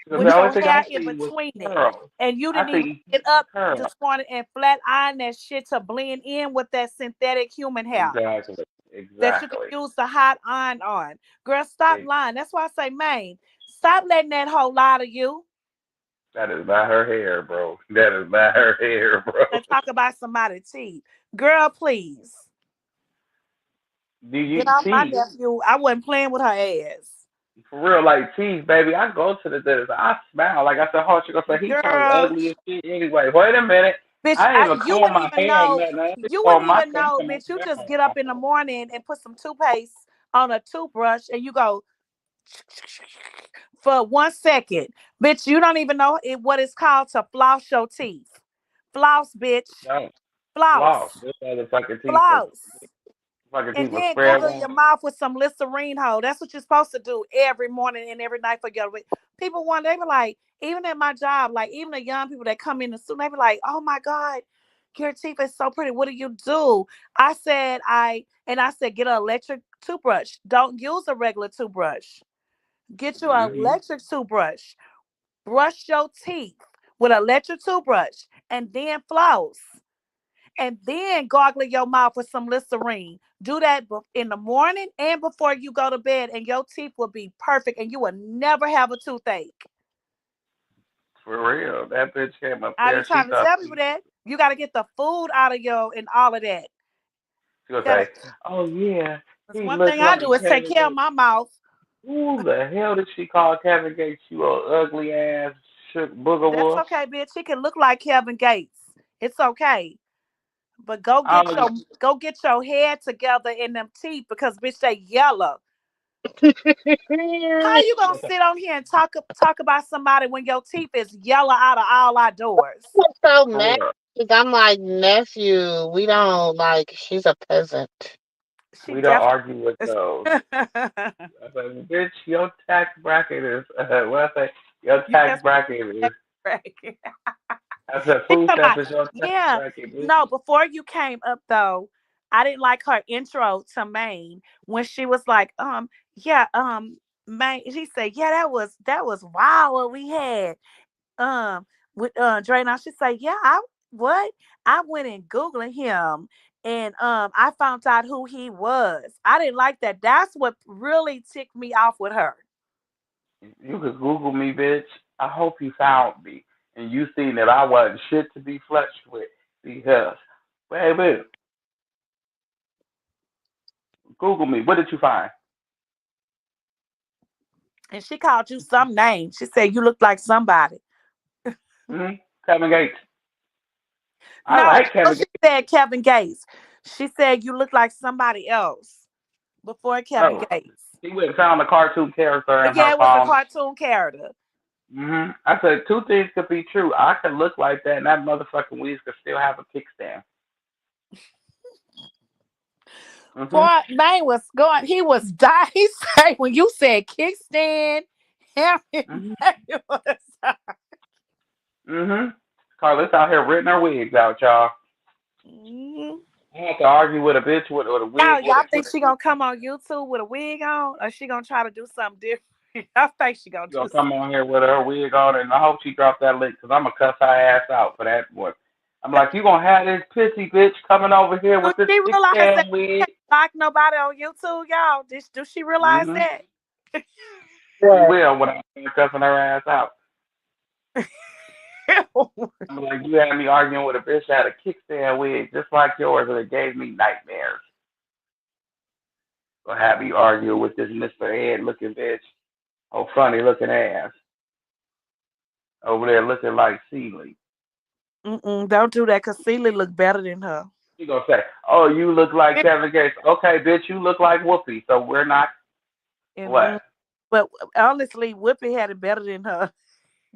Because with the only your thing I hair in see was between it. curls. And you I didn't even see get up curls. this morning and flat iron that shit to blend in with that synthetic human hair Exactly. that you can Exactly. use the hot iron on. Girl, stop lying. That's why I say, man, stop letting that whole lie to you That is not her hair, bro. That is not her hair, bro. and talk about somebody's teeth. Girl, please. Do Get you off my see? nephew. I wasn't playing with her ass. For real, like teeth, baby. I go to the dentist. I smile. Like I said, oh, she gonna say he turned Girl, ugly as shit anyway. Wait a minute. bitch, I didn't even you comb wouldn't my even hair or know. nothing. I just You comb wouldn't my even know, bitch. You just get up in the morning and put some toothpaste on a toothbrush and you go for 1 second. Bitch, you don't even know what it's called to floss your teeth. Floss, bitch. No, floss. Floss. This motherfucking teeth was Floss. fucking And teeth was then square Google one. your mouth with some Listerine hole. That's what you're supposed to do every morning and every night for your week. People want, they be like, even at my job, like even the young people that come in the suit, they be like, oh my God, your teeth is so pretty. What do you do? I said, get an electric toothbrush. Don't use a regular toothbrush. Get you an Mm-hmm. electric toothbrush. Brush your teeth with an electric toothbrush and then floss. And then gargle your mouth with some Listerine. Do that in the morning and before you go to bed, and your teeth will be perfect, and you will never have a toothache. For real, that bitch came up I be there. She trying to thought tell people that you got to get the food out of your and all of that. she gonna Gotta, say, "Oh yeah, that's he one looked thing I like do is take Kevin care of Gates." my mouth. Who the hell did she call Kevin Gates? You a ugly ass shook booger That's wolf. okay, bitch. He can look like Kevin Gates. It's okay. But I don't go get your head together in them teeth because bitch they yellow. How you gonna sit on here and talk about somebody when your teeth is yellow out of all our doors? I'm so for mad. real. I'm like, nephew, we don't like, she's a peasant. She We don't definitely argue with is. those. I said, bitch, your tax bracket is what I say. Your You tax just bracket is. right. I said, She food talking stamp about, is your tax yeah. bracket, bitch. No, before you came up though, I didn't like her intro to Maine when she was like, yeah, Maine. She said, yeah, that was wild what we had. With Dre. Now she said, yeah, I went and Googling him and I found out who he was. I didn't like that. That's what really ticked me off with her. You could Google me, bitch. I hope you found me and you seen that I wasn't shit to be flexed with because, baby, Google me. What did you find? And she called you some name. She said you look like somebody. Kevin Gates. I No, like Kevin she Gates. said Kevin Gates. She said you look like somebody else before Kevin Oh, Gates. she went and found a cartoon character in her Yeah, it was a phone. cartoon character. I said two things could be true. I could look like that, and that motherfucking Weez could still have a kickstand. Boy, Mhm. man was going. He was dying. He said when you said kickstand, him Mhm. was. Mhm. Karlissa out here renting her wigs out, y'all. Mhm. I have to argue with a bitch with a wig. Y'all think she gonna come on YouTube with a wig on, or she gonna try to do something different? I think she gonna She do gonna something. come on here with her wig on, and I hope she dropped that link because I'm gonna cuss her ass out for that one. I'm like, you gonna have this pissy bitch coming over here Do with this she realize that kickstand she wig? can't like nobody on YouTube, y'all? Do she realize Mm-hmm. that? She Right. will when I'm cussing her ass out. I'm like, you had me arguing with a bitch that had a kickstand wig just like yours, and it gave me nightmares. Gonna have you argue with this Mr. Ed looking bitch. Oh, funny looking ass over there looking like Celie. Don't do that, cause Celie look better than her. She gonna say, "Oh, you look like Kevin Gates." Okay, bitch, you look like Whoopi. So we're not And what? but honestly, Whoopi had it better than her.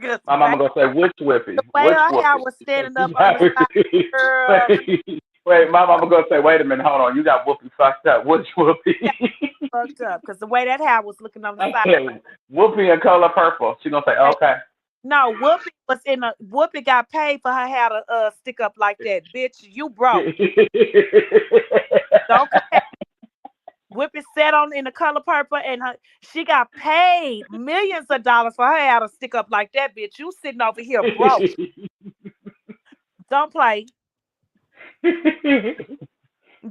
Cause My mama gonna say, "Which Whoopi? the way Which her hair Whoopi?" was standing up on the side, girl, Wait, my mama gonna say, "Wait a minute, hold on, you got Whoopi fucked up. Which Whoopi?" yeah, fucked up. Cause the way that hair was looking on the I side. said, "Whoopi in color purple." She gonna say, "Okay." No, Whoopi got paid for her hair to stick up like that. Bitch, you broke. Don't come back. Whoopi sat on in the color purple and she got paid millions of dollars for her hair to stick up like that, bitch. You sitting over here broke. Don't play.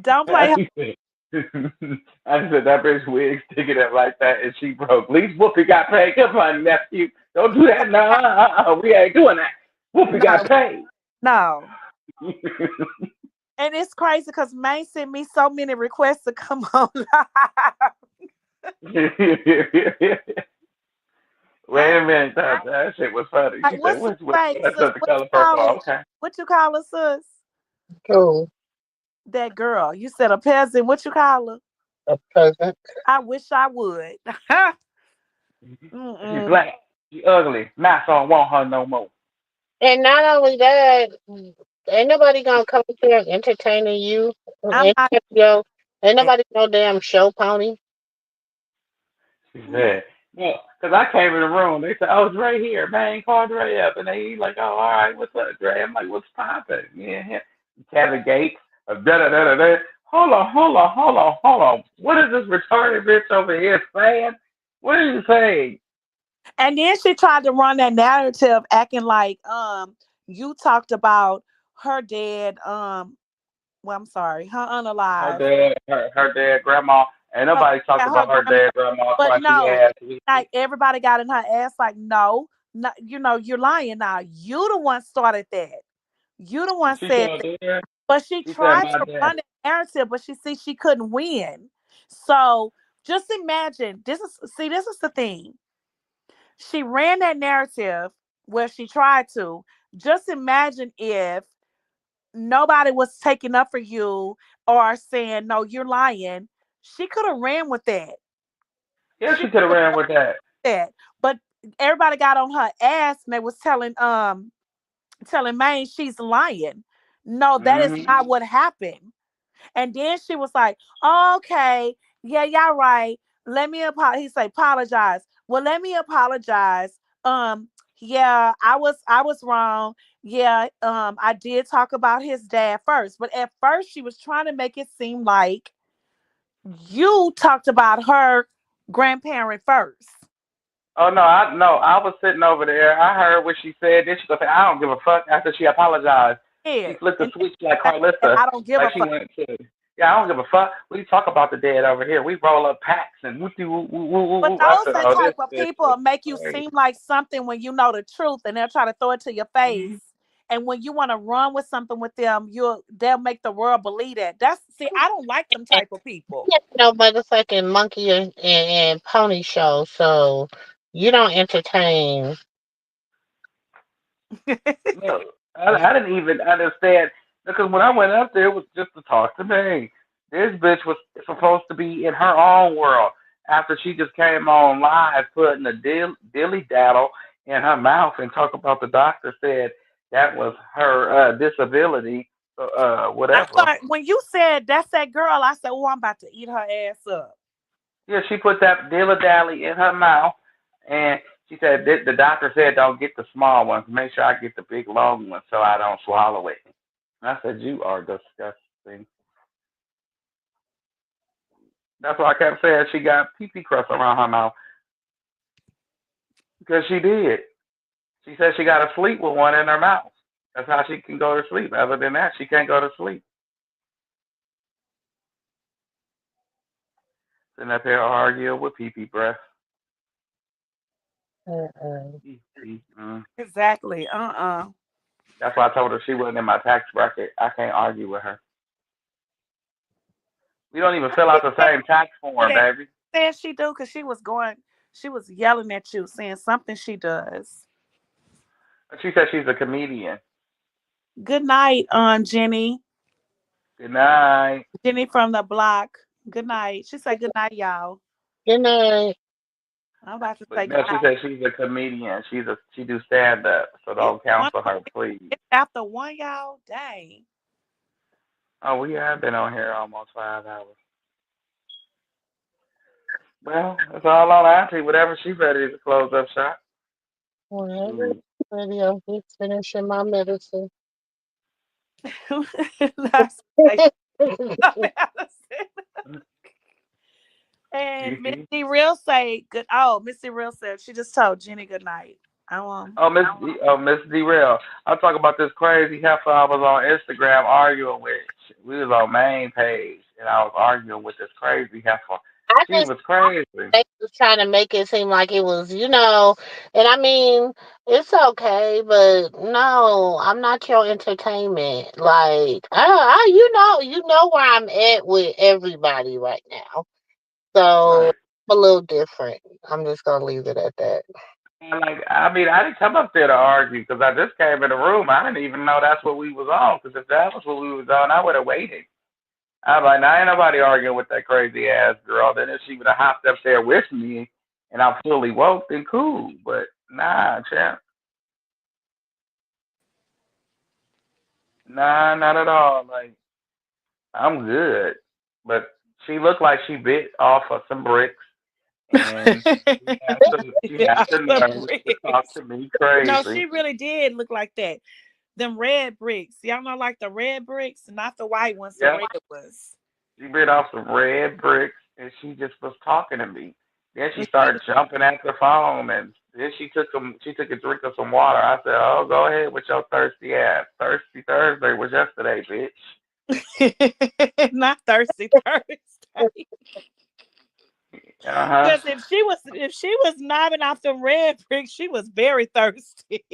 Don't play. I said that bitch wig sticking up like that, and she broke. At least Whoopi got paid. Come on, nephew, don't do that. No, we ain't doing that. Whoopi No, got paid. no. And it's crazy because May sent me so many requests to come on live. Wait a minute, that shit was funny. Like, She said, what's "Which Whoopi?" wait, That's sis? the color purple. Okay. What you call her, sis? Cool. That girl. You said a peasant. What you call her? A present. I wish I would. She's black. She ugly. Mass don't want her no more. And not only that, ain't nobody gonna come up here and entertaining you. I'm Ain't not. nobody no damn show pony. She said, "Yeah, because I came in the room. They said, 'Oh, it's right here. Man, call Dre up.' And they like, 'Oh, all right, what's up, Dre?' I'm like, 'What's poppin'?' Yeah, Kevin Gates. Da da da da da. Hold on. What is this retarded bitch over here saying? What are you saying?" And then she tried to run that narrative, acting like you talked about her dad. Well, I'm sorry, her unalive. Her dad, grandma. Ain't nobody talked Her about her grandma. dad, grandma But twice she no, had. like everybody got in her ass. Like, no, no, you're lying now. You the one started that. You the one She said told that. her. But she She said, tried "My to dad." run the narrative, but she couldn't win. So just imagine this is the thing. She ran that narrative where she tried to. Just imagine if nobody was taking up for you or saying, no, you're lying. She could have ran with that. Yeah, She she could have could have ran ran with that. with that. But everybody got on her ass and they was telling May she's lying. No, that is Hmm. not what happened. And then she was like, oh, okay, yeah, y'all right. Let me apologize. He said, apologize. Well, let me apologize. Yeah, I was wrong. Yeah, I did talk about his dad first. But at first she was trying to make it seem like you talked about her grandparent first. Oh no, I was sitting over there. I heard what she said. Then she go say, "I don't give a fuck." After she apologized, she Yeah. flipped the And switch like then Karlissa, I don't give like a she fuck. went to. Yeah, I don't give a fuck. We talk about the dead over here. We roll up packs and whoopty woo woo woo woo But woo. I those said, are the "Oh, this type of bitch people is that make you crazy." seem like something when you know the truth, and they'll try to throw it to your face. And when you want to run with something with them, they'll make the world believe that. I don't like them type of people. No motherfucking monkey and pony show, so you don't entertain. No, I didn't even understand because when I went up there, it was just to talk to me. This bitch was supposed to be in her own world after she just came on live, putting a dilly daddle in her mouth and talk about the doctor said that was her disability, I whatever. thought when you said that's that girl, I said, "Oh, I'm about to eat her ass up." Yeah, she put that dilly dally in her mouth, and she said the doctor said don't get the small ones, make sure I get the big long one so I don't swallow it. I said, "You are disgusting." That's why I kept saying she got pee-pee crust around her mouth because she did. She said she got to sleep with one in her mouth. That's how she can go to sleep. Other than that, she can't go to sleep. Sitting up there arguing with pee-pee breath. Mm. Exactly. That's why I told her she wasn't in my tax bracket. I can't argue with her. We don't even fill out the same tax form, That baby. said she do because she was yelling at you saying something she does. She said she's a comedian. Good night, Jenny. Good night. Jenny from the block. Good night. She said good night, y'all. Good night. I'm about to But say no, good she night. said she's a comedian. She do stand up, so It's don't one. counsel her, please. It's after one, y'all. Dang. Oh, we have been on here almost 5 hours. Well, it's all on Auntie. Whatever she's ready to close up shop. Whenever Shoot. ready, I'm just finishing my medicine. That's like and Kiki. Missy Real say good. Oh, Missy Real said she just told Jenny good night. I want. Miss D-Rail. I'm talking about this crazy heifer I was on Instagram arguing with. We was on main page, and I was arguing with this crazy heifer. I She just was crazy. they was trying to make it seem like it was, and I mean, it's okay, but no, I'm not your entertainment. Like, you know where I'm at with everybody right now. So Right. I'm a little different. I'm just gonna leave it at that. And like, I mean, I didn't come up there to argue because I just came in the room. I didn't even know that's what we was on. Because if that was what we was on, I would have waited. I'm like, now ain't nobody arguing with that crazy ass girl. Then if she would have hopped up there with me, and I'm fully woke, then cool. But nah, champ, nah, not at all. Like, I'm good. But she looked like she bit off of some bricks, and she had Yeah, the the nerve to talk bricks. to me No, crazy. she really did look like that. Them red bricks. Y'all know, like the red bricks, not the white ones. The Yep. red ones. She bit off some red bricks and she just was talking to me. Then she And started jumping at the phone and then she took a drink of some water. I said, oh, go ahead with your thirsty ass. Thirsty Thursday was yesterday, she not thirsty Thursday. bitch. Uh-huh. Because if she was knobbing off the red bricks, she was very thirsty.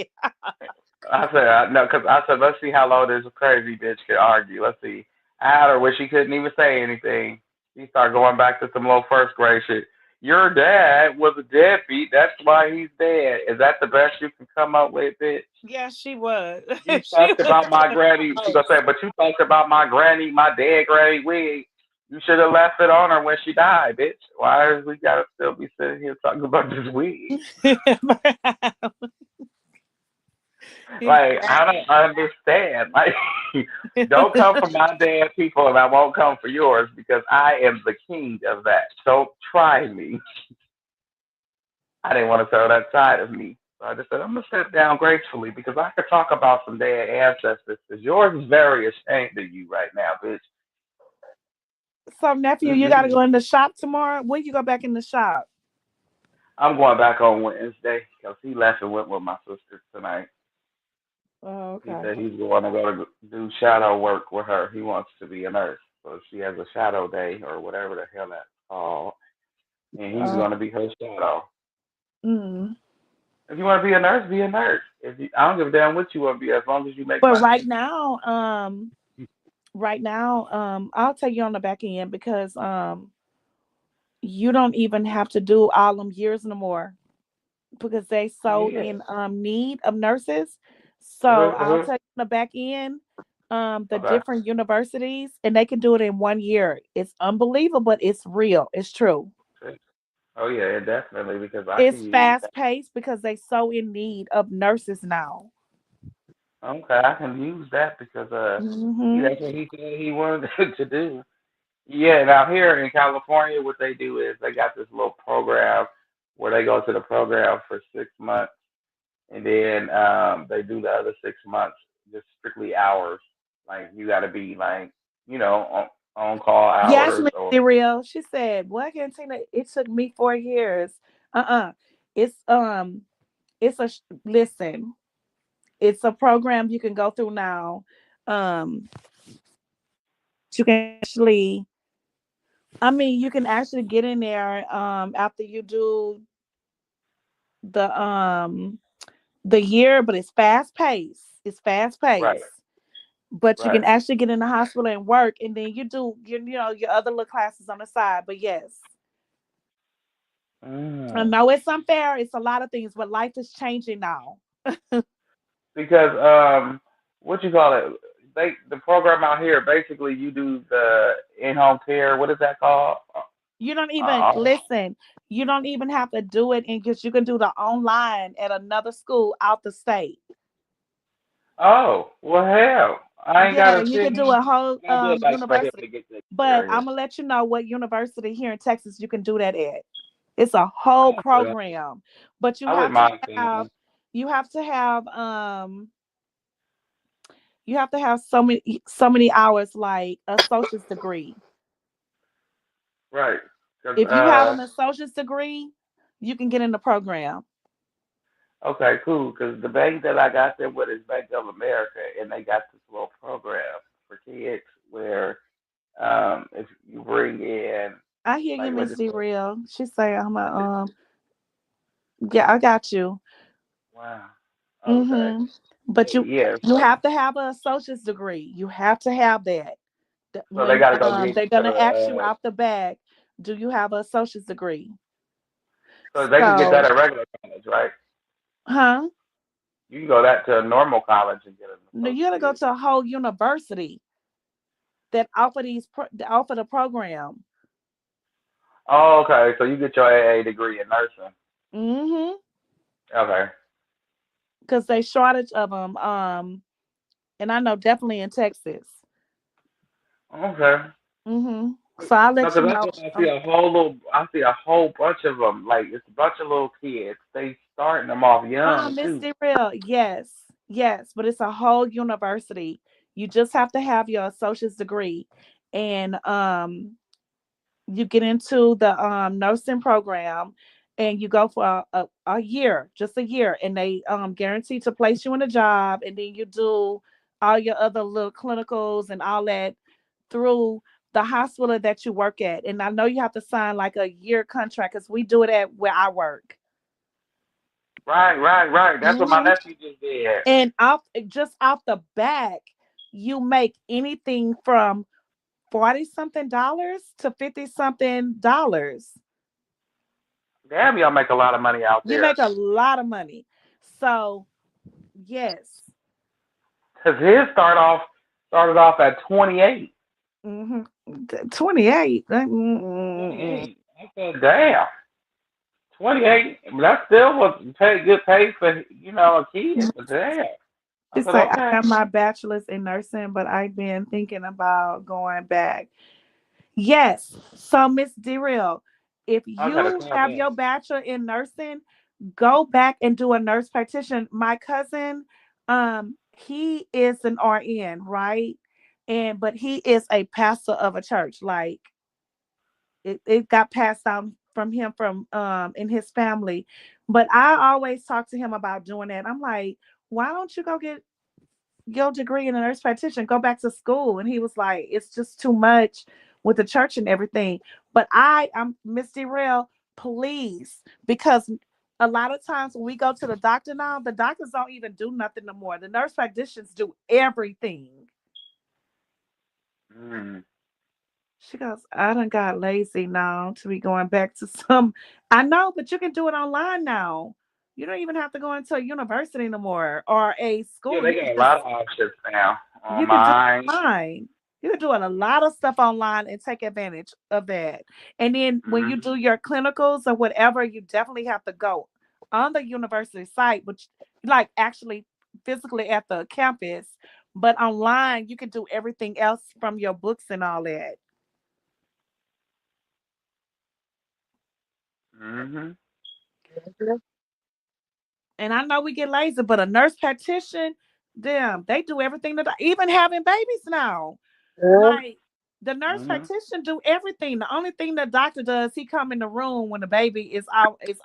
I said, no, because I said, let's see how long this crazy bitch could argue. Let's see. I had her where she couldn't even say anything. She started going back to some little first grade shit. Your dad was a deadbeat. That's why he's dead. Is that the best you can come up with, bitch? Yeah, she was. You She talked was about my granny. She close. gonna say, but you talked about my granny, my dead granny wig. You should have left it on her when she died, bitch. Why is we gotta still be sitting here talking about this wig? Like, I don't understand. Like, don't come for my dead people, and I won't come for yours because I am the king of that. Don't try me. I didn't want to throw that side of me. So I just said, I'm going to sit down gracefully because I could talk about some dead ancestors because yours is very ashamed of you right now, bitch. So, nephew, you got to Mm-mm. go in the shop tomorrow. When you go back in the shop? I'm going back on Wednesday because he left and went with my sister tonight. Oh, He okay. said he's going to go to do shadow work with her. He wants to be a nurse. So she has a shadow day or whatever the hell that's called. And he's Uh, going to be her shadow. mm. If you want to be a nurse, be a nurse. I don't give a damn what you want to be as long as you make But money. right now, I'll take you on the back end because you don't even have to do all them years no more because they so Yeah. in need of nurses. So Uh-huh, I'll uh-huh. take you on the back end, the Okay. different universities, and they can do it in 1 year. It's unbelievable, but it's real. It's true. Oh yeah, definitely because I It's can use fast that. paced because they so in need of nurses now. Okay, I can use that because Hmm. that's what he said he wanted to do. Yeah, now here in California, what they do is they got this little program where they go to the program for 6 months, and then they do the other 6 months just strictly hours. Like you got to be like, you know, on call Yes, hours Miss or? Real. She said, "What, Cantina? It took me 4 years. It's listen. It's a program you can go through now. Um, you can actually, I mean, you can actually get in there. After you do the year, but it's fast paced. It's fast Right, paced. But you can right. actually get in the hospital and work, and then you do your other little classes on the side. But yes, I Mm. know it's unfair. It's a lot of things, but life is changing now. Because what you call it? The program out here basically you do the in-home care. What is that called? You don't even Uh, listen. You don't even have to do it, and because you can do the online at another school out the state. oh, well, hell, I ain't Yeah, gotta you sit can do here. a whole I do it like right here university. to get the But I'm experience. gonna let you know what university here in Texas you can do that at. It's a whole Okay. program, but I wouldn't mind seeing them. you have to have you have to have so many hours like a associate's degree. Right. Cause If you have an associate's degree, you can get in the program. okay, cool. Cause the bank that I got them with is Bank of America, and they got this little program for kids where if you bring in I hear you, like Miss D registration. Real. She say I'm a yeah, I got you. Wow. Okay. Mm-hmm. But Yeah. you have to have an associate's degree. You have to have that. So they When gotta go get they're gonna ask you the out the bag, do you have an associate's degree? so they could get that So, at regular college, right? huh? You can go that to a normal college and get an No, you gotta go associate. to a whole university that that offer the program. Oh, okay. So you get your AA degree in nursing. Mm-hmm. Okay. Because they shortage of them. And I know definitely in Texas. Okay. Mm-hmm. So I'll No, let you because know. I see a whole bunch of them. Like it's a bunch of little kids. They starting them off young Miss too. Darrell, yes, yes, but it's a whole university. You just have to have your associate's degree, and you get into the nursing program, and you go for a year, just a year, and they guarantee to place you in a job, and then you do all your other little clinicals and all that through the hospital that you work at. And I know you have to sign like a year contract because we do it at where I work. Right, right, right. That's what my Mhm. nephew just did. And off the back, you make anything from 40 something dollars to 50 something dollars. Damn, y'all make a lot of money out You there. make a lot of money. So, yes. Cause his started off at 28. Hmm. 28. 28. I said, damn, 28. That still was good pay for a kid. But damn, I It's said like I okay. got my bachelor's in nursing, but I've been thinking about going back. Yes. So, Miss Darrell, if I gotta you call have them. your bachelor in nursing, go back and do a nurse practitioner. My cousin, he is an RN, right? But he is a pastor of a church. Like it got passed down from him from in his family. But I always talk to him about doing that. I'm like, why don't you go get your degree in a nurse practitioner, go back to school? And he was like, it's just too much with the church and everything. But I'm Miss Rail, please, because a lot of times when we go to the doctor now, the doctors don't even do nothing no more. The nurse practitioners do everything. Mm. She goes, I done got lazy now to be going back to some. I know, but you can do it online now. You don't even have to go into a university no more or a Yeah, school. they got a lot of options now You can do online. it online. You can do a lot of stuff online and take advantage of that. And then when you do Hmm. your clinicals or whatever, you definitely have to go on the university site, which like actually physically at the campus. But online, you can do everything else from your books and all that. Hmm. And I know we get lazy, but a nurse practitioner, them, they do everything that even having babies now. Like The nurse Mm-hmm. practitioner do everything. The only thing the doctor does, he come in the room when the baby is out, is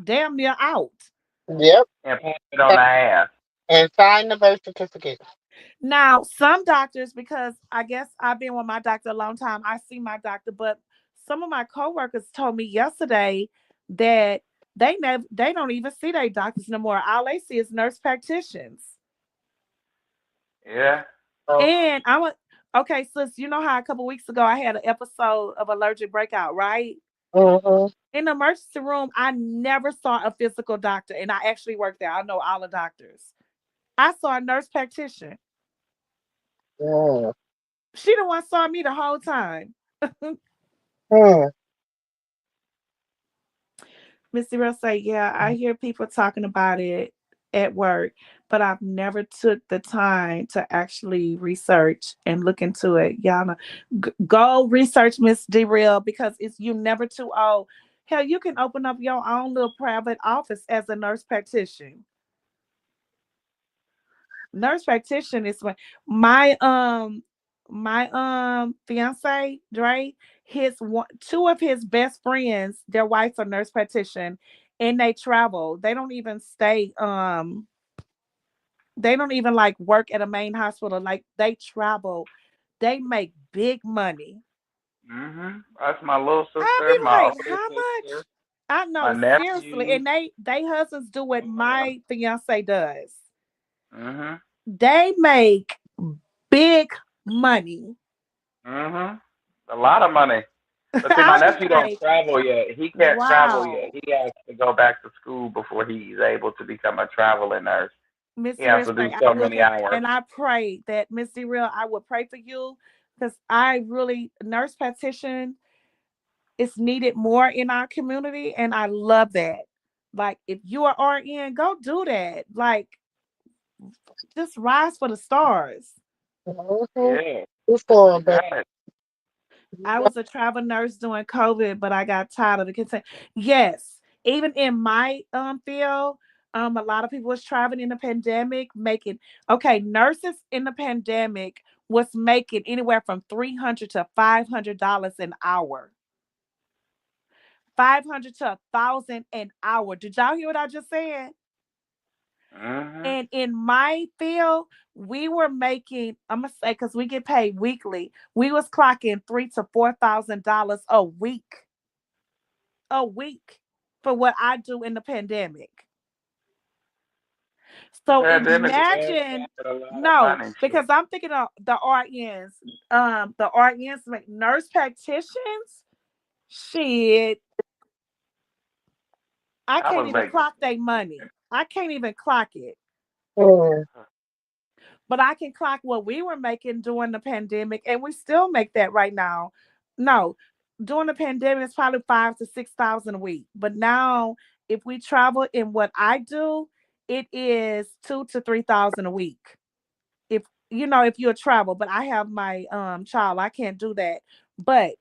damn near out. Yep. And pat it on the ass. And sign the birth certificate. Now, some doctors, because I guess I've been with my doctor a long time, I see my doctor, but some of my coworkers told me yesterday that they don't even see their doctors no more. All they see is nurse practitioners. Yeah. Oh. And I was okay, sis. You know how a couple weeks ago I had an episode of allergic breakout, right? Mm-hmm. In the emergency room, I never saw a physical doctor, and I actually worked there. I know all the doctors. I saw a nurse practitioner. Mm. She the one saw me the whole time. Mm. Missy Rose say, yeah, I hear people talking about it at work, but I've never took the time to actually research and look into it. Y'all know, go research Miss D-Real because it's you never too old. Hell, you can open up your own little private office as a nurse practitioner. Nurse practitioner is my fiance Dre, two of his best friends, their wives are nurse practitioner, and they travel. They don't even like work at a main hospital. Like they travel. They make big money. Mm-hmm. That's my little I sister, be my like, older how much? sister, I my know, seriously. nephew. And they husbands do what Yeah. my fiance does. Mm-hmm. They make big money. Mm-hmm. A lot of money. But see, my I be nephew don't like, travel yet. He can't travel yet. wow. He has to go back to school before he's able to become a traveling nurse. He Mr. has Rich, to do like, I so will, many hours. and I pray that Mr. Real, I will pray for you because I really, nurse practitioner is needed more in our community, and I love that. Like, if you are RN, go do that. Like, just rise for the stars. Mm-hmm. Yeah. It's going You back. got it. I was a travel nurse during COVID, but I got tired of the consent. Yes, even in my field, a lot of people was traveling in the pandemic, making okay. Nurses in the pandemic was making anywhere from $300 to $500 an hour. 500 to 1,000 an hour. Did y'all hear what I just said? Mm-hmm. And in my field, we were making, I'm gonna say, because we get paid weekly, we was clocking $3,000 to $4,000 a week for what I do in the pandemic. The So pandemic was imagine, a lot of no, money. Shit. because I'm thinking of the RNs. The RNs make nurse practitioners. Shit, I I can't was even making. clock their money. I can't even clock it. Mm. But I can clock what we were making during the pandemic, and we still make that right now. No, during the pandemic, it's probably 5 to 6 thousand a week. But now, if we travel in what I do, it is 2 to 3 thousand a week. If you're travel, but I have my child, I can't do that. But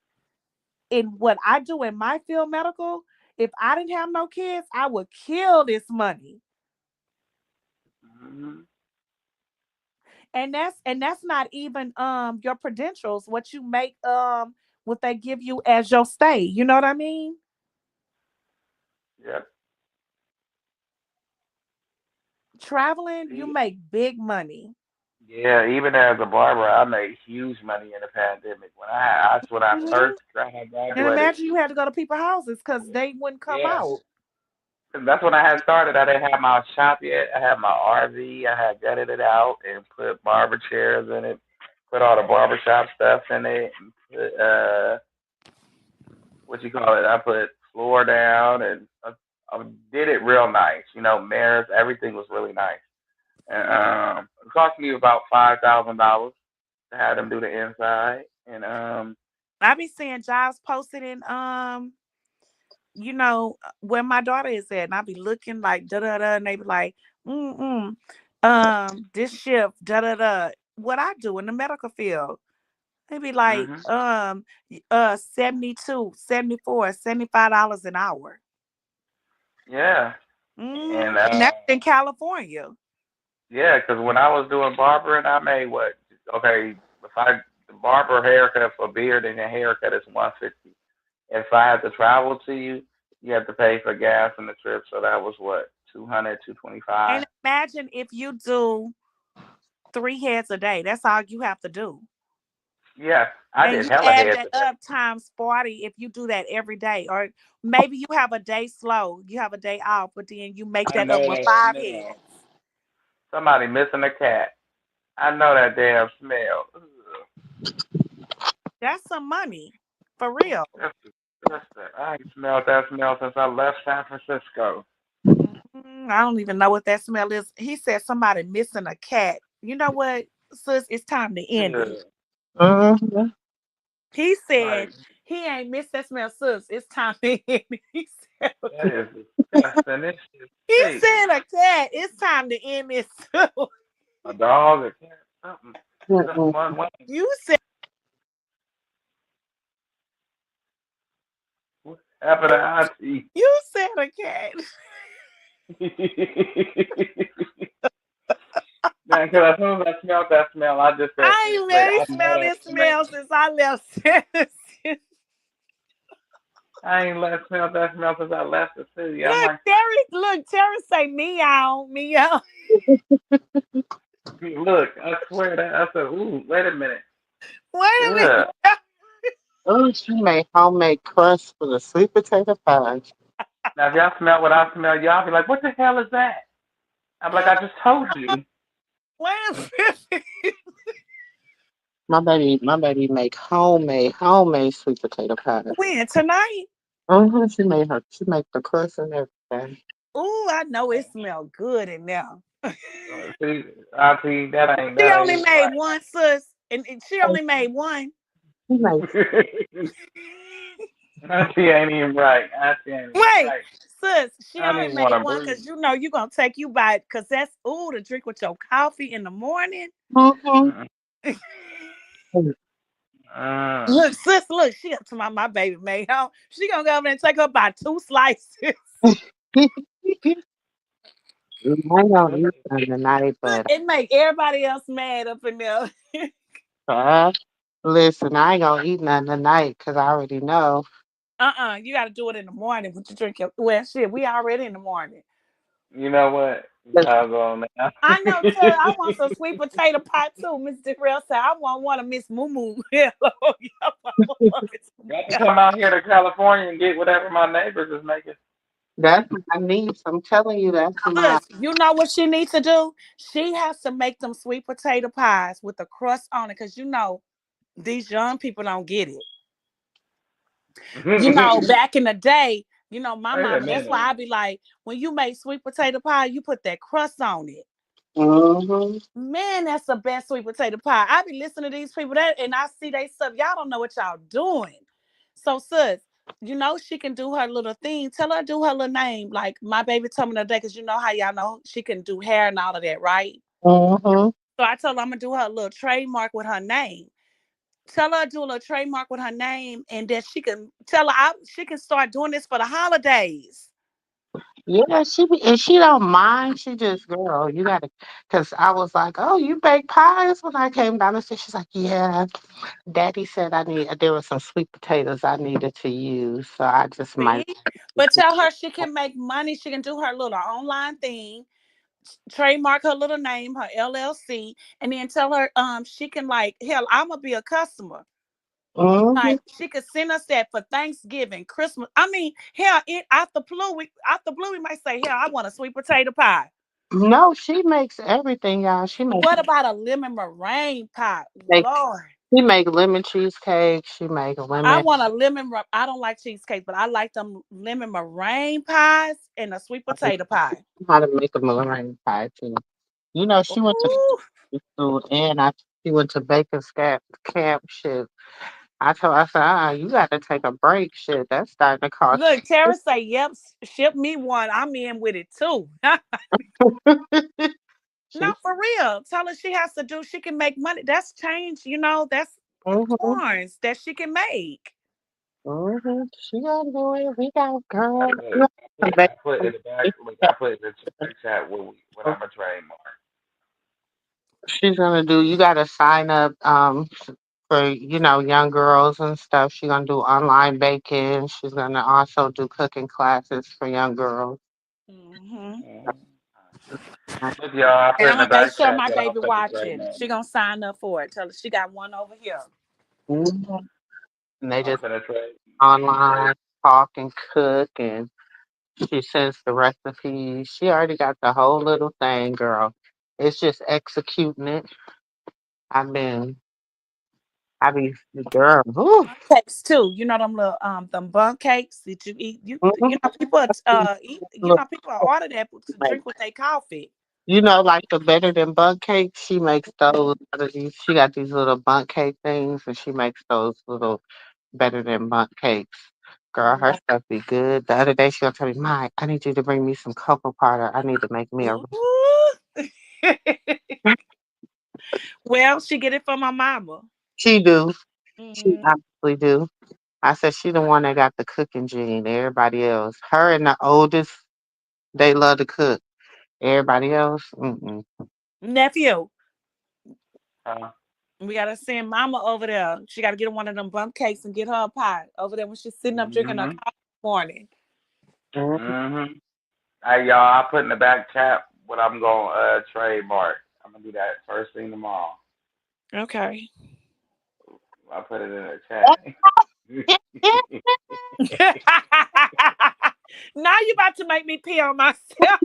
in what I do in my field medical, if I didn't have no kids, I would kill this money. Mm-hmm. And that's not even your credentials, what you make what they give you as your stay. You know what I mean? Yep. Traveling, you See, make big money. yeah, even as a barber, I made huge money in the pandemic. That's when I Hmm. first had And graduated. imagine you had to go to people's houses because they wouldn't come Yeah, out. 'cause that's when I had started. I didn't have my shop yet. I had my RV. I had gutted it out and put barber chairs in it. Put all the barbershop stuff in it. And put what you call it? I put floor down and I did it real nice. Mirrors, everything was really nice. And it cost me about $5,000 to have them do the inside. And I be seeing jobs posted in where my daughter is at, and I be looking like da da da, and they be like, this shift da da da. What I do in the medical field, they be like, mhm, 72, 74, $75 an hour. yeah, and And that's in California. yeah, because when I was doing barbering, I made what? Okay, if I barber haircut for beard and a haircut is $150. If I had to travel to you, you have to pay for gas and the trip. So that was what, 200, 225. And imagine if you do 3 heads a day. That's all you have to do. Yeah, I And did you hella add head that today. up times 40 if you do that every day. Or maybe you have a day slow, you have a day off, but then you make I that up know with that 5 smell. heads. Somebody missing a cat. I know that damn smell. That's some money. For real. I ain't smelled that smell since I left San Francisco. I don't even know what that smell is. He said somebody missing a cat. You know what, sis? It's time to end Yeah. it. Mm-hmm. He Like, said he ain't missed that smell, sis. It's time to end it. He said, that is disgusting. This shit he stink. said a cat. It's time to end this too. A dog, a cat, something. Just Mm-mm. one way. You said What happened to Auntie? you said a cat. Man, because as soon as I smelled that smell, I just said, I ain't wait, really I know smelled that this smell. smell since I left Tennessee. I ain't smelled that smell since I left the city. I'm like, Terry say meow, meow. look, I swear that. I said, ooh, wait a minute. Wait a minute. Ugh. Oh, she made homemade crust for the sweet potato pie. Now, if y'all smell what I smell, y'all be like, what the hell is that? I'm like, I just told you. Wait a minute. My baby make homemade sweet potato pie. When tonight? She make the crust and everything. Ooh, I know it smells good in there. See, Auntie, that She ain't only even made one, sis, and she only And made one. she make right. Auntie ain't even right. Auntie ain't even Wait, right. sis, she I don't only even want made to one breathe. because you know you're gonna take you by it because that's to drink with your coffee in the morning. mm-hmm. Mm-mm. Mm. Look, sis, look, she up to my baby made home. She gonna go over there and take her by 2 slices. I don't eat none tonight, Look, but it make everybody else mad up in there. uh, listen, I ain't gonna eat none tonight because I already know. You gotta do it in the morning when you drink your well shit, we already in the morning. You know what? Listen, Y'all go now. I know, Terry. I want some sweet potato pie too. Miss Darrell said I want one of Miss Moo Moo. Hello, Got to come out here to California and get whatever my neighbors is making. that's my niece. I'm telling you, that's my. Sis, you know what she needs to do? She has to make them sweet potato pies with the crust on it, because you know these young people don't get it. You know, Wait back in the day, you know, my a mama. That's why minute. I be like, when you make sweet potato pie, you put that crust on it. Mm-hmm. Man, that's the best sweet potato pie. I be listening to these people that, and I see they stuff. Y'all don't know what y'all doing. So, sis, you know she can do her little thing. Tell her to do her little name. Like my baby told me the other day, because you know how y'all know she can do hair and all of that, right? Mm-hmm. So I told her I'm gonna do her a little trademark with her name. Tell her to do a little trademark with her name, and that she can tell her she can start doing this for the holidays. Yeah, and she don't mind. She just, girl, you gotta, cause I was like, oh, you bake pies when I came down the stairs. She's like, yeah. Daddy said there were some sweet potatoes I needed to use, so I just might. See, but tell her she can make money. She can do her little online thing, trademark her little name, her LLC, and then tell her she can, like, hell, I'm gonna be a customer. Mm-hmm. Like she could send us that for Thanksgiving, Christmas. I mean, hell, out the blue, we might say, hell, I want a sweet potato pie. No, she makes everything, y'all. What about a lemon meringue pie? Make Lord, she make lemon cheesecake. She make I lemon. want a I don't like cheesecake, but I like them lemon meringue pies and a sweet potato pie. How to make a meringue pie too. You know, she went to Ooh. school and she went to Baker's camp. Shit, I said, you got to take a break. Shit, that's starting to cost. Look, Tara say, yep, ship me one. I'm in with it too. She, No, for real. Tell her she can make money. That's change, that's mm-hmm, corns that she can make. mm-hmm. She gonna do it. We got girl. Look, I put in the back. Look, I put in the back chat what I'm a trademark. She's gonna do. You gotta sign up for, young girls and stuff. She's gonna do online baking. She's gonna also do cooking classes for young girls. Mm-hmm. Look, y'all, I And put I'm in the gonna make back sure chat, my y'all. baby Put the trade watching. name. She gonna sign up for it. Tell her she got one over here. Mhm. And they I'm just finna trade. online talk and cook, and she sends the recipes. She already got the whole little thing, girl. It's just executing it. I've been, I be, girl. Whew. Cakes too. You know them bun cakes that you eat. You know people eat. You know people order that to drink with their coffee. Like the better than bun cakes, she makes those out of these. She got these little bun cake things, and she makes those little better than bun cakes. Girl, her stuff be good. The other day, she gonna tell me, "Mike, I need you to bring me some cocoa powder. I need to make me a." Ooh. Well, she get it from my mama. She do. She Mm. absolutely do. I said she the one that got the cooking gene. Everybody else, her and the oldest, they love to cook. Everybody else, mm-mm. Nephew, Huh? we gotta send mama over there. She gotta get one of them bun cakes and get her a pie over there when she's sitting up drinking her Mm-hmm. coffee in the morning. Mm-mm. Mm-hmm. Hey, y'all, I put in the back chat what I'm gonna trademark. I'm gonna do that first thing tomorrow. Okay. I put it in the chat. Now you about to make me pee on myself.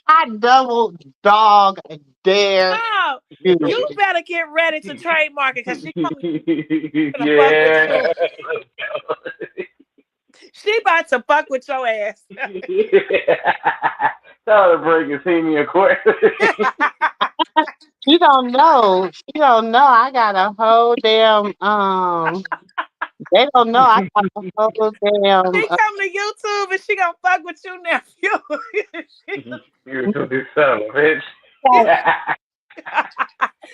I double dog dare No, you. you better get ready to trademark it because she gonna fuck with Yeah. you. She about to fuck with your ass. Tell her to bring a senior Aquarius. She don't know. She don't know. I got a whole damn They don't know. I got a whole damn. She come to YouTube and she gonna fuck with you, nephew. You stupid son of a bitch.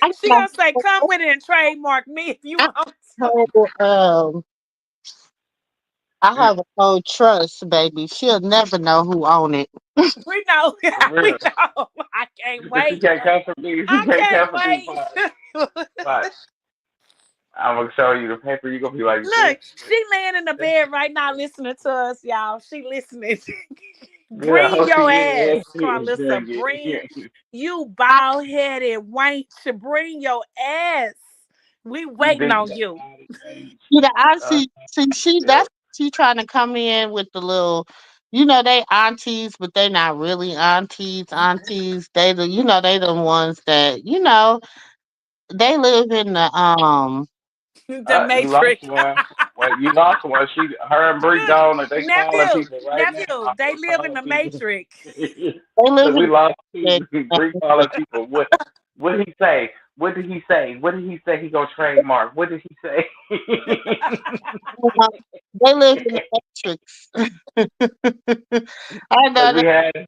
I She got gonna say, "Come with it and trademark me if you a want." whole I have a whole trust, baby. She'll never know who own it. We know, For we real. know. I can't Because she wait. can't come for me. She I can't come can't for me. wait. But I'm going to show you the paper. You're going to be like, bitch. Look, she laying in the bed right now listening to us, y'all. She listening. Yeah, Bring oh, she your is. ass, She is Karlissa. doing Bring it. you bald headed wench. Bring your ass. We You waiting big on fat you. body bitch. I Uh, see she yeah. that's she trying to come in with the little, they aunties, but they not really aunties. Aunties, they the ones that, they live in the The You lost Matrix. one. Wait, you lost one. Her and Bree Look, gone, and they calling nephew, people right nephew, now. they They live in calling the people. Matrix. they live Look, we in lost the two. Bree calling people. What did he say? What did he say? What did he say? He gonna trademark. What did he say? they live in the Matrix. I know Look, we that. had.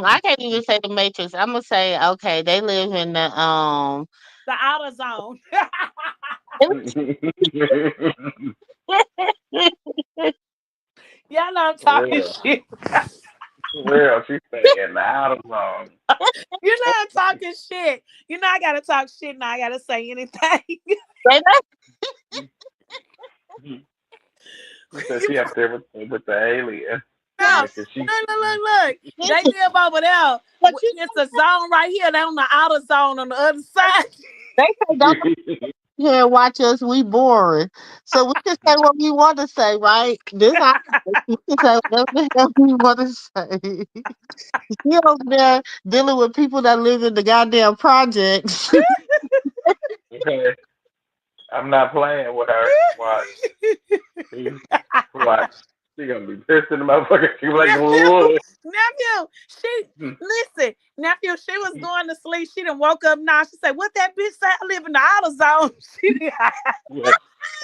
I can't even say the Matrix. I'm gonna say, okay, they live in the The outer zone. Y'all know I'm For talking real, shit. for real. She stay in the outer zone. You know I'm talking shit. You know I gotta talk shit now. I gotta say anything. they She said she up there with the alien. No, Yeah, 'cause she. look. They listen, live over there. but It's a zone right here. They on the outer zone on the other side. they say don't here and watch us. We boring, so we can say what we want to say, right? This how we can say whatever the hell we want to say. You over there dealing with people that live in the goddamn projects. Okay, I'm not playing with her. Watch. See? Watch. She gonna be pissed in the motherfucker. She be like, nephew, whoa. nephew. Listen, nephew. She was going to sleep. She done woke up now. She said, "What that bitch say? I live in the outer zone." She Yeah.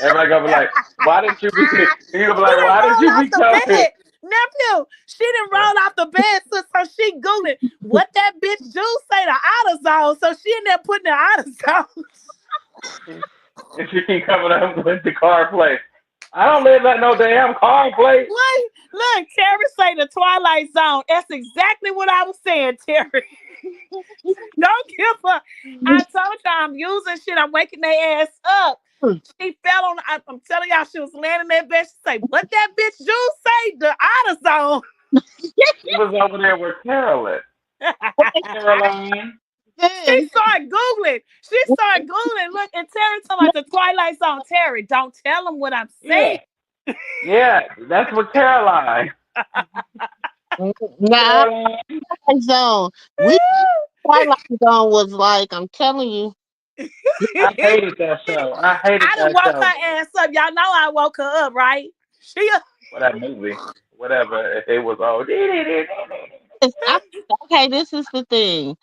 Everybody gonna be like, why didn't you be? You gonna be She like, didn't why did roll you off be the coming? bed. Nephew, she didn't roll off the bed, so she Googling what that bitch do say the outer zone. So she in there putting the outer zone. And she keep coming up with the car plate. I don't live at no damn car plate. Wait, Look, Terry say the Twilight Zone. That's exactly what I was saying, Terry. Don't give up. I told y'all I'm using shit. I'm waking their ass up. She fell on. I'm telling y'all, she was laying in that bed. She say, "What that bitch Jules say? The Outer Zone." She was over there with Caroline. Caroline. She started Googling. Look, and Terry talking about the Twilight Zone. Terry, don't tell them what I'm saying. Yeah, that's what Caroline. Nah, Twilight Zone. Twilight Zone was like, I'm telling you. I hated that show. I hated I done that woke show. her ass up. Y'all know I woke her up, right? For that movie. Whatever. If it was old. Okay, this is the thing.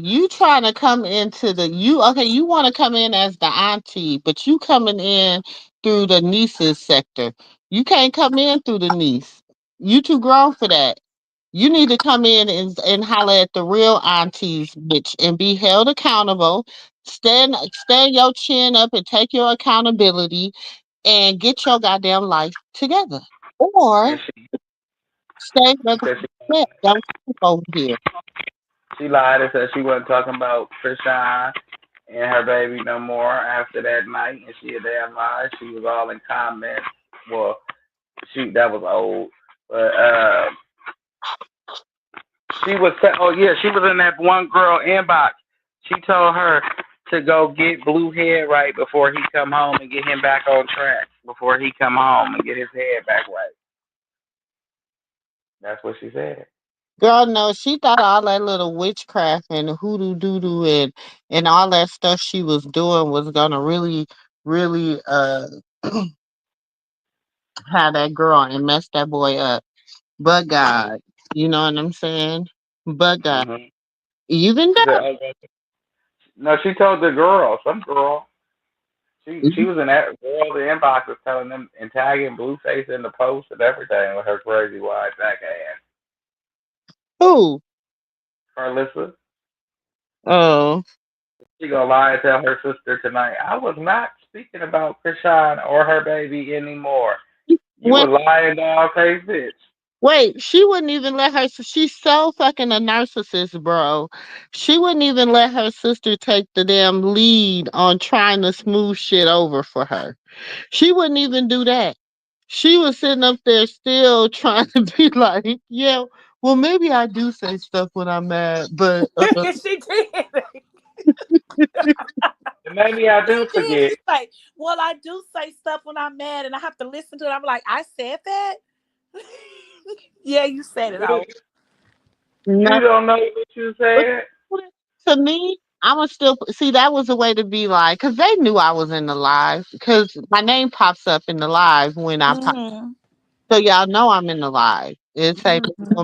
You trying to come into you want to come in as the auntie, but you coming in through the nieces sector. You can't come in through the niece. You too grown for that. You need to come in and holler at the real aunties, bitch, and be held accountable. Stand your chin up and take your accountability and get your goddamn life together. Or stay with the don't come over here. She lied and said she wasn't talking about Krishan and her baby no more after that night, and she a damn lie. She was all in comments. Well, that was old, but she was. She was in that one girl inbox. She told her to go get Blue head right before he come home and get him back on track. Before he come home and get his head back right. That's what she said. Girl, no, she thought all that little witchcraft and hoodoo doodoo and all that stuff she was doing was gonna really, really have that girl and mess that boy up. But God, you know what I'm saying? But God, Mm-hmm. even She said, though no, she told the girl, some girl. She was in that girl. The inbox was telling them and tagging Blueface in the post and everything with her crazy wide back ass. who? Karlissa. Oh, She gonna lie and tell her sister tonight. I was not speaking about Krishan or her baby anymore. You when a lying dog face bitch. wait, she wouldn't even let her. She's so fucking a narcissist, bro. She wouldn't even let her sister take the damn lead on trying to smooth shit over for her. She wouldn't even do that. She was sitting up there still trying to be like, yeah, well, maybe I do say stuff when I'm mad, but She did. And maybe I She do did. forget. She's like, well, I do say stuff when I'm mad and I have to listen to it. I'm like, I said that? Yeah, you said it all. You no. don't know what you said. To me, I was still see that was a way to be like, because they knew I was in the live, because my name pops up in the live when I pop. Mm-hmm. So y'all know I'm in the live. It's a Mm-hmm.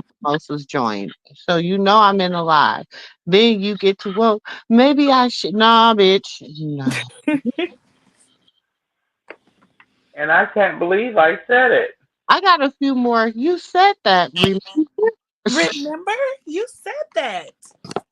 was joined. So you know I'm in the live. Then you get to, well, maybe I should. Nah, bitch. Nah. And I can't believe I said it. I got a few more. You said that. Remember? Remember? You said that.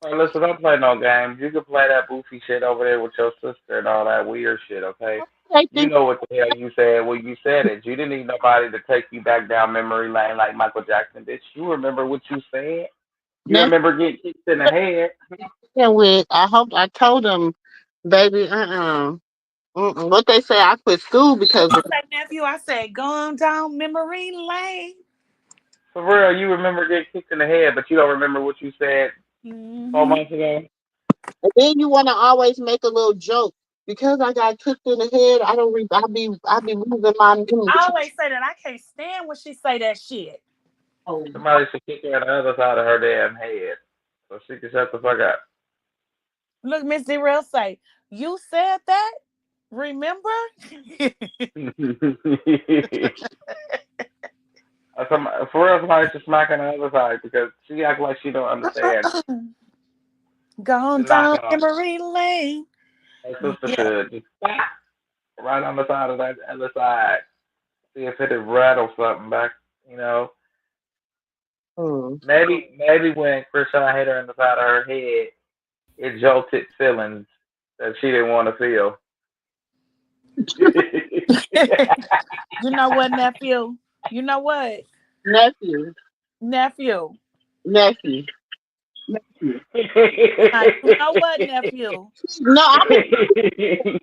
Hey, listen, don't play no games. You can play that goofy shit over there with your sister and all that weird shit, okay? I You think know what the hell you said when you said it. You didn't need nobody to take you back down memory lane like Michael Jackson did. You remember what you said? You never remember getting kicked in the head? with. I hope I told them, baby. What they say? I quit school What because you say, nephew? I said, going down memory lane. For real, you remember getting kicked in the head, but you don't remember what you said 4 months ago? and then you want to always make a little joke because I got kicked in the head. I don't. I be losing my memory. I always say that. I can't stand when she say that shit. Somebody should kick her on the other side of her damn head so she can shut the fuck up. Look, Miss Zero say, you said that? Remember? For real, somebody should smack on the other side because she act like she don't understand Gone the knock down on. memory lane. Her sister Yeah. should just slap right on the side of that other side. See if it'd rattle something back, you know. Mm. Maybe when Krishan hit her in the side of her head, it jolted feelings that she didn't want to feel. You know what, nephew? You know what? Nephew. Nephew. Nephew. You know what, nephew? No, I mean,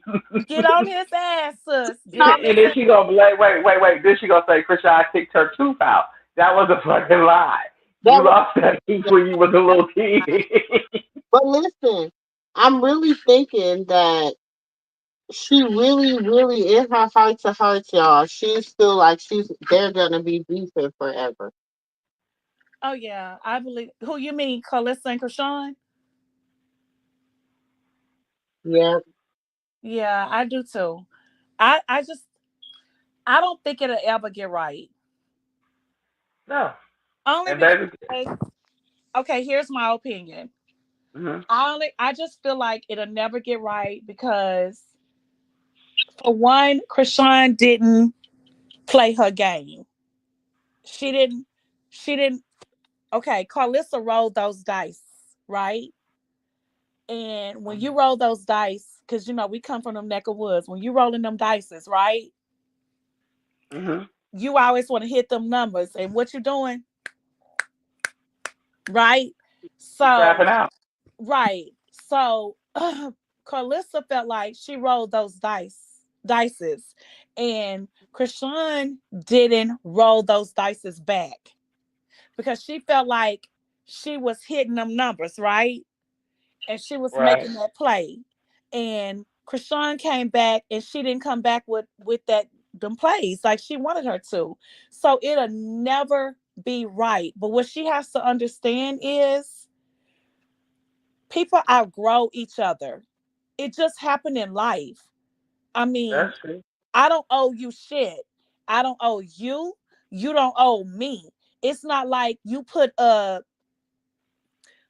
Get on his ass, sis. Get on And his then ass. she gonna be like, wait. Then she gonna say, Krishan kicked her tooth out. That was a fucking lie. You that was. lost that tooth when you was a little kid. But listen, I'm really thinking that she really, really, in her heart to heart, y'all, she's still like they're gonna be beefing forever. Oh yeah, I believe. Who you mean, Karlissa and Krishan? Yeah, Yeah, I do too. I just I don't think it'll ever get right. No. Only And baby. because okay, here's my opinion. Mhm. I just feel like it'll never get right because for one, Krishan didn't play her game. She didn't she didn't okay, Karlissa rolled those dice, right? And when you roll those dice, because you know we come from them neck of woods, when you rolling them dices, right? Mhm. You always want to hit them numbers. And what you doing, right? She So crapping out. right. So Karlissa felt like she rolled those dices, and Krishan didn't roll those dices back because she felt like she was hitting them numbers, right? And she was Right. making that play. And Krishan came back and she didn't come back with that them plays like she wanted her to. So it'll never be right. But what she has to understand is people outgrow each other. It just happened in life. I mean, That's true. I don't owe you shit. I don't owe you. You don't owe me. It's not like you put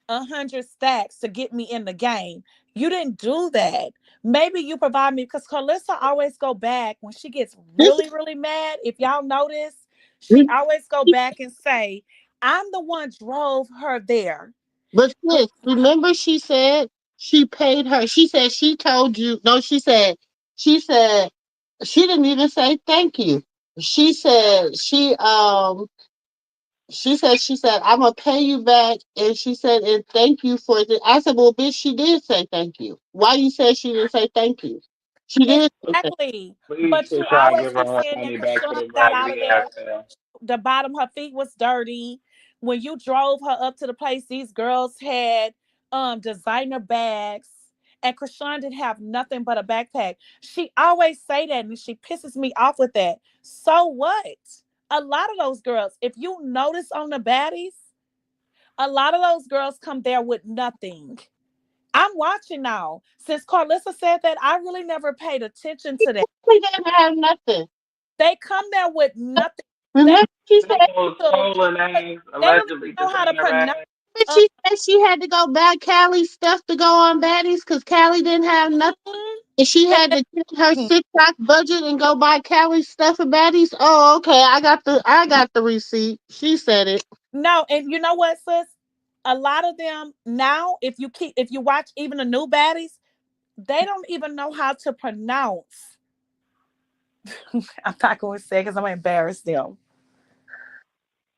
100 stacks to get me in the game. You didn't do that. Maybe you provide me because Karlissa always go back when she gets really, really mad. If y'all notice, she always go back and say, I'm the one drove her there. but sis, remember she said she paid her. She said she told you. No, she said she didn't even say thank you. She said she said I'm gonna pay you back, and she said and thank you for it. I said, well, bitch, she did say thank you. Why you said she didn't say thank you? She did say thank Exactly. Please, But you Krishan, always give her keep her saying that money back to Krishan the got out of raggedy ass there. man. The bottom of her feet was dirty. When you drove her up to the place, these girls had designer bags. And Krishan didn't have nothing but a backpack. She always say that and she pisses me off with that. So what? A lot of those girls, if you notice on the baddies, a lot of those girls come there with nothing. I'm watching now. Since Karlissa said that, I really never paid attention to that. we didn't have nothing. They come there with nothing. They Remember she said Stolen names, they don't even allegedly know how to designer pronounce. bags. Uh, she had to go buy Callie stuff to go on baddies because Callie didn't have nothing. And she and had to take her TikTok budget and go buy Callie's stuff for baddies. Oh, okay. I got the receipt. She said it. no, and you know what, sis? A lot of them now, if you watch even the new baddies, they don't even know how to pronounce. I'm not going to say because I'm gonna embarrass them.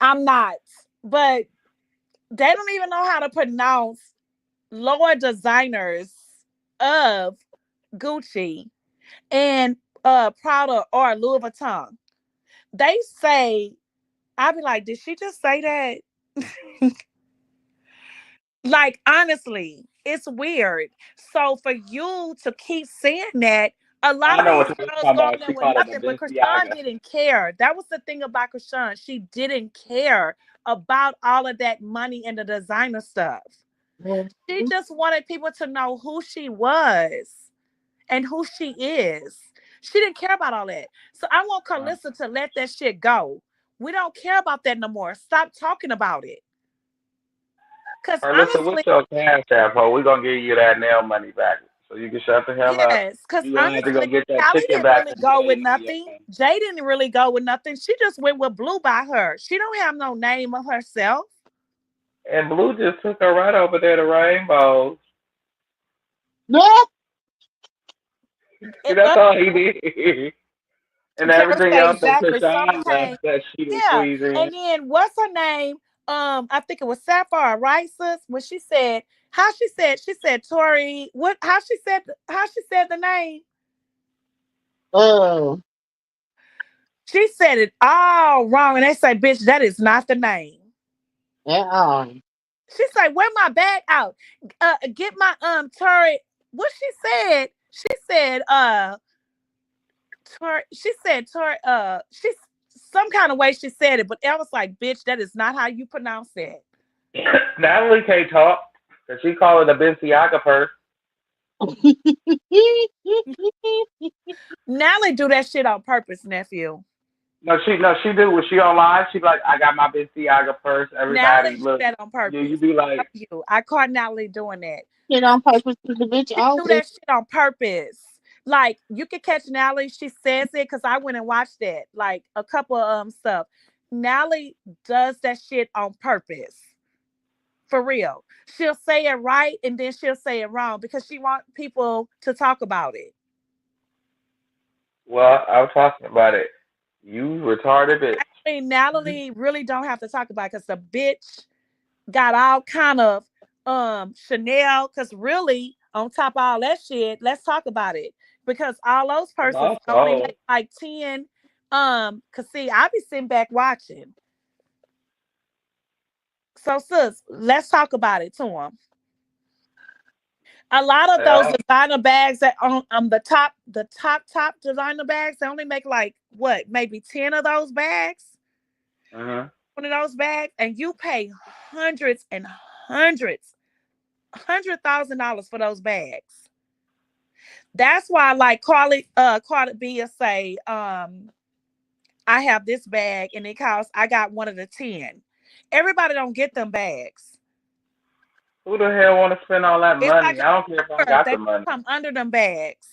I'm not, but they don't even know how to pronounce lower designers of Gucci and Prada or Louis Vuitton. They say, I'd be like, did she just say that? Like, honestly, it's weird. So for you to keep saying that, a lot I of know these what you're girls talking go in about. there She with called it the nothing, but Krishan Balenciaga. didn't care. That was the thing about Krishan. She didn't care about all of that money and the designer stuff. She just wanted people to know who she was and who she is. She didn't care about all that. So I want Karlissa to let that shit go. We don't care about that no more. Stop talking about it. Because Karlissa, honestly, what's your cash app, ho? We're gonna give you that nail money back so you can shut the hell up. yes, because You're gonna have to go honestly, get that Callie chicken didn't back really from go with Jay Z. nothing. Jay didn't really go with nothing. She just went with Blue by her. She don't have no name of herself. And Blue just took her right over there to Rainbows. No, It, That's all he did. And Can I everything say else that exactly? Some Krishan came, left that she was yeah. squeezing. And then what's her name? I think it was Sapphire, right, sis? When she said she said Tori. What? How she said the name? Oh, She said it all wrong, and they say, "Bitch, that is not the name." yeah. She's like, "Where my bag out? Get my Tori." What she said? She said, Tori. She said Tori. She's some kind of way she said it, but I was like, "Bitch, that is not how you pronounce that." Natalie can't talk because she called it a Balenciaga purse. Natalie do that shit on purpose, nephew. No, she do. When she on live, she be like, I got my Balenciaga purse. Natalie Everybody, do look. that on You purpose. be like, I caught Natalie doing that. Shit on purpose to the bitch She do always. that shit on purpose. Like you can catch Natalie. She says it because I went and watched that. Like a couple of stuff. Natalie does that shit on purpose. For real. She'll say it right and then she'll say it wrong because she wants people to talk about it. well, I was talking about it. You retarded bitch. I mean, Natalie really don't have to talk about it because the bitch got all kind of Chanel. Because really, on top of all that shit, let's talk about it. Because all those purses only Also, make like 10. Cause see, I be sitting back watching. So sis, let's talk about it to them. A lot of those yeah, designer bags that on the top designer bags, they only make like what, maybe 10 of those bags, uh-huh. one of those bags, and you pay hundreds and hundreds, $100,000 for those bags. That's why, like Carly B will say, I have this bag and it costs. I got one of the 10. Everybody don't get them bags. Who the hell want to spend all that It's like money? a I don't care if I purse. got They the money. come under them bags.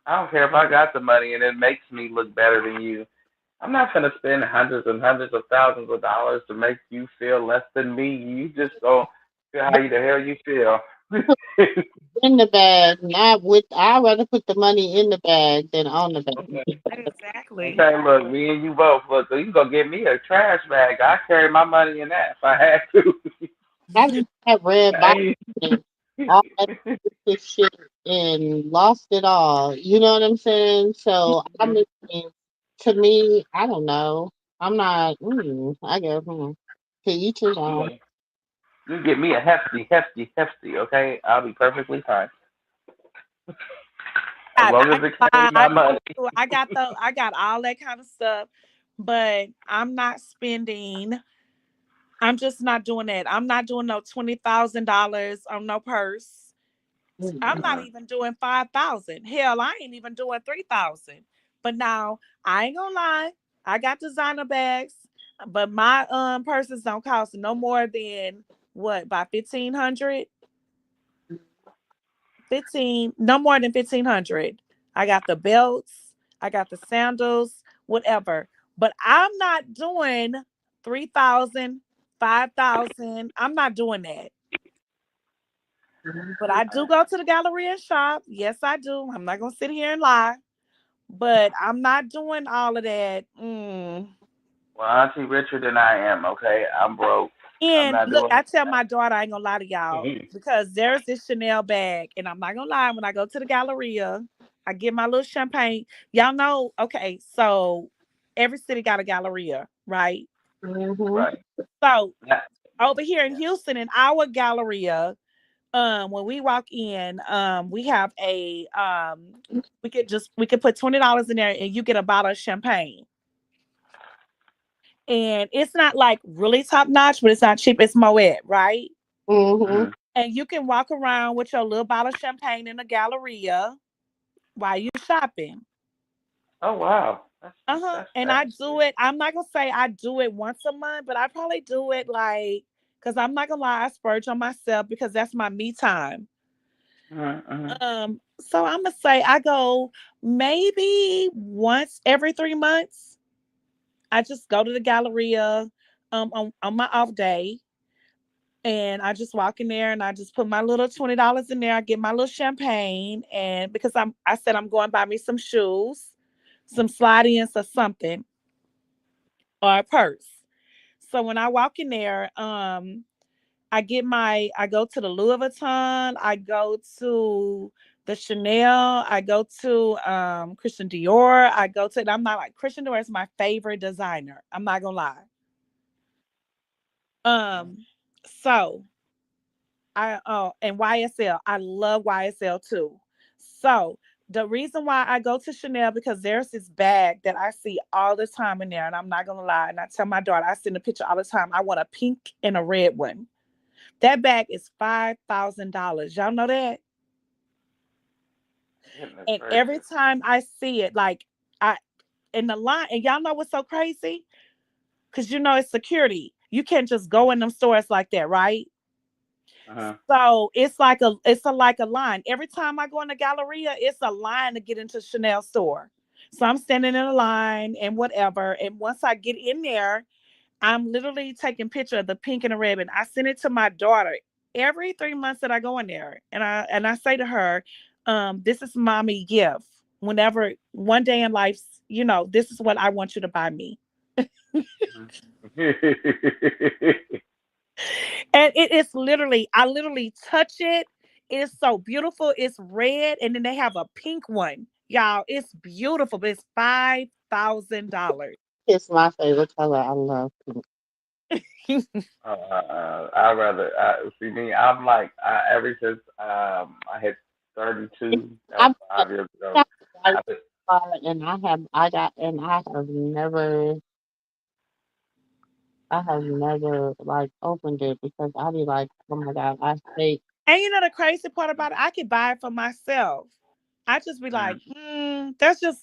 I don't care if I got the money and it makes me look better than you. I'm not gonna spend hundreds and hundreds of thousands of dollars to make you feel less than me. You just don't feel how you the hell you feel. In the bag, not with. I'd rather put the money in the bag than on the bag. Okay. Exactly. Okay, look, me and you both. Look, you can go get me a trash bag. I carry my money in that if I had to. I just had red I box ain't- and all that stupid shit and lost it all. You know what I'm saying? So I Mhm. mean, to me, I don't know. I'm not. I guess. To each his own. You you get me a hefty, hefty, hefty. Okay, I'll be perfectly fine as long as it carries my money. I got all that kind of stuff, but I'm not spending. I'm just not doing that. I'm not doing no $20,000 on no purse. I'm not Mhm. even doing 5,000. Hell, I ain't even doing 3,000. But now I ain't gonna lie, I got designer bags, but my purses don't cost no more than what, by 1,500. 15, no more than 1,500. I got the belts, I got the sandals, whatever. But I'm not doing 3,000, 5,000. I'm not doing that. But I do go to the gallery and shop. Yes, I do. I'm not gonna sit here and lie. But I'm not doing all of that. Well, Auntie richer than I am. Okay, I'm broke. I'm And not look, doing I tell my daughter, I ain't gonna lie to y'all, that. because there's this Chanel bag, and I'm not gonna lie, when I go to the Galleria, I get my little champagne. Y'all know, okay, so every city got a Galleria, right? Mm-hmm. Right. So Yeah. over here in Houston, in our Galleria, when we walk in, we have a we could put $20 in there and you get a bottle of champagne. And it's not like really top notch, but it's not cheap. It's Moet, right? Mm-hmm. Mhm. And you can walk around with your little bottle of champagne in the Galleria while you're shopping. Oh wow, Uh-huh. that's And I do fancy. it. I'm not gonna say I do it once a month, but I probably do it like, because I'm not gonna lie, I splurge on myself because that's my me time. Mhm. So I'm gonna say I go maybe once every 3 months. I just go to the Galleria on my off day, and I just walk in there and I just put my little $20 in there. I get my little champagne, and because I said I'm going to buy me some shoes. some slide-ins or something, or a purse. So when I walk in there, I go to the Louis Vuitton, I go to the Chanel, I go to Christian Dior, and I'm not like Christian Dior is my favorite designer. I'm not gonna lie. Um, so and YSL. I love YSL too. So the reason why I go to Chanel because there's this bag that I see all the time in there, and I'm not gonna lie. And I tell my daughter, I send a picture all the time. I want a pink and a red one. That bag is $5,000. Y'all know that? Goodness And every gracious. time I see it, like I in the line, and y'all know what's so crazy? Because you know it's security. You can't just go in them stores like that, right? Uh-huh. So it's like a line. Every time I go in the Galleria, it's a line to get into Chanel store. So I'm standing in a line and whatever. And once I get in there, I'm literally taking picture of the pink and the red, and I send it to my daughter every 3 months that I go in there, and I say to her, "This is mommy gift. Whenever one day in life, this is what I want you to buy me." And it is literally, I literally touch it. It's so beautiful. It's red, and then they have a pink one, y'all. It's beautiful, but it's $5,000. It's my favorite color. I love pink. I rather see me. I'm like ever since I hit 32. That was I'm 5 years ago. got a white I've been, car, and I have never like opened it because I be like, oh my god, I hate. And you know the crazy part about it, I could buy it for myself. I just be like, mm, that's just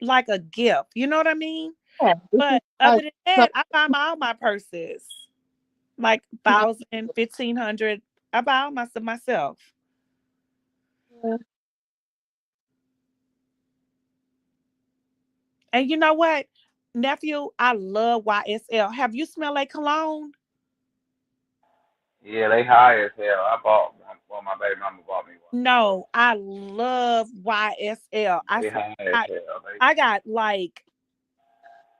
like a gift. You know what I mean? Yeah, this is But other like than so that, I buy all my purses like nice. 1,000, 1,500. I buy all my stuff myself. And you know what, nephew, I love YSL. Have you smelled a cologne? yeah, they high as hell. I bought one. Well, my baby mama bought me one. So No, I love YSL. they high as I hell. They I got like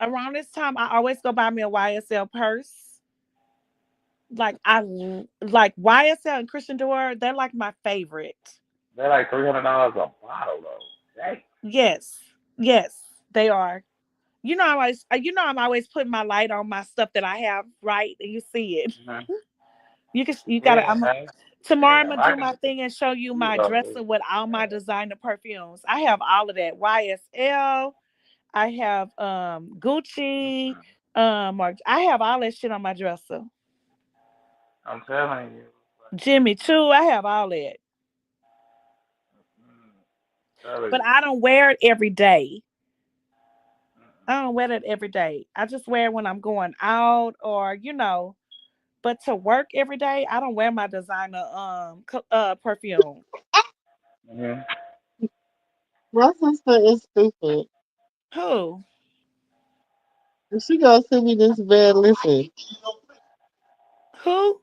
around this time. I always go buy me a YSL purse. Like like YSL and Christian Dior. They're like my favorite. they're like $300 a bottle though. Dang. Yes, yes, they are. I'm always putting my light on my stuff that I have, right? And you see it. Mm-hmm. You gotta. Yeah, Tomorrow I'm damn. gonna I do can my thing and show you see my those. dresser with all my designer perfumes. I have all of that. YSL. I have Gucci. I have all that shit on my dresser. I'm telling you. Jimmy Choo. I have all that, Mm, telling but you. I don't wear it every day. Mm-mm. I don't wear it every day. I just wear it when I'm going out or But to work every day, I don't wear my designer perfume. Mm-hmm. My sister is stupid. Who? If she gonna send me this bad, listen. Who?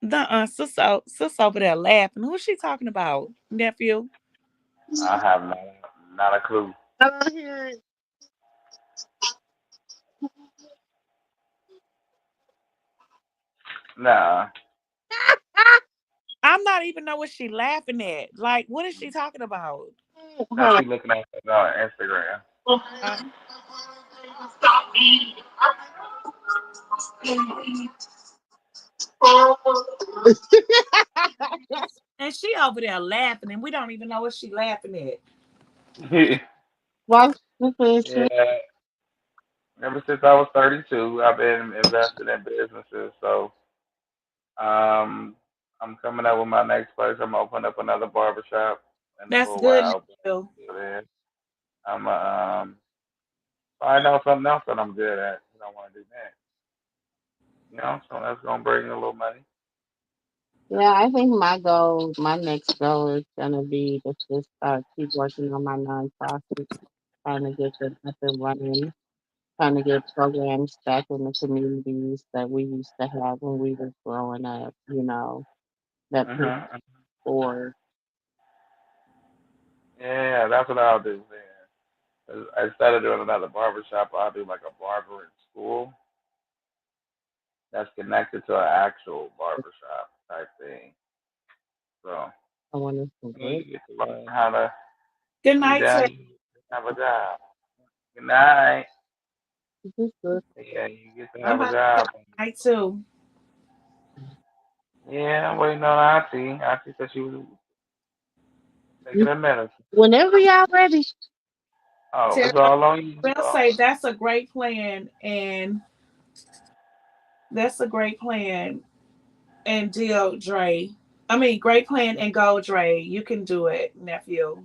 The sis over there laughing. Who's she talking about? Nephew? I have not a clue. I don't hear it. Nah. I'm not even know what she laughing at. Like, what is she talking about? Now Hold she looking at Instagram. Uh, on. and she over there laughing, and we don't even know what she laughing at. My sister is Yeah. Ever since I was 32, I've been invested in businesses. So um, I'm coming up with my next place. I'm gonna open up another barbershop in a That's little good, while. nephew. But then I'm find out something else that I'm good at that I want to do next. So that's gonna bring a little money. Yeah, I think my next goal is gonna be to just keep working on my nonprofit, trying to get it up and running, trying to get programs back in the communities that we used to have when we were growing up, that people Mhm. for. Yeah, that's what I'll do then. Instead of doing another barbershop, I'll do like a barber in school that's connected to an actual barbershop type thing. So I want to you see get to learn how to Good be night, done. Ted. You have a job. Good night. it. Yeah, you get to I'm have a about to say job. good night too. Yeah, I'm waiting on Auntie. Auntie said she was taking a medicine. Whenever y'all ready. Oh, Tara it's all on you. will say that's a great plan, and that's a great plan. And deal, Dre. I mean, great plan and go, Dre. You can do it, nephew.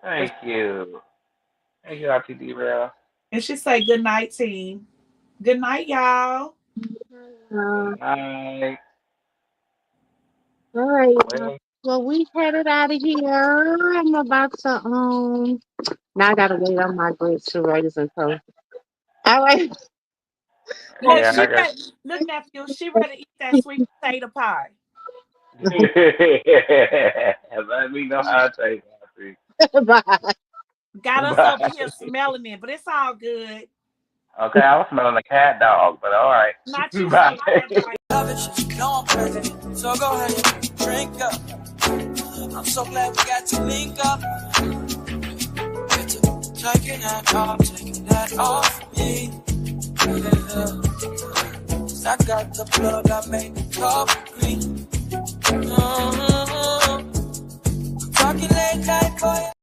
Thank you. Thank you, Auntie D-Rail. And she say good night, team. Good night, y'all. Uh, Good night. all right. Well, Well, we headed out of here. I'm about to now I gotta wait on my grits to raise and toast. All right. Look, yeah, I got look, nephew. She ready to eat that sweet potato pie. Let me know how to take it. Bye. Got us over Bye. here smelling it, but it's all good. Okay, I was smelling a cat dog, but all right. Not you Bye. smelling that dry. Love it, you know I'm perfect. So go ahead, drink up. I'm so glad we got to link up. Get to taking that off me. Yeah. 'Cause I got the plug, I made the cup green. Talking late night, boy.